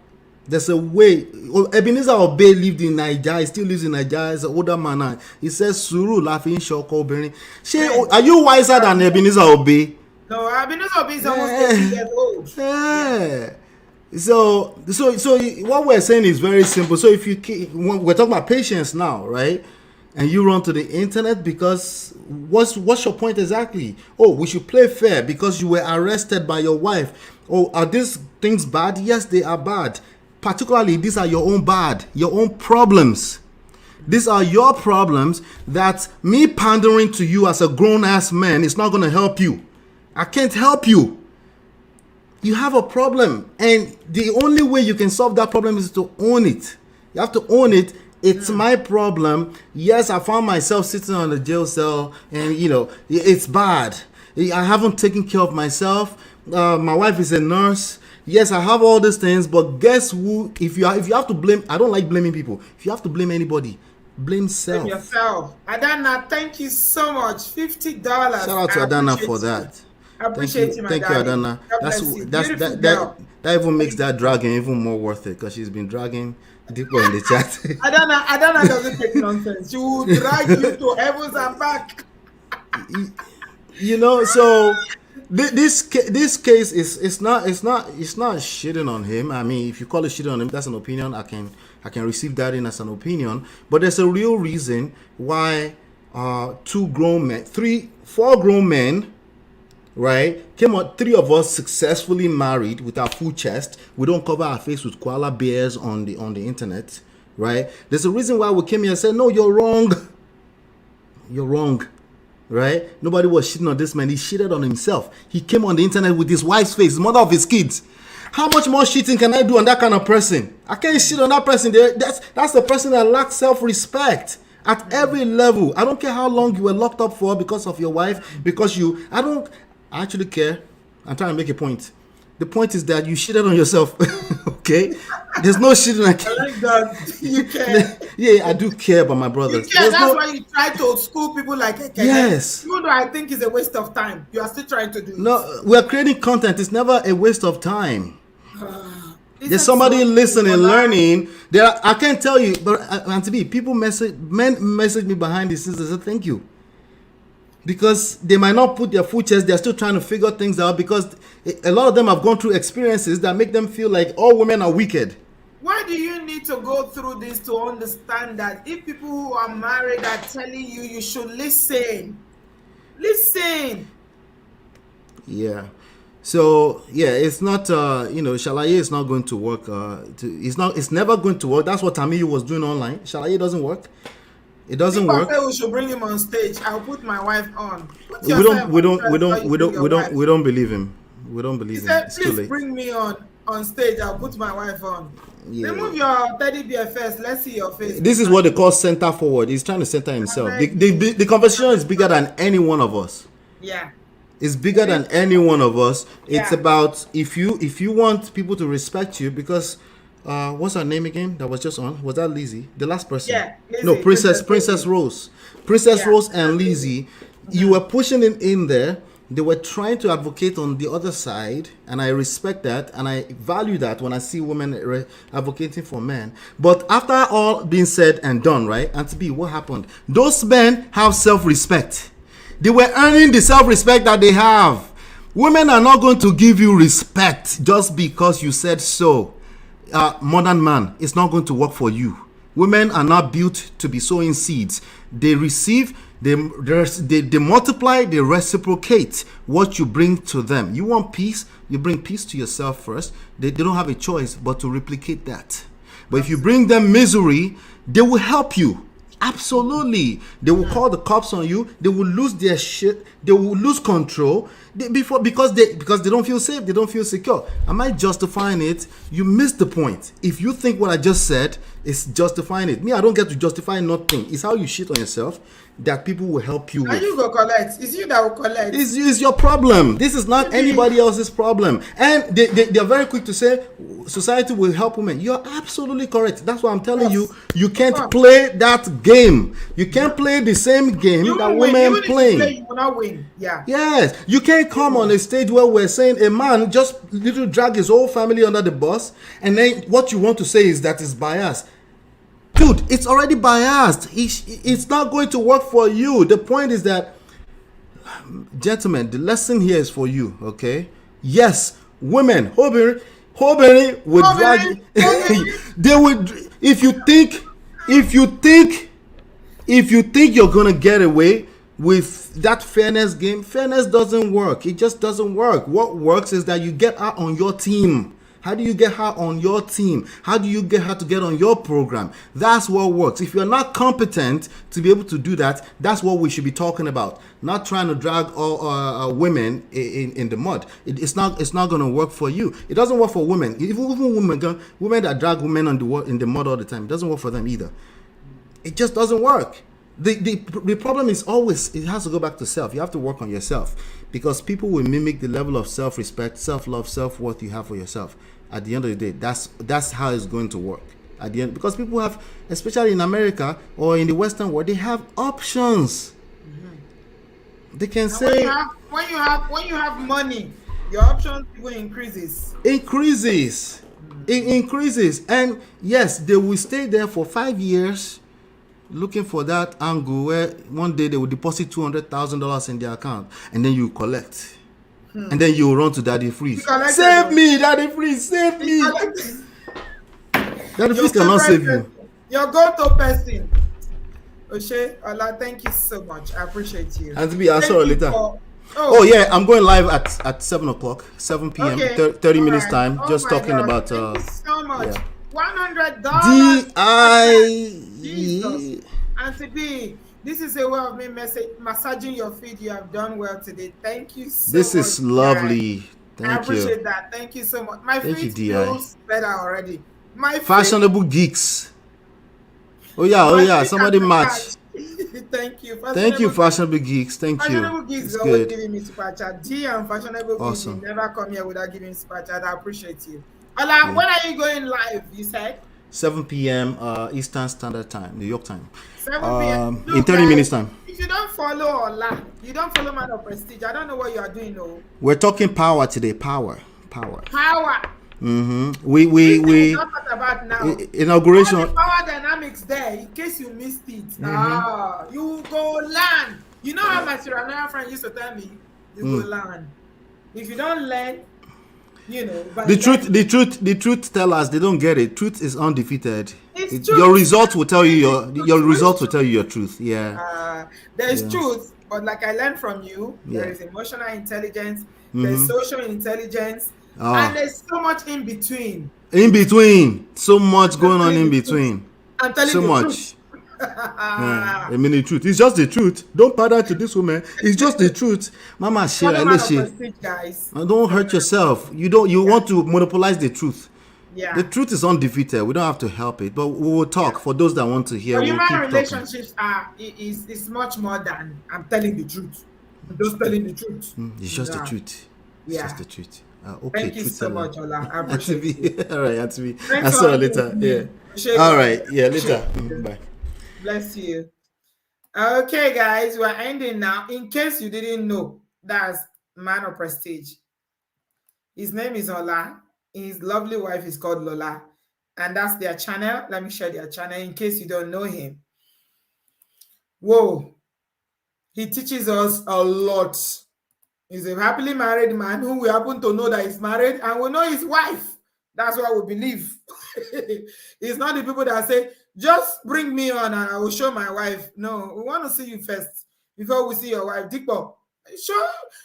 there's a way. Ebenezer Obey lived in Naija. He still lives in Naija. He's an older man. He says, "Suru laughing shoko bering." Are you wiser than Ebenezer Obey? No, Ebenezer Obey is almost 80 years old. Yeah. So what we're saying is very simple. So if we're talking about patience now, right? And you run to the internet because what's your point exactly? Oh, we should play fair because you were arrested by your wife. Oh, are these things bad? Yes, they are bad. Particularly, these are your own problems. These are your problems that me pandering to you as a grown-ass man is not going to help you. I can't help you. You have a problem, and the only way you can solve that problem is to own it. You have to own it. It's my problem. Yes, I found myself sitting on the jail cell, and it's bad. I haven't taken care of myself. My wife is a nurse. Yes, I have all these things, but guess who? If you have to blame, I don't like blaming people. If you have to blame anybody, blame self. Blame yourself. Adana, thank you so much. $50. Shout out to Adana for that. I appreciate you, my Thank you, Adana. That even makes that dragging even more worth it because she's been dragging deeper in the chat. Adana doesn't take nonsense. She will drag you to heavens and back. So this case is not shitting on him. I mean, if you call it shitting on him, that's an opinion. I can receive that in as an opinion. But there's a real reason why 4 grown men, right, came out. 3 of us successfully married with our full chest. We don't cover our face with koala bears on the internet, right? There's a reason why we came here and said, no, you're wrong. You're wrong. Right? Nobody was shitting on this man. He shitted on himself. He came on the internet with his wife's face, the mother of his kids. How much more shitting can I do on that kind of person? I can't shit on that person. That's the person that lacks self-respect at every level. I don't care how long you were locked up for because of your wife, I actually care. I'm trying to make a point. The point is that you shitted on yourself. Okay? There's no shitting. I like that. You care. Yeah, I do care about my brothers. You care. That's why you try to school people like Ekene. Yes. Even though I think it's a waste of time, you are still trying to do it. No, we're creating content. It's never a waste of time. There's somebody listening, learning. I can't tell you, but men message me behind the scenes and say thank you. Because they might not put their full chest, they're still trying to figure things out because a lot of them have gone through experiences that make them feel like all women are wicked. Why do you need to go through this to understand that if people who are married are telling you you should listen? Listen. Yeah. So yeah, it's not Shalaye is not going to work. It's never going to work. That's what Tamiyu was doing online. Shalaye doesn't work. It doesn't If I work. say we should bring him on stage, I'll put my wife on. Put We don't yourself we on don't we first, or don't you we bring don't we your don't wife. we don't believe him. We don't He believe him. said, It's too please late. bring me on stage. I'll put my wife on. Yeah. Remove your teddy bear first. Let's see your face. This is what they call center forward. He's trying to center himself. Amen. The conversation is bigger than any one of us. Yeah. It's bigger than any one of us. It's Yeah. about if you want people to respect you, because what's her name again? That was just on. Was that Lizzy? The last person? Yeah, Lizzy, No, Princess Lizzy. Rose. Princess Yeah. Rose and Lizzy. You were pushing it in there. They were trying to advocate on the other side, and I respect that, and I value that when I see women advocating for men. But after all being said and done, right? And to be, what happened? Those men have self-respect. They were earning the self-respect that they have. Women are not going to give you respect just because you said so. Modern man, it's not going to work for you. Women are not built to be sowing seeds. They receive, they multiply, they reciprocate what you bring to them. You want peace, you bring peace to yourself first. They don't have a choice but to replicate that. But if you bring them misery, they will help you. Absolutely. They will call the cops on you. They will lose their shit. They will lose control because they don't feel safe. They don't feel secure. Am I justifying it? You missed the point. If you think what I just said is justifying it, me, I don't get to justify nothing. It's how you shit on yourself that people will help you with. And you go collect. It's you that will collect. It's your problem. This is not anybody else's problem. And they are very quick to say society will help women. You're absolutely correct. That's why I'm telling you, you can't play that game. You can't play the same game that women play. You will not win. Yeah. Yes. You can't come on a stage where we're saying a man just little drag his whole family under the bus, and then what you want to say is that it's biased. Dude, it's already biased. It's not going to work for you. The point is that, gentlemen, the lesson here is for you, okay? Yes, women, Hobiri would drag. They would. If you think you're gonna get away with that fairness game, fairness doesn't work. It just doesn't work. What works is that you get her on your team. How do you get her on your team? How do you get her to get on your program? That's what works. If you're not competent to be able to do that, that's what we should be talking about. Not trying to drag all women in the mud. It's not going to work for you. It doesn't work for women. Even women that drag women in the mud all the time, it doesn't work for them either. It just doesn't work. The problem is always, it has to go back to self. You have to work on yourself, because people will mimic the level of self-respect, self-love, self-worth you have for yourself. At the end of the day, that's how it's going to work. At the end, because people have, especially in America or in the Western world, they have options. They can say when you have money, your options will increases. It increases, and yes, they will stay there for 5 years, looking for that angle where one day they will deposit $200,000 in their account, and then you collect. And then you run to Daddy Freeze. Save me, Daddy Freeze, save me. Daddy Freeze cannot save you. Your go-to person. Oshe, Ola, thank you so much. I appreciate you. And to be answered later. Yeah, I'm going live at 7 o'clock, 7 p.m. Okay. 30 minutes time. Just talking about thank you so much. Yeah. $100. Jesus. Auntie B, this is a way of me massaging your feet. You have done well today. Thank you so much. This is lovely. Thank you. I appreciate that. Thank you so much. My feet feels better already. Fashionable geeks. Oh yeah. Somebody match. Thank you. Thank you, Fashionable Geeks. Thank you. Fashionable Geeks it's is always good. giving me super chat. G and Fashionable Awesome. Geeks, you never come here without giving super chat. I appreciate you. Ola, when are you going live? You said 7 p.m. Eastern Standard Time, New York time. 7 p.m. In 30 minutes time. If you don't follow Ola, you don't follow Man of Prestige, I don't know what you are doing. No. We're talking power today. Power. Power. We not talk about now. Inauguration. All the power dynamics there, in case you missed it. You go learn. You know how my Sierra Leone friend used to tell me, you go learn. If you don't learn, you know. But the truth tell us they don't get it. Truth is undefeated. It's your results will tell you your results will tell you your truth. Yeah. There's truth, but like I learned from you, there is emotional intelligence, there's social intelligence, and there's so much in between. So much going on in between. I'm telling so you much. I mean the truth. It's just the truth. Don't pander to this woman. It's just the truth. Mama, share. Guys. Don't hurt yourself. You want to monopolize the truth. Yeah. The truth is undefeated. We don't have to help it, but we will talk. For those that want to hear, but we'll human keep relationships is much more than I'm telling the truth. I'm just telling the truth. It's just the truth. It's just the truth. Okay, thank you so much, Ola. I appreciate you. All right, Auntie. Thanks I saw you later. Yeah. All right. Yeah, later. Bye. Bless you. Okay, guys, we're ending now. In case you didn't know, that's Man of Prestige. His name is Ola. His lovely wife is called Lola. And that's their channel. Let me share their channel in case you don't know him. Whoa. He teaches us a lot. He's a happily married man who we happen to know that he's married, and we know his wife. That's what we believe. It's not the people that say, just bring me on and I will show my wife. No, we want to see you first before we see your wife. Dikbo,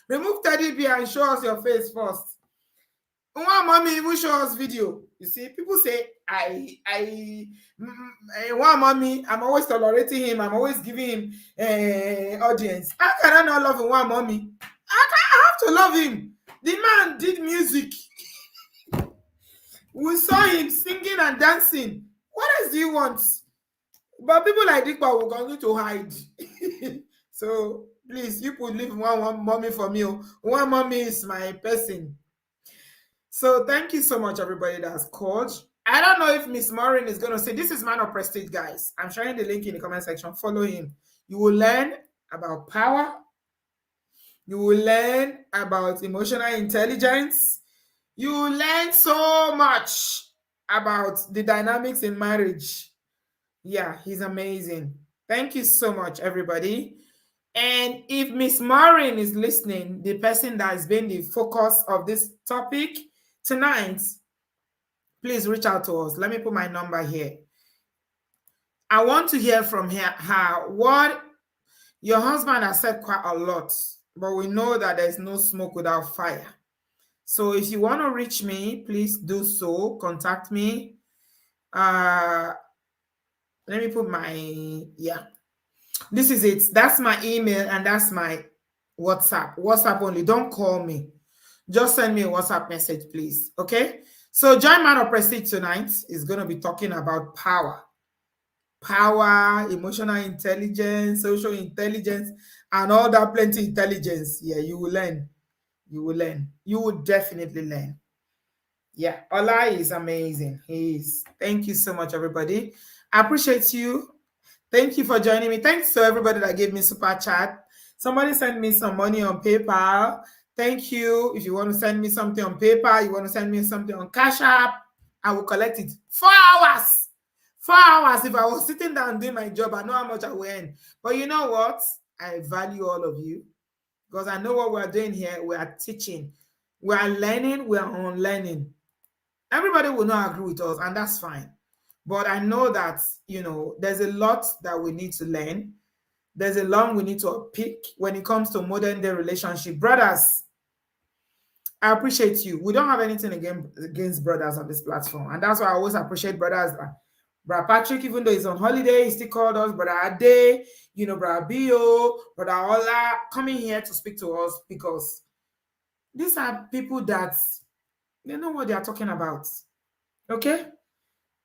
remove teddy bear and show us your face first. One mommy even show us video. You see, people say, one mommy, I'm always tolerating him. I'm always giving him audience. How can I not love one mommy? I have to love him. The man did music. We saw him singing and dancing. What else do you want? But people like Dikba will continue to hide. So please, you could leave one mommy for me. One mommy is my person. So thank you so much, everybody that's called. I don't know if Miss Maureen is going to say, this is Man of Prestige, guys. I'm sharing the link in the comment section. Follow him. You will learn about power. You will learn about emotional intelligence. You will learn so much about the dynamics in marriage. Yeah, he's amazing. Thank you so much, everybody. And if Miss Maureen is listening, the person that has been the focus of this topic tonight, please reach out to us. Let me put my number here. I want to hear from her what your husband has said quite a lot, but we know that there's no smoke without fire. So if you want to reach me, please do so. Contact me. Let me put my, this is it. That's my email and that's my WhatsApp. WhatsApp only. Don't call me. Just send me a WhatsApp message, please. Okay? So join Man of Prestige tonight is going to be talking about power. Power, emotional intelligence, social intelligence, and all that plenty intelligence. Yeah, you will learn. You will learn. You will definitely learn. Yeah, Ola is amazing. He is. Thank you so much, everybody. I appreciate you. Thank you for joining me. Thanks to everybody that gave me super chat. Somebody sent me some money on PayPal. Thank you. If you want to send me something on PayPal, you want to send me something on Cash App, I will collect it. 4 hours. 4 hours. If I was sitting down doing my job, I know how much I will earn. But you know what? I value all of you because I know what we're doing here. We are teaching. We are learning. We are unlearning. Everybody will not agree with us, and that's fine. But I know that, there's a lot that we need to learn. There's a lot we need to pick when it comes to modern day relationship. Brothers, I appreciate you. We don't have anything against brothers on this platform. And that's why I always appreciate brothers. Brother Patrick, even though he's on holiday, he still called us. Brother Ade, Brother Bio, Brother Ola, coming here to speak to us because these are people that they know what they are talking about. Okay?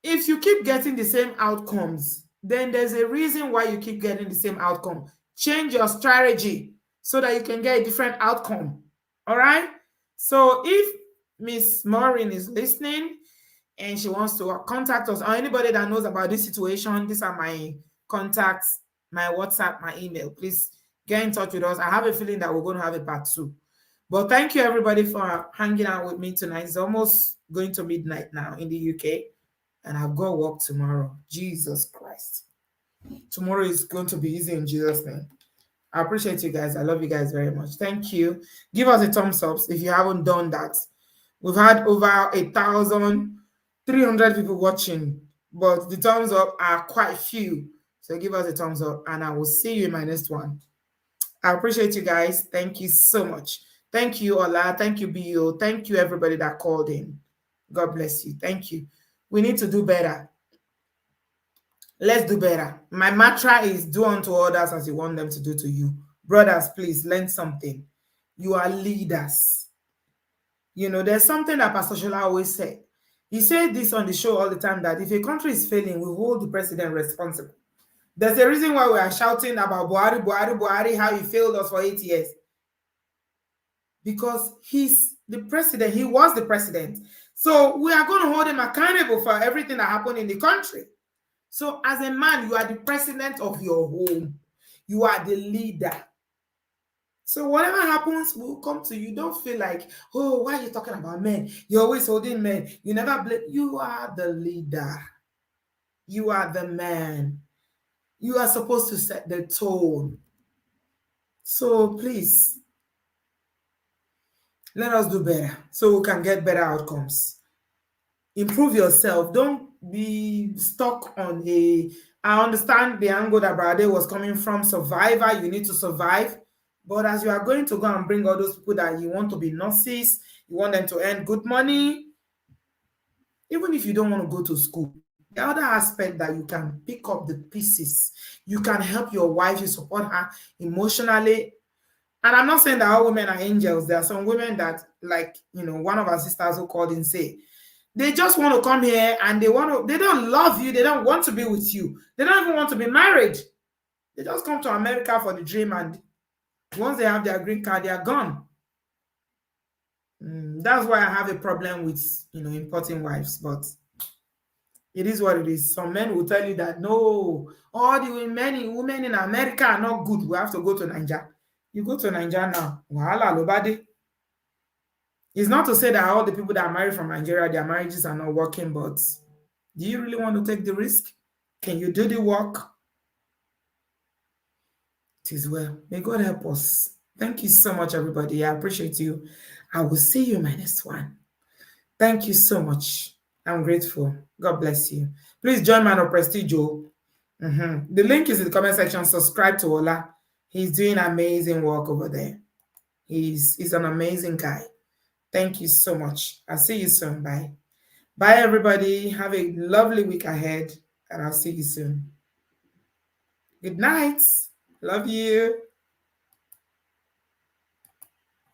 If you keep getting the same outcomes, then there's a reason why you keep getting the same outcome. Change your strategy so that you can get a different outcome. All right? So if Miss Maureen is listening and she wants to contact us, or anybody that knows about this situation, these are my contacts, my WhatsApp, my email. Please get in touch with us. I have a feeling that we're going to have a part 2. But thank you, everybody, for hanging out with me tonight. It's almost going to midnight now in the UK. And I've got work tomorrow. Jesus Christ. Tomorrow is going to be easy in Jesus' name. I appreciate you guys. I love you guys very much. Thank you. Give us a thumbs up if you haven't done that. We've had over 1,300 people watching, but the thumbs up are quite few. So give us a thumbs up and I will see you in my next one. I appreciate you guys. Thank you so much. Thank you, Ola. Thank you, Bio. Thank you, everybody that called in. God bless you. Thank you. We need to do better. Let's do better. My mantra is do unto others as you want them to do to you. Brothers, please learn something. You are leaders. You know, there's something that Pastor Shola always said. He said this on the show all the time, that if a country is failing, we hold the president responsible. There's a reason why we are shouting about Buhari, Buhari, Buhari, how he failed us for 8 years. Because he's the president. He was the president. So we are going to hold him accountable for everything that happened in the country. So as a man, you are the president of your home. You are the leader. So whatever happens will come to you. Don't feel like, oh, why are you talking about men? You're always holding men. You never blame. You are the leader. You are the man. You are supposed to set the tone. So please, let us do better so we can get better outcomes. Improve yourself. Don't be stuck on I understand the angle that Brade was coming from. Survivor, you need to survive. But as you are going to go and bring all those people that you want to be nurses, you want them to earn good money, even if you don't want to go to school, the other aspect that you can pick up the pieces, you can help your wife, you support her emotionally. And I'm not saying that all women are angels. There are some women that, like, you know, one of our sisters who called in say, they just want to come here and they don't love you. They don't want to be with you. They don't even want to be married. They just come to America for the dream, and once they have their green card, they are gone. That's why I have a problem with, you know, importing wives, but it is what it is. Some men will tell you that, no, all the women in America are not good. We have to go to Naija. You go to Naija now. Wahala lobade. It's not to say that all the people that are married from Nigeria, their marriages are not working, but do you really want to take the risk? Can you do the work? It is well. May God help us. Thank you so much, everybody. I appreciate you. I will see you in my next one. Thank you so much. I'm grateful. God bless you. Please join Man of Prestige. The link is in the comment section. Subscribe to Ola. He's doing amazing work over there. He's an amazing guy. Thank you so much. I'll see you soon. Bye. Bye, everybody. Have a lovely week ahead, and I'll see you soon. Good night. Love you.